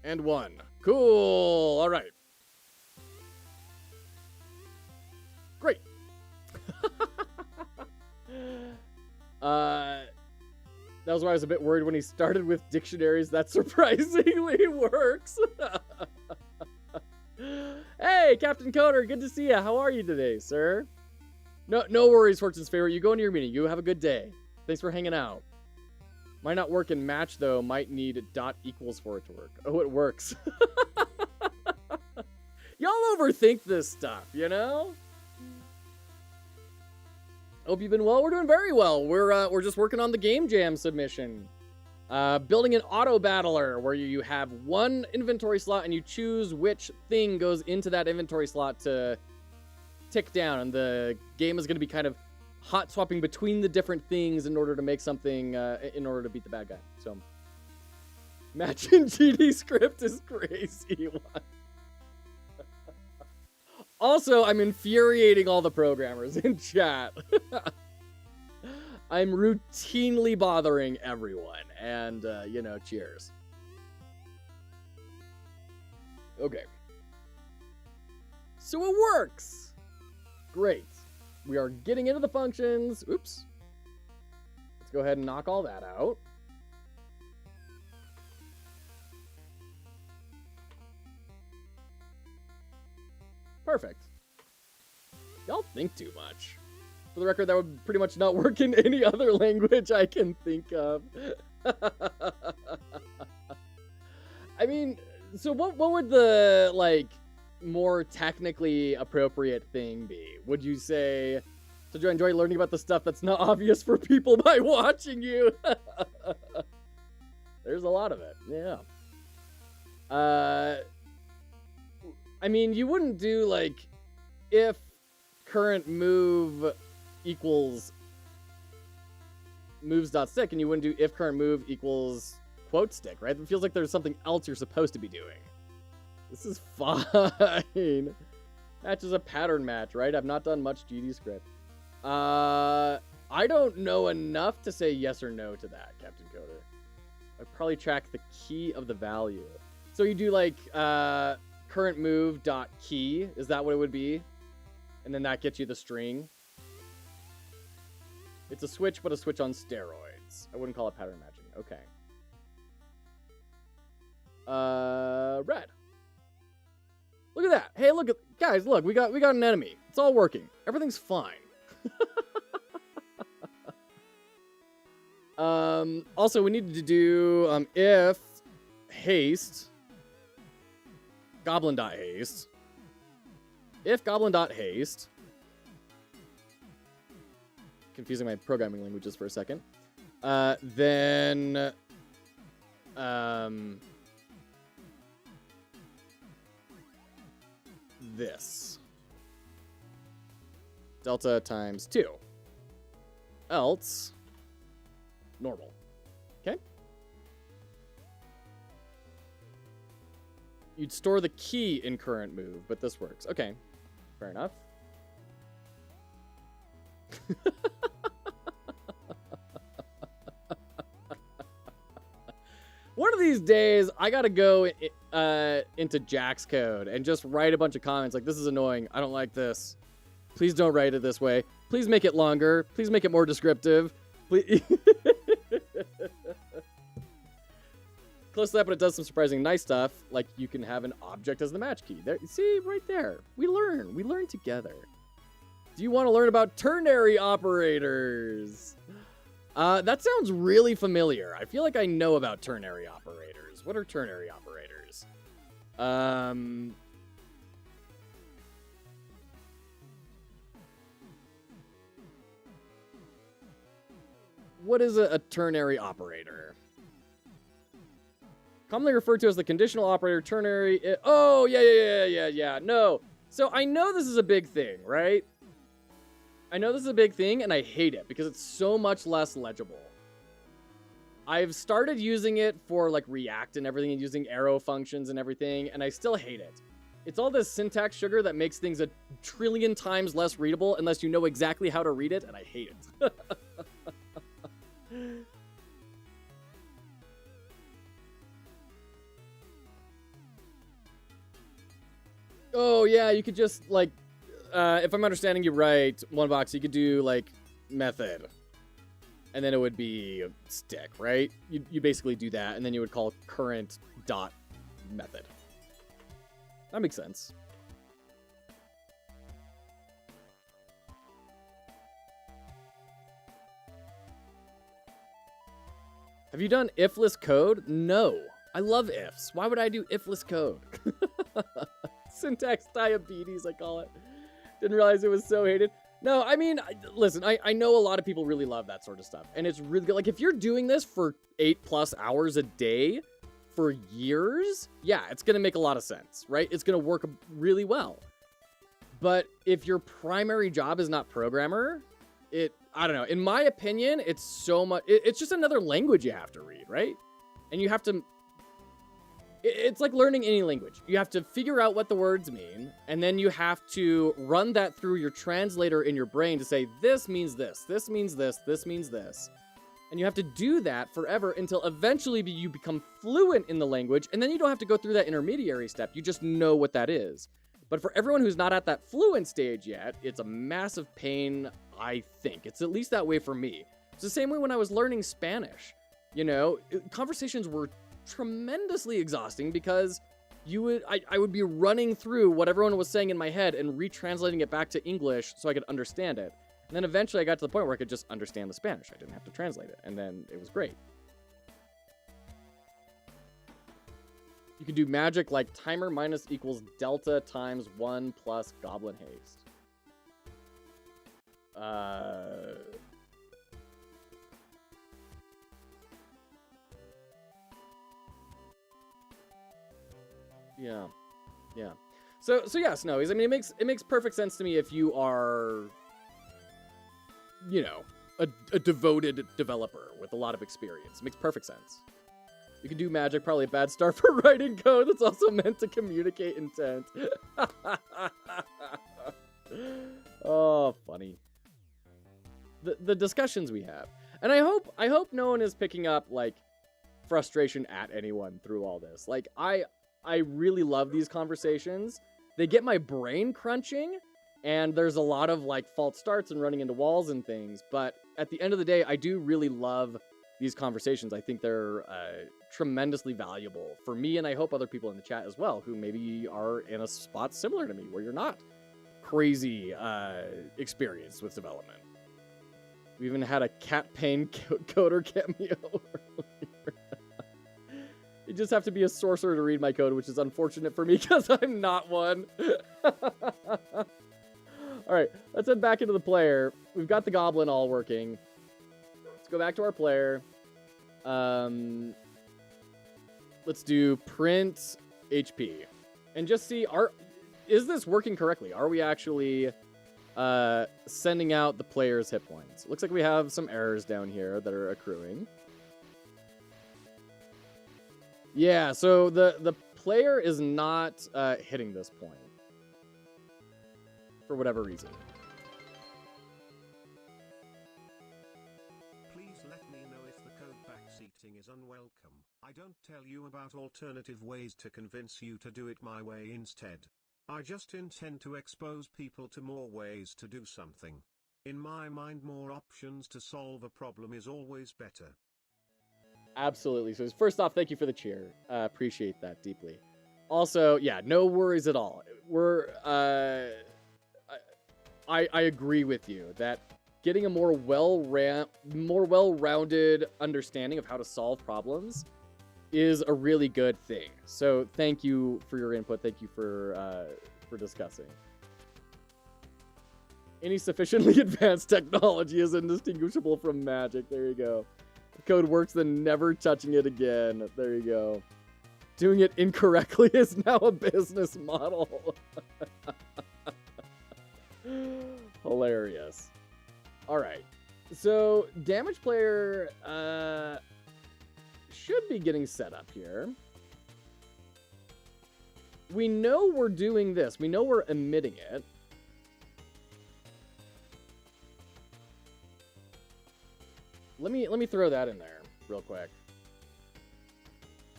And one. Cool. All right. Great. That was why I was a bit worried when he started with dictionaries. That surprisingly works. Hey, Captain Coder, good to see you. How are you today, sir? No worries, Fortune's favorite. You go into your meeting. You have a good day. Thanks for hanging out. Might not work in match, though. Might need dot equals for it to work. Oh, it works. Y'all overthink this stuff, you know? Hope you've been well. We're doing very well. We're just working on the Game Jam submission. Building an Autobattler where you have one inventory slot and you choose which thing goes into that inventory slot to tick down. And the game is going to be kind of hot swapping between the different things in order to make something, in order to beat the bad guy. So, matching GD script is crazy. Also, I'm infuriating all the programmers in chat. I'm routinely bothering everyone. And, you know, cheers. Okay. So it works! Great. We are getting into the functions. Oops. Let's go ahead and knock all that out. Perfect. Y'all think too much. For the record, that would pretty much not work in any other language I can think of. I mean, so what would the, like, more technically appropriate thing be? Would you say, did you enjoy learning about the stuff that's not obvious for people by watching you? There's a lot of it, yeah. I mean, you wouldn't do, like, if current move equals moves.stick, and you wouldn't do if current move equals quote stick, right? It feels like there's something else you're supposed to be doing. This is fine. Match is a pattern match, right? I've not done much GD script. I don't know enough to say yes or no to that, Captain Coder. I'd probably track the key of the value. So you do like current move dot key. Is that what it would be? And then that gets you the string. It's a switch, but a switch on steroids. I wouldn't call it pattern matching. Okay. Red. Look at that. Hey, look at guys. Look, we got an enemy. It's all working. Everything's fine. Also, we needed to do if haste goblin.haste. If goblin.haste. Confusing my programming languages for a second. Then this. Delta times 2. Else normal. Okay? You'd store the key in current move, but this works. Okay. Fair enough. One of these days, I gotta go into Jack's code and just write a bunch of comments like, this is annoying. I don't like this. Please don't write it this way. Please make it longer. Please make it more descriptive. Please. Close to that, but it does some surprising nice stuff. Like you can have an object as the match key. There, see, right there. We learn together. Do you want to learn about ternary operators? That sounds really familiar. I feel like I know about ternary operators. What are ternary operators? What is a ternary operator? Commonly referred to as the conditional operator, ternary. Oh, yeah. No. So I know this is a big thing, right? I know this is a big thing, and I hate it because it's so much less legible. I've started using it for like React and everything, and using arrow functions and everything, and I still hate it. It's all this syntax sugar that makes things a trillion times less readable unless you know exactly how to read it, and I hate it. Oh, yeah, you could just, like, if I'm understanding you right, one box, you could do, like, method. And then it would be stick, right? You basically do that, and then you would call current dot method. That makes sense. Have you done ifless code? No. I love ifs. Why would I do ifless code? Syntax diabetes, I call it. Didn't realize it was so hated. No, I mean, listen, I know a lot of people really love that sort of stuff. And it's really good. Like, if you're doing this for 8+ hours a day for years, yeah, it's going to make a lot of sense, right? It's going to work really well. But if your primary job is not programmer, I don't know. In my opinion, it's so much, it's just another language you have to read, right? And you have to, it's like learning any language. You have to figure out what the words mean, and then you have to run that through your translator in your brain to say, this means this, this means this, this means this. And you have to do that forever until eventually you become fluent in the language, and then you don't have to go through that intermediary step. You just know what that is. But for everyone who's not at that fluent stage yet, it's a massive pain, I think. It's at least that way for me. It's the same way when I was learning Spanish. You know, conversations were tremendously exhausting because I would be running through what everyone was saying in my head and retranslating it back to English so I could understand it. And then eventually I got to the point where I could just understand the Spanish. I didn't have to translate it. And then it was great. You can do magic like timer minus equals delta times 1 plus goblin haste. Yeah. So yeah, Snowies. I mean, it makes perfect sense to me if you are, you know, a devoted developer with a lot of experience. It makes perfect sense. You can do magic, probably a bad start for writing code that's also meant to communicate intent. Oh, funny. the discussions we have. And I hope no one is picking up like frustration at anyone through all this. Like I really love these conversations. They get my brain crunching, and there's a lot of like false starts and running into walls and things, but at the end of the day, I do really love these conversations. I think they're tremendously valuable for me, and I hope other people in the chat as well, who maybe are in a spot similar to me, where you're not crazy experienced with development. We even had a cat pain coder cameo earlier. You just have to be a sorcerer to read my code, which is unfortunate for me because I'm not one. All right, let's head back into the player. We've got the goblin all working. Let's go back to our player. Let's do print HP and just see, is this working correctly? Are we actually sending out the player's hit points? Looks like we have some errors down here that are accruing. Yeah, so the player is not hitting this point for whatever reason. Please let me know if the code backseating is unwelcome. I don't tell you about alternative ways to convince you to do it my way instead. I just intend to expose people to more ways to do something. In my mind, more options to solve a problem is always better. Absolutely. So first off, thank you for the cheer. Appreciate that deeply. Also, yeah, no worries at all. I agree with you that getting a more well-rounded understanding of how to solve problems is a really good thing. So thank you for your input. Thank you for discussing. Any sufficiently advanced technology is indistinguishable from magic. There you go. The code works, then never touching it again. There you go. Doing it incorrectly is now a business model. Hilarious. All right. So damage player should be getting set up here. We know we're doing this. We know we're emitting it. Let me throw that in there real quick.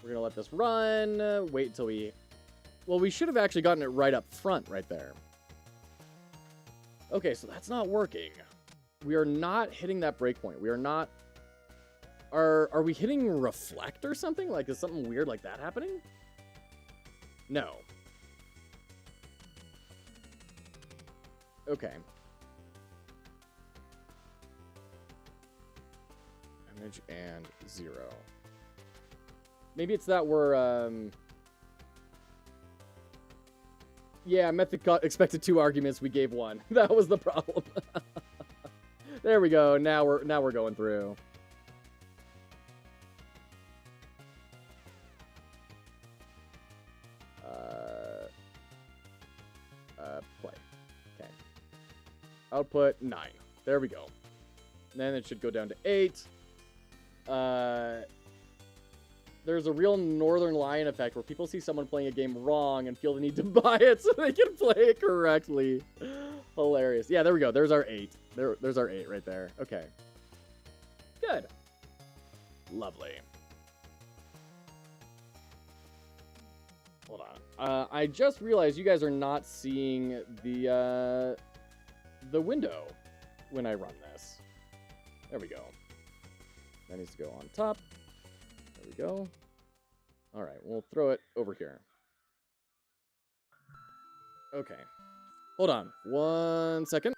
We're gonna let this run. Wait until we should have actually gotten it right up front right there. Okay, so that's not working. We are not hitting that breakpoint. We are not. Are we hitting reflect or something? Like, is something weird like that happening? No. Okay. Image and 0. Maybe it's that we're yeah, method expected 2 arguments, we gave 1. That was the problem. There we go. Now we're going through. Play. Okay. Output 9. There we go. Then it should go down to 8. There's a real Northern Lion effect where people see someone playing a game wrong and feel the need to buy it so they can play it correctly. Hilarious. Yeah, there we go. There's our 8. There's our 8 right there. Okay. Good. Lovely. Hold on. I just realized you guys are not seeing the window when I run this. There we go. That needs to go on top. There we go. All right, we'll throw it over here. Okay. Hold on 1 second.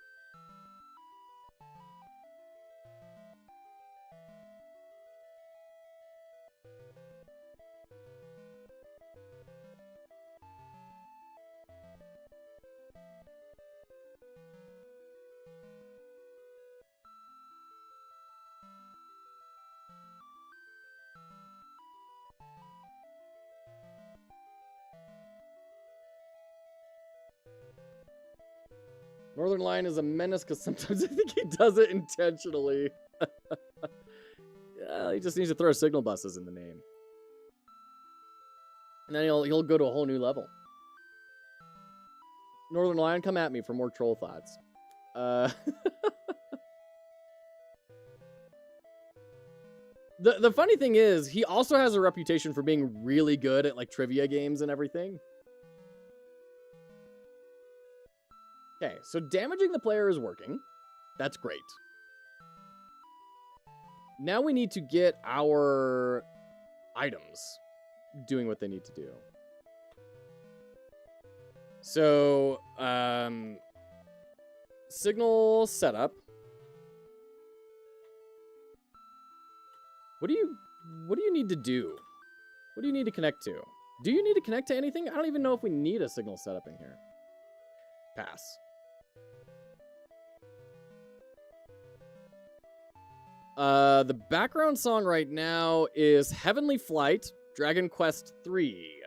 Northern Lion is a menace because sometimes I think he does it intentionally. Yeah, he just needs to throw signal buses in the name. And then he'll go to a whole new level. Northern Lion, come at me for more troll thoughts. The funny thing is, he also has a reputation for being really good at like trivia games and everything. Okay, so damaging the player is working. That's great. Now we need to get our items doing what they need to do. So, signal setup. What do you need to do? What do you need to connect to? Do you need to connect to anything? I don't even know if we need a signal setup in here. Pass. The background song right now is Heavenly Flight, Dragon Quest III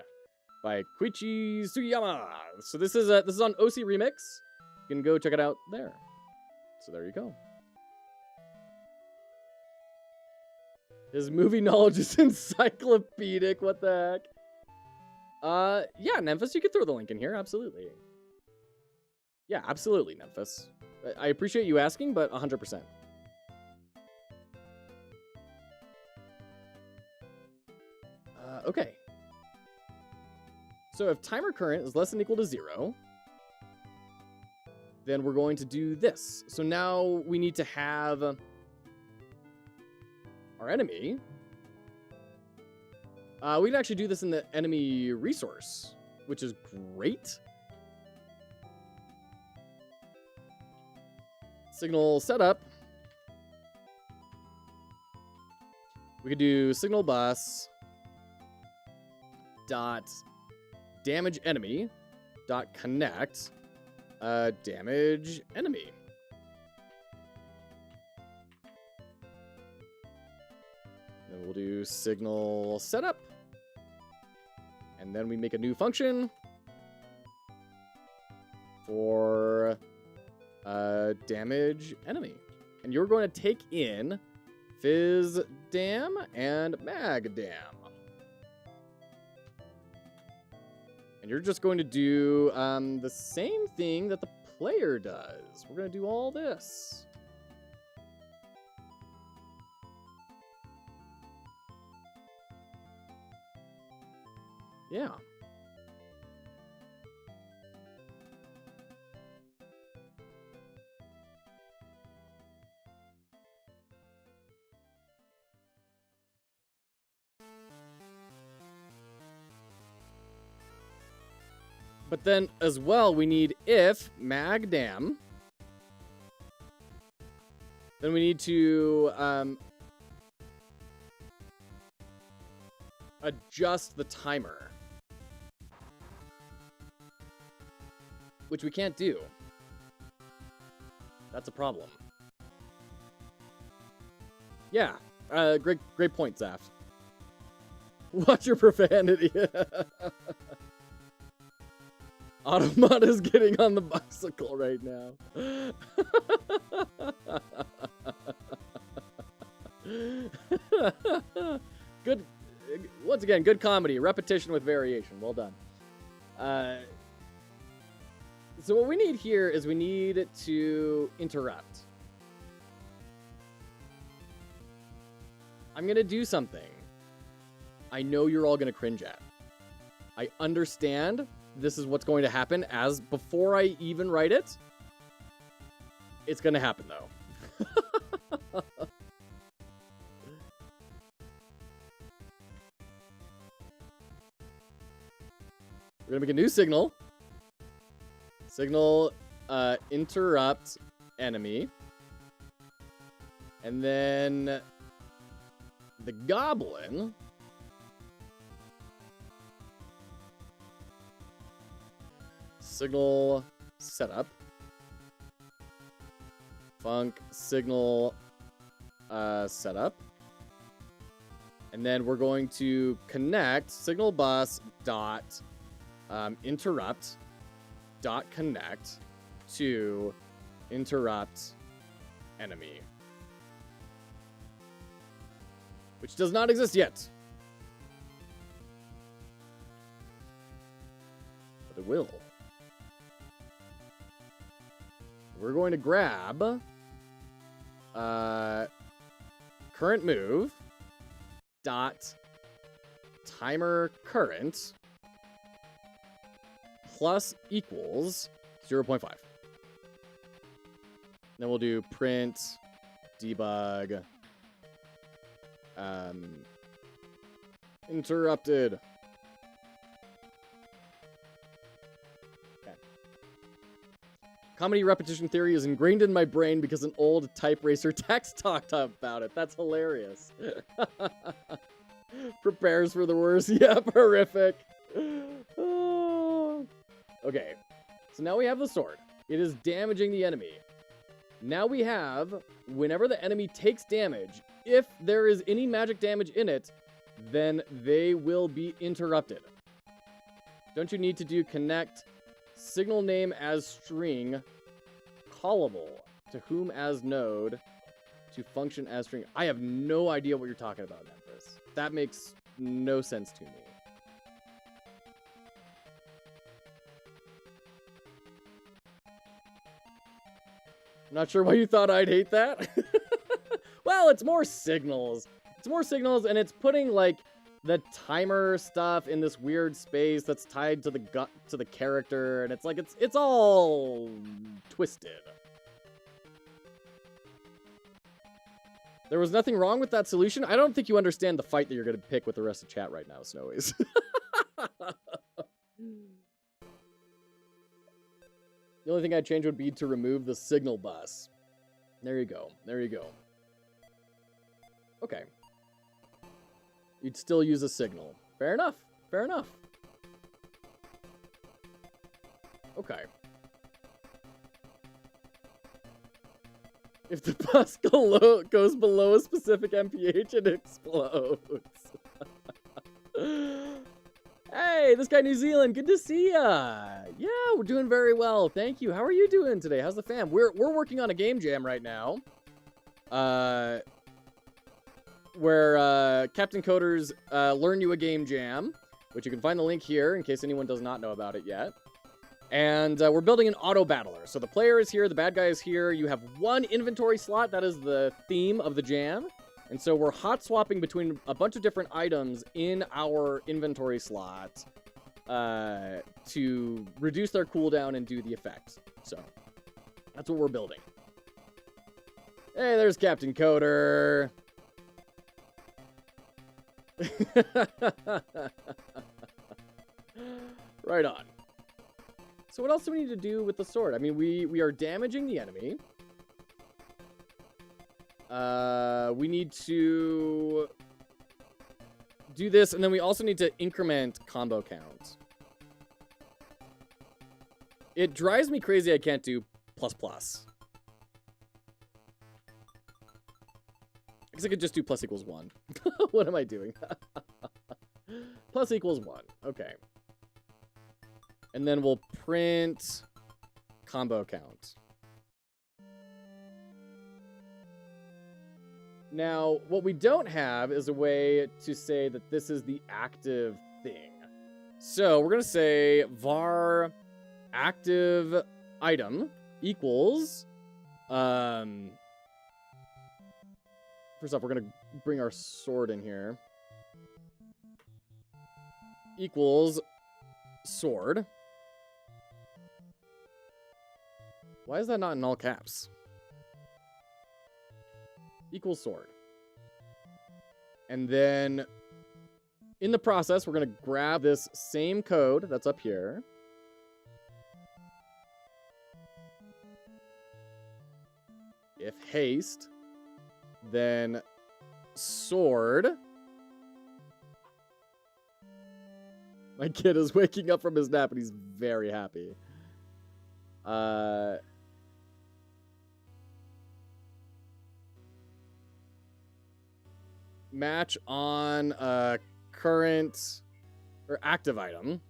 by Koichi Sugiyama. So this is on OC Remix. You can go check it out there. So there you go. His movie knowledge is encyclopedic. What the heck? Yeah, Memphis, you could throw the link in here. Absolutely. Yeah, absolutely, Memphis. I appreciate you asking, but 100%. Okay. So if timer current is less than or equal to 0, then we're going to do this. So now we need to have our enemy. We can actually do this in the enemy resource, which is great. Signal setup. We could do signal bus dot damage enemy dot connect damage enemy. Then we'll do signal setup, and then we make a new function for damage enemy, and you're going to take in fizz dam and mag dam. And you're just going to do the same thing that the player does. We're going to do all this. Yeah. But then, as well, we need if magdam. Then we need to adjust the timer, which we can't do. That's a problem. Yeah, great point, Zaft. Watch your profanity. Autobot is getting on the bicycle right now. Good. Once again, good comedy. Repetition with variation. Well done. So what we need here is we need to interrupt. I'm going to do something I know you're all going to cringe at. I understand this is what's going to happen as before I even write it. It's going to happen, though. We're going to make a new signal. Signal interrupt enemy. And then the goblin signal setup. Func signal setup. And then we're going to connect signal bus dot interrupt dot connect to interrupt enemy, which does not exist yet, but it will. We're going to grab current move dot timer current plus equals 0.5. Then we'll do print debug interrupted. Okay. Comedy repetition theory is ingrained in my brain because an old type racer text talked about it. That's hilarious. Prepares for the worst. Yep, horrific. Oh. Okay, so now we have the sword. It is damaging the enemy. Now we have, whenever the enemy takes damage, if there is any magic damage in it, then they will be interrupted. Don't you need to do connect signal name as string callable to whom as node to function as string? I have no idea what you're talking about, Memphis. That makes no sense to me. I'm not sure why you thought I'd hate that. Well, it's more signals. It's more signals, and it's putting, like, the timer stuff in this weird space that's tied to the character, and it's like, it's all twisted. There was nothing wrong with that solution. I don't think you understand the fight that you're going to pick with the rest of chat right now, Snowies. The only thing I'd change would be to remove the signal bus. There you go. There you go. Okay. You'd still use a signal. Fair enough. Fair enough. Okay. If the bus goes below a specific MPH, it explodes. Hey, this guy New Zealand, good to see ya. Yeah, we're doing very well. Thank you. How are you doing today? How's the fam? We're working on a game jam right now. Where Captain Coders learn you a game jam, which you can find the link here in case anyone does not know about it yet. And we're building an Autobattler. So the player is here, the bad guy is here. You have one inventory slot. That is the theme of the jam. And so we're hot swapping between a bunch of different items in our inventory slot to reduce their cooldown and do the effect. So that's what we're building. Hey, there's Captain Coder. Right on. So what else do we need to do with the sword? I mean, we are damaging the enemy. We need to do this, and then we also need to increment combo count. It drives me crazy I can't do plus plus. I guess I could just do plus equals 1. What am I doing? Plus equals 1. Okay. And then we'll print combo count. Now, what we don't have is a way to say that this is the active thing. So we're going to say var active item equals... First off, we're going to bring our sword in here. Equals sword. Why is that not in all caps? Equals sword. And then in the process, we're going to grab this same code that's up here. If haste, then sword. My kid is waking up from his nap and he's very happy. Match on current or active item.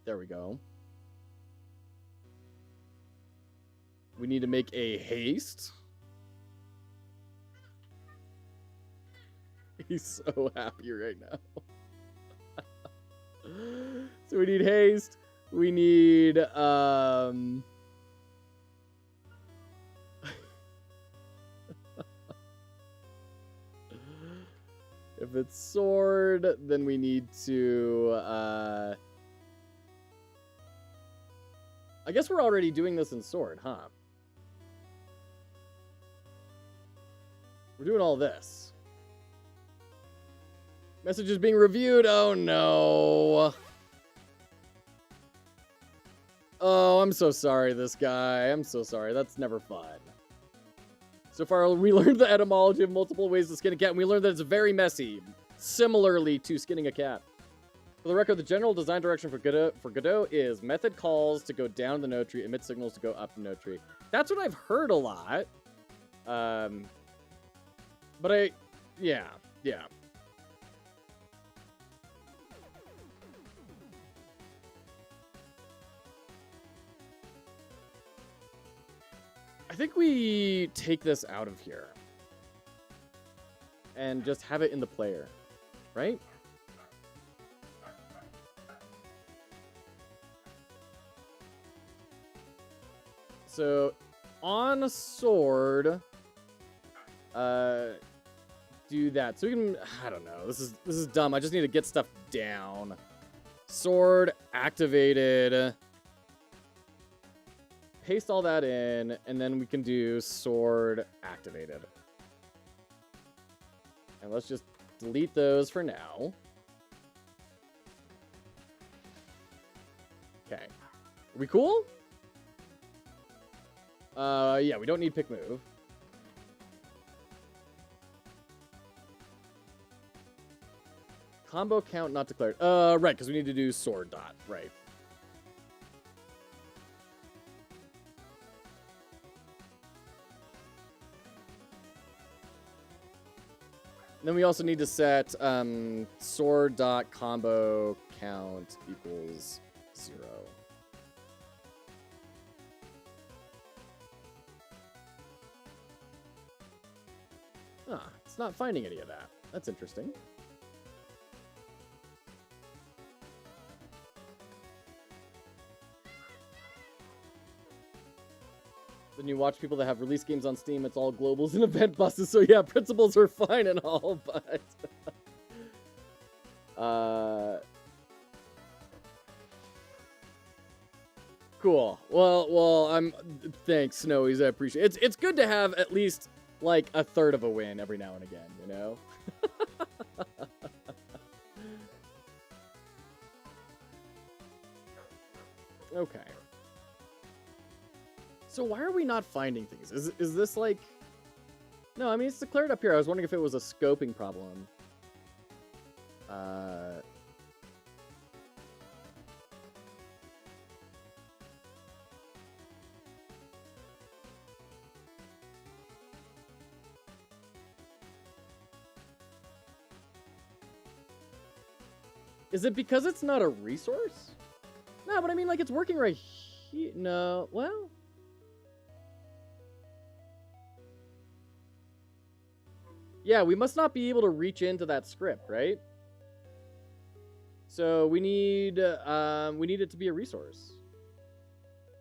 There we go. We need to make a haste. He's so happy right now. So we need haste. We need If it's sword, then we need to, I guess we're already doing this in sword, huh? We're doing all this. Message is being reviewed. Oh, no. Oh, I'm so sorry, this guy. I'm so sorry. That's never fun. So far, we learned the etymology of multiple ways to skin a cat, and we learned that it's very messy, similarly to skinning a cat. For the record, the general design direction for Godot is method calls to go down the node tree, emit signals to go up the node tree. That's what I've heard a lot. But yeah. I think we take this out of here and just have it in the player, right? So on sword, do that. So we can, I don't know. This is dumb. I just need to get stuff down. Sword activated. Paste all that in, and then we can do sword activated. And let's just delete those for now. Okay. Are we cool? Yeah, we don't need pick move. Combo count not declared. Right, because we need to do sword dot. Right. Then we also need to set sword dot combo count equals 0. Ah, it's not finding any of that. That's interesting. Then you watch people that have release games on Steam, it's all globals and event buses, so yeah, principles are fine and all, but... Cool. Well, thanks, Snowies, I appreciate it. It's good to have at least, like, a third of a win every now and again, you know? Okay. So why are we not finding things? Is this like... No, I mean, it's declared up here. I was wondering if it was a scoping problem. Is it because it's not a resource? No, but I mean, like, it's working right here. No, well... Yeah, we must not be able to reach into that script, right? So we need it to be a resource.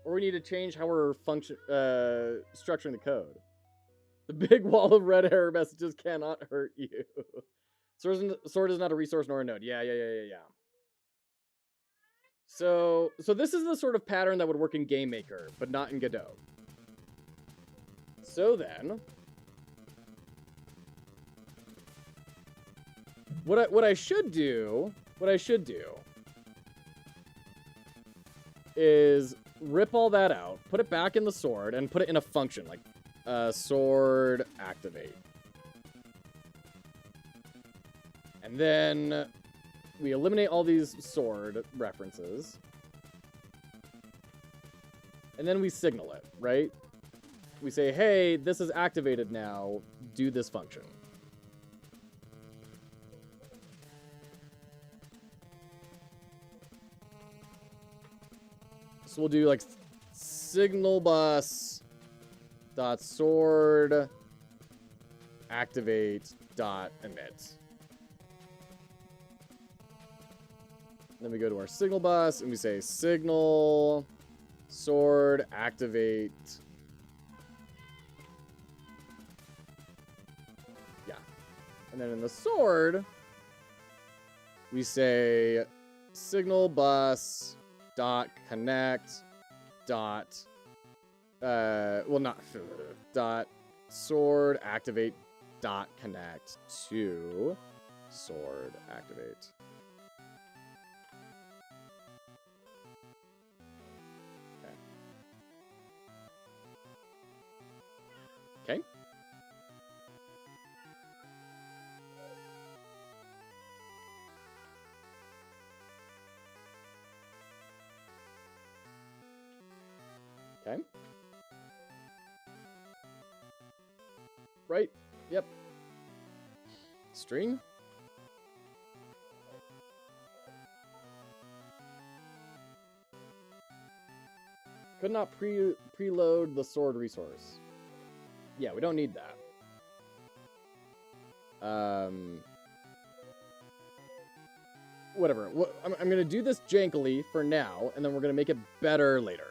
Or we need to change how we're structuring the code. The big wall of red error messages cannot hurt you. Sword is not a resource nor a node. Yeah. So this is the sort of pattern that would work in GameMaker, but not in Godot. So then... What I should do is rip all that out, put it back in the sword, and put it in a function, like sword activate. And then we eliminate all these sword references. And then we signal it, right? We say, hey, this is activated now, do this function. So we'll do like signal bus dot sword activate dot emit. Then we go to our signal bus and we say signal sword activate. Yeah. And then in the sword, we say signal bus dot connect dot dot sword activate dot connect to sword activate. Okay. Okay. Right. Yep. String. Could not preload the sword resource. Yeah, we don't need that. Whatever. I'm going to do this jankily for now, and then we're going to make it better later.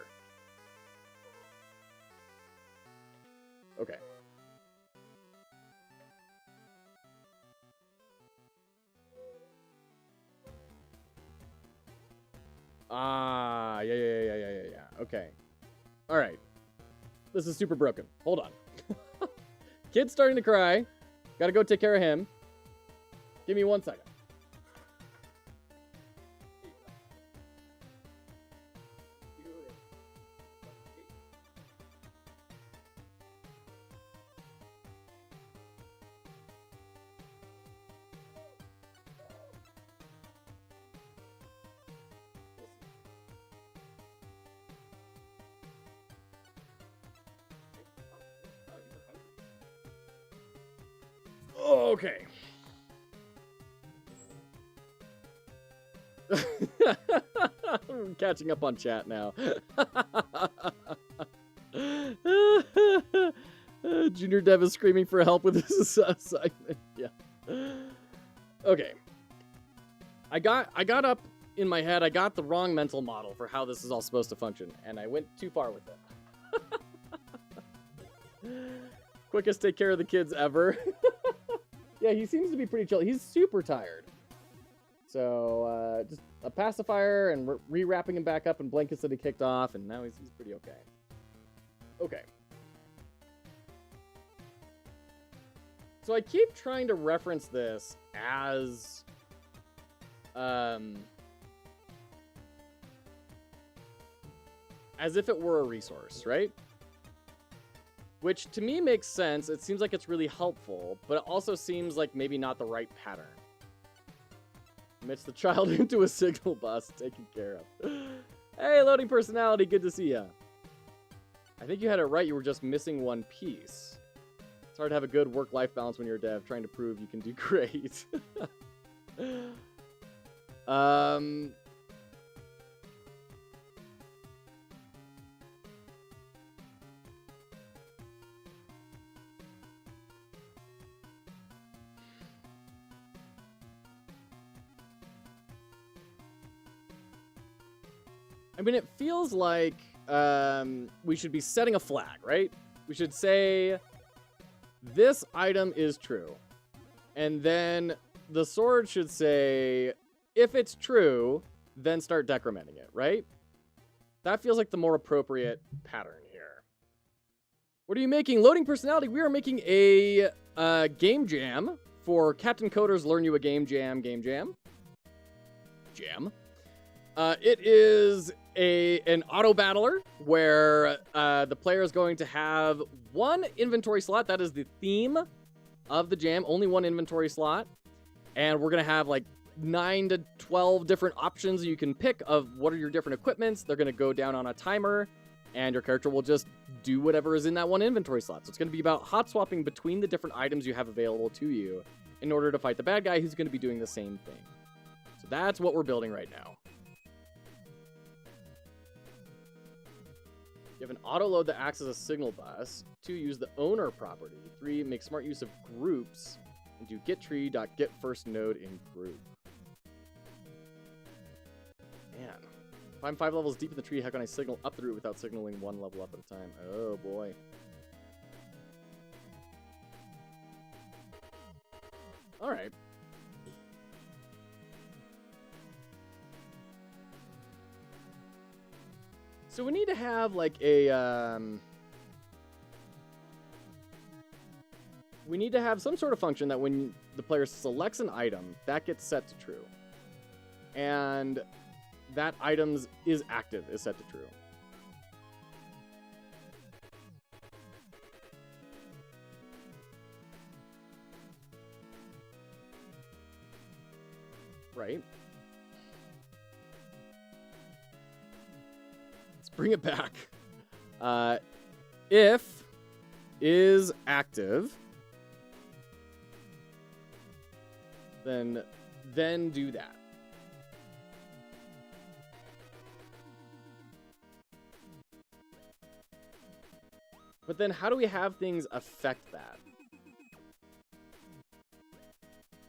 Okay. Ah, yeah. Okay. All right. This is super broken. Hold on. Kid's starting to cry. Gotta go take care of him. Give me 1 second. Okay. I'm catching up on chat now. Junior Dev is screaming for help with this assignment. Yeah. Okay. I got up in my head. I got the wrong mental model for how this is all supposed to function, and I went too far with it. Quickest take care of the kids ever. Yeah, he seems to be pretty chill. He's super tired. So, just a pacifier and rewrapping him back up in blankets that he kicked off, and now he's pretty okay. Okay. So I keep trying to reference this as, as if it were a resource, right? Which to me makes sense. It seems like it's really helpful, but it also seems like maybe not the right pattern. Admits the child into a signal bus taken care of. Hey, loading personality, good to see ya. I think you had it right, you were just missing one piece. It's hard to have a good work-life balance when you're a dev, trying to prove you can do great. I mean, it feels like we should be setting a flag, right? We should say, this item is true. And then the sword should say, if it's true, then start decrementing it, right? That feels like the more appropriate pattern here. What are you making? Loading personality, we are making a game jam for Captain Coder's Learn You a Game Jam game jam. It is an auto battler where the player is going to have one inventory slot. That is the theme of the jam. Only one inventory slot. And we're going to have like 9 to 12 different options you can pick of what are your different equipments. They're going to go down on a timer, and your character will just do whatever is in that one inventory slot. So it's going to be about hot swapping between the different items you have available to you in order to fight the bad guy who's going to be doing the same thing. So that's what we're building right now. You have an auto load that acts as a signal bus. 2, use the owner property. 3, make smart use of groups. And do getTree.getFirstNode in group. Man. If I'm 5 levels deep in the tree, how can I signal up the route without signaling 1 level up at a time? Oh boy. All right. So we need to have like a, we need to have some sort of function that when the player selects an item, that gets set to true. And that item's is active is set to true. Right? Let's bring it back. If is active, then do that. But then how do we have things affect that?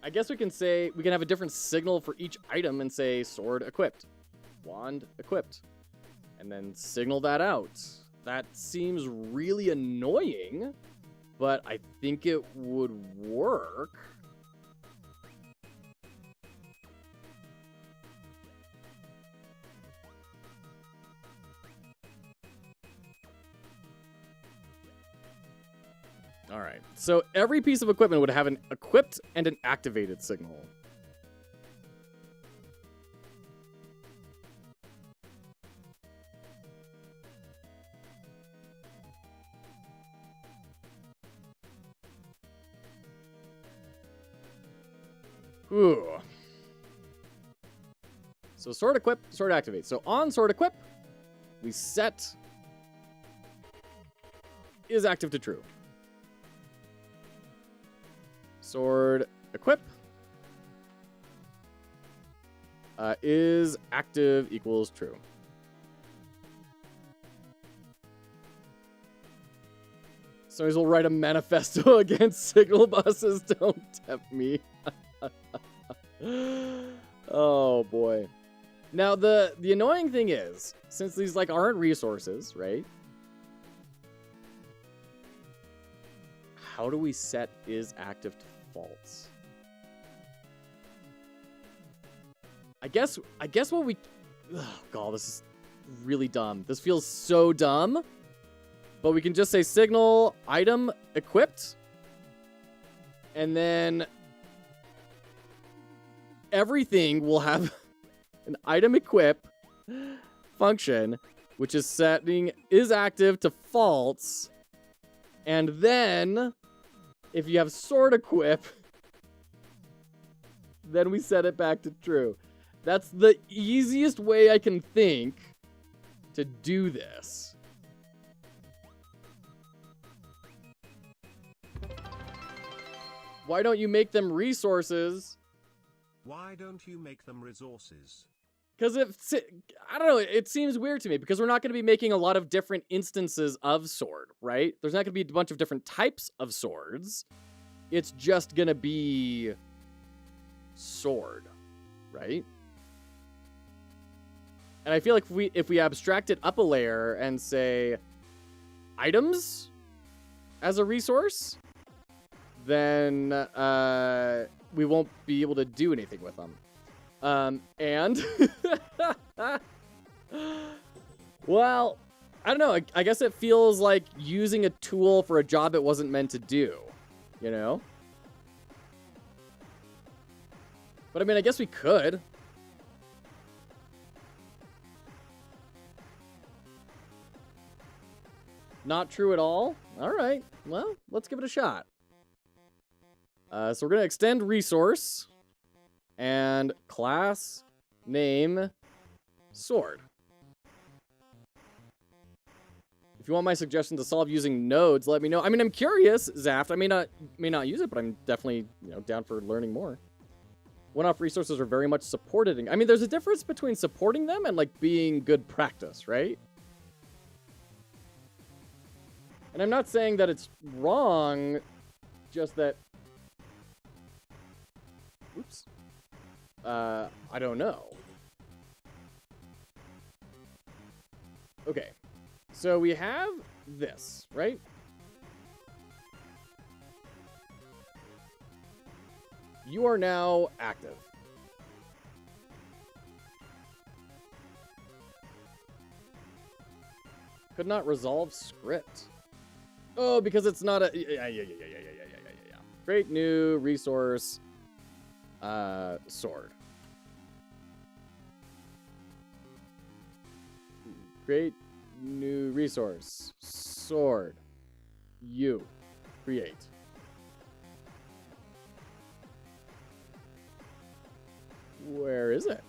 I guess we can say, we can have a different signal for each item and say sword equipped, wand equipped, and then signal that out. That seems really annoying, but I think it would work. All right, so every piece of equipment would have an equipped and an activated signal. Ooh. So sword equip, sword activate. So on sword equip, we set is active to true. Sword equip is active equals true. So we'll write a manifesto against signal buses. Don't tempt me. Oh boy. Now the annoying thing is, since these like aren't resources, right? How do we set is active to false? I guess what we, oh god, this is really dumb. This feels so dumb. But we can just say signal item equipped, and then everything will have an item equip function, which is setting is active to false, and then if you have sword equip, then we set it back to true. That's the easiest way I can think to do this. Why don't you make them resources? Why don't you make them resources? Because I don't know, it seems weird to me because we're not going to be making a lot of different instances of sword, right? There's not going to be a bunch of different types of swords. It's just going to be sword, right? And I feel like if we abstract it up a layer and say items as a resource, then we won't be able to do anything with them. And well, I don't know. I guess it feels like using a tool for a job it wasn't meant to do, you know? But I mean, I guess we could. Not true at all? All right. Well, let's give it a shot. So we're going to extend resource and class name sword. If you want my suggestion to solve using nodes, let me know. I mean, I'm curious, Zaft. I may not use it, but I'm definitely, down for learning more. One-off resources are very much supported. I mean, there's a difference between supporting them and like being good practice, right? And I'm not saying that it's wrong, just that... Oops. I don't know. Okay. So we have this, right? You are now active. Could not resolve script. Oh, because it's not a... Yeah. Create new resource. Sword. Create new resource. Sword. You. Create. Where is it?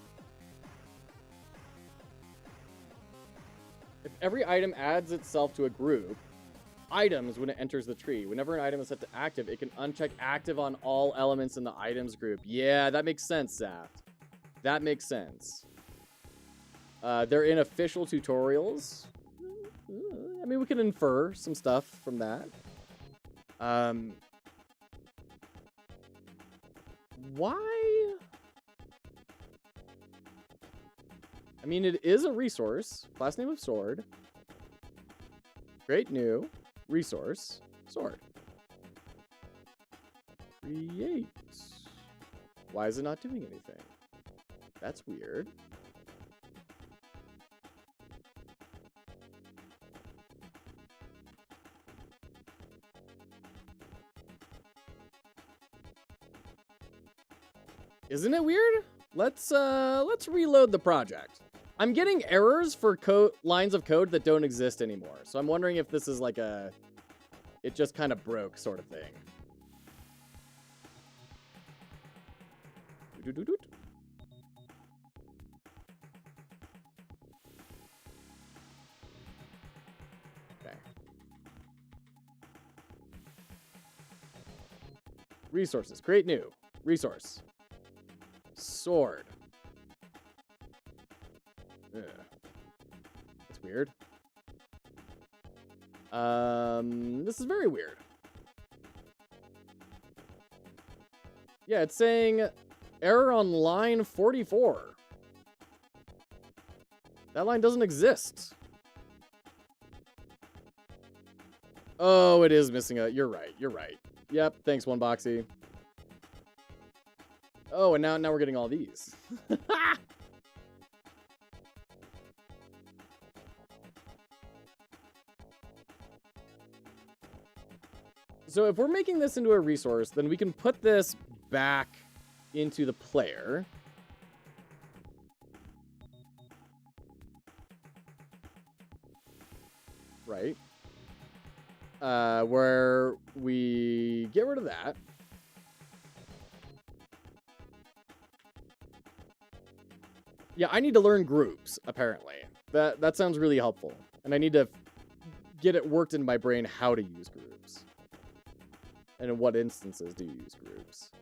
If every item adds itself to a group, items when it enters the tree. Whenever an item is set to active, it can uncheck active on all elements in the items group. Yeah, that makes sense, Saft. That makes sense. They're in official tutorials. I mean, we can infer some stuff from that. Why? I mean, it is a resource. Class name of sword. Create new resource sword. Create. Why is it not doing anything? That's weird. Isn't it weird? Let's reload the project. I'm getting errors for lines of code that don't exist anymore. So I'm wondering if this is like it just kind of broke sort of thing. Okay. Resources. Create new. Resource. Sword. Ugh. That's weird. This is very weird. Yeah, it's saying error on line 44. That line doesn't exist. Oh, it is missing a... You're right. You're right. Yep. Thanks, One Boxy. Oh, and now we're getting all these. So if we're making this into a resource, then we can put this back into the player. Right. Where we get rid of that. Yeah, I need to learn groups, apparently. That sounds really helpful. And I need to get it worked in my brain how to use groups. And in what instances do you use groups?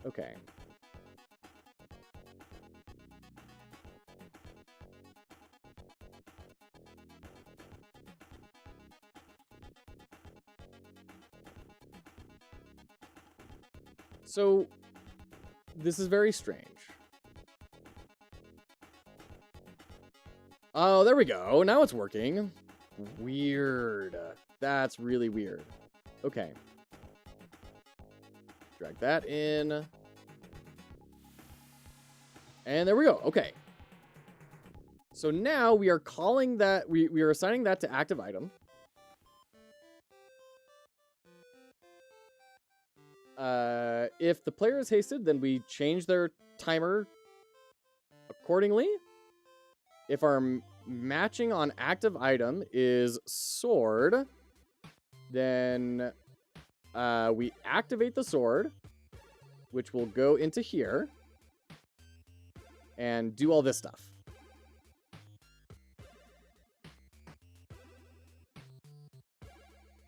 Okay. So, this is very strange. Oh, there we go. Now it's working. Weird. That's really weird. Okay. Drag that in. And there we go. Okay. So now we are calling that, we are assigning that to active item. If the player is hasted, then we change their timer accordingly. If our matching on active item is sword, then we activate the sword, which will go into here and do all this stuff.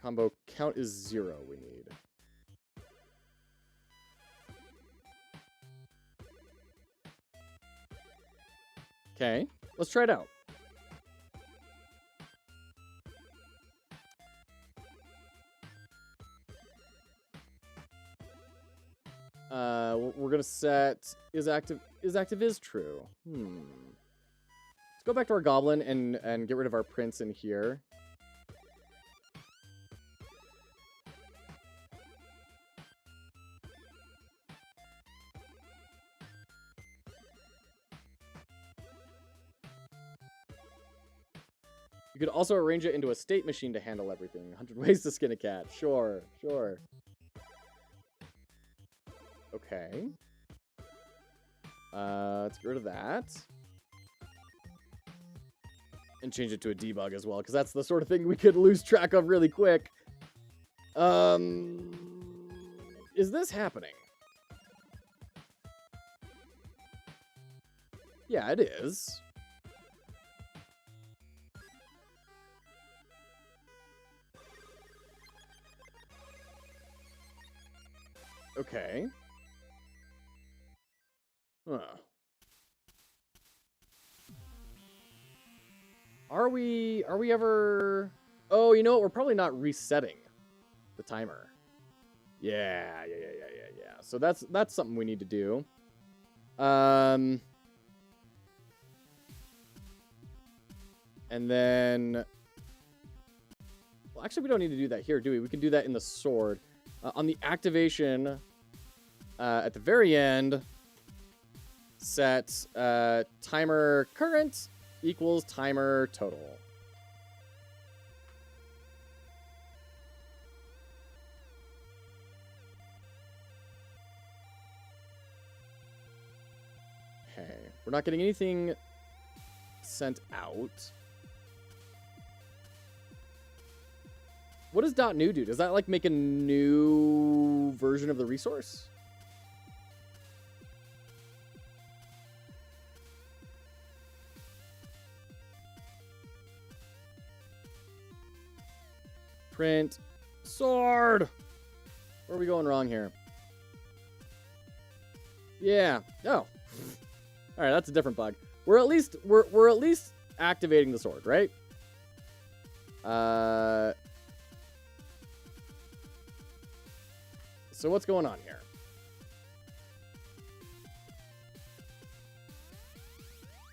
Combo count is 0 we need. Okay, let's try it out. We're gonna set is active is true. Let's go back to our goblin and get rid of our prince in here. You could also arrange it into a state machine to handle everything. 100 ways to skin a cat. Sure, sure. Okay. Let's get rid of that. And change it to a debug as well, because that's the sort of thing we could lose track of really quick. Is this happening? Yeah, it is. Okay. Huh. Are we ever... Oh, you know what? We're probably not resetting the timer. Yeah. So that's something we need to do. And then... Well, actually, we don't need to do that here, do we? We can do that in the sword. On the activation, at the very end, set timer current equals timer total. Okay, we're not getting anything sent out. What does .new do? Does that like make a new version of the resource? Print sword. Where are we going wrong here? Yeah. Oh. All right, that's a different bug. We're at least activating the sword, right? So what's going on here?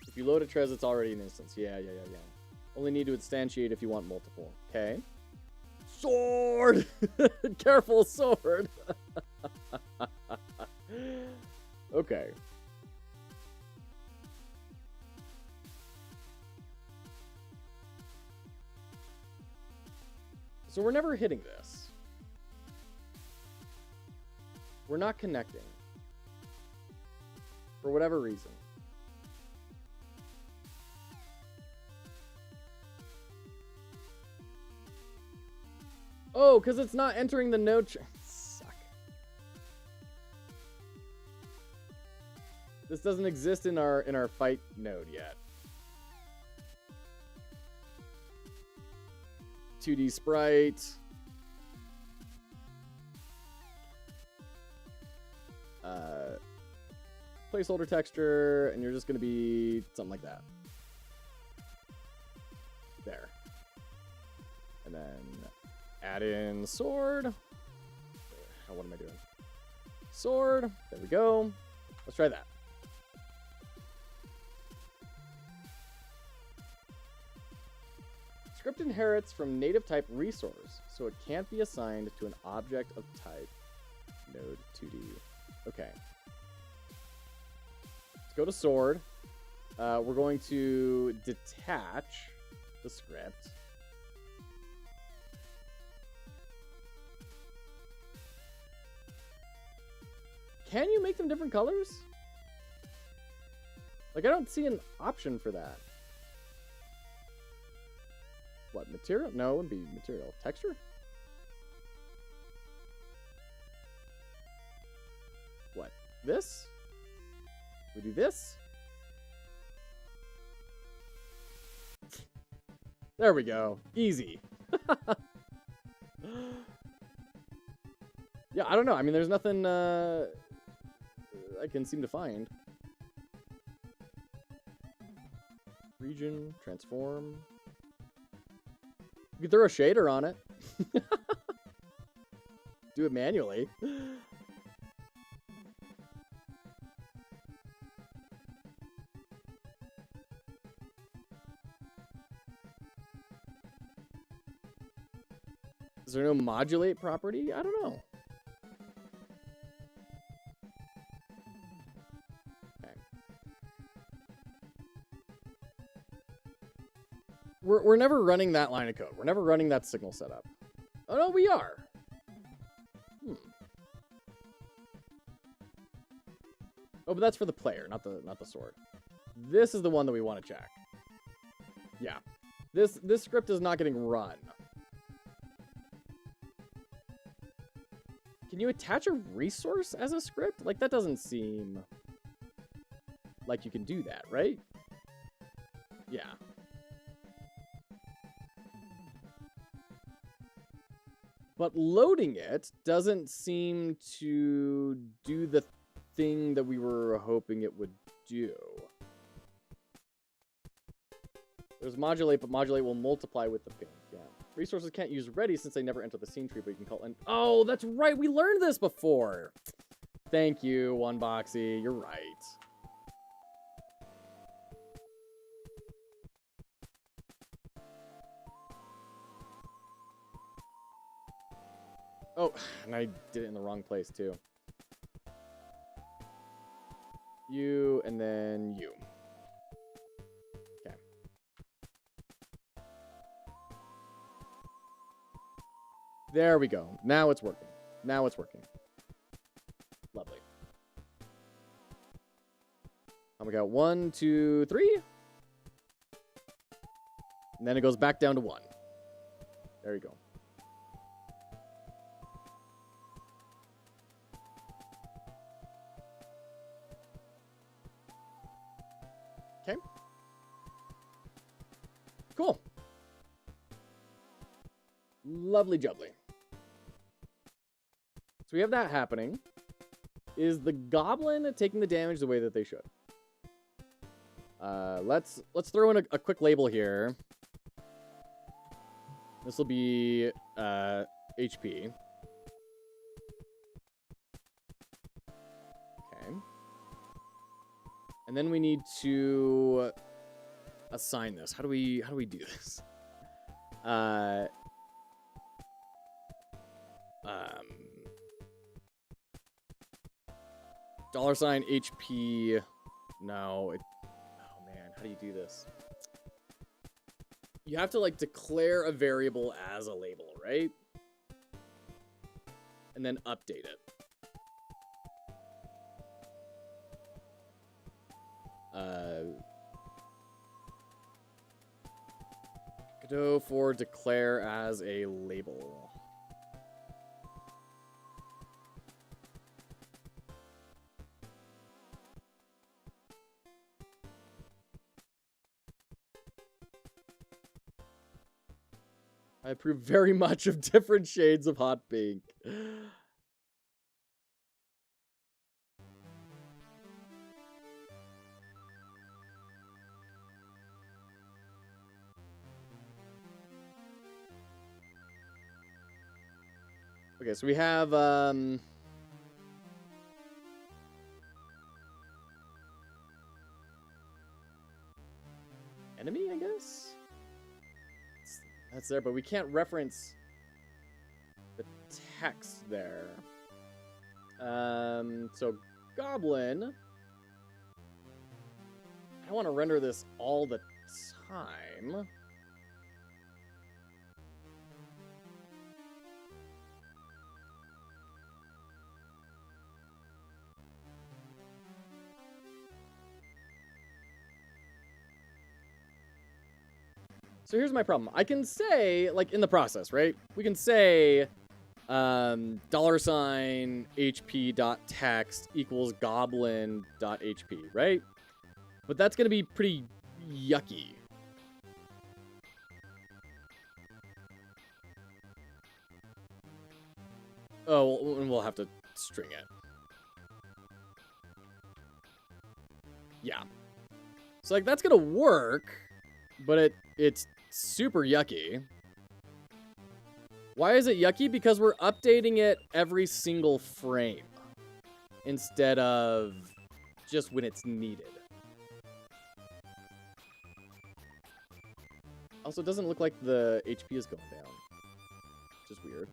If you load a Trez, it's already an instance. Yeah. Only need to instantiate if you want multiple. Okay. Sword! Careful, sword! Okay. So we're never hitting this. We're not connecting. For whatever reason. Oh, because it's not entering the node. Suck. This doesn't exist in our fight node yet. 2D sprite. Placeholder texture, and you're just going to be something like that. There. And then add in sword. What am I doing? Sword. There we go. Let's try that. Script inherits from native type resource, so it can't be assigned to an object of type node 2D. Okay. Let's go to sword. We're going to detach the script. Can you make them different colors? Like, I don't see an option for that. What, material? No, it wouldn't be material. Texture? What? This? We do this? There we go. Easy. Yeah, I don't know. I mean, there's nothing I can seem to find. Region, transform. You can throw a shader on it. Do it manually. Is there no modulate property? I don't know. Okay. We're never running that line of code. We're never running that signal setup. Oh, no, we are. Oh, but that's for the player, not the sword. This is the one that we want to check. Yeah. This script is not getting run. Can you attach a resource as a script? Like, that doesn't seem like you can do that, right? Yeah. But loading it doesn't seem to do the thing that we were hoping it would do. There's modulate, but modulate will multiply with the ping. Yeah. Resources can't use ready since they never enter the scene tree, but you can call in. Oh, that's right. We learned this before. Thank you, Oneboxy. You're right. Oh, and I did it in the wrong place, too. You, and then you. Okay. There we go. Now it's working. Now it's working. Lovely. And we got 1, 2, 3. And then it goes back down to 1. There you go. Okay. Cool. Lovely jubbly. So we have that happening. Is the goblin taking the damage the way that they should? Let's throw in a quick label here. This will be HP. Okay. And then we need to assign this. How do we do this? $ HP. No. Oh man, how do you do this? You have to like declare a variable as a label, right? And then update it. Go for declare as a label. I approve very much of different shades of hot pink. Okay, so we have enemy, I guess? That's there, but we can't reference the text there. So goblin. I don't want to render this all the time. So here's my problem. I can say, like, in the process, right? We can say $HP.text equals goblin.HP, right? But that's going to be pretty yucky. Oh, we'll have to string it. Yeah. So, like, that's going to work, but it's super yucky. Why is it yucky? Because we're updating it every single frame instead of just when it's needed. Also, it doesn't look like the HP is going down, which is weird.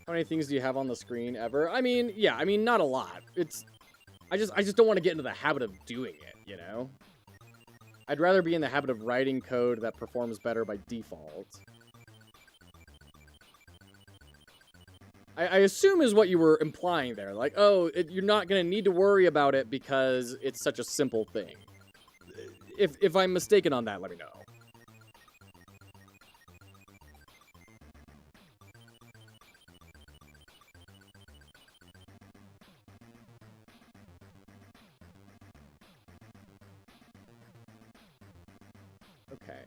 How many things do you have on the screen ever? I mean, yeah, I mean, not a lot. I just don't want to get into the habit of doing it, you know? I'd rather be in the habit of writing code that performs better by default. I assume is what you were implying there. Like, oh, you're not going to need to worry about it because it's such a simple thing. If I'm mistaken on that, let me know. Okay.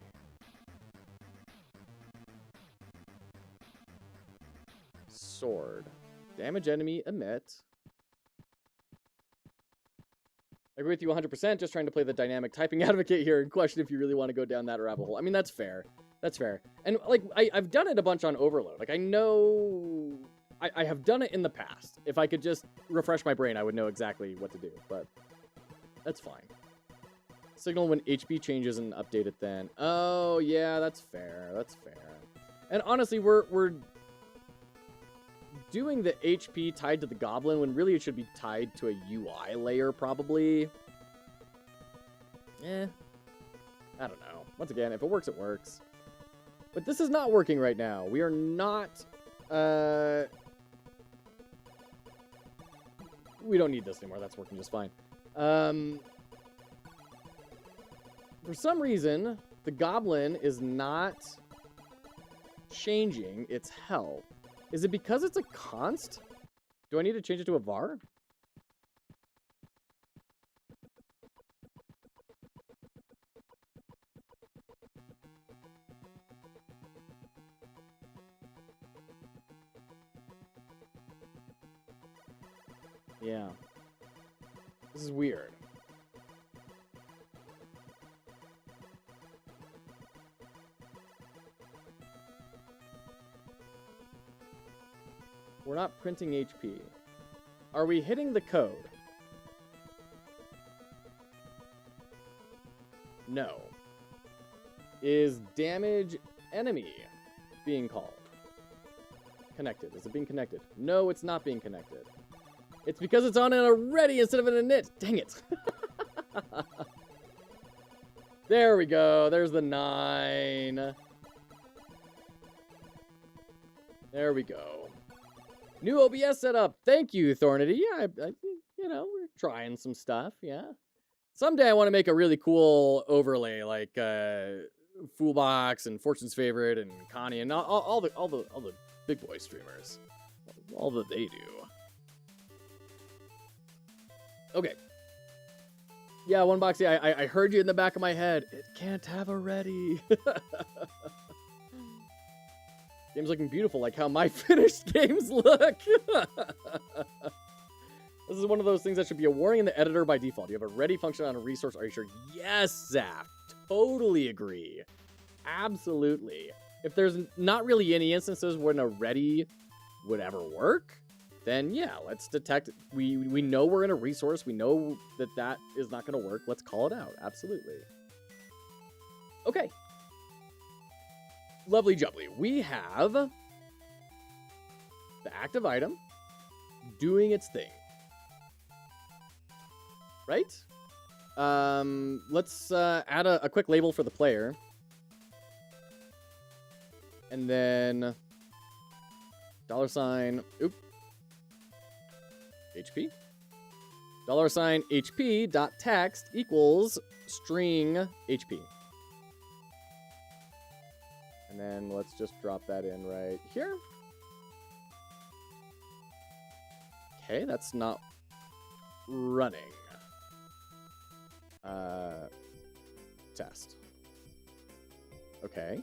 Sword. Damage enemy, emit. I agree with you 100%, just trying to play the dynamic typing advocate here and question if you really want to go down that rabbit hole. I mean, that's fair. That's fair. And, like, I've done it a bunch on Overload. Like, I know... I have done it in the past. If I could just refresh my brain, I would know exactly what to do. But that's fine. Signal when HP changes and update it then. Oh, yeah, that's fair. That's fair. And honestly, we're doing the HP tied to the goblin when really it should be tied to a UI layer, probably. I don't know. Once again, if it works, it works. But this is not working right now. We are not... We don't need this anymore. That's working just fine. For some reason, the goblin is not changing its health. Is it because it's a const? Do I need to change it to a var? Yeah. This is weird. We're not printing HP. Are we hitting the code? No. Is damage enemy being called? Connected. Is it being connected? No, it's not being connected. It's because it's on an already instead of an init. Dang it. There we go. There's the 9. There we go. New OBS setup. Thank you, Thornity. Yeah, you know, we're trying some stuff. Yeah. Someday I want to make a really cool overlay like Foolbox and Fortune's Favorite and Connie and all the big boy streamers. All that they do. Okay. Yeah, One Boxy, I heard you in the back of my head. It can't have a ready. Game's looking beautiful, like how my finished games look. This is one of those things that should be a warning in the editor by default. You have a ready function on a resource. Are you sure? Yes, Zap. Totally agree. Absolutely. If there's not really any instances when a ready would ever work, then yeah, let's detect. We know we're in a resource. We know that is not going to work. Let's call it out. Absolutely. Okay. Lovely jubbly. We have the active item doing its thing. Right? Let's add a quick label for the player. And then $, oop. HP. $HP dot text equals string HP. And then let's just drop that in right here. Okay, that's not running. Test. Okay.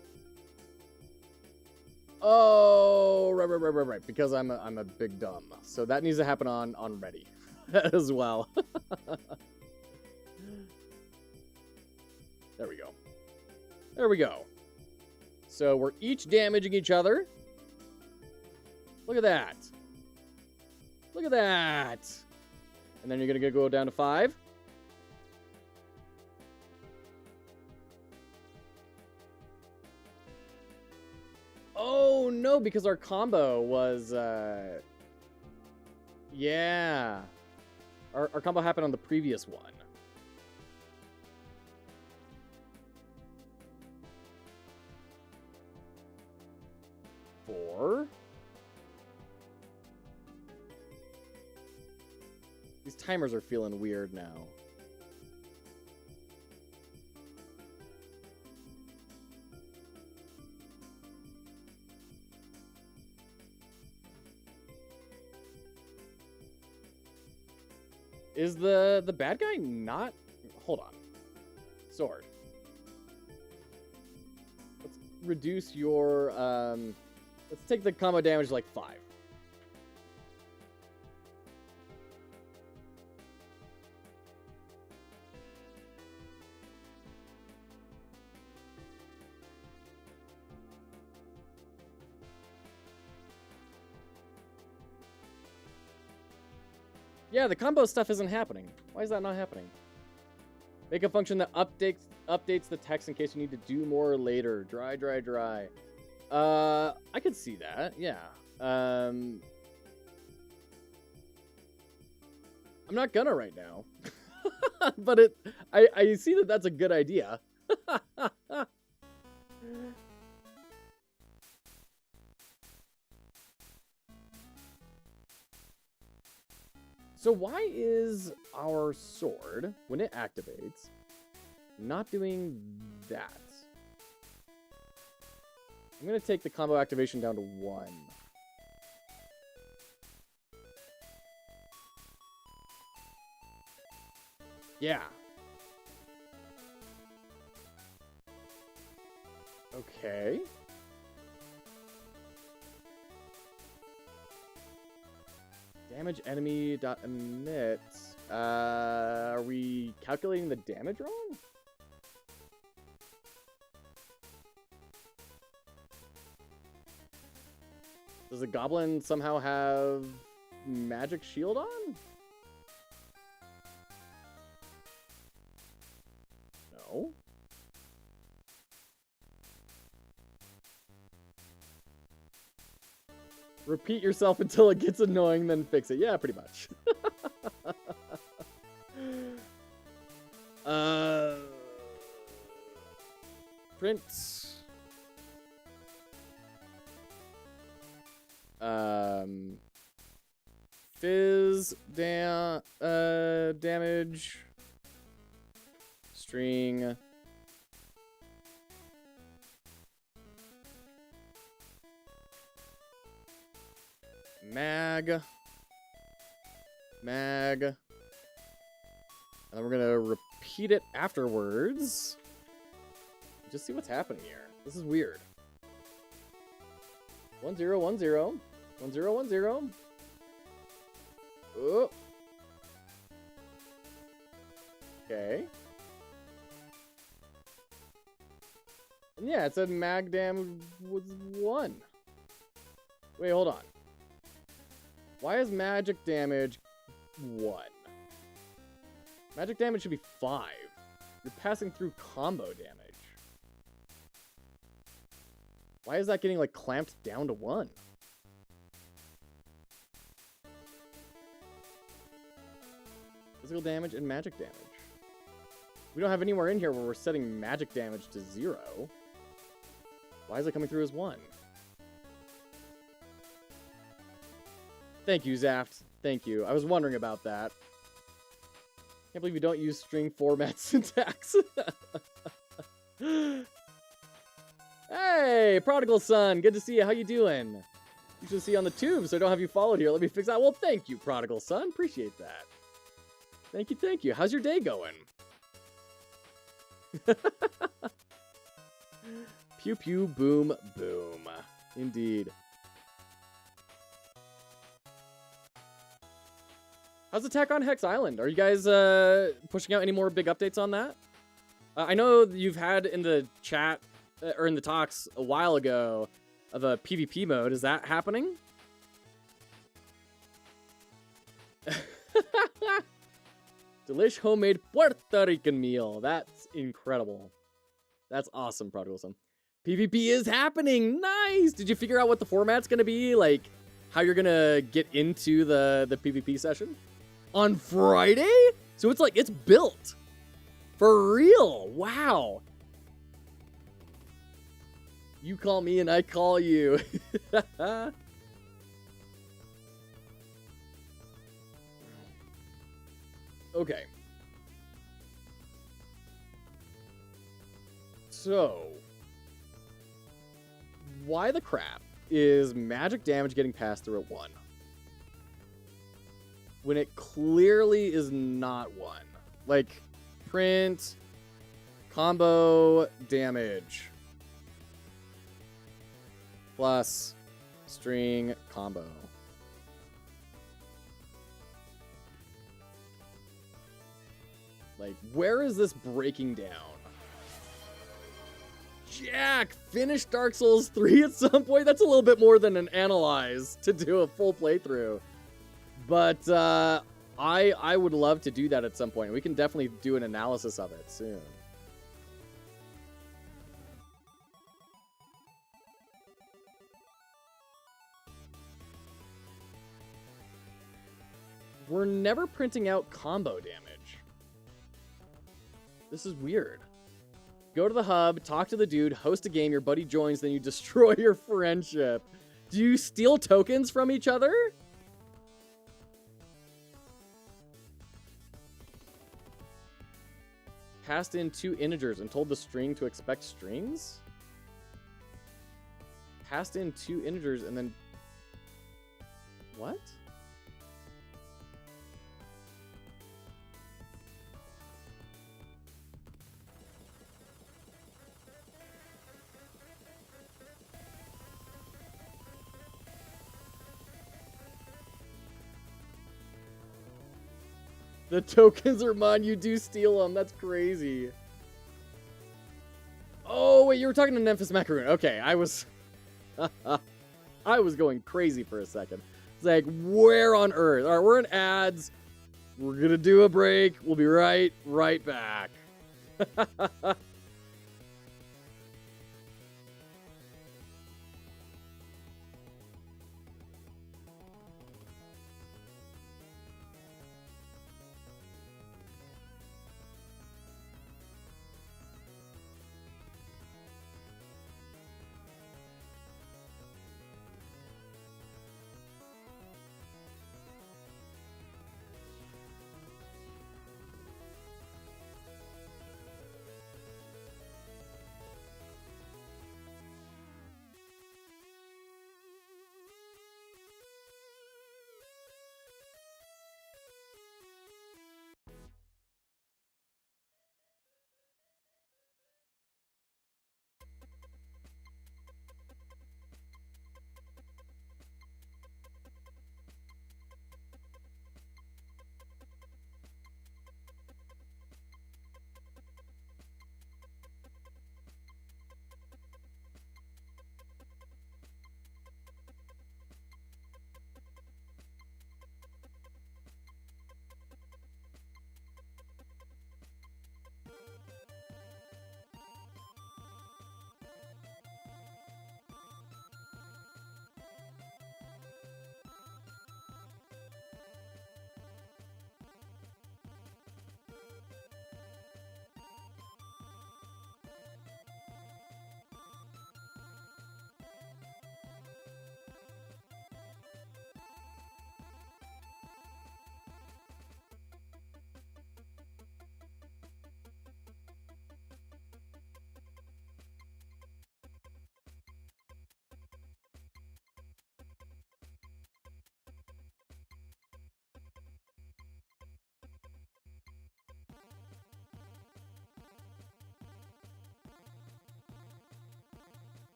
Oh, right. Because I'm a big dumb. So that needs to happen on ready as well. There we go. There we go. So we're each damaging each other. Look at that. Look at that. And then you're going to go down to 5. Oh no, because our combo was yeah. Our combo happened on the previous one. Four. These timers are feeling weird now. Is the bad guy not... Hold on. Sword. Let's reduce your... Let's take the combo damage to like 5. Yeah, the combo stuff isn't happening. Why is that not happening? Make a function that updates the text in case you need to do more later. Dry, dry, dry. I could see that. Yeah. I'm not gonna right now. But I see that that's a good idea. So why is our sword, when it activates, not doing that? I'm going to take the combo activation down to 1. Yeah. Okay. Damage enemy dot emit. Are we calculating the damage wrong? Does the goblin somehow have magic shield on? No. Repeat yourself until it gets annoying, then fix it. Yeah, pretty much. Print. Fizz damage. String. Mag. And then we're gonna repeat it afterwards. Just see what's happening here. This is weird. 1 0 1 0 1 0 1 0. Oh. Okay. And yeah, it said mag damage was 1. Wait, hold on. Why is magic damage 1? Magic damage should be 5. You're passing through combo damage. Why is that getting, like, clamped down to 1? Physical damage and magic damage. We don't have anywhere in here where we're setting magic damage to 0. Why is it coming through as 1? Thank you, Zaft. Thank you. I was wondering about that. Can't believe you don't use string format syntax. Hey, Prodigal Son. Good to see you. How you doing? You should see you on the tube, so I don't have you followed here. Let me fix that. Well, thank you, Prodigal Son. Appreciate that. Thank you, thank you. How's your day going? Pew, pew, boom, boom. Indeed. How's Attack on Hex Island? Are you guys pushing out any more big updates on that? I know you've had in the chat, or in the talks a while ago, of a PvP mode. Is that happening? Delish homemade Puerto Rican meal. That's incredible. That's awesome, Prodigal Son. PvP is happening. Nice. Did you figure out what the format's gonna be? Like, how you're gonna get into the PvP session on Friday? So it's like it's built for real. Wow. You call me and I call you. Okay. So, why the crap is magic damage getting passed through at 1? When it clearly is not 1. Like, print, combo, damage. Plus, string, combo. Like, where is this breaking down? Jack, finish Dark Souls 3 at some point? That's a little bit more than an analyze to do a full playthrough. But I would love to do that at some point. We can definitely do an analysis of it soon. We're never printing out combo damage. This is weird. Go to the hub, talk to the dude, host a game, your buddy joins, then you destroy your friendship. Do you steal tokens from each other? Passed in 2 integers and told the string to expect strings? Passed in 2 integers and then... What? The tokens are mine, you do steal them. That's crazy. Oh, wait, you were talking to Memphis Macaroon. Okay, I was... I was going crazy for a second. It's like, where on earth? All right, we're in ads. We're gonna do a break. We'll be right back.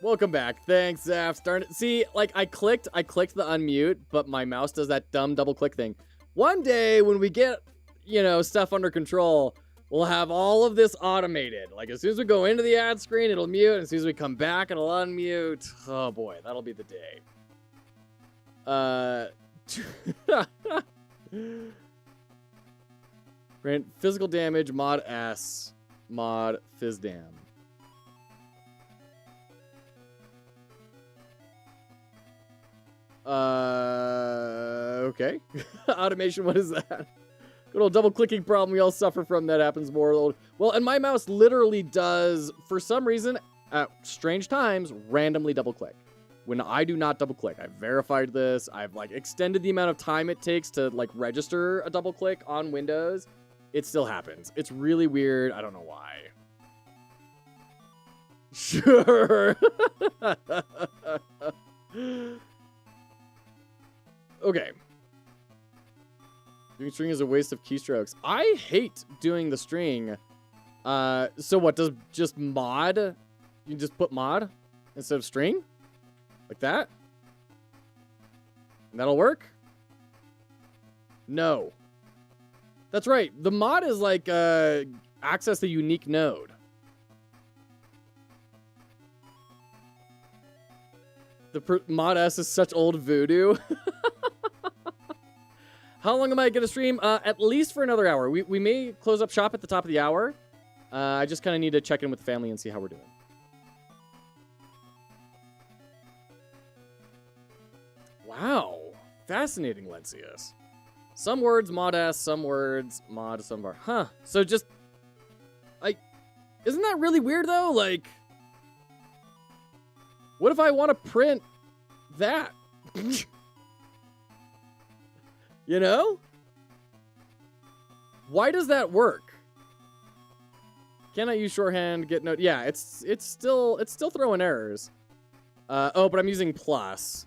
Welcome back. Thanks, Zaf. See, like, I clicked the unmute, but my mouse does that dumb double click thing. One day, when we get, stuff under control, we'll have all of this automated. Like, as soon as we go into the ad screen, it'll mute, and as soon as we come back, it'll unmute. Oh, boy, that'll be the day. Grant physical damage, mod S, mod Fizdam. Okay. Automation, what is that? Good old double clicking problem we all suffer from that happens more. Well, and my mouse literally does, for some reason, at strange times, randomly double click. When I do not double click. I've verified this. I've extended the amount of time it takes to register a double click on Windows. It still happens. It's really weird. I don't know why. Sure. Okay. Doing string is a waste of keystrokes. I hate doing the string. So what, does just mod? You can just put mod instead of string? Like that? And that'll work? No. That's right. The mod is access the unique node. The mod S is such old voodoo. How long am I going to stream? At least for another hour. We may close up shop at the top of the hour. I just kind of need to check in with the family and see how we're doing. Wow. Fascinating, Lencius. Some words mod S, some words mod some bar. Huh. So just... Isn't that really weird, though? What if I want to print that? You know? Why does that work? Cannot use shorthand, get note. Yeah, it's still throwing errors. Oh, but I'm using plus.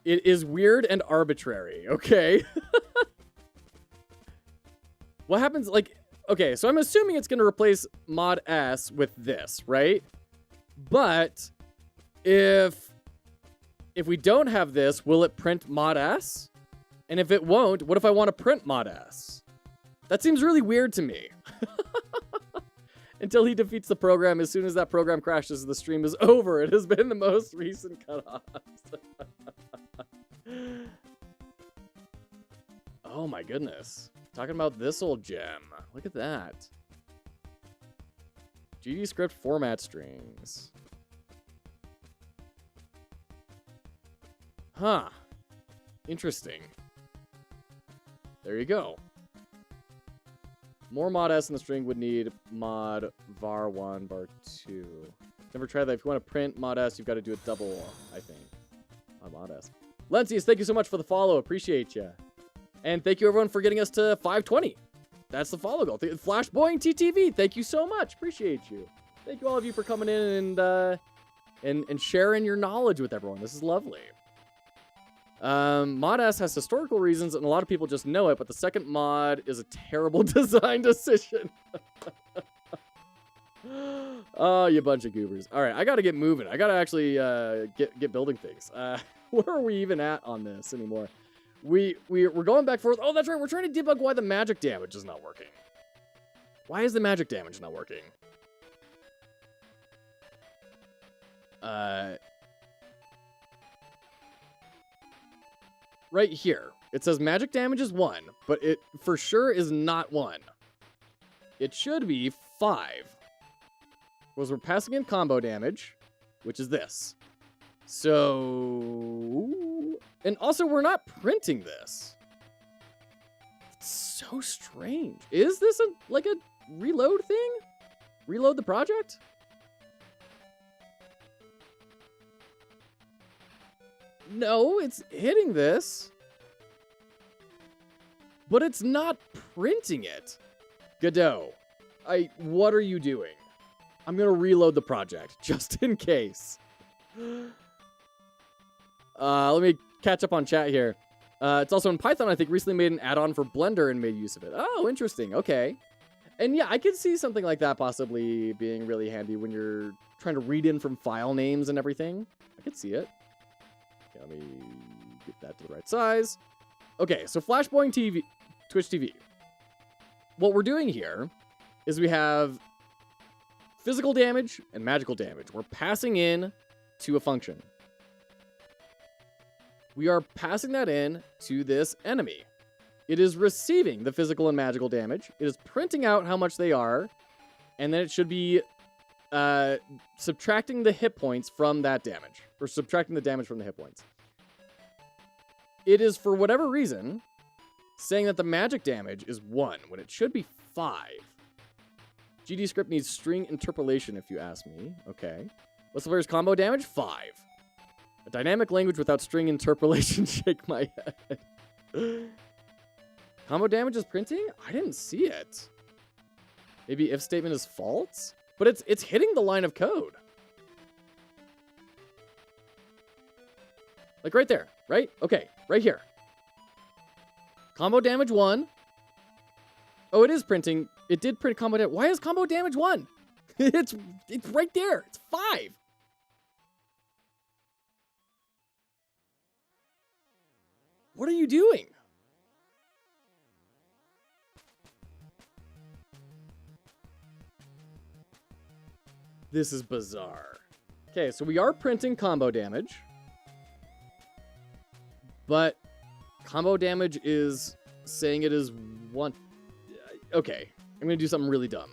It is weird and arbitrary, okay? What happens, okay, so I'm assuming it's going to replace mod S with this, right? But if we don't have this, will it print mod S? And if it won't, what if I want to print mod S? That seems really weird to me. Until he defeats the program, as soon as that program crashes, the stream is over. It has been the most recent cutoff. Oh my goodness. Talking about this old gem. Look at that. GD script format strings. Huh. Interesting. There you go. More mod S in the string would need mod var 1, var 2. Never tried that. If you want to print mod S, you've got to do a double, I think. On mod S. Lencius, thank you so much for the follow. Appreciate you. And thank you, everyone, for getting us to 520. That's the follow goal. Flashboying TTV, thank you so much. Appreciate you. Thank you, all of you, for coming in and sharing your knowledge with everyone. This is lovely. Mod S has historical reasons, and a lot of people just know it, but the second mod is a terrible design decision. Oh, you bunch of goobers. All right, I gotta get moving. I gotta actually get building things. Where are we even at on this anymore? We're going back forth. Oh, that's right. We're trying to debug why the magic damage is not working. Why is the magic damage not working? Right here. It says magic damage is 1, but it for sure is not 1. It should be 5. Because we're passing in combo damage, which is this. So... And also, we're not printing this. It's so strange. Is this a reload thing? Reload the project? No, it's hitting this. But it's not printing it. Godot, what are you doing? I'm gonna reload the project, just in case. Let me catch up on chat here. It's also in Python, I think, recently made an add-on for Blender and made use of it. Oh, interesting. Okay. And yeah, I could see something like that possibly being really handy when you're trying to read in from file names and everything. I could see it. Okay, let me get that to the right size. Okay, so Flashpoint TV, Twitch TV. What we're doing here is we have physical damage and magical damage. We're passing in to a function. We are passing that in to this enemy. It is receiving the physical and magical damage. It is printing out how much they are, and then it should be subtracting the hit points from that damage, or subtracting the damage from the hit points. It is, for whatever reason, saying that the magic damage is 1, when it should be 5. GD script needs string interpolation, if you ask me. Okay. What's the player's combo damage? 5. A dynamic language without string interpolation, shake my head. Combo damage is printing? I didn't see it. Maybe if statement is false? But it's hitting the line of code. Like right there, right? Okay, right here. Combo damage 1. Oh, it is printing. It did print combo damage. Why is combo damage 1? It's right there. It's 5. What are you doing? This is bizarre. Okay, so we are printing combo damage. But combo damage is saying it is 1. Okay, I'm going to do something really dumb.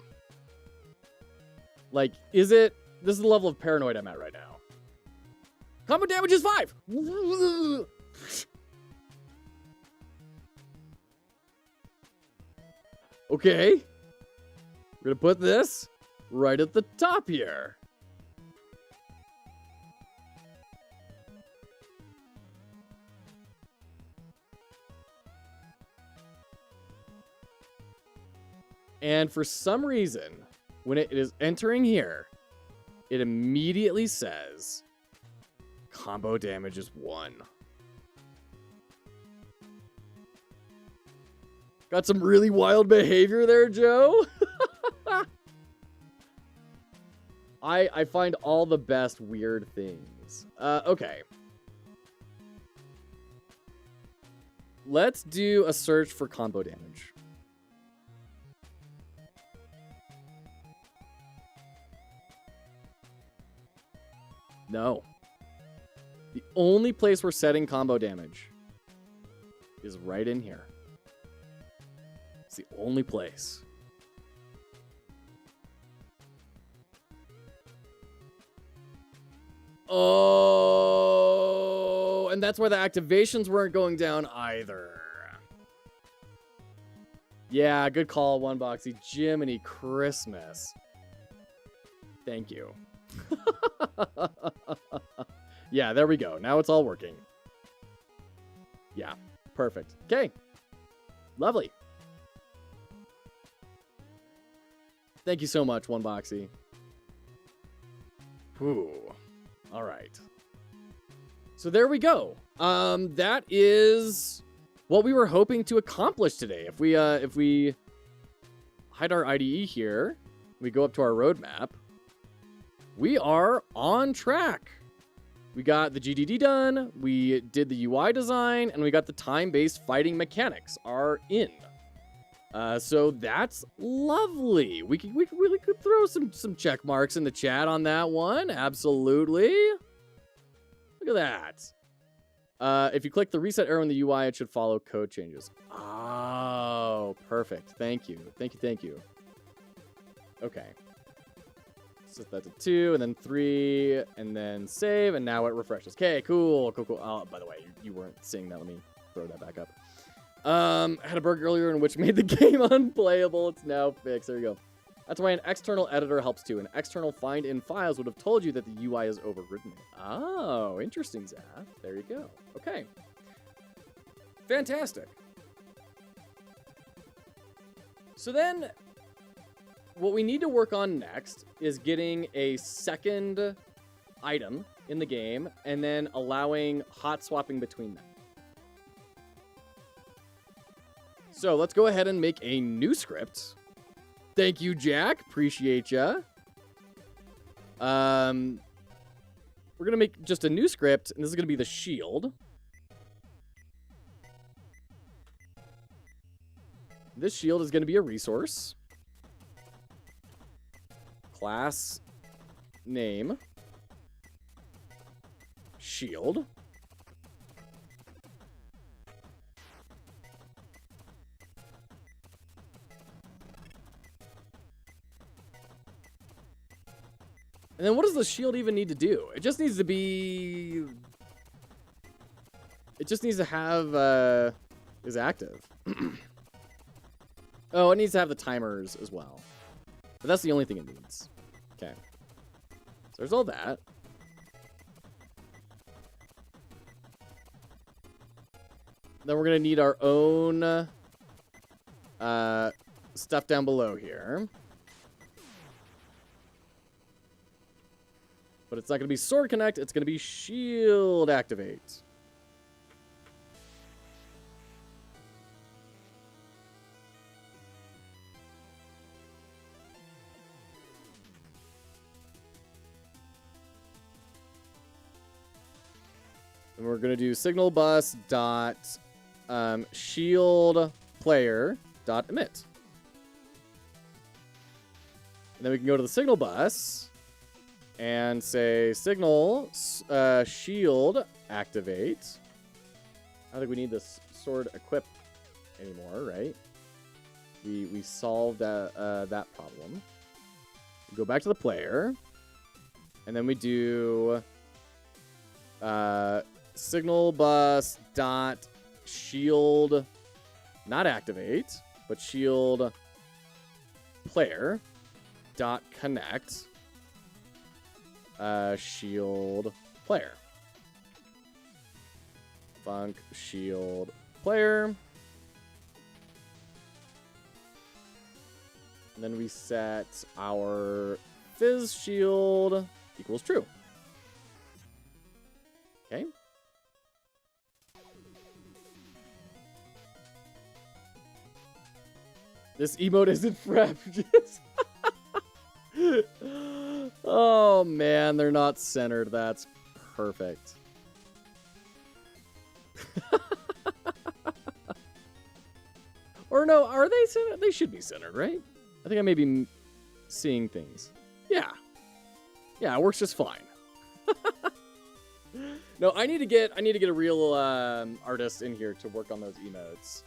Like, is it... This is the level of paranoid I'm at right now. Combo damage is 5! Okay. We're going to put this right at the top here. And for some reason, when it is entering here, it immediately says combo damage is 1. Got some really wild behavior there, Joe. I find all the best weird things. Okay. Let's do a search for combo damage. No. The only place we're setting combo damage is right in here. It's the only place. Oh, and that's why the activations weren't going down either. Yeah, good call, Oneboxy. Jiminy Christmas. Thank you. Yeah, there we go. Now it's all working. Yeah, perfect. Okay. Lovely. Thank you so much, Oneboxy. Whew. All right. So there we go. That is what we were hoping to accomplish today. If we hide our IDE here, we go up to our roadmap, we are on track. We got the GDD done, we did the UI design, and we got the time-based fighting mechanics are in. So that's lovely. We really could throw some check marks in the chat on that one. Absolutely. Look at that. If you click the reset arrow in the UI, it should follow code changes. Oh, perfect. Thank you. Thank you. Okay. Set that to 2, and then 3, and then save, and now it refreshes. Okay, cool. Oh, by the way, you weren't seeing that. Let me throw that back up. I had a bug earlier in which made the game unplayable. It's now fixed. There you go. That's why an external editor helps too. An external find in files would have told you that the UI is overwritten. Oh, interesting, Zaf. There you go. Okay. Fantastic. So then, what we need to work on next is getting a second item in the game and then allowing hot swapping between them. So let's go ahead and make a new script. Thank you, Jack. Appreciate ya. We're gonna make just a new script, and this is gonna be the shield. This shield is gonna be a resource. Class name. Shield. And then what does the shield even need to do? It just needs to be... It just needs to have, is active. Oh, it needs to have the timers as well. But that's the only thing it needs. Okay. So there's all that. Then we're going to need our own stuff down below here. But it's not going to be sword connect, it's going to be shield activate. And we're going to do signal bus dot shield player dot emit. And then we can go to the signal bus and say signal shield activate. I don't think we need this sword equip anymore, right? We solved that problem. We go back to the player, and then we do signal bus dot shield not activate, but shield player dot connect shield player. Func shield player. And then we set our fizz shield equals true. Okay. This emote isn't frep. Oh man, they're not centered. That's perfect. Or no, are they centered? They should be centered, right? I think I may be seeing things. Yeah. Yeah, it works just fine. No, I need to get a real artist in here to work on those emotes.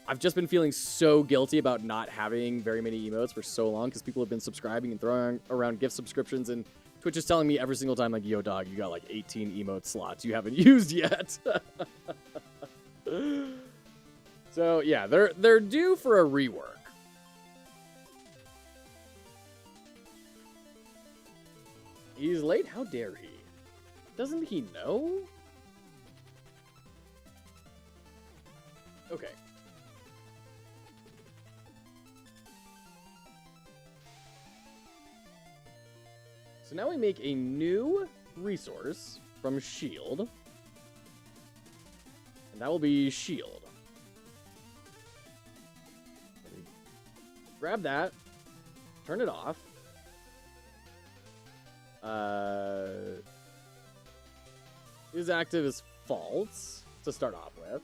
I've just been feeling so guilty about not having very many emotes for so long because people have been subscribing and throwing around gift subscriptions, and Twitch is telling me every single time, like, yo, dog, you got like 18 emote slots you haven't used yet. So yeah, they're due for a rework. He's late? How dare he? Doesn't he know? Okay. So now we make a new resource from shield. And that will be shield. Grab that. Turn it off. Is active is false to start off with.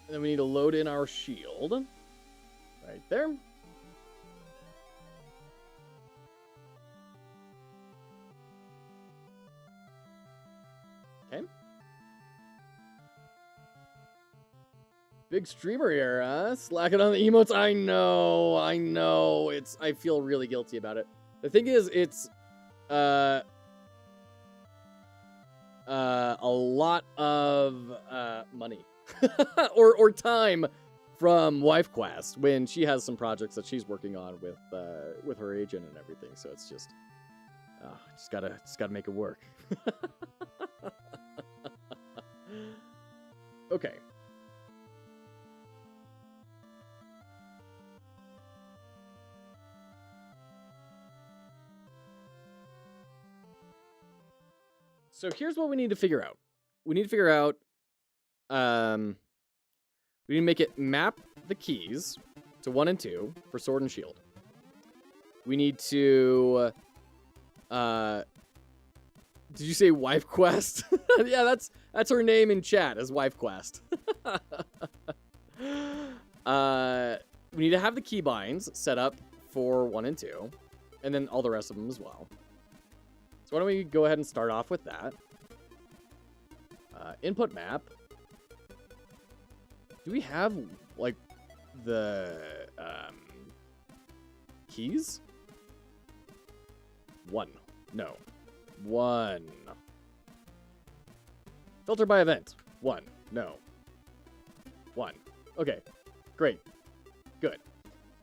And then we need to load in our shield. Right there. Okay. Big streamer here, huh? Slacking on the emotes. I know. I feel really guilty about it. The thing is, it's a lot of money or time from WifeQuest when she has some projects that she's working on with her agent and everything. So it's just gotta make it work. Okay. So here's what we need to figure out. We need to figure out, we need to make it map the keys to 1 and 2 for sword and shield. We need to, did you say wife quest? Yeah, that's her name in chat, as wife quest. We need to have the keybinds set up for 1 and 2, and then all the rest of them as well. So why don't we go ahead and start off with that. Input map. Do we have, like, the keys? 1. No. 1. Filter by event. 1. No. 1. Okay. Great. Good.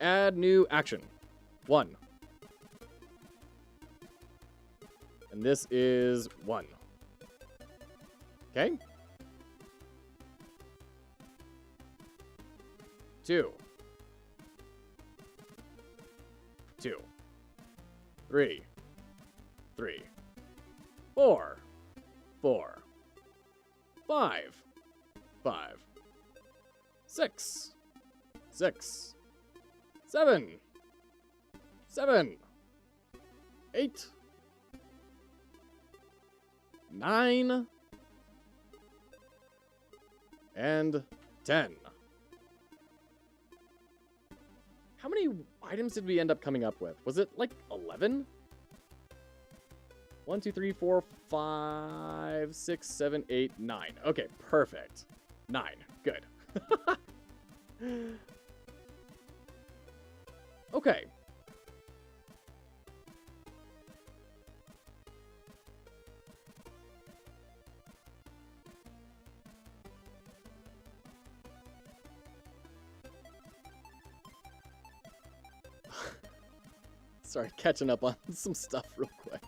Add new action. 1. And this is 1. Okay. 2. 2. 3. 3. 4. 4. 5. 5. 6. 6. 7. 7. 8. 9. And 10. How many items did we end up coming up with? Was it like 11? 1, 2, 3, 4, 5, 6, 7, 8, 9. Okay, perfect. 9. Good. Okay. Sorry, catching up on some stuff real quick.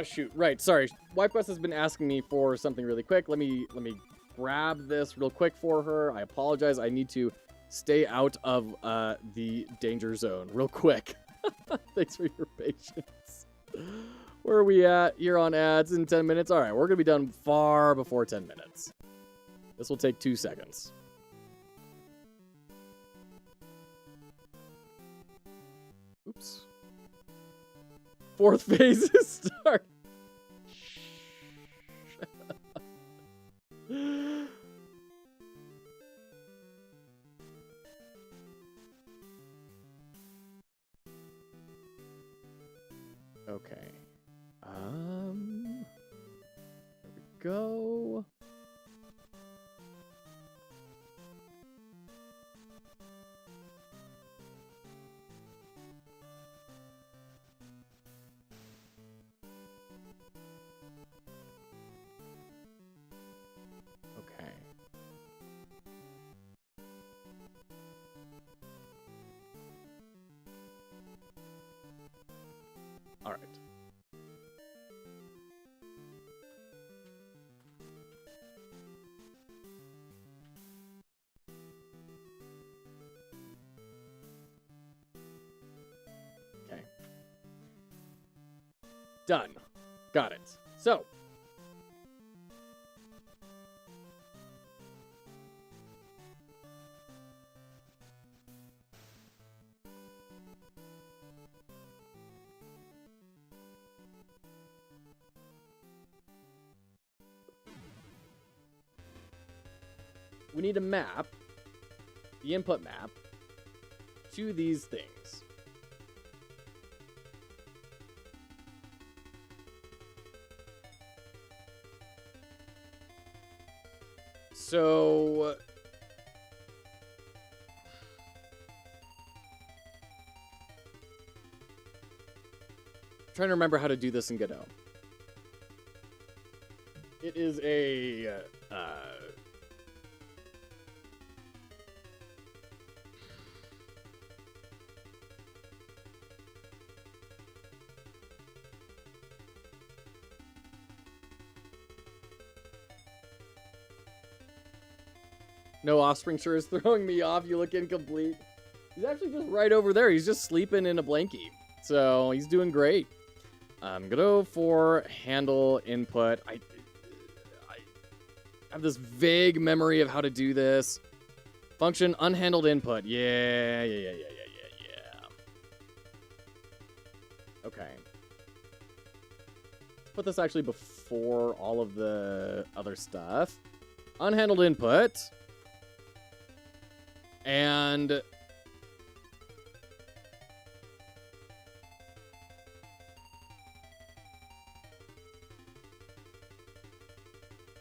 Shoot. Right, sorry. WipeQuest has been asking me for something really quick. Let me grab this real quick for her. I apologize. I need to stay out of the danger zone real quick. Thanks for your patience. Where are we at here on ads in 10 minutes? All right, we're going to be done far before 10 minutes. This will take 2 seconds. Oops. 4th phase is start. Okay. There we go. Okay. All right. Okay. Done. Got it. So. We need to map the input map to these things. So trying to remember how to do this in Godot. It is a No offspring sure is throwing me off. You look incomplete. He's actually just right over there. He's just sleeping in a blankie. So he's doing great. I'm going to go for handle input. I have this vague memory of how to do this. Function unhandled input. Yeah. Okay. Let's put this actually before all of the other stuff. Unhandled input. And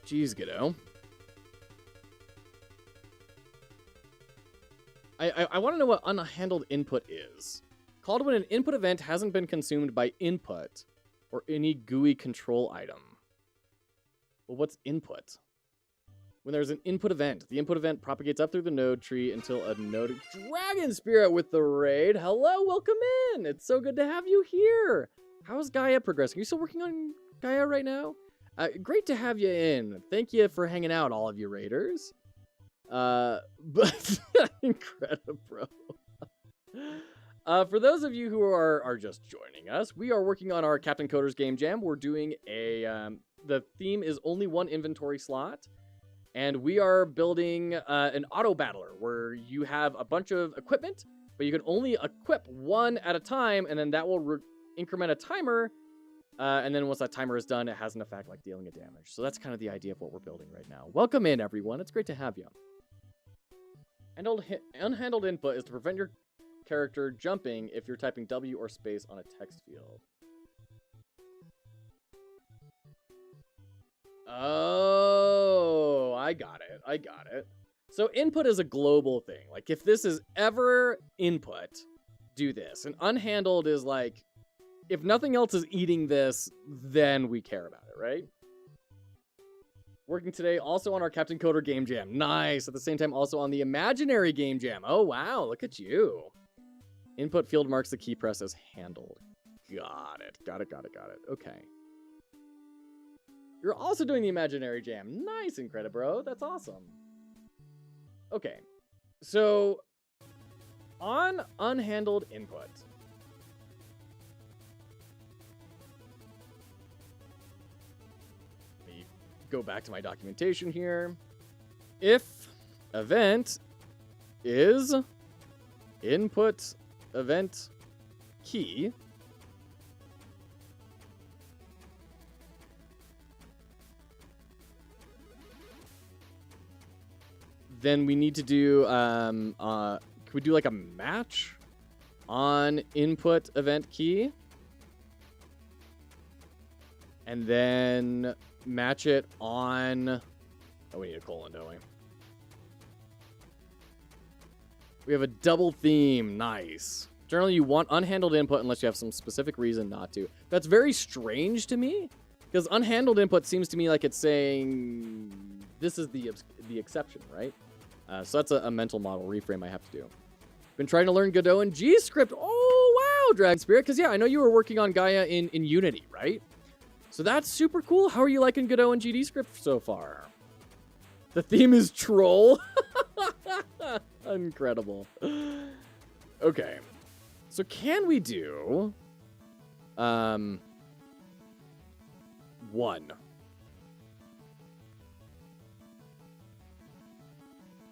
geez, Godot. I want to know what unhandled input is. Called when an input event hasn't been consumed by input or any GUI control item. Well, what's input? When there's an input event, the input event propagates up through the node tree until a node... Dragon Spirit with the raid. Hello, welcome in. It's so good to have you here. How's Gaia progressing? Are you still working on Gaia right now? Great to have you in. Thank you for hanging out, all of you raiders. But incredible, bro. For those of you who are just joining us, we are working on our Captain Coder's Game Jam. We're doing a the theme is only one inventory slot, and we are building an Autobattler where you have a bunch of equipment, but you can only equip one at a time, and then that will increment a timer. And then once that timer is done, it has an effect like dealing a damage. So that's kind of the idea of what we're building right now. Welcome in, everyone. It's great to have you. Unhandled input is to prevent your character jumping if you're typing W or space on a text field. Oh, I got it. So input is a global thing. Like if this is ever input, do this. And unhandled is like, if nothing else is eating this, then we care about it, right? Working today also on our Captain Coder Game Jam. Nice. At the same time, also on the Imaginary Game Jam. Oh, wow. Look at you. Input field marks the key press as handled. Got it. Okay. You're also doing the Imaginary Jam. Nice, Incredibro. That's awesome. Okay. So, on unhandled input... go back to my documentation here. If event is input event key, then we need to do can we do like a match on input event key, and then match it on... Oh, we need a colon, don't we? We have a double theme. Nice. Generally, you want unhandled input unless you have some specific reason not to. That's very strange to me, because unhandled input seems to me like it's saying this is the exception, right? So that's a mental model reframe I have to do. Been trying to learn Godot and G-Script. Oh, wow, Dragon Spirit. Because, yeah, I know you were working on Gaia in Unity, right? So that's super cool. How are you liking Godot and GD script so far? The theme is troll. Incredible. Okay. So can we do one?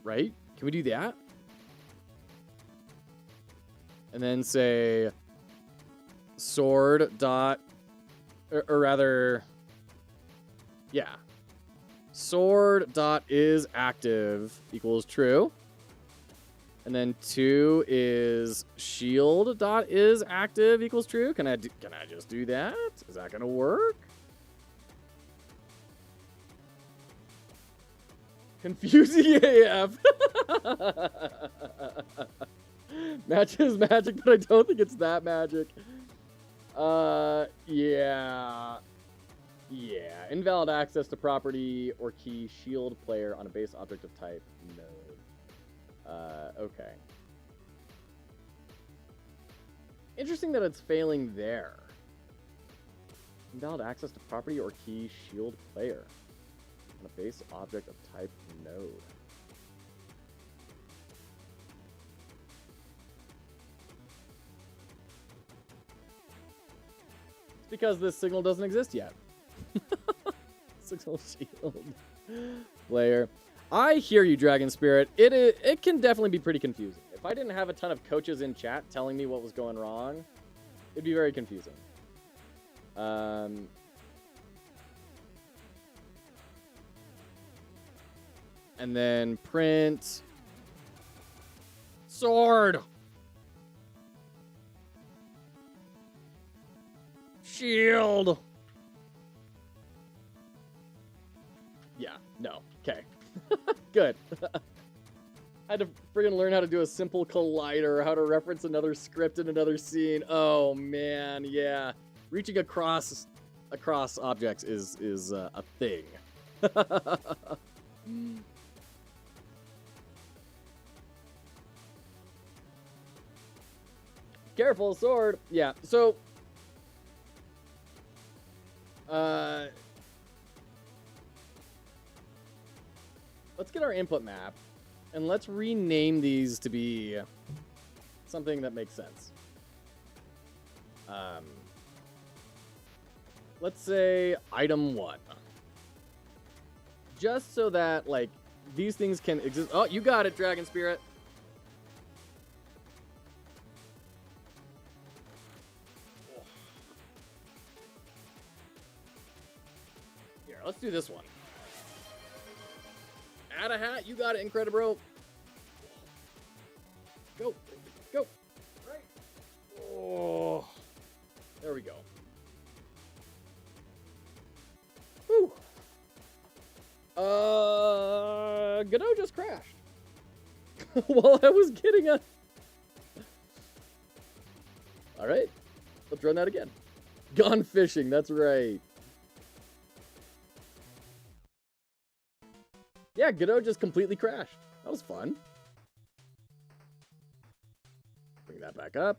Right? Can we do that? And then say sword dot... Or rather, yeah. Sword dot is active equals true. And then 2 is shield dot is active equals true. Can I just do that? Is that gonna work? Confusing AF. Match is magic, but I don't think it's that magic. Yeah. Invalid access to property or key shield player on a base object of type node. Okay. Interesting that it's failing there. Invalid access to property or key shield player on a base object of type node. Because this signal doesn't exist yet. Signal shield. Player. I hear you, Dragon Spirit. It can definitely be pretty confusing. If I didn't have a ton of coaches in chat telling me what was going wrong, it'd be very confusing. And then print sword. Shield. Yeah, no. Okay. Good. I had to friggin' learn how to do a simple collider, how to reference another script in another scene. Oh man, yeah. Reaching across objects is a thing. Careful, sword. Yeah. So let's get our input map, and let's rename these to be something that makes sense. Let's say item 1. Just so that, like, these things can exist. Oh, you got it, Dragon Spirit. Here, let's do this one. Add a hat, you got it, Incredibro. Go, go. Right. Oh, there we go. Whew. Godot just crashed while I was getting a. All right, let's run that again. Gone fishing. That's right. Yeah, Godot just completely crashed. That was fun. Bring that back up.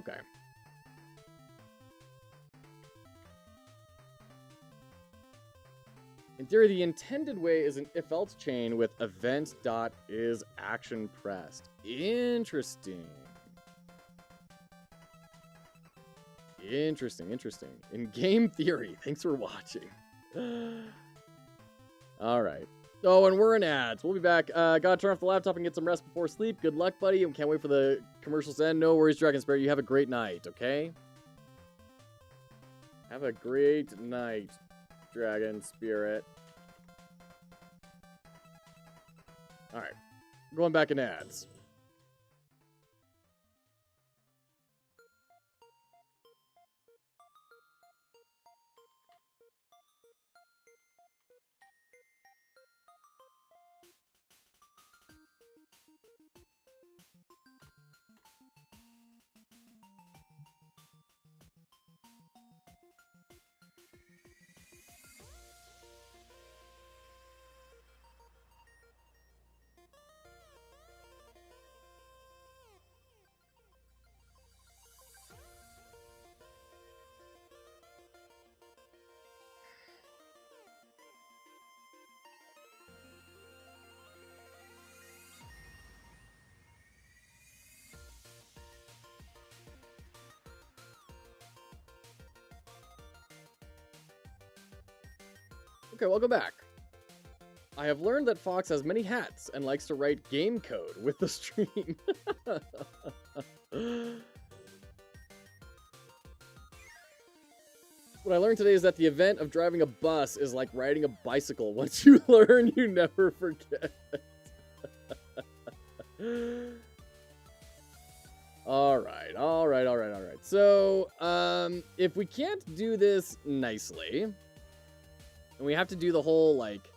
Okay. In theory, the intended way is an if-else chain with event.isActionPressed. Interesting. Interesting. In game theory, thanks for watching. All right. Oh, and we're in ads. We'll be back. Gotta turn off the laptop and get some rest before sleep. Good luck, buddy. And can't wait for the commercials to end. No worries, Dragon Spirit. You have a great night, okay? Have a great night, Dragon Spirit. All right. Going back in ads. Okay, welcome back. I have learned that Fox has many hats and likes to write game code with the stream. What I learned today is that the event of driving a bus is like riding a bicycle. Once you learn, you never forget. All right. So, if we can't do this nicely, and we have to do the whole, like,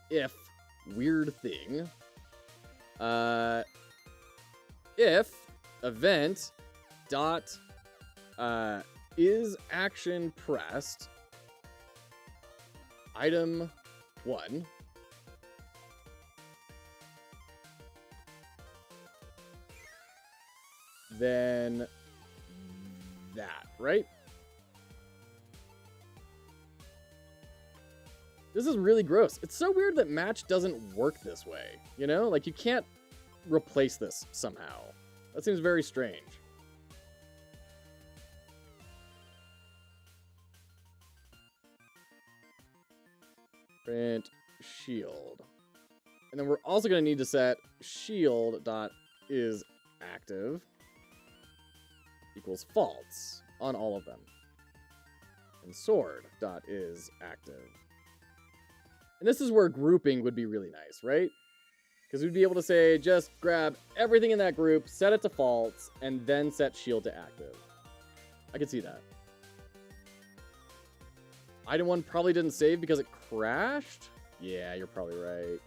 if weird thing, if event dot is action pressed item 1 then that, right? This is really gross. It's so weird that match doesn't work this way, you know? Like, you can't replace this somehow. That seems very strange. print shield. And then we're also going to need to set shield.isActive equals false on all of them. And sword.isActive. And this is where grouping would be really nice, right? Because we'd be able to say, just grab everything in that group, set it to false, and then set shield to active. I could see that. Item 1 probably didn't save because it crashed? Yeah, you're probably right.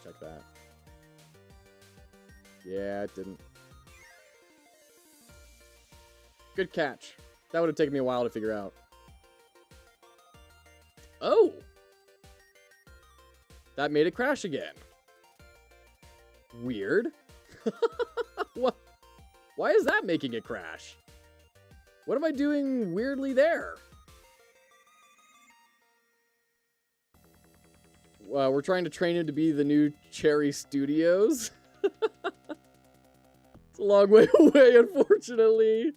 Check that. Yeah, it didn't. Good catch. That would have taken me a while to figure out. Oh! That made it crash again. Weird. What? Why is that making it crash? What am I doing weirdly there? We're trying to train him to be the new Cherry Studios. It's a long way away, unfortunately.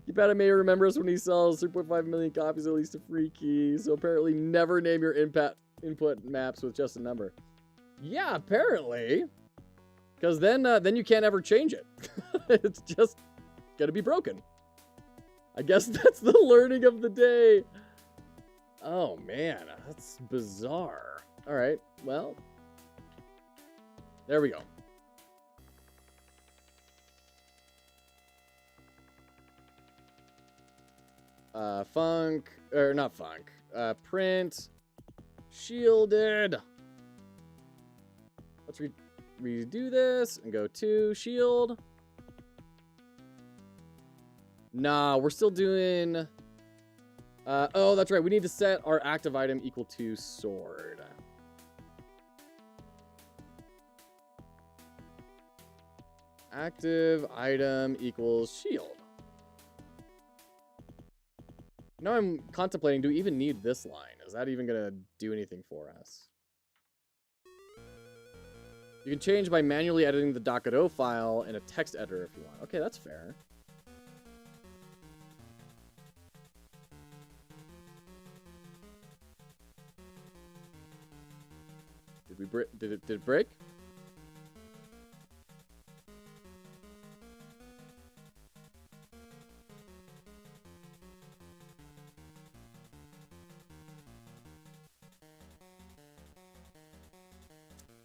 Kipata may remember us when he sells 3.5 million copies, at least a free key. So apparently never name your input maps with just a number. Yeah, apparently. Because then you can't ever change it. It's just gonna be broken. I guess that's the learning of the day. Oh man, that's bizarre. All right, well, there we go. Print shielded. Let's redo this and go to shield. Nah, we're still doing... oh, that's right. We need to set our active item equal to sword. Active item equals shield. Now I'm contemplating, do we even need this line? Is that even going to do anything for us? You can change by manually editing the .do file in a text editor if you want. Okay, that's fair. Did it break?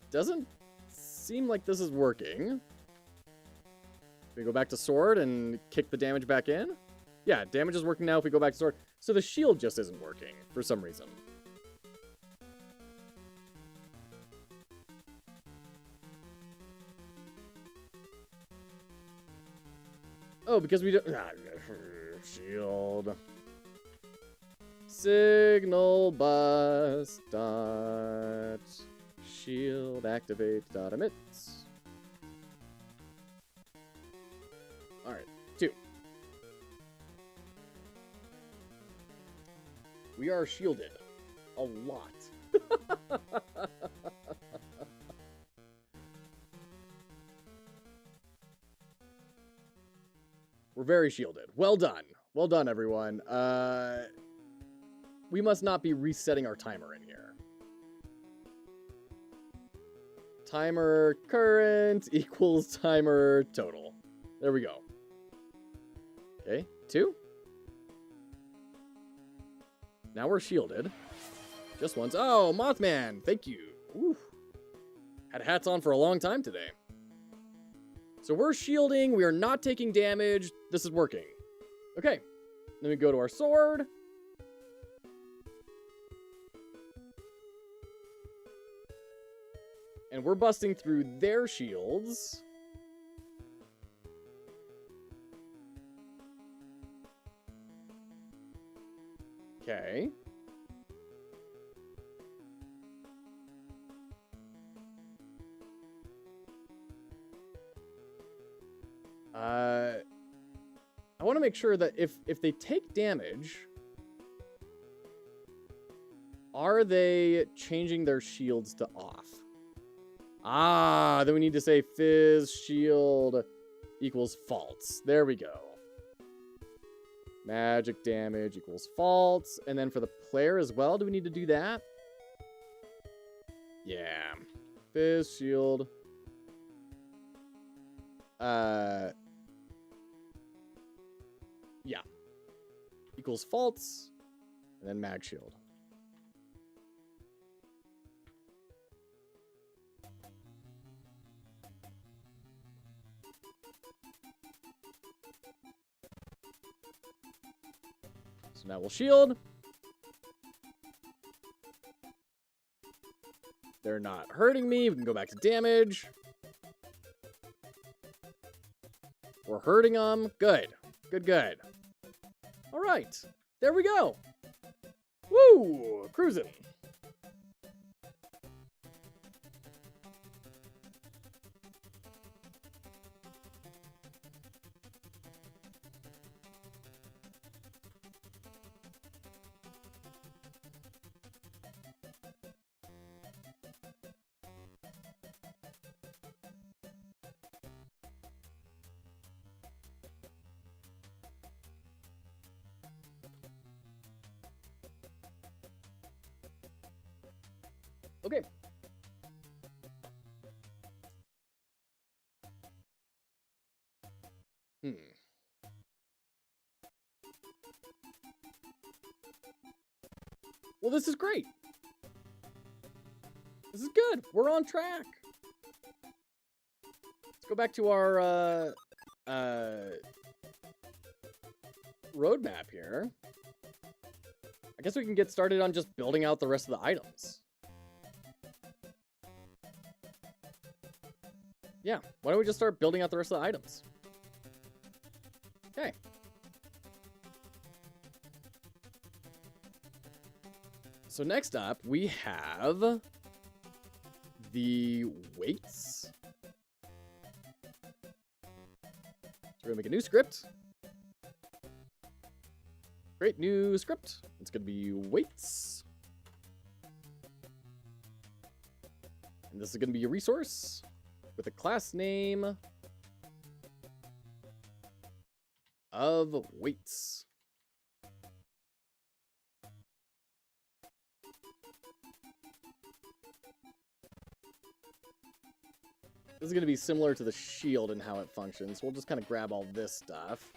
Doesn't seem like this is working. We go back to sword and kick the damage back in. Yeah, damage is working now if we go back to sword. So the shield just isn't working for some reason. Oh, because we don't... shield. Signal bus dot shield activate dot emits. Alright, 2. We are shielded. A lot. We're very shielded. Well done. Well done, everyone. We must not be resetting our timer in here. Timer current equals timer total. There we go. Okay, 2. Now we're shielded. Just once. Oh, Mothman, thank you. Ooh. Had hats on for a long time today. So we're shielding. We are not taking damage. This is working. Okay. Then we go to our sword. And we're busting through their shields. Okay. I want to make sure that if they take damage, are they changing their shields to off? Ah, then we need to say fizz shield equals false. There we go. Magic damage equals false. And then for the player as well, do we need to do that? Yeah. Fizz, shield. Yeah. Equals false. And then mag shield. So now we'll shield. They're not hurting me. We can go back to damage. We're hurting them. Good. Good, good. All right. There we go. Woo! Cruising. Okay. Well, this is great. This is good. We're on track. Let's go back to our roadmap here. I guess we can get started on just building out the rest of the items. Yeah, why don't we just start building out the rest of the items? Okay. So next up, we have the weights. So we're gonna make a new script. Great, new script. It's gonna be weights. And this is gonna be a resource with a class name of weights. This is going to be similar to the shield and how it functions. We'll just kind of grab all this stuff.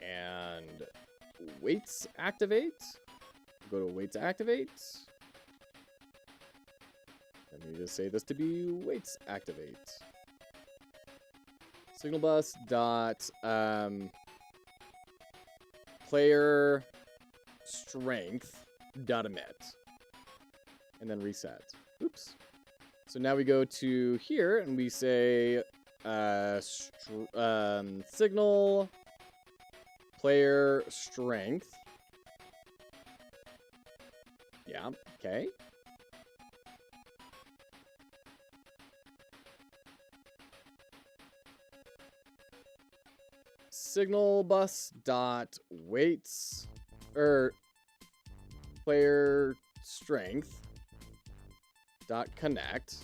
And weights activate. Go to weights activate. Let me just say this to be weights activate. Signal bus dot player strength dot emit. And then reset. Oops. So now we go to here and we say signal player strength. Yeah, okay. Signal bus dot weights player strength dot connect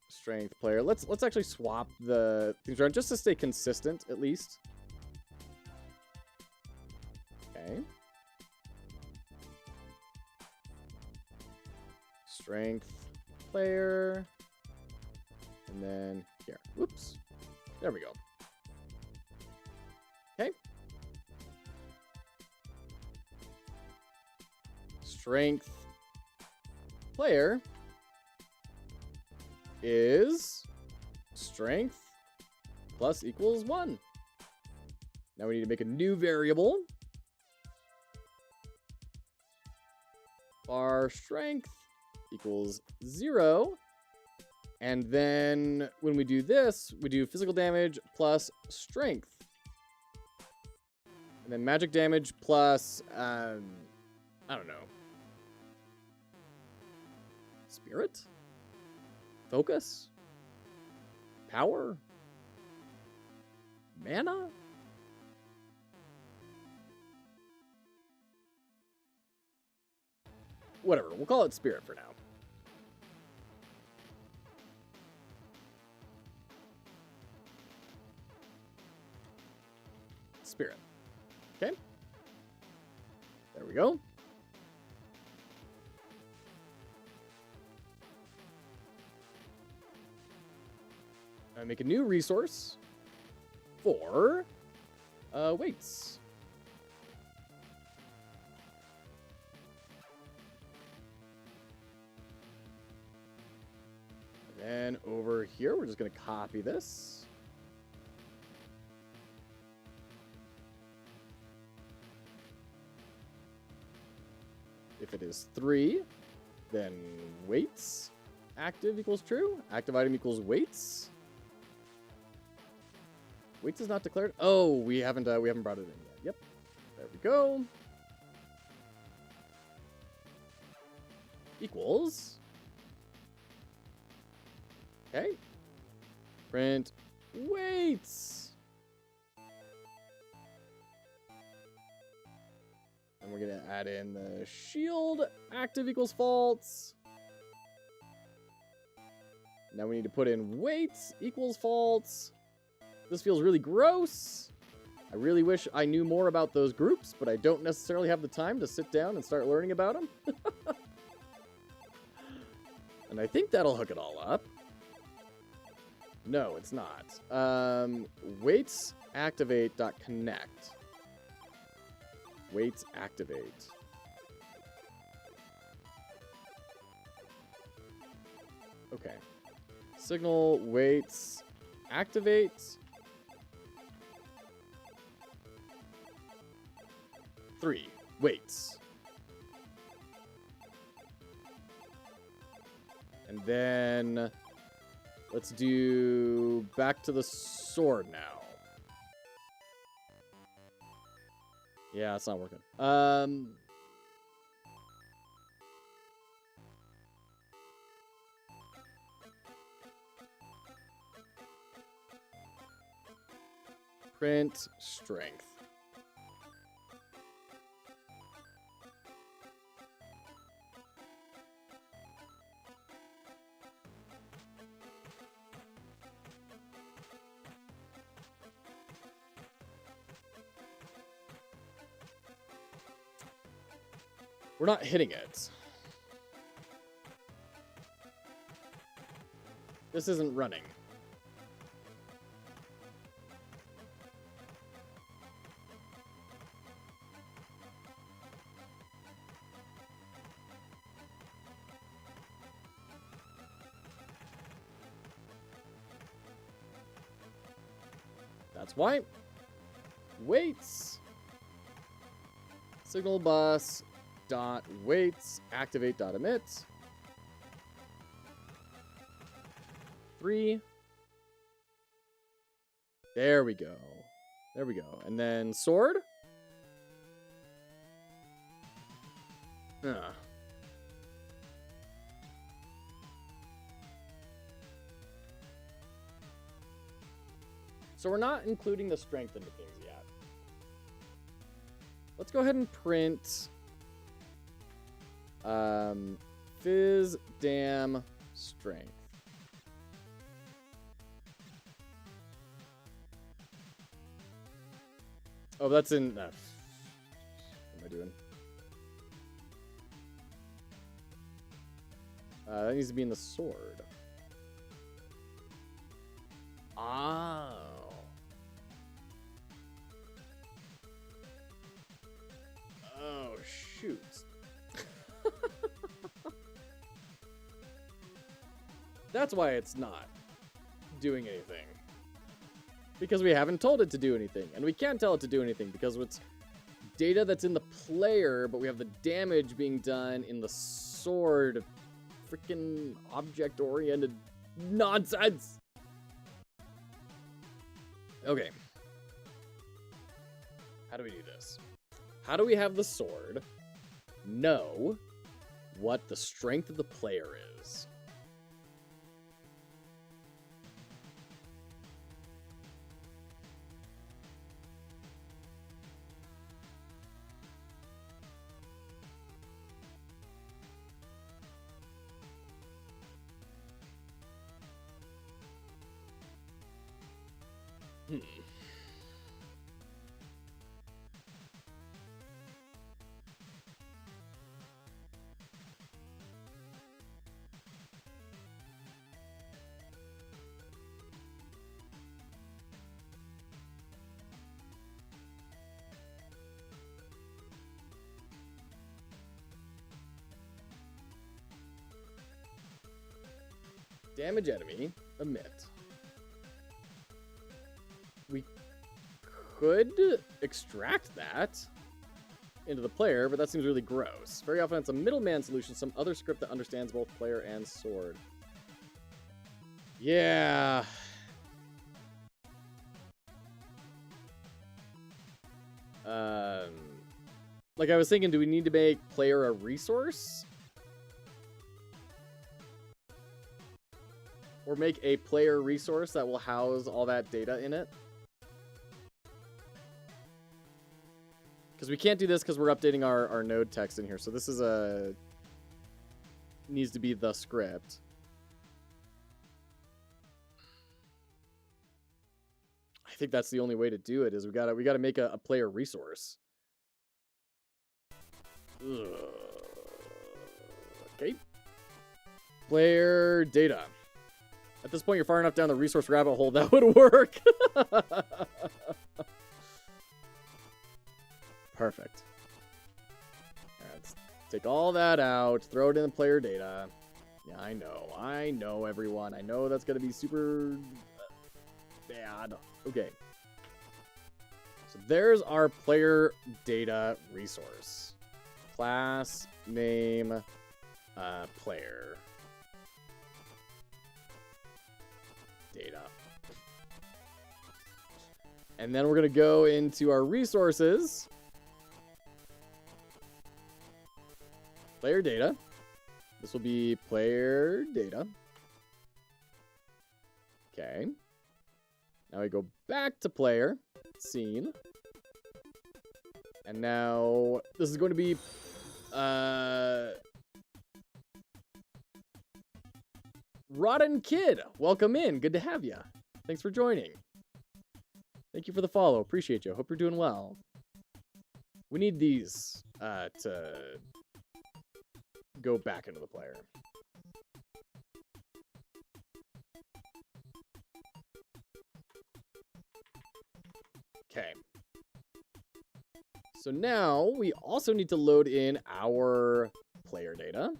strength player. Let's actually swap the things around just to stay consistent at least. Okay. Strength player. And then here. Whoops. There we go. Okay. Strength player is strength plus equals 1. Now we need to make a new variable. Bar strength equals 0. And then when we do this, we do physical damage plus strength. And then magic damage plus, I don't know. Spirit? Focus? Power? Mana? Whatever, we'll call it spirit for now. Spirit. Okay. There we go. I make a new resource for weights. And then over here, we're just going to copy this. If it is 3, then weights active equals true. Active item equals weights. Weights is not declared. Oh, we haven't brought it in yet. Yep. There we go. Equals. Okay. Print weights. And we're going to add in the shield active equals false. Now we need to put in weights equals false. This feels really gross. I really wish I knew more about those groups, but I don't necessarily have the time to sit down and start learning about them. And I think that'll hook it all up. No, it's not. Weights activate.connect. Weights activate. Okay. Signal weights activate. Three weights. And then let's do back to the sword now. Yeah, it's not working. Print strength. We're not hitting it. This isn't running. That's why. Weights. Signal bus dot weights activate dot emit. 3. There we go. There we go. And then sword. So we're not including the strength into things yet. Let's go ahead and print Fizz Dam Strength. Oh, that's in... what am I doing? That needs to be in the sword. Oh. Oh, shoot. That's why it's not doing anything. Because we haven't told it to do anything. And we can't tell it to do anything because it's data that's in the player, but we have the damage being done in the sword. Freaking object-oriented nonsense. Okay. How do we do this? How do we have the sword know what the strength of the player is? Hmm. Damage enemy, emit. We could extract that into the player, but that seems really gross. Very often it's a middleman solution, some other script that understands both player and sword. Yeah. Like I was thinking, do we need to make player a resource? Or make a player resource that will house all that data in it? Because we can't do this because we're updating our node text in here. So this is needs to be the script. I think that's the only way to do it, is we gotta make a player resource. Ugh. Okay. Player data. At this point, you're far enough down the resource rabbit hole that would work. Perfect. All right, let's take all that out, throw it in the player data. Yeah, I know, everyone. I know that's going to be super bad. Okay. So there's our player data resource. Class, name, player. Data. And then we're going to go into our resources. Player data. This will be player data. Okay. Now we go back to player scene. And now this is going to be Rotten Kid, welcome in. Good to have you. Thanks for joining. Thank you for the follow. Appreciate you. Hope you're doing well. We need these to go back into the player. Okay. So now we also need to load in our player data.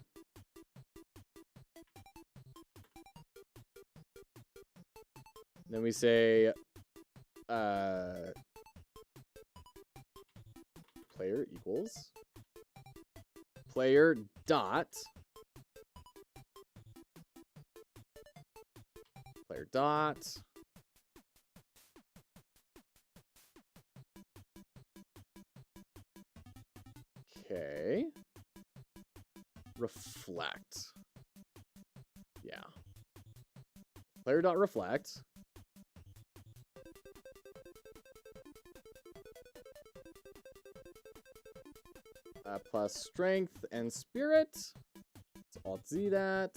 Then we say player equals player dot player dot okay reflect. Yeah. Player dot reflect. Plus strength and spirit. Let's alt Z that.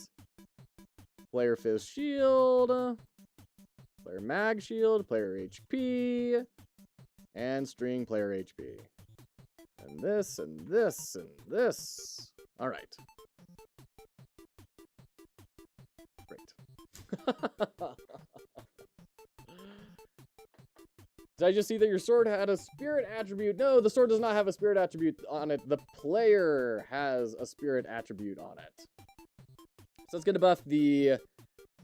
Player fizz shield. Player mag shield. Player HP. And string player HP. And this, and this, and this. All right. Great. Did I just see that your sword had a spirit attribute? No, the sword does not have a spirit attribute on it. The player has a spirit attribute on it. So it's going to buff the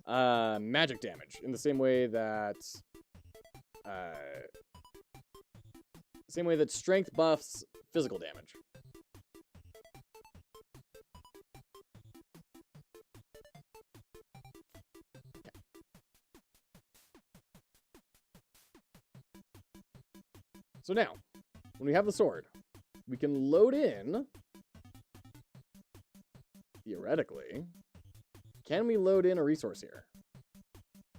magic damage in the same way that strength buffs physical damage. So now, when we have the sword, we can load in, theoretically, can we load in a resource here?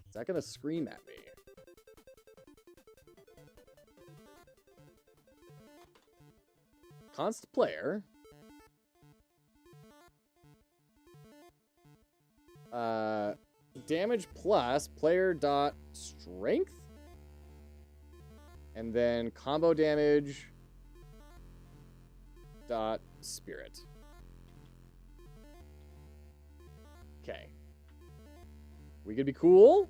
Is that going to scream at me? Const player. Damage plus player dot strength. And then combo damage dot spirit. Okay. We could be cool.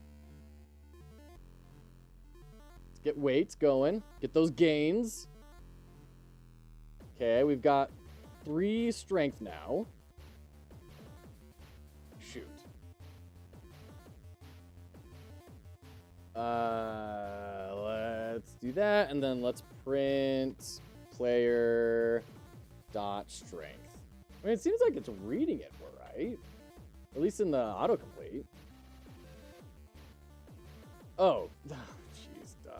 Let's get weights going. Get those gains. Okay, we've got 3 strength now. Shoot. Let's do that, and then let's print player dot strength. I mean, it seems like it's reading it, right? At least in the autocomplete. Oh, jeez, duh.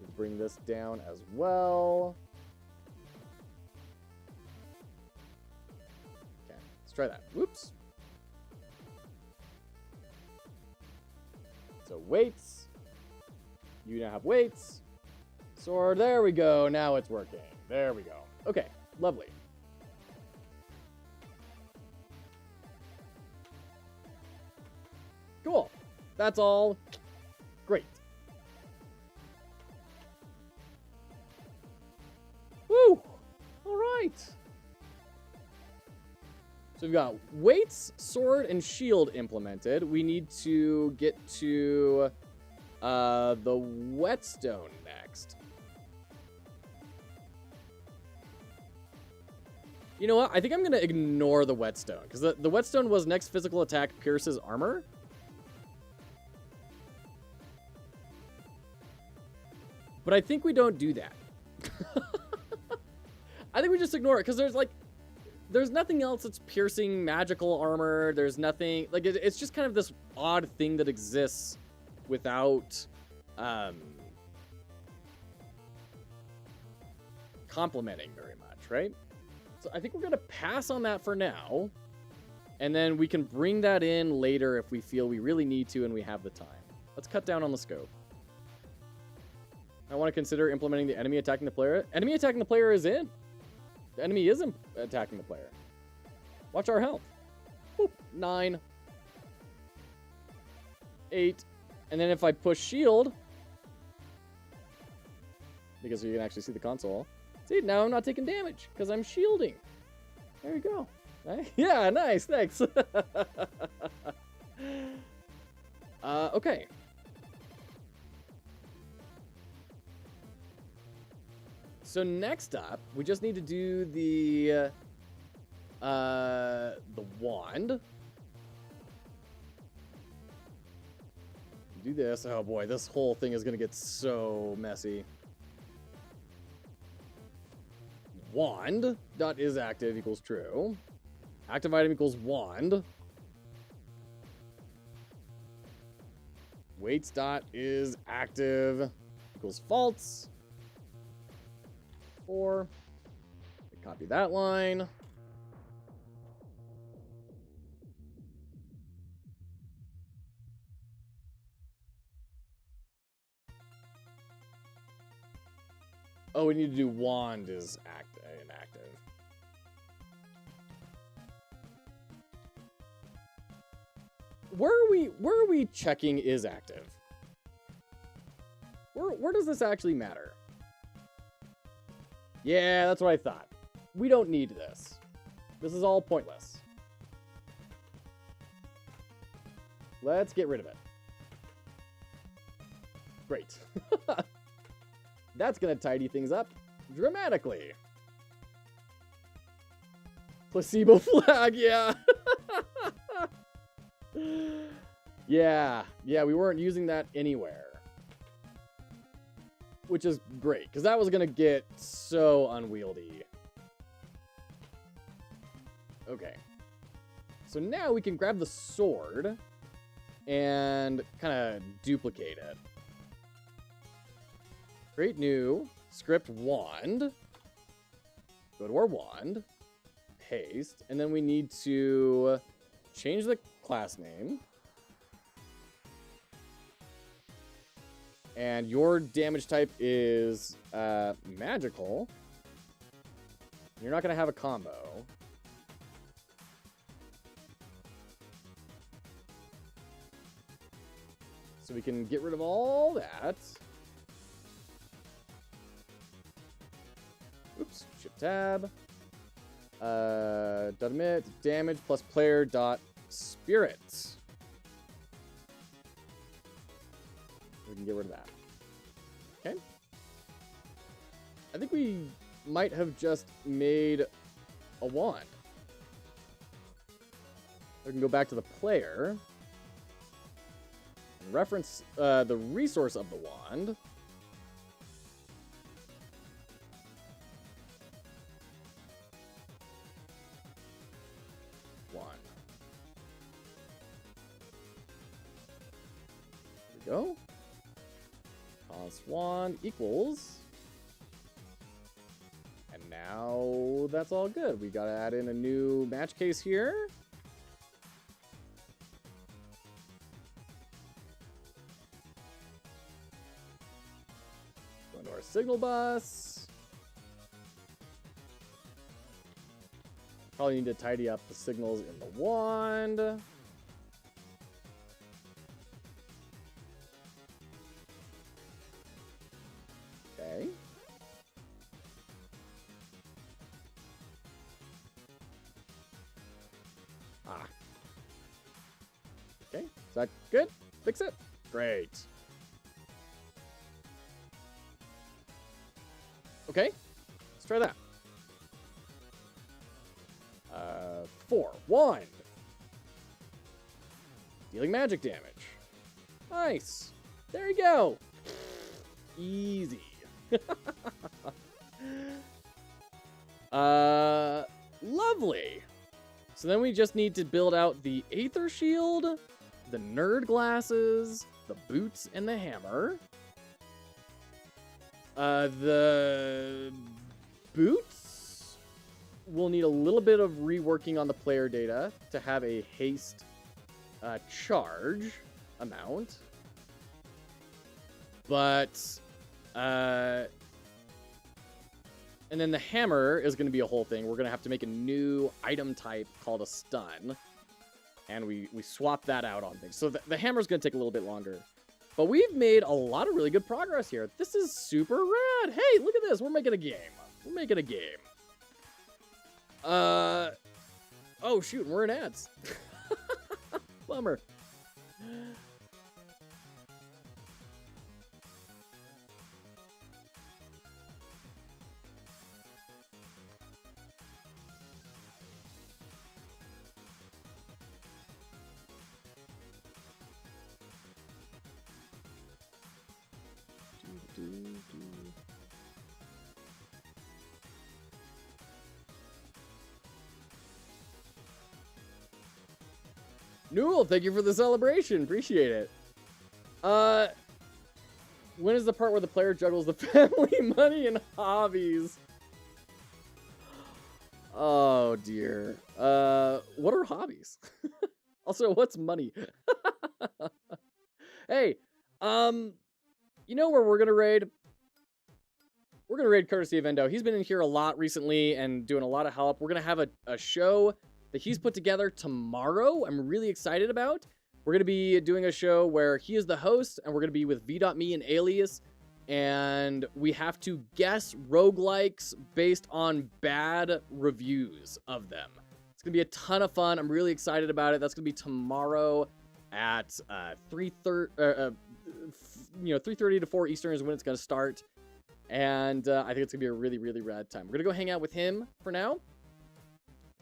Let's bring this down as well. Okay, let's try that. Whoops. So weights. You now have weights. Sword, there we go. Now it's working. There we go. Okay, lovely. Cool. That's all. Great. Woo! All right. So we've got weights, sword, and shield implemented. We need to get to the whetstone next. You know what? I think I'm going to ignore the whetstone, because the whetstone was next physical attack pierces armor. But I think we don't do that. I think we just ignore it, because there's nothing else that's piercing magical armor. There's nothing, like, it's just kind of this odd thing that exists without complementing very much, right? So I think we're going to pass on that for now, and then we can bring that in later if we feel we really need to and we have the time. Let's cut down on the scope. I want to consider implementing the enemy attacking the player. Enemy attacking the player is in. The enemy is attacking the player. Watch our health. Boop. 9. 8. And then if I push shield, because you can actually see the console. See, now I'm not taking damage because I'm shielding. There you go. Right? Yeah, nice. Thanks. Okay. So next up, we just need to do the wand. Do this. Oh boy, this whole thing is gonna get so messy. Wand dot is active equals true. Active item equals wand. Weights dot is active equals false. 4. Copy that line. Oh, we need to do wand is inactive. Where are we checking is active? Where does this actually matter? Yeah, that's what I thought. We don't need this. This is all pointless. Let's get rid of it. Great. That's going to tidy things up dramatically. Placebo flag, yeah. Yeah, we weren't using that anywhere. Which is great, because that was going to get so unwieldy. Okay. So now we can grab the sword and kind of duplicate it. Create new, script wand. Go to our wand, paste, and then we need to change the class name. And your damage type is magical. You're not going to have a combo. So we can get rid of all that. Oops, shift tab. Dot emit, damage plus player dot spirit. We can get rid of that. Okay. I think we might have just made a wand. We can go back to the player and reference the resource of the wand. There we go. Cost wand equals. And now that's all good. We gotta add in a new match case here. Go into our signal bus. Probably need to tidy up the signals in the wand. Okay. Okay, is that good? Fix it? Great. Okay, let's try that. 4. Wand. Dealing magic damage. Nice. There you go. Easy. Lovely. So then we just need to build out the Aether Shield, the Nerd Glasses, the Boots, and the Hammer. The Boots will need a little bit of reworking on the player data to have a haste charge amount. But, and then the hammer is going to be a whole thing. We're going to have to make a new item type called a stun. And we swap that out on things. So the hammer is going to take a little bit longer. But we've made a lot of really good progress here. This is super rad. Hey, look at this. We're making a game. We're making a game. Oh, shoot. We're in ads. Bummer. Newell, thank you for the celebration. Appreciate it. When is the part where the player juggles the family, money, and hobbies? Oh, dear. What are hobbies? Also, what's money? Hey, you know where we're going to raid? We're going to raid courtesy of Endo. He's been in here a lot recently and doing a lot of help. We're going to have a show that he's put together tomorrow. I'm really excited about. We're going to be doing a show where he is the host, and we're going to be with V.me and Alias, and we have to guess roguelikes based on bad reviews of them. It's going to be a ton of fun. I'm really excited about it. That's going to be tomorrow at 3:30 to 4 Eastern is when it's going to start. And I think it's going to be a really, really rad time. We're going to go hang out with him for now.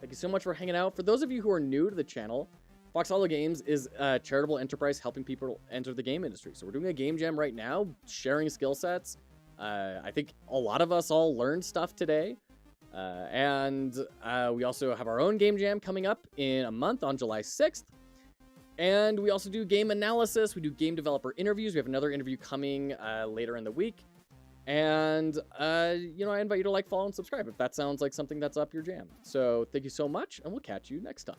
Thank you so much for hanging out. For those of you who are new to the channel, foxhollowgames is a charitable enterprise helping people enter the game industry. So we're doing a game jam right now, sharing skill sets. I think a lot of us all learned stuff today. And we also have our own game jam coming up in a month on July 6th. And we also do game analysis. We do game developer interviews. We have another interview coming later in the week. And, I invite you to like, follow, and subscribe if that sounds like something that's up your jam. So thank you so much, and we'll catch you next time.